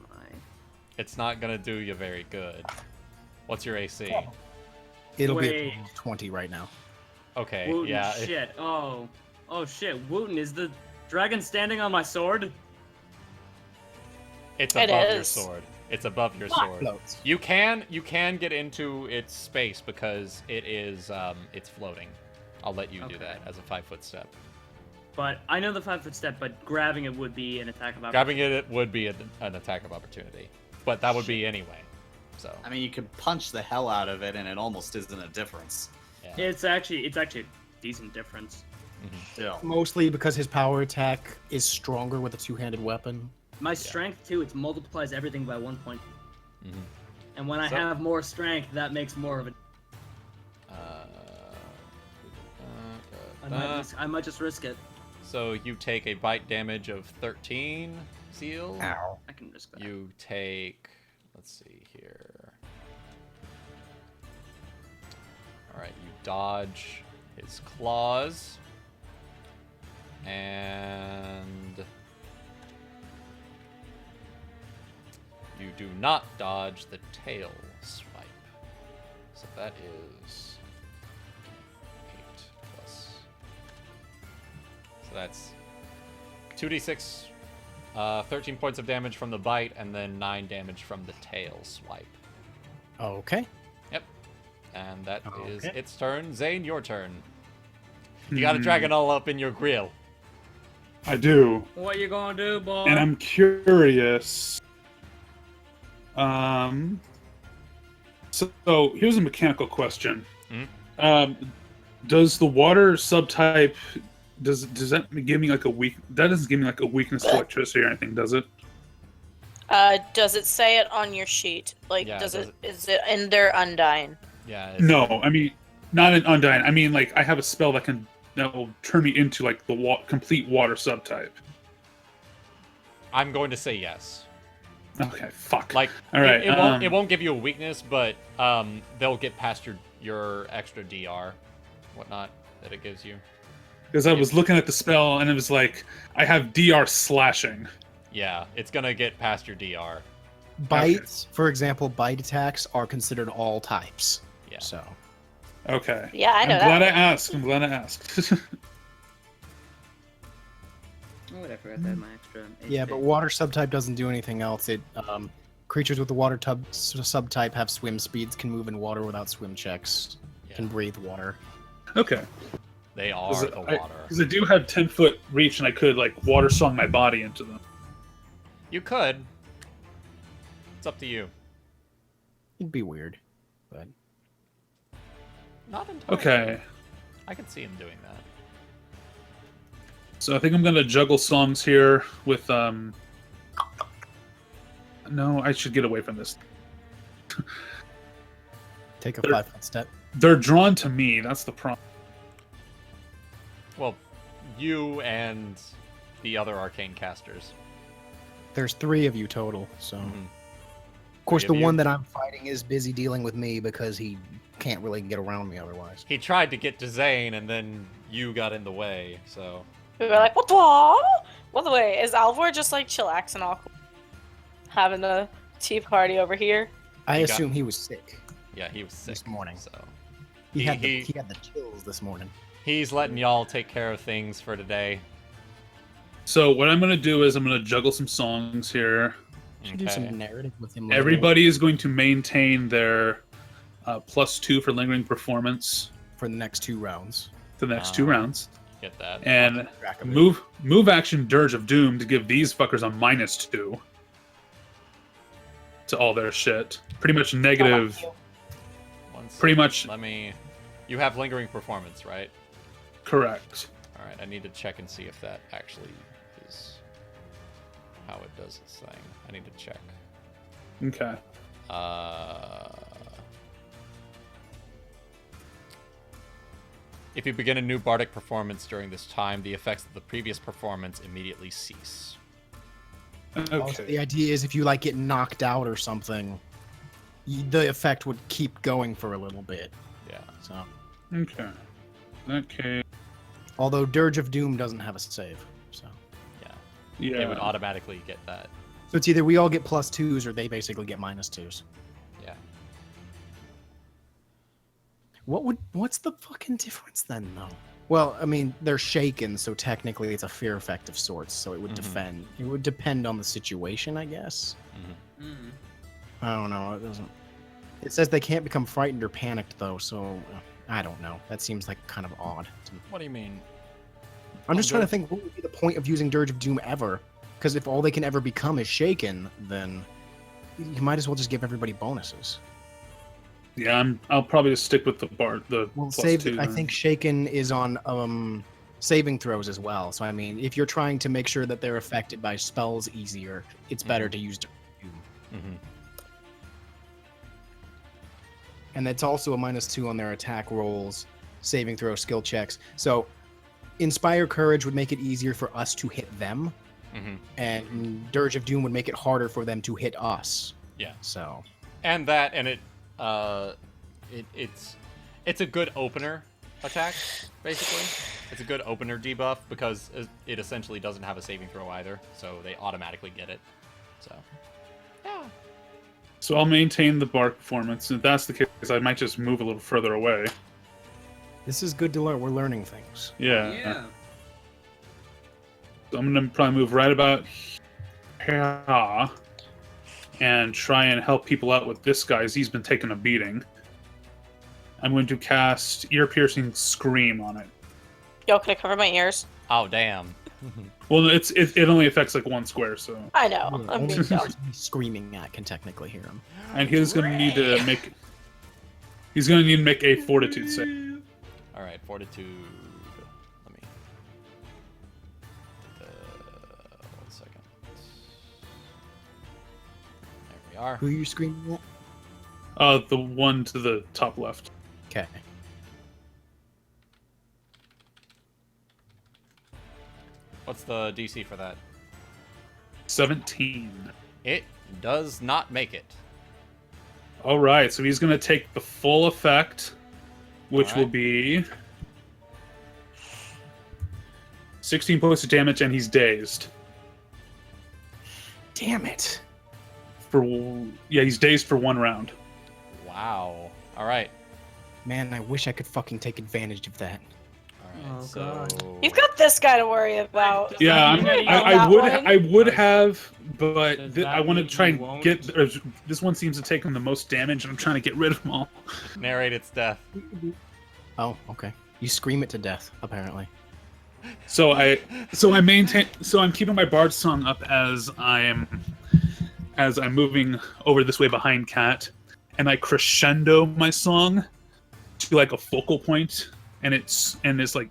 Speaker 1: It's not gonna do you very good. What's your AC?
Speaker 2: it'll be
Speaker 5: Wait.
Speaker 2: a 20 right now.
Speaker 1: Okay,
Speaker 5: Wooten,
Speaker 1: yeah.
Speaker 5: shit. Oh shit. Wooten, is the dragon standing on my sword?
Speaker 1: It's
Speaker 13: It
Speaker 1: above your
Speaker 13: is.
Speaker 1: sword. It's above your
Speaker 2: Fuck.
Speaker 1: sword.
Speaker 2: Floats.
Speaker 1: You can get into its space because it is it's floating. I'll let you do
Speaker 5: Okay.
Speaker 1: that as a 5-foot step.
Speaker 5: But I know the 5-foot step, but grabbing it would be an attack of
Speaker 1: Grabbing it would be an attack of opportunity, but that would be anyway. So
Speaker 8: I mean, you could punch the hell out of it, and it almost isn't a difference.
Speaker 1: yeah.
Speaker 5: It's actually a decent difference.
Speaker 8: Still.
Speaker 2: Mostly because his power attack is stronger with a two-handed weapon.
Speaker 5: My strength too, it multiplies everything by 1 point.
Speaker 1: Mhm.
Speaker 5: And when I
Speaker 1: So-
Speaker 5: have more strength, that makes more of it. I might just risk it.
Speaker 1: So you take a bite damage of 13, Seal.
Speaker 2: Ow.
Speaker 5: I can risk that.
Speaker 1: You take, let's see here. All right, you dodge his claws, and you do not dodge the tail swipe. So that is 8 plus. So that's 2d6, 13 points of damage from the bite, and then 9 damage from the tail swipe.
Speaker 2: Okay.
Speaker 1: Yep. And that is
Speaker 2: Okay.
Speaker 1: its turn. Zayne, your turn. You got a dragon all up in your grill.
Speaker 6: I do.
Speaker 5: What you gonna do, boy?
Speaker 6: And I'm curious. So here's a mechanical question. Does the water subtype does that give me like a weak? That doesn't give me like a weakness to electricity or anything, does it?
Speaker 13: Does it say it on your sheet? Like,
Speaker 1: Yeah,
Speaker 13: is
Speaker 1: does
Speaker 13: it in their Undine?
Speaker 1: Yeah.
Speaker 6: No, I mean not an Undine. I mean like I have a spell that will turn me into like the complete water subtype.
Speaker 1: I'm going to say yes.
Speaker 6: Okay, fuck.
Speaker 1: Like,
Speaker 6: all right,
Speaker 1: it won't give you a weakness, but they'll get past your extra DR, whatnot that it gives you.
Speaker 6: Because I was looking at the spell and it was like I have DR slashing.
Speaker 1: Yeah, it's gonna get past your DR.
Speaker 2: Bites, for example, bite attacks are considered all types.
Speaker 1: Yeah.
Speaker 2: So.
Speaker 6: Okay.
Speaker 13: Yeah, I know
Speaker 6: I'm
Speaker 13: that.
Speaker 6: glad I asked. I'm glad I asked.
Speaker 5: Oh, wait, I forgot that my extra.
Speaker 2: Yeah, but water subtype doesn't do anything else. It creatures with the water subtype have swim speeds, can move in water without swim checks, can breathe water.
Speaker 6: Okay.
Speaker 1: They are the water.
Speaker 6: Because I do have 10-foot reach, and I could like water song my body into them.
Speaker 1: You could. It's up to you.
Speaker 2: It'd be weird, but
Speaker 1: not entirely.
Speaker 6: Okay.
Speaker 1: I can see him doing that.
Speaker 6: So I think I'm gonna juggle songs here with No, I should get away from this.
Speaker 2: Take a 5-foot step.
Speaker 6: They're drawn to me. That's the problem.
Speaker 1: Well, you and the other arcane casters.
Speaker 2: There's 3 of you total, so.
Speaker 1: Mhm.
Speaker 2: Of course,
Speaker 1: 3
Speaker 2: the
Speaker 1: of you?
Speaker 2: one that I'm fighting is busy dealing with me because he can't really get around me otherwise.
Speaker 1: He tried to get to Zayne, and then you got in the way, so...
Speaker 13: We were like, what the? By the way, is Alvor just like chillaxing all cool? Having a tea party over here?
Speaker 2: I
Speaker 1: He got-
Speaker 2: assume he was sick
Speaker 1: Yeah, he was sick
Speaker 2: this morning.
Speaker 1: so...
Speaker 2: He had
Speaker 1: he-
Speaker 2: the chills this morning.
Speaker 1: He's letting y'all take care of things for today.
Speaker 6: So what I'm gonna do is I'm gonna juggle some songs here.
Speaker 2: Should do some narrative with him. later.
Speaker 6: Everybody is going to maintain their +2 for lingering performance
Speaker 2: for the next 2 rounds.
Speaker 6: for the next 2 rounds.
Speaker 1: Get that.
Speaker 6: And
Speaker 2: Track of it.
Speaker 6: move action Dirge of Doom to give these fuckers a -2 to all their shit. Pretty much negative. Pretty much
Speaker 1: Let me... You have lingering performance, right?
Speaker 6: correct.
Speaker 1: Alright, I need to check and see if that actually is how it does its thing. I need to check.
Speaker 6: Okay.
Speaker 1: If you begin a new bardic performance during this time, the effects of the previous performance immediately cease.
Speaker 2: Also, the idea is if you like get knocked out or something, the effect would keep going for a little bit.
Speaker 1: Yeah.
Speaker 2: So.
Speaker 6: Okay. Okay.
Speaker 2: Although Dirge of Doom doesn't have a save, so.
Speaker 1: Yeah. They would automatically get that.
Speaker 2: So it's either we all get +2s or they basically get -2s.
Speaker 1: Yeah.
Speaker 2: What's the fucking difference then, though? Well, I mean, they're shaken, so technically it's a fear effect of sorts, so it would defend. It would depend on the situation, I guess. I don't know. It doesn't. It says they can't become frightened or panicked, though, so I don't know. That seems like kind of odd.
Speaker 1: What do you mean?
Speaker 2: I'm just trying to think what would be the point of using Dirge of Doom ever? Because if all they can ever become is shaken, then you might as well just give everybody bonuses.
Speaker 6: Yeah, I'll probably just stick with the +2.
Speaker 2: I think shaken is on saving throws as well. So I mean, if you're trying to make sure that they're affected by spells easier, it's better to use Dirge of Doom. And that's also a -2 on their attack rolls, saving throw, skill checks. So Inspire Courage would make it easier for us to hit them, and Dirge of Doom would make it harder for them to hit us.
Speaker 1: Yeah.
Speaker 2: So.
Speaker 1: And that, and it's a good opener attack, basically. It's a good opener debuff because it essentially doesn't have a saving throw either, so they automatically get it. So, yeah.
Speaker 6: So I'll maintain the bark performance. If that's the case, I might just move a little further away.
Speaker 2: This is good to learn. We're learning things.
Speaker 6: Yeah. So I'm gonna probably move right about here and try and help people out with this guy, as he's been taking a beating. I'm going to cast Ear-Piercing Scream on it.
Speaker 13: Yo, can I cover my ears?
Speaker 1: Oh, damn.
Speaker 6: Well, it only affects like 1 square, so.
Speaker 13: I know. I'm
Speaker 2: Only
Speaker 13: being dumb.
Speaker 2: screaming at can technically hear him.
Speaker 6: And he's going to need to make. He's going to need to make a Fortitude save.
Speaker 1: All right, Fortitude. Let me. 1 second. There we are.
Speaker 2: Who are you screaming at?
Speaker 6: The one to the top left.
Speaker 2: Okay.
Speaker 1: What's the DC for that?
Speaker 6: 17.
Speaker 1: It does not make it.
Speaker 6: All right, so he's going to take the full effect, which will be 16 points of damage, and he's dazed.
Speaker 2: Damn it.
Speaker 6: He's dazed for 1 round.
Speaker 1: Wow. All right.
Speaker 2: Man, I wish I could fucking take advantage of that.
Speaker 1: All right. So
Speaker 13: You've got this guy to worry about.
Speaker 6: Yeah, I would have, but I want to try and
Speaker 1: won't?
Speaker 6: get. This one seems to take him the most damage, and I'm trying to get rid of them all.
Speaker 1: Narrate its death.
Speaker 2: Oh, okay. You scream it to death, apparently.
Speaker 6: So I'm keeping my bard song up as I'm moving over this way behind Kat, and I crescendo my song to like a focal point, and it's like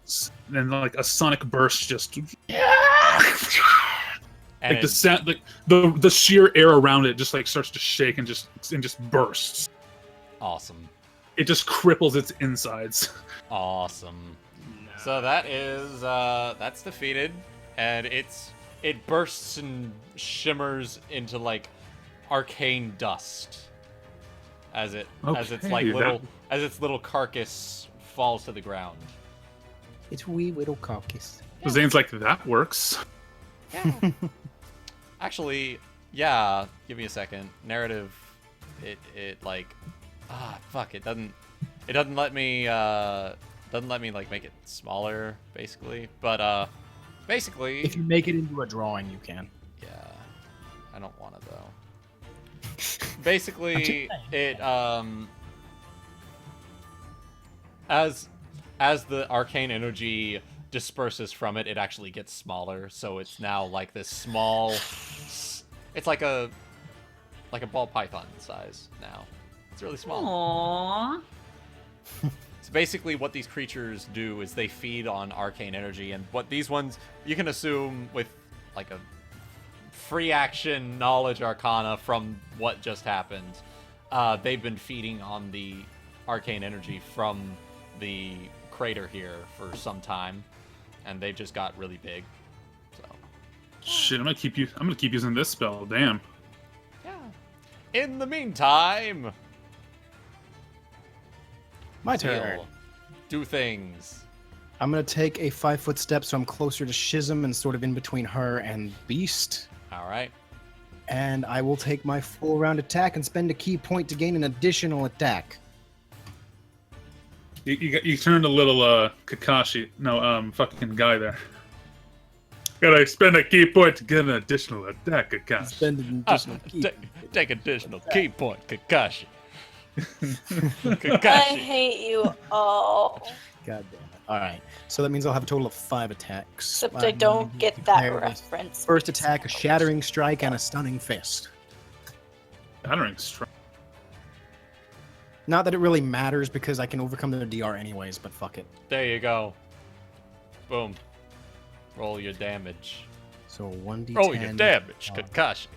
Speaker 6: a sonic burst just
Speaker 1: And
Speaker 6: like the sound, like the sheer air around it just like starts to shake and just bursts.
Speaker 1: Awesome.
Speaker 6: It just cripples its insides.
Speaker 1: Awesome. So that is that's defeated, and it bursts and shimmers into like arcane dust as its little carcass falls to the ground.
Speaker 2: It's wee little carcass.
Speaker 6: Zayne's like, that works.
Speaker 1: Yeah. Actually, yeah. Give me a second. Narrative. It like, fuck. It doesn't let me like make it smaller, basically. But basically,
Speaker 2: If you make it into a drawing, you can.
Speaker 1: yeah. I don't want to though. Basically, it as the arcane energy disperses from it, it actually gets smaller. So it's now like this small. It's like a ball python size now. It's really small.
Speaker 13: Aww.
Speaker 1: So basically, what these creatures do is they feed on arcane energy, and what these ones you can assume with like a free action knowledge arcana from what just happened. They've been feeding on the arcane energy from the crater here for some time, and they've just got really big. So
Speaker 6: Shit, I'm gonna keep using this spell. Damn.
Speaker 1: yeah. In the meantime,
Speaker 2: My turn.
Speaker 1: Zeal, do things.
Speaker 2: I'm gonna take a 5-foot step so I'm closer to Schism and sort of in between her and Beast.
Speaker 1: All right.
Speaker 2: And I will take my full round attack and spend a key point to gain an additional attack.
Speaker 6: You turned a little Kakashi. No, fucking guy there. Gotta spend a key point to get an additional attack, Kakashi.
Speaker 2: Spend an additional key.
Speaker 1: Take additional key point, Kakashi.
Speaker 13: I
Speaker 1: Kakashi.
Speaker 13: hate you all.
Speaker 2: God damn it. Alright. So that means I'll have a total of 5 attacks.
Speaker 13: Except I don't get that
Speaker 2: Declare
Speaker 13: reference.
Speaker 2: First attack, a shattering strike, and a stunning fist.
Speaker 6: Shattering strike.
Speaker 2: Not that it really matters because I can overcome their DR anyways, but fuck it.
Speaker 1: There you go. Boom. Roll your damage.
Speaker 2: So 1d10.
Speaker 1: Roll your damage, Kakashi.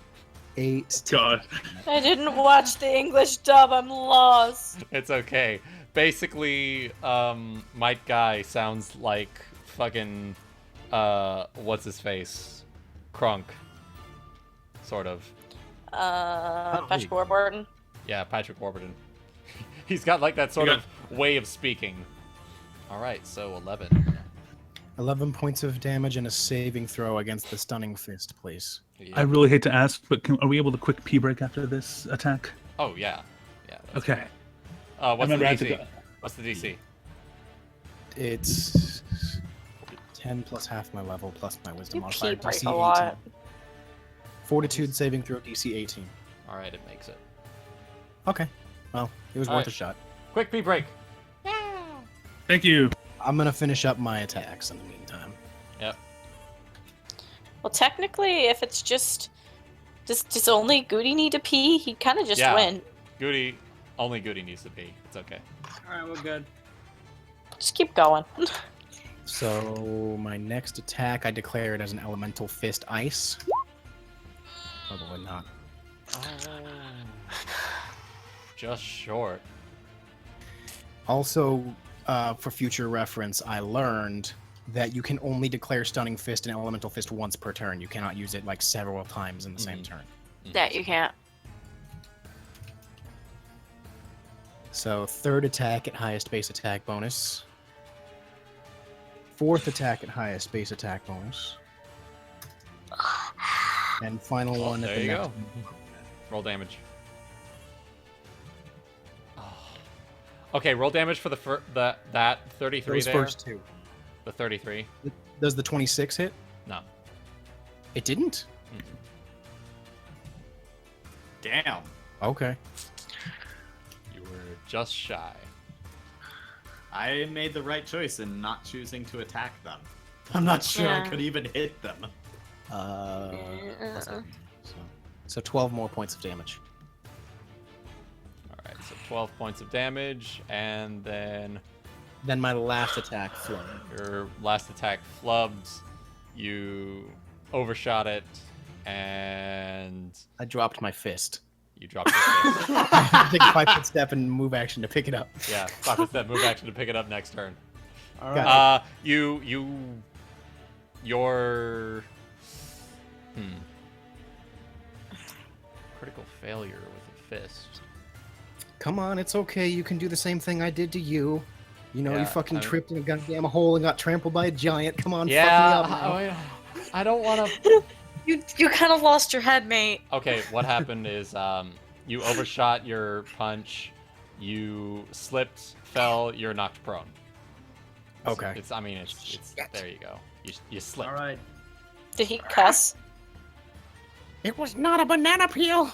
Speaker 2: 8.
Speaker 6: God.
Speaker 13: I didn't watch the English dub. I'm lost.
Speaker 1: It's okay. Basically, Mike Guy sounds like fucking, what's his face? Crunk. Sort of.
Speaker 13: Patrick Warburton.
Speaker 1: Yeah, Patrick Warburton. He's got like that sort of way of speaking. Alright, so 11.
Speaker 2: 11 points of damage and a saving throw against the stunning fist, please.
Speaker 6: I really hate to ask, but are we able to quick pee break after this attack?
Speaker 1: Oh, yeah. Yeah.
Speaker 6: Okay.
Speaker 1: What's the
Speaker 6: remember I had to
Speaker 1: DC?
Speaker 6: go-
Speaker 1: What's the DC?
Speaker 2: It's 10 plus half my level plus my wisdom
Speaker 13: You
Speaker 2: modifier.
Speaker 13: pee break
Speaker 2: DC
Speaker 13: a
Speaker 2: 18.
Speaker 13: lot.
Speaker 2: Fortitude saving throw DC 18.
Speaker 1: Alright, it makes it.
Speaker 2: Okay. Well, it was worth a shot.
Speaker 1: Quick pee break.
Speaker 6: Thank you.
Speaker 2: I'm gonna finish up my attacks in the meantime.
Speaker 1: Yep.
Speaker 13: Well, technically, if it's just does only Goody need to pee? He kind of just
Speaker 1: Yeah.
Speaker 13: went.
Speaker 1: Only Goody needs to pee. It's okay.
Speaker 5: Alright, we're good.
Speaker 13: Just keep going.
Speaker 2: So my next attack, I declare it as an elemental fist ice. Probably not.
Speaker 1: Just short.
Speaker 2: Also, for future reference, I learned that you can only declare stunning fist and elemental fist once per turn. You cannot use it like several times in the same turn.
Speaker 13: That you can't.
Speaker 2: So third attack at highest base attack bonus. Fourth attack at highest base attack bonus. And final one at
Speaker 1: there
Speaker 2: the
Speaker 1: you
Speaker 2: next.
Speaker 1: go. Roll damage. Okay, roll damage for that 33
Speaker 2: Those
Speaker 1: there.
Speaker 2: first two.
Speaker 1: The 33.
Speaker 2: Does the 26 hit?
Speaker 1: No.
Speaker 2: It didn't?
Speaker 8: Damn.
Speaker 2: Okay.
Speaker 1: You were just shy.
Speaker 8: I made the right choice in not choosing to attack them. I'm not sure I could even hit them.
Speaker 2: So 12 more points of damage.
Speaker 1: Alright, so 12 points of damage, and then
Speaker 2: my last attack flubbed.
Speaker 1: your last attack flubbed. You overshot it, and
Speaker 2: I dropped my fist.
Speaker 1: you dropped your fist.
Speaker 2: Take a 5-foot step and move action to pick it up.
Speaker 1: Yeah, 5-foot step, move action to pick it up next turn.
Speaker 2: All right.
Speaker 1: Your critical failure with a fist.
Speaker 2: Come on, it's okay. You can do the same thing I did to you. You know,
Speaker 1: Yeah,
Speaker 2: you fucking tripped in a goddamn hole and got trampled by a giant. Come on,
Speaker 1: Yeah,
Speaker 2: fuck me up.
Speaker 1: I don't want to.
Speaker 13: You kind of lost your head, mate.
Speaker 1: Okay, what happened is you overshot your punch, you slipped, fell, you're knocked prone.
Speaker 2: Okay.
Speaker 1: It's there you go. You slipped.
Speaker 5: All right.
Speaker 13: Did he cuss?
Speaker 2: It was not a banana peel.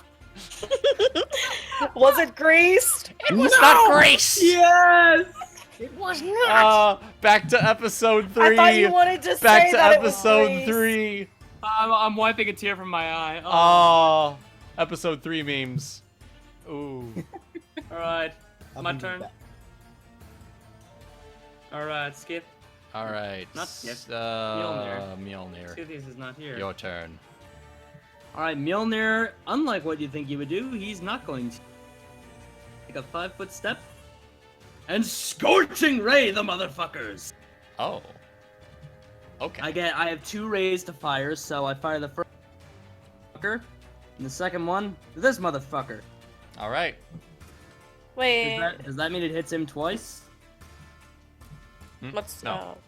Speaker 13: Was it greased?
Speaker 1: It was not grease.
Speaker 5: Yes.
Speaker 2: It was not.
Speaker 1: Back to episode 3.
Speaker 13: I thought you wanted to
Speaker 1: Back
Speaker 13: say
Speaker 1: to
Speaker 13: that it was
Speaker 1: episode
Speaker 13: grease.
Speaker 1: 3.
Speaker 3: I'm wiping a tear from my eye.
Speaker 1: Oh, episode 3 memes. Ooh.
Speaker 3: All right,
Speaker 2: I'll
Speaker 3: my
Speaker 2: be
Speaker 3: turn.
Speaker 2: back.
Speaker 3: All right, Skip.
Speaker 1: All right.
Speaker 3: Not Skip.
Speaker 1: Mjolnir.
Speaker 3: Skip is not here.
Speaker 1: Your turn.
Speaker 5: All right, Mjolnir. Unlike what you think he would do, he's not going to take a 5-foot step and scorching ray the motherfuckers.
Speaker 1: Oh. Okay.
Speaker 5: I have 2 rays to fire, so I fire the first motherfucker, and the second one to this motherfucker.
Speaker 1: All right.
Speaker 13: Wait.
Speaker 5: Does that mean it hits him twice?
Speaker 13: What's
Speaker 1: No.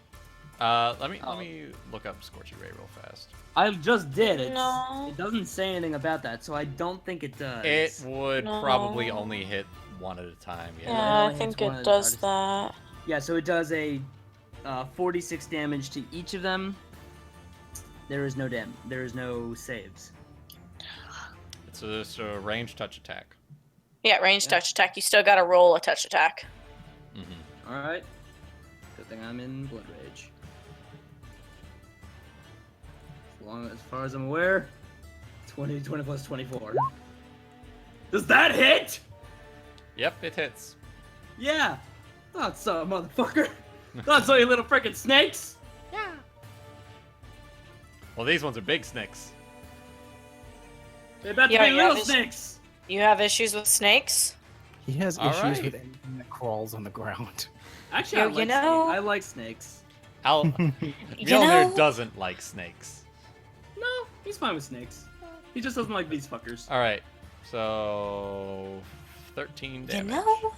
Speaker 1: Let me look up Scorching Ray real fast.
Speaker 5: I just did. It
Speaker 13: No.
Speaker 5: doesn't say anything about that, so I don't think it does.
Speaker 1: It would
Speaker 13: No.
Speaker 1: probably only hit one at a time.
Speaker 13: Yeah,
Speaker 1: Yeah.
Speaker 13: I
Speaker 5: only
Speaker 13: think
Speaker 5: hits one
Speaker 13: it
Speaker 5: at
Speaker 13: does
Speaker 5: a
Speaker 13: that.
Speaker 5: Yeah, so it does a 46 damage to each of them. There is no saves.
Speaker 1: It's just a ranged touch attack.
Speaker 13: Yeah, ranged touch attack. You still gotta roll a touch attack.
Speaker 1: Mm-hmm.
Speaker 5: All right. Good thing I'm in Blood Rage. As far as I'm aware, 20 plus 24. Does that hit?
Speaker 1: Yep, it hits.
Speaker 5: Yeah. Thought so, motherfucker. Thought so, you little freaking snakes.
Speaker 1: Well, these ones are big snakes.
Speaker 5: They're about to
Speaker 13: Yeah,
Speaker 5: be
Speaker 13: yeah,
Speaker 5: little
Speaker 13: this-
Speaker 5: snakes.
Speaker 13: You have issues with snakes?
Speaker 2: He has
Speaker 1: All
Speaker 2: issues
Speaker 1: right.
Speaker 2: with anything that crawls on the ground.
Speaker 5: Actually,
Speaker 13: Yo,
Speaker 5: I
Speaker 13: you
Speaker 5: like
Speaker 13: know-
Speaker 5: snakes. I like snakes.
Speaker 1: Mjolnir
Speaker 13: know-
Speaker 1: doesn't like snakes.
Speaker 5: No, he's fine with snakes. He just doesn't like these fuckers.
Speaker 1: All right. So 13
Speaker 13: You
Speaker 1: damage.
Speaker 13: know?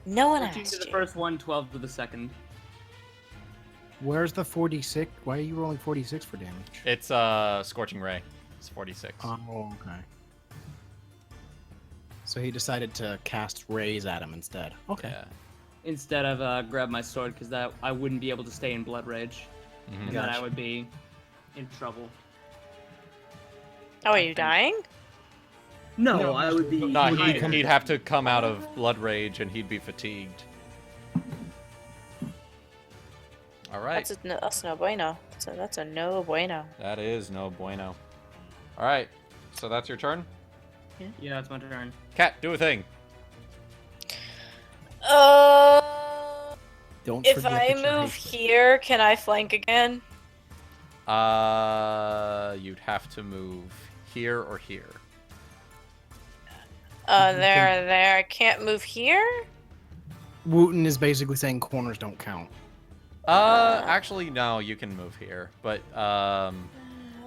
Speaker 13: No one
Speaker 5: 14 to
Speaker 13: asked
Speaker 5: the
Speaker 13: you.
Speaker 5: first one, 12 to the second.
Speaker 2: Where's the 46? Why are you rolling 46 for damage?
Speaker 1: It's Scorching Ray. It's 46.
Speaker 2: Oh, okay. So he decided to cast rays at him instead. Okay.
Speaker 1: Yeah.
Speaker 5: Instead of grab my sword, because that I wouldn't be able to stay in Blood Rage.
Speaker 1: Mhm.
Speaker 5: And then I
Speaker 2: Gotcha.
Speaker 5: would be in trouble.
Speaker 13: Oh, are you dying?
Speaker 5: No, I would be.
Speaker 1: No,
Speaker 5: hiding.
Speaker 1: he'd have to come out of Blood Rage and he'd be fatigued. All right.
Speaker 13: That's no bueno. So that's a no bueno.
Speaker 1: That is no bueno. All right. So that's your turn.
Speaker 5: Yeah, it's my turn.
Speaker 1: Cat, do a thing.
Speaker 2: Don't
Speaker 13: If
Speaker 2: forget
Speaker 13: I
Speaker 2: that you're
Speaker 13: move
Speaker 2: hasted.
Speaker 13: here, can I flank again?
Speaker 1: You'd have to move here or here.
Speaker 13: There. I can't move here?
Speaker 2: Wuten is basically saying corners don't count.
Speaker 1: Actually, no, you can move here, but
Speaker 13: I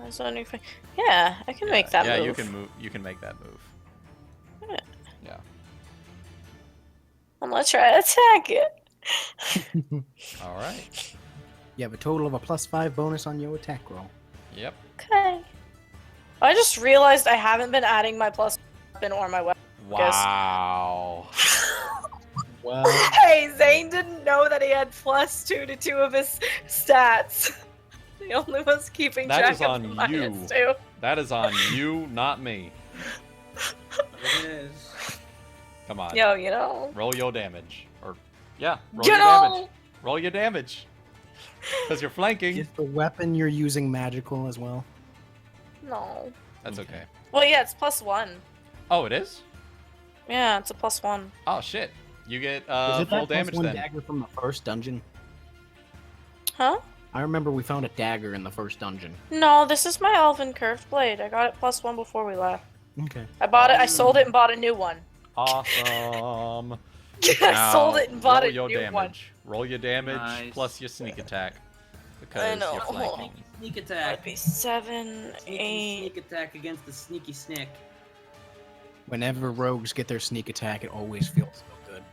Speaker 13: was wondering if yeah, I can make that
Speaker 1: yeah,
Speaker 13: move.
Speaker 1: you can move. You can make that move.
Speaker 13: Yeah.
Speaker 1: Yeah.
Speaker 13: I'm gonna try to attack it.
Speaker 1: All right.
Speaker 2: You have a total of a +5 bonus on your attack roll.
Speaker 1: Yep.
Speaker 13: Okay. I just realized I haven't been adding my plus weapon or my weapon.
Speaker 1: Wow.
Speaker 2: Well,
Speaker 13: Hey, Zayne didn't know that he had +2 to 2 of his stats. He only was keeping
Speaker 1: That
Speaker 13: track
Speaker 1: is
Speaker 13: of
Speaker 1: on
Speaker 13: the
Speaker 1: you.
Speaker 13: -2.
Speaker 1: That is on you, not me.
Speaker 5: It is.
Speaker 1: Come on.
Speaker 13: Yo, you know.
Speaker 1: Roll your damage. Or Yeah, roll
Speaker 13: Get
Speaker 1: your damage.
Speaker 13: on!
Speaker 1: Roll your damage. Because you're flanking.
Speaker 2: Is the weapon you're using magical as well?
Speaker 13: No.
Speaker 1: That's okay.
Speaker 13: Well, yeah, it's +1.
Speaker 1: Oh, it is?
Speaker 13: Yeah, it's a +1.
Speaker 1: Oh, shit. You get
Speaker 2: Is it
Speaker 1: full
Speaker 2: that
Speaker 1: damage
Speaker 2: +1
Speaker 1: then.
Speaker 2: dagger from the first dungeon?
Speaker 13: Huh?
Speaker 2: I remember we found a dagger in the first dungeon.
Speaker 13: No, this is my elven curved blade. I got it +1 before we left.
Speaker 2: Okay.
Speaker 13: I bought it. I sold it and bought a new one.
Speaker 1: Awesome.
Speaker 13: I sold it and bought
Speaker 1: roll
Speaker 13: a
Speaker 1: your
Speaker 13: new
Speaker 1: damage.
Speaker 13: one.
Speaker 1: Roll your damage
Speaker 5: Nice.
Speaker 1: plus your sneak attack.
Speaker 13: I
Speaker 1: Because
Speaker 13: know.
Speaker 1: you're flanking.
Speaker 5: Sneak
Speaker 13: That'd
Speaker 5: attack.
Speaker 13: be 7,
Speaker 5: Sneaky
Speaker 13: 8.
Speaker 5: sneak attack against the sneaky snick.
Speaker 2: Whenever rogues get their sneak attack, it always feels so good.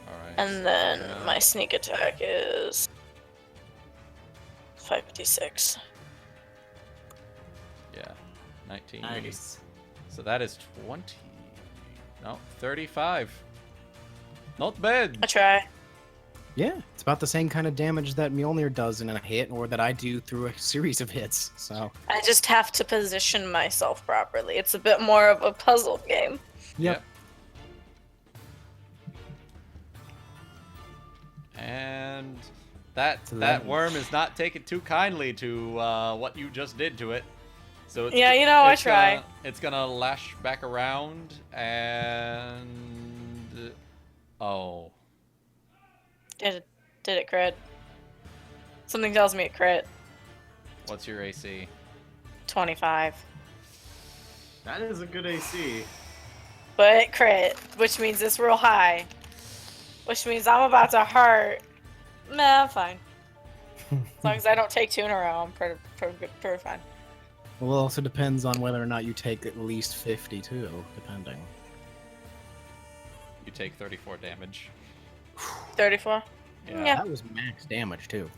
Speaker 1: Alright.
Speaker 13: And then my sneak attack is 5d6.
Speaker 1: Yeah. 19.
Speaker 5: Nice.
Speaker 1: So that is 20. No, 35. Not bad.
Speaker 13: I try.
Speaker 2: Yeah, it's about the same kind of damage that Mjolnir does in a hit, or that I do through a series of hits. So.
Speaker 13: I just have to position myself properly. It's a bit more of a puzzle game.
Speaker 2: Yep.
Speaker 1: And that
Speaker 2: So
Speaker 1: that
Speaker 2: that-
Speaker 1: worm is not taking too kindly to what you just did to it. So it's,
Speaker 13: Yeah, you know, I
Speaker 1: it's
Speaker 13: try.
Speaker 1: It's gonna lash back around and oh,
Speaker 13: Did it crit? Something tells me it crit.
Speaker 1: what's your AC?
Speaker 13: 25.
Speaker 8: That is a good AC.
Speaker 13: But it crit, which means it's real high. Which means I'm about to hurt. Nah, I'm fine. As long as I don't take 2 in a row, I'm pretty fine.
Speaker 2: Well, it also depends on whether or not you take at least 52, depending.
Speaker 1: You take 34 damage.
Speaker 13: 34?
Speaker 1: Yeah.
Speaker 2: That was max damage, too.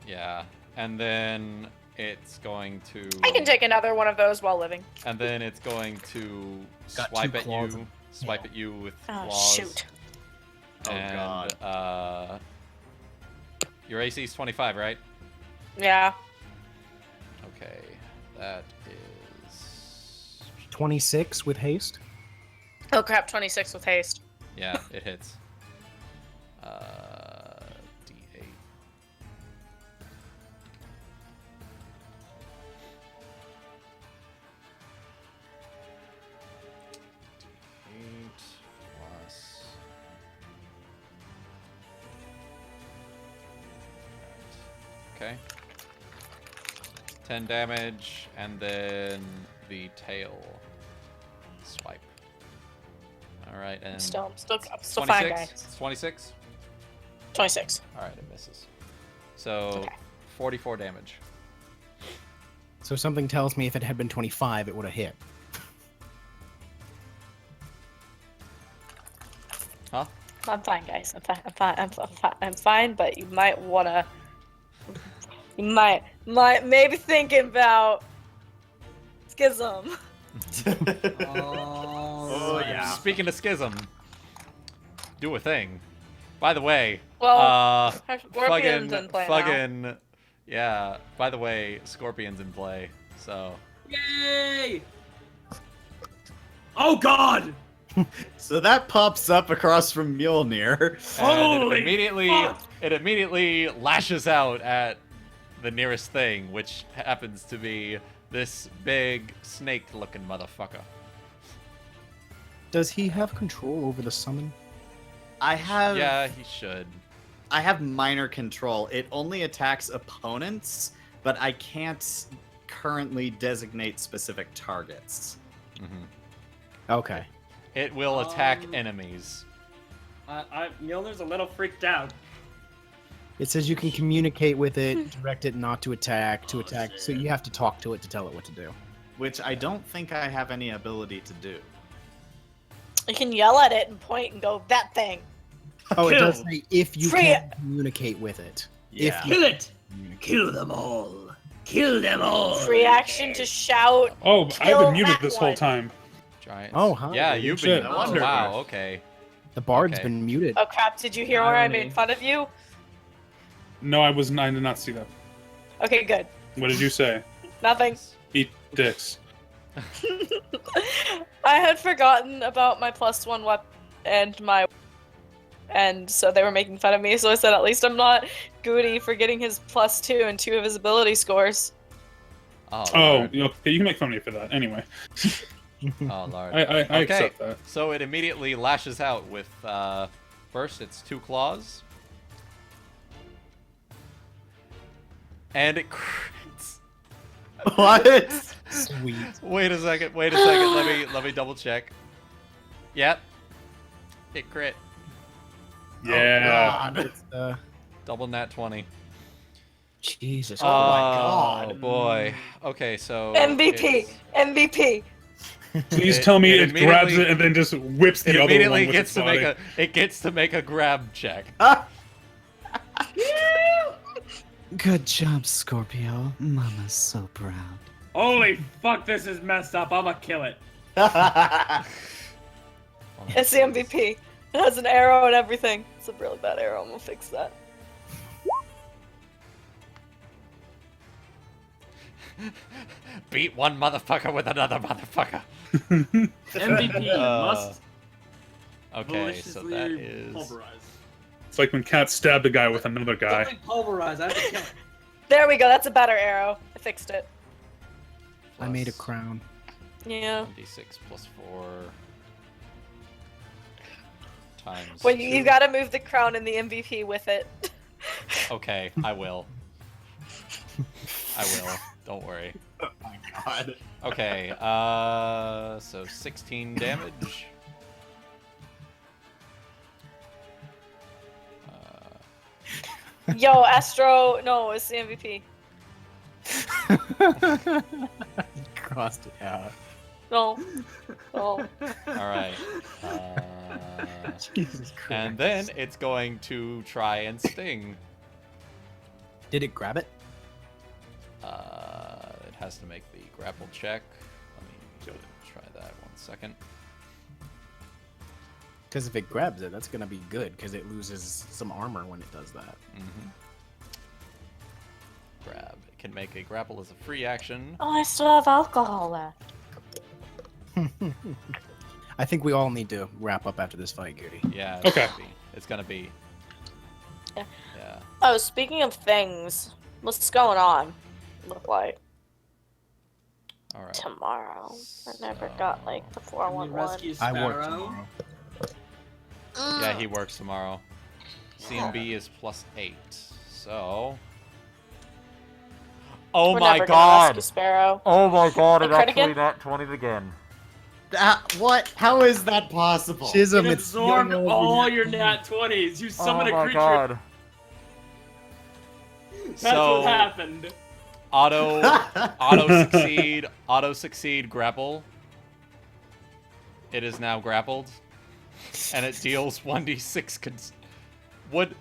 Speaker 1: Yeah, and then it's going to.
Speaker 13: I can take another one of those while living.
Speaker 1: And then it's going to
Speaker 2: Got
Speaker 1: swipe
Speaker 2: two
Speaker 1: at
Speaker 2: claws.
Speaker 1: you. Swipe at you with
Speaker 13: Oh,
Speaker 1: claws.
Speaker 13: shoot.
Speaker 1: And, your AC is 25, right?
Speaker 13: Yeah.
Speaker 1: Okay, that is.
Speaker 2: 26 with haste.
Speaker 13: Oh crap, 26 with haste.
Speaker 1: Yeah, it hits. D8. D8 plus. Okay. 10 damage, and then the tail swipe. Alright, and.
Speaker 13: I'm still fine,
Speaker 1: 26?
Speaker 13: guys.
Speaker 1: It's 26?
Speaker 13: 26.
Speaker 1: Alright, it misses. So,
Speaker 13: Okay.
Speaker 1: 44 damage.
Speaker 2: So something tells me if it had been 25, it would have hit.
Speaker 1: Huh?
Speaker 13: I'm fine, guys. I'm fine, but you might wanna. You might maybe thinking about Schism.
Speaker 8: Oh yeah.
Speaker 1: Speaking of Schism, do a thing. By the way,
Speaker 13: Well, Scorpion's in play now.
Speaker 1: fucking, yeah. By the way, Scorpion's in play. So
Speaker 5: Yay! Oh God!
Speaker 8: So that pops up across from Mjolnir.
Speaker 1: and
Speaker 5: Holy
Speaker 1: it immediately lashes out at the nearest thing, which happens to be this big snake-looking motherfucker.
Speaker 2: Does he have control over the summon?
Speaker 8: I have
Speaker 1: Yeah, he should.
Speaker 8: I have minor control. It only attacks opponents, but I can't currently designate specific targets.
Speaker 2: Okay.
Speaker 1: It will attack enemies.
Speaker 5: Mjolnir's a little freaked out.
Speaker 2: It says you can communicate with it, direct it not to attack, so you have to talk to it to tell it what to do.
Speaker 8: Which I don't think I have any ability to do.
Speaker 13: You can yell at it and point and go, that thing.
Speaker 2: Oh, it
Speaker 5: Kill.
Speaker 2: does say if you
Speaker 13: Free
Speaker 2: can communicate with it.
Speaker 8: Yeah.
Speaker 2: If you
Speaker 5: Kill it! Kill them all! Kill them all!
Speaker 13: Free action to shout.
Speaker 6: Oh, I've
Speaker 13: Kill
Speaker 6: been muted
Speaker 13: that
Speaker 6: this whole
Speaker 13: one.
Speaker 6: time.
Speaker 1: Giants.
Speaker 2: Oh, huh.
Speaker 1: Yeah,
Speaker 2: Well,
Speaker 1: you've
Speaker 6: shit.
Speaker 1: been.
Speaker 8: No
Speaker 1: Oh,
Speaker 8: wonder.
Speaker 1: wow. Okay.
Speaker 2: The bard's
Speaker 1: Okay.
Speaker 2: been muted.
Speaker 13: Oh crap, did you hear where I
Speaker 5: Irony.
Speaker 13: made fun of you?
Speaker 6: No, I did not see that.
Speaker 13: Okay, good.
Speaker 6: What did you say?
Speaker 13: Nothing.
Speaker 6: Eat dicks.
Speaker 13: I had forgotten about my +1 weapon and so they were making fun of me. So I said, at least I'm not Goody for getting his +2 and 2 of his ability scores.
Speaker 6: Oh, okay, you can make fun of me for that. Anyway.
Speaker 1: Oh, Lord.
Speaker 6: I accept that.
Speaker 1: So it immediately lashes out with, first it's 2 claws. And it crits.
Speaker 8: What?
Speaker 2: Sweet.
Speaker 1: Wait a second, let me double check. Yep. It crit.
Speaker 6: Yeah.
Speaker 2: Oh, God.
Speaker 1: Double nat 20.
Speaker 2: Jesus.
Speaker 8: Oh my God.
Speaker 1: Oh boy. Okay, so
Speaker 13: MVP! MVP!
Speaker 6: Please tell me it grabs
Speaker 1: immediately-
Speaker 6: it and then just whips the
Speaker 1: It
Speaker 6: other one
Speaker 1: immediately
Speaker 6: with
Speaker 1: gets
Speaker 6: its
Speaker 1: to
Speaker 6: body.
Speaker 1: make a make a grab check.
Speaker 12: Good job, Scorpio. Mama's so proud.
Speaker 5: Holy fuck, this is messed up. I'ma kill it.
Speaker 13: It's the MVP. It has an arrow and everything. It's a really bad arrow. I'm gonna fix that.
Speaker 1: Beat one motherfucker with another motherfucker.
Speaker 5: MVP must
Speaker 1: Okay, so that
Speaker 5: maliciously
Speaker 1: is
Speaker 5: pulverize.
Speaker 6: It's like when Cat stabbed a guy with another guy.
Speaker 5: Something pulverize. I have to kill it.
Speaker 13: There we go. That's a better arrow. I fixed it.
Speaker 2: I made a crown.
Speaker 13: Yeah.
Speaker 1: 1d6 plus 4 times.
Speaker 13: Well, you
Speaker 1: 2.
Speaker 13: gotta move the crown and the MVP with it.
Speaker 1: Okay, I will. I will. Don't worry.
Speaker 8: Oh my God.
Speaker 1: Okay, so 16 damage.
Speaker 13: Yo, Astro. No, it's the MVP.
Speaker 8: Crossed it out.
Speaker 13: No. No.
Speaker 1: Alright.
Speaker 2: Jesus Christ.
Speaker 1: And then it's going to try and sting.
Speaker 2: Did it grab it?
Speaker 1: It has to make the grapple check. Let me try that 1 second.
Speaker 2: Because if it grabs it, that's gonna be good. Because it loses some armor when it does that.
Speaker 1: Grab. It can make a grapple as a free action.
Speaker 13: Oh, I still have alcohol left.
Speaker 2: I think we all need to wrap up after this fight, Goody.
Speaker 1: Yeah.
Speaker 6: Okay.
Speaker 1: It's gonna be.
Speaker 13: Yeah.
Speaker 1: Yeah.
Speaker 13: Oh, speaking of things, what's going on? Look like
Speaker 1: All right.
Speaker 13: tomorrow. I never got like the
Speaker 5: Can you
Speaker 13: 411.
Speaker 5: rescue
Speaker 2: I work
Speaker 5: Sparrow?
Speaker 2: tomorrow.
Speaker 1: Yeah, he works tomorrow. CMB is +8. So. Oh
Speaker 13: We're
Speaker 1: my
Speaker 13: never gonna
Speaker 1: god!
Speaker 13: rescue Sparrow.
Speaker 1: Oh my god, it
Speaker 13: A crit
Speaker 1: actually
Speaker 13: again?
Speaker 1: nat 20'd again.
Speaker 8: What? How is that possible?
Speaker 2: Schism,
Speaker 5: It
Speaker 2: it's
Speaker 5: absorbed
Speaker 2: young
Speaker 5: all
Speaker 2: over
Speaker 5: your nat 20s. You summon
Speaker 1: oh
Speaker 5: a
Speaker 1: my
Speaker 5: creature.
Speaker 1: god.
Speaker 5: That's
Speaker 1: So-
Speaker 5: what happened.
Speaker 1: Auto succeed, grapple. It is now grappled. And it deals 1d6 Would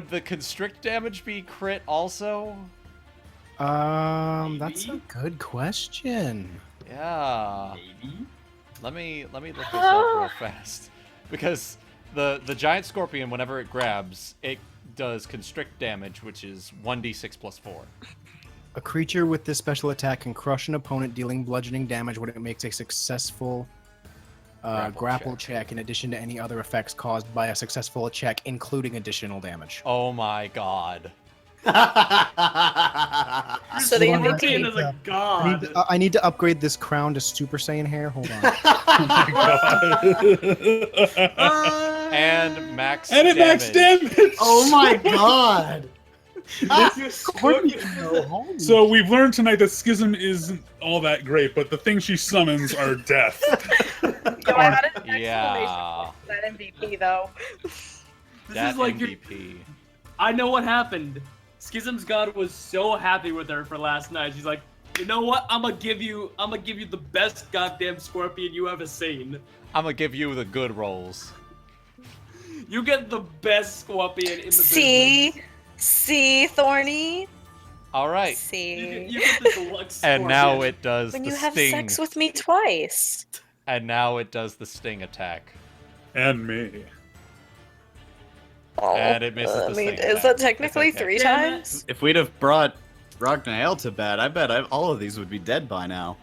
Speaker 1: the constrict damage be crit also?
Speaker 2: That's a
Speaker 5: Maybe?
Speaker 2: good question.
Speaker 1: Yeah.
Speaker 5: Maybe.
Speaker 1: Let me look this up real fast. Because the giant scorpion, whenever it grabs, it does constrict damage, which is 1d6 plus 4.
Speaker 2: A creature with this special attack can crush an opponent, dealing bludgeoning damage when it makes a successful grapple check, in addition to any other effects caused by a successful check, including additional damage.
Speaker 1: Oh my god.
Speaker 13: So the MVP.
Speaker 5: Scorpion is a god.
Speaker 2: I need to upgrade this crown to Super Saiyan hair. Hold on.
Speaker 1: And max
Speaker 6: And it max damage!
Speaker 8: Oh my God!
Speaker 6: So we've learned tonight that Schism isn't all that great, but the things she summons are death.
Speaker 13: Yo, I had an
Speaker 1: Yeah.
Speaker 13: exclamation point for that MVP though.
Speaker 5: This
Speaker 1: That
Speaker 5: is like your.
Speaker 1: MVP.
Speaker 5: I know what happened. Schism's god was so happy with her for last night. She's like, you know what? I'm gonna give you the best goddamn scorpion you ever seen.
Speaker 1: I'm gonna give you the good rolls.
Speaker 5: You get the best scorpion in the business.
Speaker 13: See, Thorny.
Speaker 1: All right.
Speaker 13: See.
Speaker 5: You get the deluxe scorpion.
Speaker 1: And now it does
Speaker 13: When
Speaker 1: the
Speaker 13: you have
Speaker 1: sting.
Speaker 13: sex with me twice.
Speaker 1: And now it does the sting attack.
Speaker 6: And me.
Speaker 13: Oh,
Speaker 1: And it misses the
Speaker 13: I mean,
Speaker 1: sting
Speaker 13: is
Speaker 1: attack.
Speaker 13: that technically
Speaker 1: It's okay.
Speaker 13: 3
Speaker 5: Damn it.
Speaker 13: times?
Speaker 8: If we'd have brought Ragnael to bed, I bet all of these would be dead by now.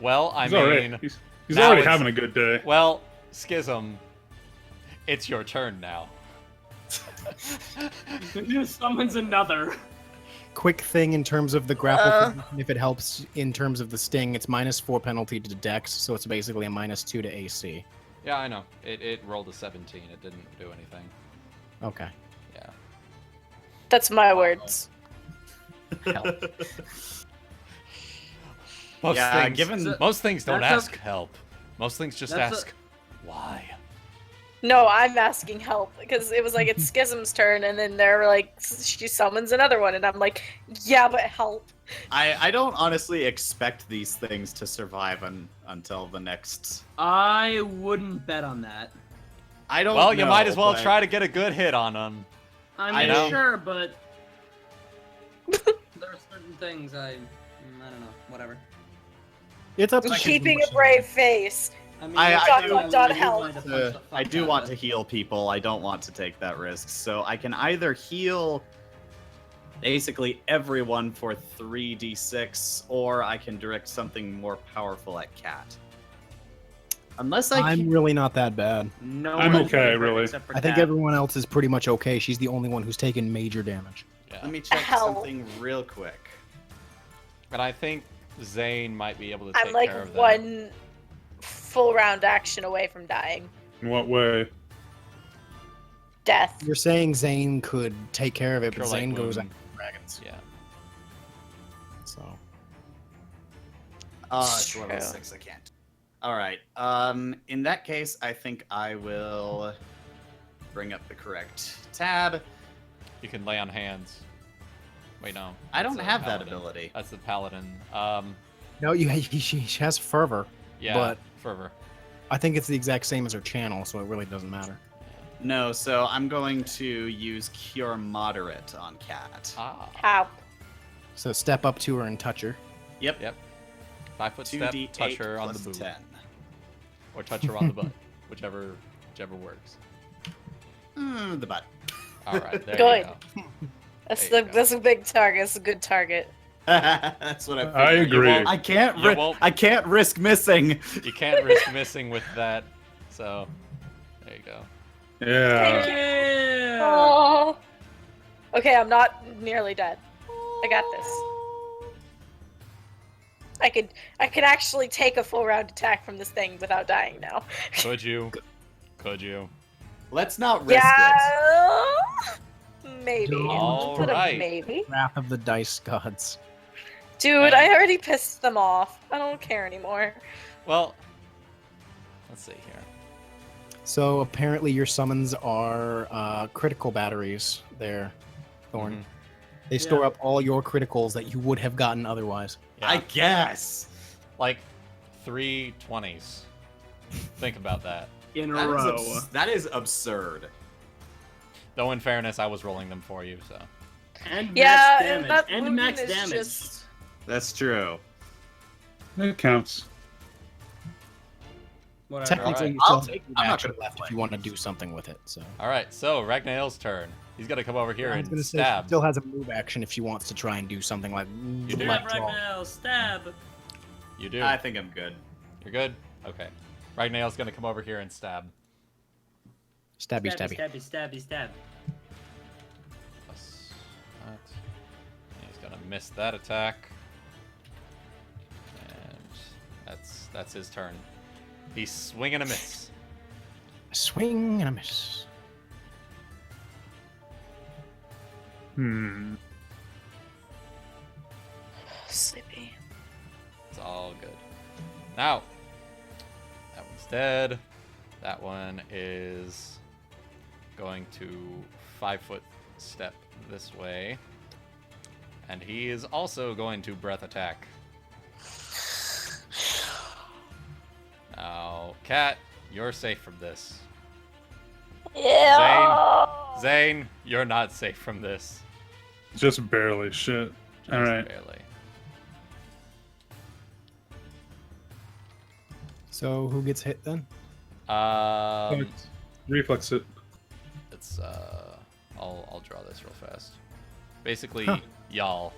Speaker 1: Well, I
Speaker 6: He's alright.
Speaker 1: mean,
Speaker 6: He's
Speaker 1: Now
Speaker 6: already
Speaker 1: it's-
Speaker 6: having a good day.
Speaker 1: Well, Schism, it's your turn now.
Speaker 5: Summons another.
Speaker 2: Quick thing in terms of the grapple, position, if it helps in terms of the sting, it's -4 penalty to Dex, so it's basically a -2 to AC.
Speaker 1: Yeah, I know. It rolled a 17. It didn't do anything.
Speaker 2: Okay.
Speaker 1: Yeah.
Speaker 13: That's my words.
Speaker 1: Most things don't
Speaker 5: that's
Speaker 1: ask help. Most things just
Speaker 5: that's
Speaker 1: ask why.
Speaker 13: No, I'm asking help because it was like it's Schism's turn, and then they're like, she summons another one, and I'm like, yeah, but help.
Speaker 8: I don't honestly expect these things to survive until the next.
Speaker 5: I wouldn't bet on that.
Speaker 8: I don't.
Speaker 1: Well, you might as well
Speaker 8: but-
Speaker 1: try to get a good hit on them.
Speaker 5: I
Speaker 1: know.
Speaker 5: mean, sure, but there are certain things I don't know. Whatever.
Speaker 2: It's up to
Speaker 13: Keeping a brave face.
Speaker 5: I mean,
Speaker 8: I do want to heal people. I don't want to take that risk. So I can either heal basically everyone for 3d6, or I can direct something more powerful at Cat. Unless
Speaker 2: I'm really not that bad.
Speaker 5: No,
Speaker 6: I'm okay, really.
Speaker 2: I think everyone else is pretty much okay. She's the only one who's taken major damage.
Speaker 1: Yeah.
Speaker 8: Let me check something real quick.
Speaker 1: And I think Zayne might be able to take
Speaker 13: I'm like
Speaker 1: care of that.
Speaker 13: one full round action away from dying.
Speaker 6: In what way?
Speaker 13: Death.
Speaker 2: You're saying Zayne could take care of it, but
Speaker 1: Cure Light
Speaker 2: Zayne goes
Speaker 1: Wound.
Speaker 2: after dragons.
Speaker 1: Yeah.
Speaker 2: So.
Speaker 8: It's level 6. I can't. All right. In that case, I think I will bring up the correct tab.
Speaker 1: You can lay on hands. Wait, no.
Speaker 8: I don't
Speaker 1: That's a
Speaker 8: have that
Speaker 1: paladin.
Speaker 8: ability.
Speaker 1: That's the paladin.
Speaker 2: No, she has fervor.
Speaker 1: Yeah,
Speaker 2: But
Speaker 1: fervor.
Speaker 2: I think it's the exact same as her channel, so it really doesn't matter.
Speaker 8: No, so I'm going to use Cure Moderate on Cat.
Speaker 13: How?
Speaker 2: So step up to her and touch her.
Speaker 8: Yep.
Speaker 1: Yep. 5 foot step,
Speaker 8: 2d8
Speaker 1: touch her on the
Speaker 8: plus
Speaker 1: boob.
Speaker 8: 10.
Speaker 1: Or touch her on the butt. Whichever works.
Speaker 8: The butt.
Speaker 1: Alright, there
Speaker 13: Good.
Speaker 1: you go.
Speaker 13: That's a big target. That's a good target.
Speaker 8: That's what
Speaker 6: I agree.
Speaker 8: I can't risk missing.
Speaker 1: You can't risk missing with that. So, there you go.
Speaker 6: Yeah.
Speaker 13: Oh. Okay, I'm not nearly dead. I got this. I could actually take a full round attack from this thing without dying now.
Speaker 1: Could you? Could you?
Speaker 8: Let's not risk it.
Speaker 13: Yeah. Maybe.
Speaker 1: All
Speaker 13: Put a
Speaker 1: right.
Speaker 13: maybe.
Speaker 2: Wrath of the Dice Gods.
Speaker 13: Dude, I already pissed them off. I don't care anymore.
Speaker 1: Well, let's see here.
Speaker 2: So apparently your summons are critical batteries there, Thorn.
Speaker 1: Mhm.
Speaker 2: They store up all your criticals that you would have gotten otherwise.
Speaker 1: Yeah.
Speaker 8: I guess.
Speaker 1: Like 3 20s. Think about that.
Speaker 5: In a
Speaker 8: That is
Speaker 5: row.
Speaker 8: that is absurd.
Speaker 1: Though in fairness, I was rolling them for you, so.
Speaker 5: And
Speaker 13: Yeah,
Speaker 5: max
Speaker 13: and
Speaker 5: damage.
Speaker 13: that
Speaker 5: And
Speaker 13: Wuten
Speaker 5: max
Speaker 13: is
Speaker 5: damage.
Speaker 13: just-
Speaker 8: That's true.
Speaker 6: It counts.
Speaker 5: Whatever.
Speaker 2: Technically,
Speaker 1: Alright.
Speaker 2: you
Speaker 8: I'll
Speaker 2: still have
Speaker 8: take-
Speaker 2: two
Speaker 8: I'm not
Speaker 2: action
Speaker 8: gonna
Speaker 2: left if you want to do something with it. So
Speaker 1: Alright, so Ragnael's turn. He's gonna come over here
Speaker 2: I was
Speaker 1: and
Speaker 2: gonna say she
Speaker 1: stab.
Speaker 2: still has a move action if she wants to try and do something like
Speaker 1: You do.
Speaker 2: left
Speaker 5: Stab
Speaker 2: draw.
Speaker 5: right now. Stab.
Speaker 1: You do.
Speaker 8: I think I'm good.
Speaker 1: You're good? Okay. Ragnael's gonna come over here and stab.
Speaker 2: Stabby, stabby.
Speaker 5: Stabby, stabby, stab.
Speaker 1: Plus that. And he's gonna miss that attack. And that's his turn. He's swing and a miss.
Speaker 2: A swing and a miss.
Speaker 13: Sleepy.
Speaker 1: It's all good. Now, that one's dead. That one is going to 5 foot step this way. And he is also going to breath attack. Now, Cat, you're safe from this.
Speaker 13: Yeah.
Speaker 1: Zayne, you're not safe from this.
Speaker 6: Just barely. Shit. All
Speaker 1: Just
Speaker 6: right.
Speaker 1: barely.
Speaker 2: So who gets hit then?
Speaker 6: Reflex it.
Speaker 1: It's I'll draw this real fast. Basically,
Speaker 2: Huh.
Speaker 1: y'all.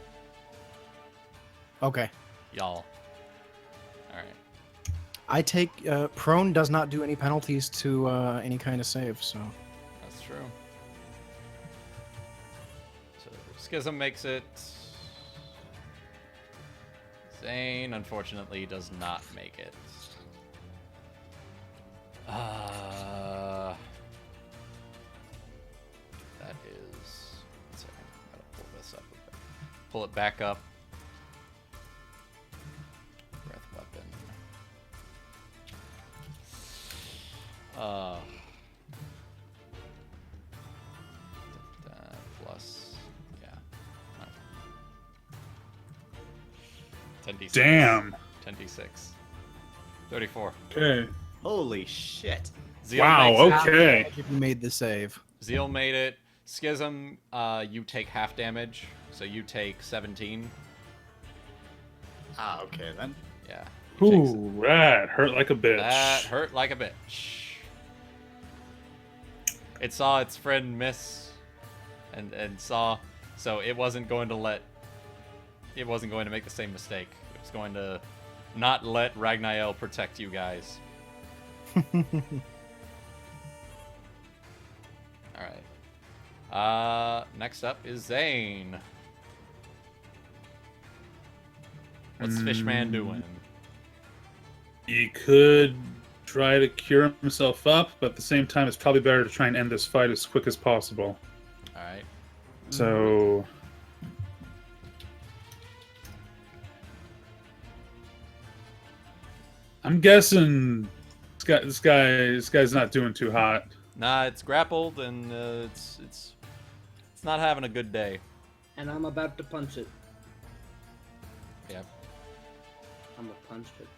Speaker 2: Okay.
Speaker 1: Y'all. All right.
Speaker 2: I take prone does not do any penalties to any kind of save, so
Speaker 1: That's true. So Schism makes it. Zayne, unfortunately, does not make it. That is. One second. I gotta pull this up. Pull it back up. Breath weapon. Plus, yeah. 10d6.
Speaker 6: Damn.
Speaker 1: 10d6. 34.
Speaker 6: Okay.
Speaker 8: Holy shit.
Speaker 1: Zeal
Speaker 6: Wow,
Speaker 1: makes it.
Speaker 6: okay.
Speaker 2: if you made the save.
Speaker 1: Zeal made it. Schism, you take half damage, so you take 17.
Speaker 8: Ah, okay then.
Speaker 1: Yeah. you take
Speaker 6: Ooh, that hurt like a bitch.
Speaker 1: That hurt like a bitch. It saw its friend miss, and saw, so it wasn't going to make the same mistake. It was going to not let Ragnael protect you guys. Alright. Next up is Zayne. What's Fishman doing?
Speaker 6: He could try to cure himself up, but at the same time, it's probably better to try and end this fight as quick as possible.
Speaker 1: Alright.
Speaker 6: So... I'm guessing this guy's not doing too hot.
Speaker 1: Nah, it's grappled and it's not having a good day.
Speaker 5: And I'm about to punch it.
Speaker 1: Yep.
Speaker 5: I'm gonna punch it.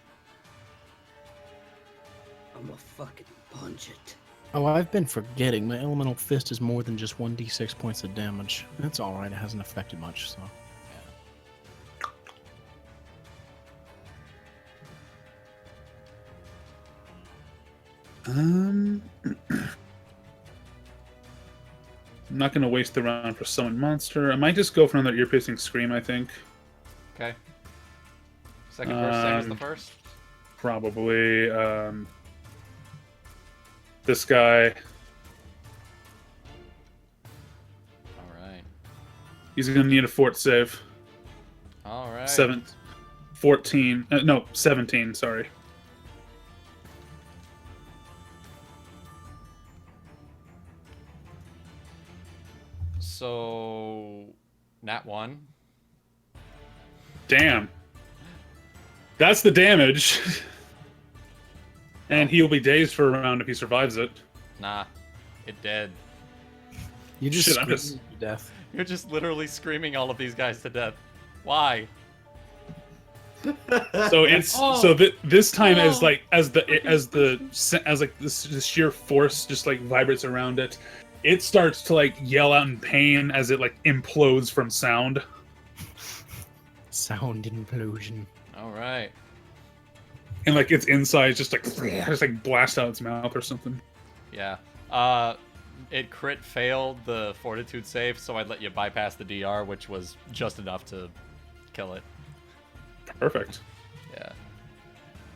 Speaker 5: I'm gonna fucking punch it.
Speaker 2: Oh, I've been forgetting. My elemental fist is more than just 1d6 points of damage. That's all right. It hasn't affected much, so.
Speaker 6: I'm not going to waste the round for summon monster. I might just go for another ear-piercing scream, I think.
Speaker 1: Okay. Second verse, same as the first?
Speaker 6: Probably. This guy.
Speaker 1: Alright.
Speaker 6: He's going to need a fort save.
Speaker 1: Alright.
Speaker 6: 17, sorry.
Speaker 1: So, nat 1.
Speaker 6: Damn. That's the damage. And he'll be dazed for a round if he survives it.
Speaker 1: Nah, it dead.
Speaker 2: You just
Speaker 6: Shit,
Speaker 2: screamed to death.
Speaker 1: You're just literally screaming all of these guys to death. Why?
Speaker 6: So it's this time as the sheer force just like vibrates around it, it starts to like yell out in pain as it like implodes from sound.
Speaker 2: Sound implosion.
Speaker 1: All right.
Speaker 6: And like its insides just like blast out its mouth or something.
Speaker 1: Yeah. It crit failed the fortitude save, so I'd let you bypass the DR, which was just enough to kill it.
Speaker 6: Perfect.
Speaker 1: Yeah.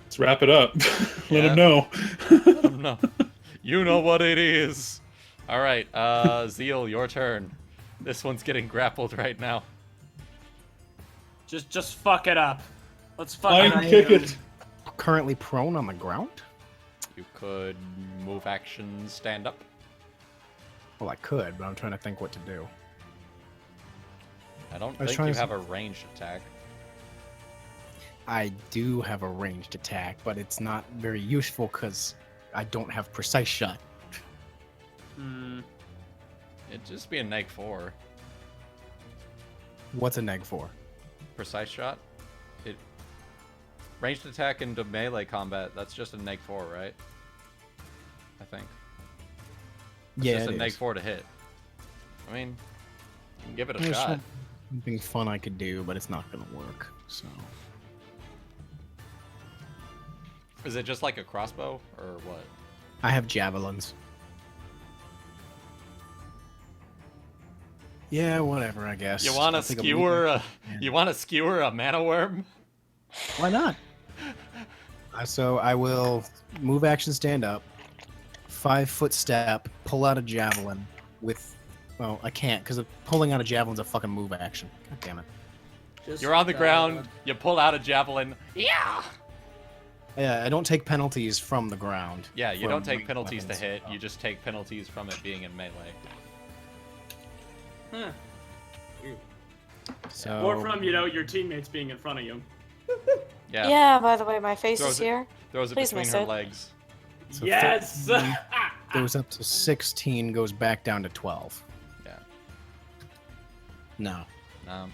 Speaker 6: Let's wrap it up. Let him know.
Speaker 1: Let him know. You know what it is. All right, Zeal, your turn. This one's getting grappled right now.
Speaker 14: Just fuck it up. Let's fuck
Speaker 6: I
Speaker 14: it up.
Speaker 6: kick it.
Speaker 2: Currently prone on the ground?
Speaker 1: You could move action, stand up.
Speaker 2: Well, I could, but I'm trying to think what to do.
Speaker 1: I don't
Speaker 2: I was
Speaker 1: think
Speaker 2: trying
Speaker 1: you
Speaker 2: to-
Speaker 1: have a ranged attack.
Speaker 2: I do have a ranged attack, but it's not very useful because I don't have precise shot.
Speaker 1: It'd just be a neg 4.
Speaker 2: What's a neg 4?
Speaker 1: Precise shot. It ranged attack into melee combat. That's just a neg 4, right? I think. It's
Speaker 2: Yeah,
Speaker 1: just
Speaker 2: it
Speaker 1: a neg
Speaker 2: is.
Speaker 1: 4 to hit. I mean, you can give it a
Speaker 2: There's
Speaker 1: shot.
Speaker 2: something fun I could do, but it's not going to work. So
Speaker 1: Is it just like a crossbow or what?
Speaker 2: I have javelins. Yeah, whatever. I guess.
Speaker 1: You want
Speaker 2: I'll
Speaker 1: to
Speaker 2: take
Speaker 1: skewer
Speaker 2: look.
Speaker 1: a? You want to skewer a mana worm?
Speaker 2: Why not? So I will move action, stand up, 5-foot step, pull out a javelin with. Well, I can't because pulling out a javelin's a fucking move action. God damn it.
Speaker 1: You're on the ground. You pull out a javelin. Yeah.
Speaker 2: Yeah, I don't take penalties from the ground.
Speaker 1: Yeah, you
Speaker 2: from
Speaker 1: don't take penalties
Speaker 2: weapons.
Speaker 1: to hit. You just take penalties from it being in melee.
Speaker 14: Huh.
Speaker 2: So.
Speaker 14: Or from, your teammates being in front of you.
Speaker 1: Yeah.
Speaker 4: Yeah, by the way, my face
Speaker 1: Throws
Speaker 4: is
Speaker 1: it-
Speaker 4: here.
Speaker 1: Throws it
Speaker 4: Please
Speaker 1: between
Speaker 4: miss
Speaker 1: her
Speaker 4: it.
Speaker 1: legs.
Speaker 2: So
Speaker 14: Yes!
Speaker 2: 13 goes up to 16, goes back down to 12.
Speaker 1: Yeah.
Speaker 2: No.
Speaker 1: No.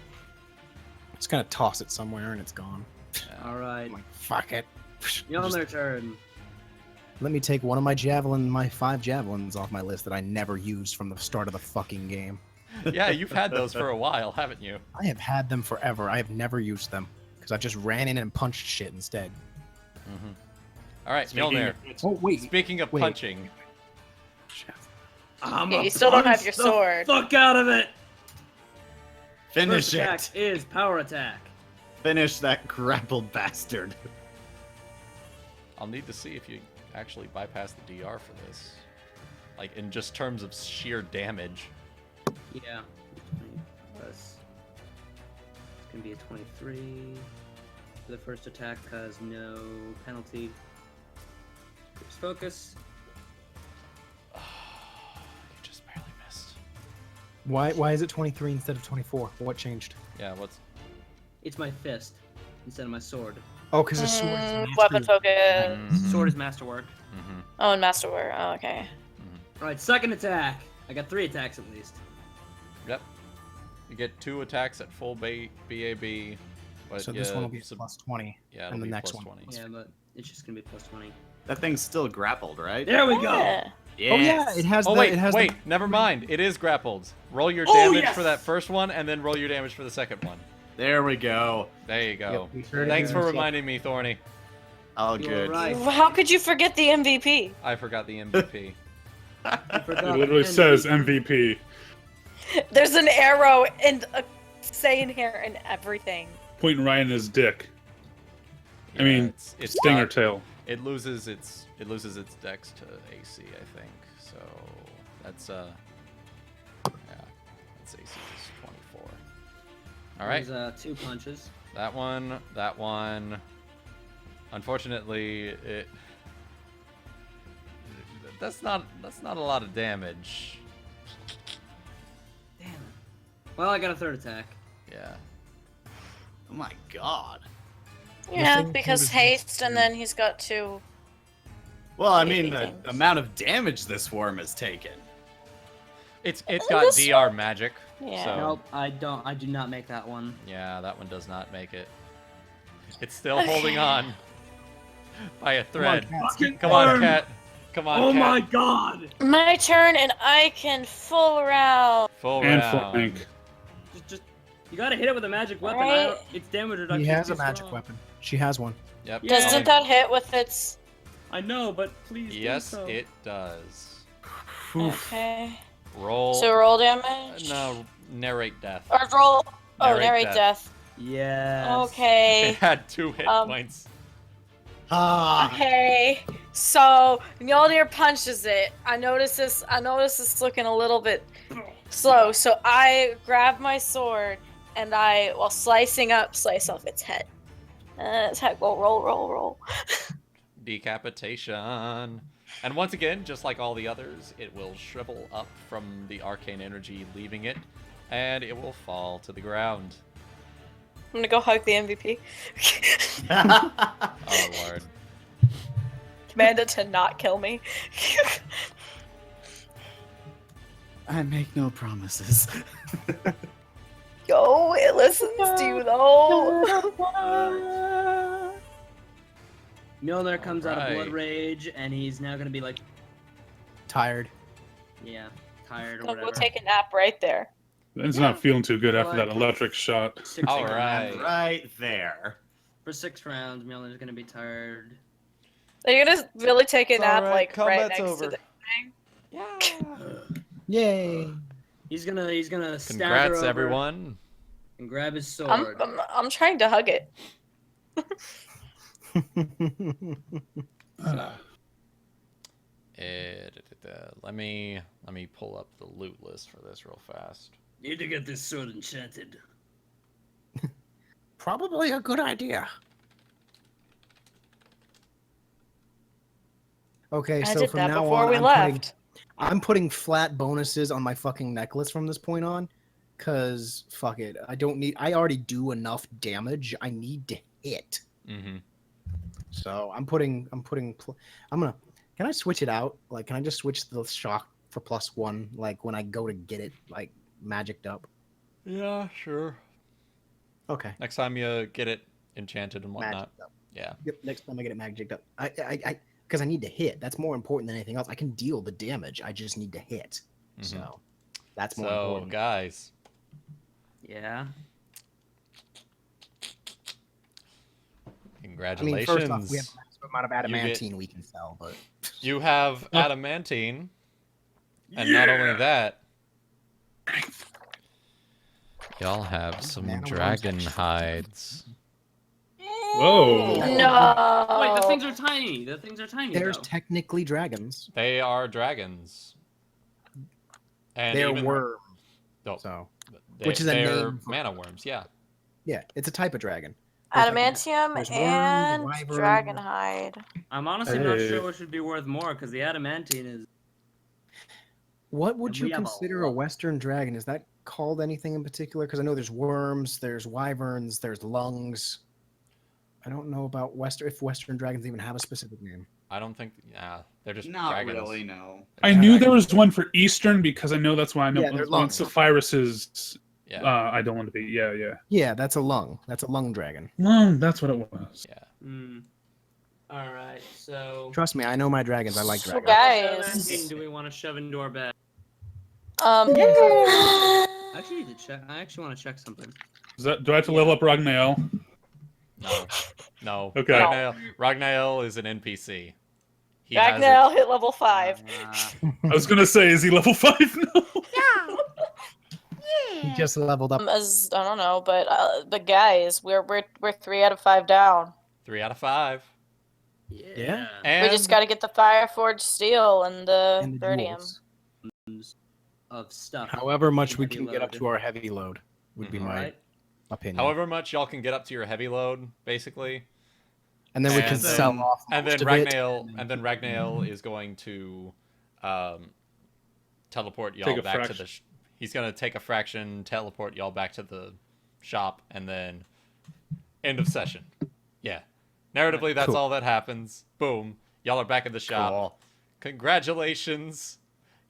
Speaker 2: Just gonna toss it somewhere and it's gone.
Speaker 5: All right.
Speaker 2: I'm like, fuck it.
Speaker 5: Mjolnir turn.
Speaker 2: Let me take one of my 5 javelins off my list that I never used from the start of the fucking game.
Speaker 1: Yeah, you've had those for a while, haven't you?
Speaker 2: I have had them forever. I have never used them because I just ran in and punched shit instead.
Speaker 1: Mm-hmm. All right,
Speaker 6: Speaking
Speaker 1: Mjolnir.
Speaker 6: of-
Speaker 2: Oh wait.
Speaker 1: Speaking of
Speaker 2: Wait.
Speaker 1: punching,
Speaker 4: Yeah, you still don't have your sword.
Speaker 5: Fuck out of it.
Speaker 8: Finish
Speaker 5: First attack
Speaker 8: it.
Speaker 5: is power attack.
Speaker 8: Finish that grappled bastard.
Speaker 1: I'll need to see if you actually bypass the DR for this. Like, in just terms of sheer damage.
Speaker 5: Yeah. Plus, it's gonna be a 23 for the first attack because no penalty. Just focus.
Speaker 1: You just barely missed.
Speaker 2: Why is it 23 instead of 24? What changed?
Speaker 1: Yeah, what's...
Speaker 5: It's my fist instead of my sword.
Speaker 2: Oh, because the sword is
Speaker 4: Weapon focus.
Speaker 1: Mm-hmm.
Speaker 5: Sword is masterwork.
Speaker 1: Mm-hmm.
Speaker 4: Oh, and masterwork. Oh, okay.
Speaker 5: All right, second attack. I got 3 attacks at least.
Speaker 1: Yep. You get 2 attacks at full BAB. But
Speaker 2: So this one will be plus 20.
Speaker 1: Yeah,
Speaker 2: and
Speaker 1: it'll
Speaker 2: the
Speaker 1: be
Speaker 2: next
Speaker 1: plus
Speaker 2: one.
Speaker 1: 20.
Speaker 5: Yeah, but it's just gonna be plus 20.
Speaker 8: That thing's still grappled, right?
Speaker 5: There we go.
Speaker 4: Yeah.
Speaker 8: Yes.
Speaker 2: Oh yeah, it has.
Speaker 1: Oh
Speaker 2: the,
Speaker 1: wait,
Speaker 2: it has
Speaker 1: wait,
Speaker 2: The...
Speaker 1: never mind. It is grappled. Roll your
Speaker 14: Oh,
Speaker 1: damage
Speaker 14: yes!
Speaker 1: for that first one, and then roll your damage for the second one.
Speaker 8: There we go.
Speaker 1: There you go.
Speaker 2: Yep, we heard it
Speaker 1: Thanks for
Speaker 2: here.
Speaker 1: reminding me, Thorny.
Speaker 8: All
Speaker 5: You're
Speaker 8: good.
Speaker 5: right.
Speaker 4: How could you forget the MVP?
Speaker 1: I forgot the MVP.
Speaker 5: I forgot
Speaker 6: It literally
Speaker 5: the
Speaker 6: says
Speaker 5: MVP.
Speaker 6: MVP.
Speaker 4: There's an arrow and a saying here and everything.
Speaker 6: Pointing right in his dick.
Speaker 1: Yeah,
Speaker 6: I mean,
Speaker 1: it's
Speaker 6: stinger
Speaker 1: not-
Speaker 6: tail.
Speaker 1: It loses its dex to AC, I think. So that's yeah, that's AC is 24. All right,
Speaker 5: There's 2 punches.
Speaker 1: that one. Unfortunately, that's not a lot of damage.
Speaker 5: Damn it. Well, I got a 3rd attack.
Speaker 1: Yeah.
Speaker 8: Oh my god.
Speaker 4: Yeah,
Speaker 2: thing
Speaker 4: because
Speaker 2: is-
Speaker 4: haste, and then he's got 2.
Speaker 8: Well, I mean, the
Speaker 4: Things.
Speaker 8: amount of damage this worm has taken.
Speaker 1: It's
Speaker 4: Oh,
Speaker 1: got
Speaker 4: this
Speaker 1: DR magic.
Speaker 4: Yeah.
Speaker 1: So
Speaker 5: Nope, I do not make that one.
Speaker 1: yeah, that one does not make it. It's still
Speaker 4: Okay.
Speaker 1: holding on by a thread.
Speaker 5: Fucking
Speaker 1: Come on,
Speaker 5: arm.
Speaker 1: cat. Come on,
Speaker 5: Oh
Speaker 1: cat.
Speaker 5: my god!
Speaker 4: My turn, and I can full round.
Speaker 1: Full
Speaker 6: And
Speaker 1: round.
Speaker 6: flank.
Speaker 5: Just, you gotta hit it with a magic weapon. I
Speaker 4: Right.
Speaker 5: don't, its damage reduction.
Speaker 2: He
Speaker 5: is
Speaker 2: has
Speaker 5: too
Speaker 2: a magic
Speaker 5: strong.
Speaker 2: weapon. She has one.
Speaker 1: Yep.
Speaker 5: Yeah.
Speaker 4: Doesn't that hit with its?
Speaker 5: I know, but please. do
Speaker 1: Yes,
Speaker 5: so.
Speaker 1: it does.
Speaker 4: Okay.
Speaker 1: Roll.
Speaker 4: So roll damage.
Speaker 1: No, narrate death.
Speaker 4: Or roll. Oh,
Speaker 1: Narrate
Speaker 4: narrate
Speaker 1: death.
Speaker 4: death.
Speaker 5: Yes.
Speaker 1: It
Speaker 4: Okay.
Speaker 1: had 2 hit points.
Speaker 4: Okay. So Mjolnir punches it. I notice this looking a little bit slow. So I grab my sword and while slicing up, slice off its head. Its head go roll.
Speaker 1: Decapitation. And once again, just like all the others, it will shrivel up from the arcane energy leaving it, and it will fall to the ground.
Speaker 4: I'm gonna go hug the MVP.
Speaker 1: Oh, Lord.
Speaker 4: Command it to not kill me.
Speaker 12: I make no promises.
Speaker 4: Yo, it listens to you though.
Speaker 5: Mjolnir comes out of
Speaker 1: Alright.
Speaker 5: Blood Rage, and he's now gonna be like,
Speaker 2: Tired.
Speaker 5: yeah, tired or
Speaker 4: I'll
Speaker 5: whatever.
Speaker 4: go take a nap right there.
Speaker 6: It's not feeling too good after that
Speaker 5: Like-
Speaker 6: electric shot.
Speaker 5: 6
Speaker 1: All
Speaker 5: rounds.
Speaker 1: right.
Speaker 8: Right there.
Speaker 5: For 6 rounds, Mjolnir's gonna be tired.
Speaker 4: Are you gonna really take a
Speaker 1: It's
Speaker 4: nap
Speaker 1: alright,
Speaker 4: like right
Speaker 1: combat's
Speaker 4: next
Speaker 1: over.
Speaker 4: to the thing?
Speaker 2: Yay.
Speaker 5: He's gonna stagger
Speaker 1: Congrats,
Speaker 5: over
Speaker 1: everyone.
Speaker 5: and grab his sword.
Speaker 4: I'm trying to hug it.
Speaker 1: Let me pull up the loot list for this real fast.
Speaker 3: Need to get this sword enchanted.
Speaker 2: Probably a good idea. Okay,
Speaker 4: I
Speaker 2: so
Speaker 4: did
Speaker 2: from
Speaker 4: that
Speaker 2: now
Speaker 4: before
Speaker 2: on,
Speaker 4: we left.
Speaker 2: I'm putting flat bonuses on my fucking necklace from this point on, cause fuck it, I already do enough damage. I need to hit.
Speaker 1: Mm-hmm.
Speaker 2: So can I switch it out? Like, can I just switch the shock for +1? Like when I go to get it, like magicked up.
Speaker 1: Yeah, sure.
Speaker 2: Okay.
Speaker 1: Next time you get it enchanted and whatnot.
Speaker 2: Magicked up.
Speaker 1: Yeah.
Speaker 2: Yep. Next time I get it magicked up, because I need to hit. That's more important than anything else. I can deal the damage. I just need to hit.
Speaker 1: Mm-hmm.
Speaker 2: So that's more
Speaker 1: So,
Speaker 2: important.
Speaker 1: guys.
Speaker 5: Yeah.
Speaker 1: Congratulations.
Speaker 2: I mean, first off, we have a maximum amount of adamantine we can sell, but
Speaker 1: you have adamantine, and not only that, y'all have some dragon hides.
Speaker 6: Whoa!
Speaker 13: No.
Speaker 5: Wait, the things are tiny. The things are tiny.
Speaker 2: There's
Speaker 5: though.
Speaker 2: technically dragons.
Speaker 1: They are dragons. And
Speaker 2: They're
Speaker 1: even,
Speaker 2: worms.
Speaker 1: Oh,
Speaker 2: So,
Speaker 1: which is
Speaker 2: name
Speaker 1: they're
Speaker 2: for-
Speaker 1: mana worms, yeah.
Speaker 2: Yeah, it's a type of dragon.
Speaker 4: Adamantium
Speaker 2: There's worms,
Speaker 4: and
Speaker 2: wyverns.
Speaker 4: dragonhide.
Speaker 5: I'm honestly not
Speaker 6: Hey.
Speaker 5: sure what should be worth more because the adamantine is.
Speaker 2: What would
Speaker 5: And
Speaker 2: you
Speaker 5: we have a
Speaker 2: consider a Western dragon? Is that called anything in particular? Because I know there's worms, there's wyverns, there's lungs. I don't know about if Western dragons even have a specific name.
Speaker 1: I don't think, they're just
Speaker 8: Not
Speaker 1: dragons.
Speaker 8: really, no.
Speaker 6: I knew there was one for Eastern because I know that's why I know
Speaker 2: Yeah, they're
Speaker 6: one
Speaker 2: lungs.
Speaker 6: Sephiroth's.
Speaker 1: Yeah.
Speaker 6: I don't want to be. Yeah, yeah.
Speaker 2: Yeah, that's a lung. That's a lung dragon.
Speaker 6: Well, that's what it was.
Speaker 1: Yeah.
Speaker 5: Hmm. All right, so.
Speaker 2: Trust me, I know my dragons. I like
Speaker 4: So
Speaker 2: dragons.
Speaker 5: Adamantine do we want to shove into our bag?
Speaker 4: I
Speaker 5: actually need to check. I actually want to check something.
Speaker 6: Do I have to level up Ragnael?
Speaker 1: No. No.
Speaker 6: Okay.
Speaker 1: Ragnael is an NPC. He
Speaker 13: Ragnael hit level 5.
Speaker 6: I was gonna say, is he level 5 now?
Speaker 2: He just leveled up.
Speaker 13: As I don't know, but guys, we're 3 out of 5 down.
Speaker 1: 3 out of 5.
Speaker 2: Yeah.
Speaker 1: And
Speaker 13: We just got to get the Fireforged steel and the
Speaker 2: And the
Speaker 13: Verdium.
Speaker 2: jewels.
Speaker 5: Of stuff.
Speaker 2: However much we
Speaker 5: Heavy
Speaker 2: can get up
Speaker 5: load.
Speaker 2: to our heavy load would be
Speaker 1: Mhm.
Speaker 2: my
Speaker 5: Alright.
Speaker 2: opinion.
Speaker 1: however much y'all can get up to your heavy load, basically.
Speaker 2: and then we can
Speaker 1: and then-
Speaker 2: sell off
Speaker 1: And then
Speaker 2: most of it.
Speaker 1: Ragnael is going to teleport y'all
Speaker 6: Take a
Speaker 1: back to
Speaker 6: fraction.
Speaker 1: the. He's gonna take a fraction, teleport y'all back to the shop, and then end of session. Yeah, narratively, that's
Speaker 2: Cool.
Speaker 1: all that happens. Boom, y'all are back at the shop.
Speaker 8: Cool.
Speaker 1: Congratulations,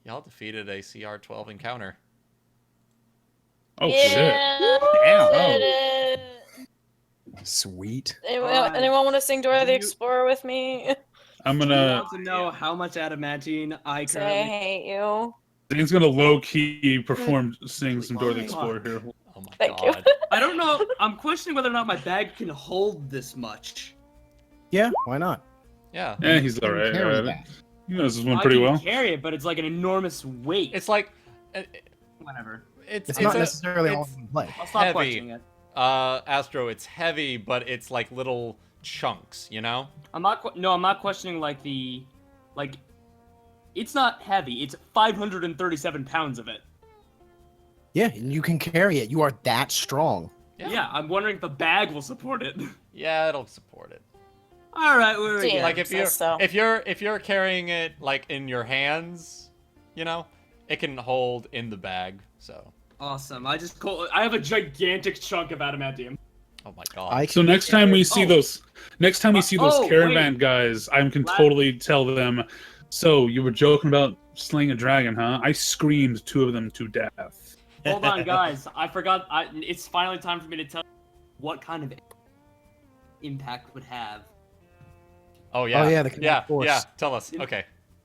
Speaker 1: y'all defeated a CR12 encounter.
Speaker 6: Oh shit!
Speaker 13: Yeah,
Speaker 6: Damn.
Speaker 13: did it.
Speaker 2: Sweet.
Speaker 13: Anyone want to sing Dora the Explorer with me?
Speaker 6: I'm
Speaker 5: I
Speaker 6: gonna.
Speaker 5: want to know how much adamantine I
Speaker 13: Say I
Speaker 5: currently.
Speaker 13: hate you.
Speaker 6: Zane's gonna low key perform sing some Dora the Explorer here.
Speaker 1: Oh my
Speaker 13: Thank you.
Speaker 1: god.
Speaker 5: I don't know. I'm questioning whether or not my bag can hold this much.
Speaker 2: Yeah, why not?
Speaker 1: Yeah,
Speaker 6: Yeah, he's alright.
Speaker 2: Carry that.
Speaker 6: He knows this one
Speaker 5: I
Speaker 6: pretty
Speaker 5: can
Speaker 6: well.
Speaker 5: carry it, but it's like an enormous weight.
Speaker 1: it's like
Speaker 5: Whatever.
Speaker 2: It's not necessarily all in play.
Speaker 5: I'll stop
Speaker 1: heavy.
Speaker 5: questioning it.
Speaker 1: Astro, it's heavy, but it's like little chunks, you know?
Speaker 5: I'm not questioning it's not heavy. It's 537 pounds of it.
Speaker 2: Yeah, and you can carry it. You are that strong.
Speaker 1: Yeah.
Speaker 5: I'm wondering if the bag will support it.
Speaker 1: Yeah, it'll support it.
Speaker 5: All right, where are we
Speaker 13: Yeah.
Speaker 5: going?
Speaker 1: Like
Speaker 13: so.
Speaker 1: if you're carrying it like in your hands, you know, it can hold in the bag. So.
Speaker 5: Awesome. I have a gigantic chunk of adamantium.
Speaker 1: Oh my god.
Speaker 6: So next time we see those
Speaker 5: Oh,
Speaker 6: caravan
Speaker 5: wait.
Speaker 6: guys, I can totally tell them. So you were joking about slaying a dragon, huh? I screamed 2 of them to death.
Speaker 5: Hold on, guys. I forgot. It's finally time for me to tell you what kind of impact would have.
Speaker 1: Oh yeah.
Speaker 2: Oh, yeah, the kinetic force.
Speaker 1: Yeah. Tell us. Okay.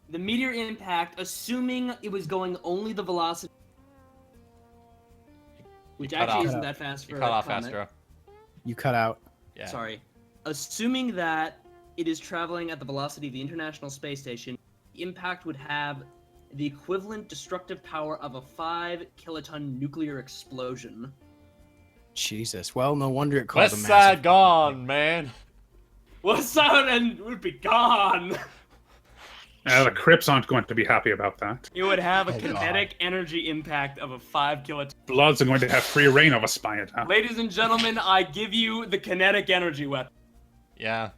Speaker 5: The meteor impact, assuming it was going only the velocity, which
Speaker 1: cut
Speaker 5: actually
Speaker 1: off.
Speaker 5: isn't that fast for
Speaker 1: You cut
Speaker 5: a
Speaker 1: off,
Speaker 5: comet.
Speaker 1: Astro.
Speaker 2: You cut out.
Speaker 1: Yeah.
Speaker 5: Sorry. Assuming that it is traveling at the velocity of the International Space Station, the impact would have the equivalent destructive power of a 5-kiloton nuclear explosion.
Speaker 2: Jesus. Well, no wonder it caused
Speaker 1: West
Speaker 2: a
Speaker 1: side
Speaker 2: massive.
Speaker 1: gone, man.
Speaker 14: What's out and we'll be gone.
Speaker 6: The Crips aren't going to be happy about that.
Speaker 14: It would have a kinetic energy impact of a 5 kiloton.
Speaker 6: Bloods are going to have free reign over Spyatown.
Speaker 14: Ladies and gentlemen, I give you the kinetic energy weapon.
Speaker 1: Yeah.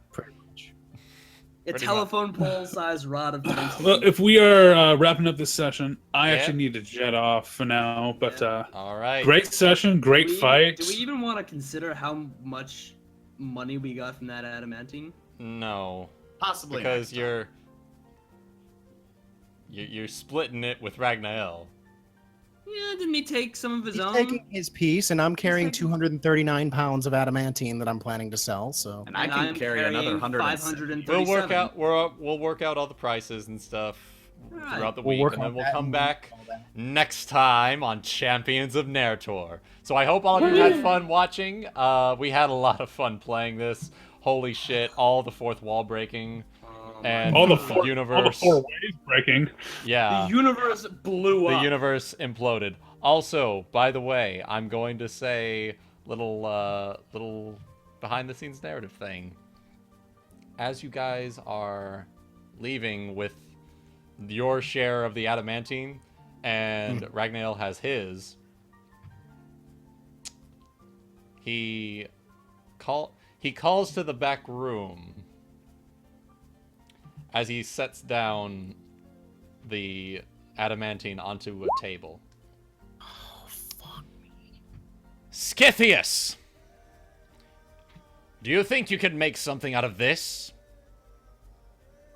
Speaker 5: A telephone pole-sized rod of tungsten.
Speaker 6: Well, if we are wrapping up this session, I actually need to jet off for now. But
Speaker 1: all right,
Speaker 6: great session, great fight.
Speaker 5: Do we even want to consider how much money we got from that adamantine?
Speaker 1: No,
Speaker 8: possibly
Speaker 1: because you're splitting it with Ragnael.
Speaker 5: Yeah, didn't he take some of his own?
Speaker 2: He's taking his piece, and I'm carrying 239 pounds of adamantine that I'm planning to sell. So,
Speaker 8: and I can carry another 537.
Speaker 1: We'll work out all the prices and stuff throughout the week, and then we'll come back next time on Champions of Narr'tor. So I hope all of you had fun watching. We had a lot of fun playing this. Holy shit! All the fourth wall breaking. And
Speaker 6: all the
Speaker 1: universe,
Speaker 6: four ways breaking.
Speaker 1: Yeah.
Speaker 14: The universe blew up.
Speaker 1: The universe imploded. Also, by the way, I'm going to say little behind the scenes narrative thing. As you guys are leaving with your share of the adamantine, and Ragnael has his, he calls to the back room. As he sets down the adamantine onto a table.
Speaker 2: Oh, fuck me.
Speaker 1: Scythius! Do you think you can make something out of this?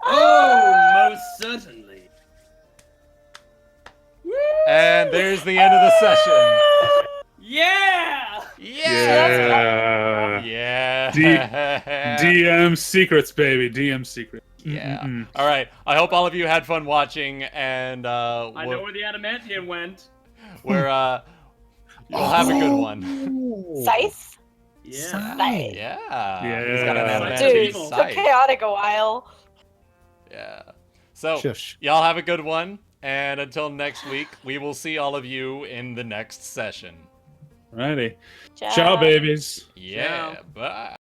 Speaker 5: Oh, most certainly.
Speaker 1: And there's the end of the session.
Speaker 14: Yeah!
Speaker 1: Yeah! Yeah!
Speaker 6: DM secrets, baby. DM secrets.
Speaker 1: Yeah. All right. I hope all of you had fun watching, and
Speaker 14: I know where the adamantine went.
Speaker 1: You'll have a good one.
Speaker 10: Scythe?
Speaker 14: Yeah.
Speaker 10: Scythe.
Speaker 1: Yeah. He's got an adamantine
Speaker 10: Dude, so
Speaker 1: scythe.
Speaker 10: chaotic a while.
Speaker 1: Yeah. So,
Speaker 2: Shush.
Speaker 1: y'all have a good one, and until next week, we will see all of you in the next session.
Speaker 6: Alrighty.
Speaker 10: Ciao.
Speaker 6: Ciao, babies.
Speaker 1: Yeah. Bye.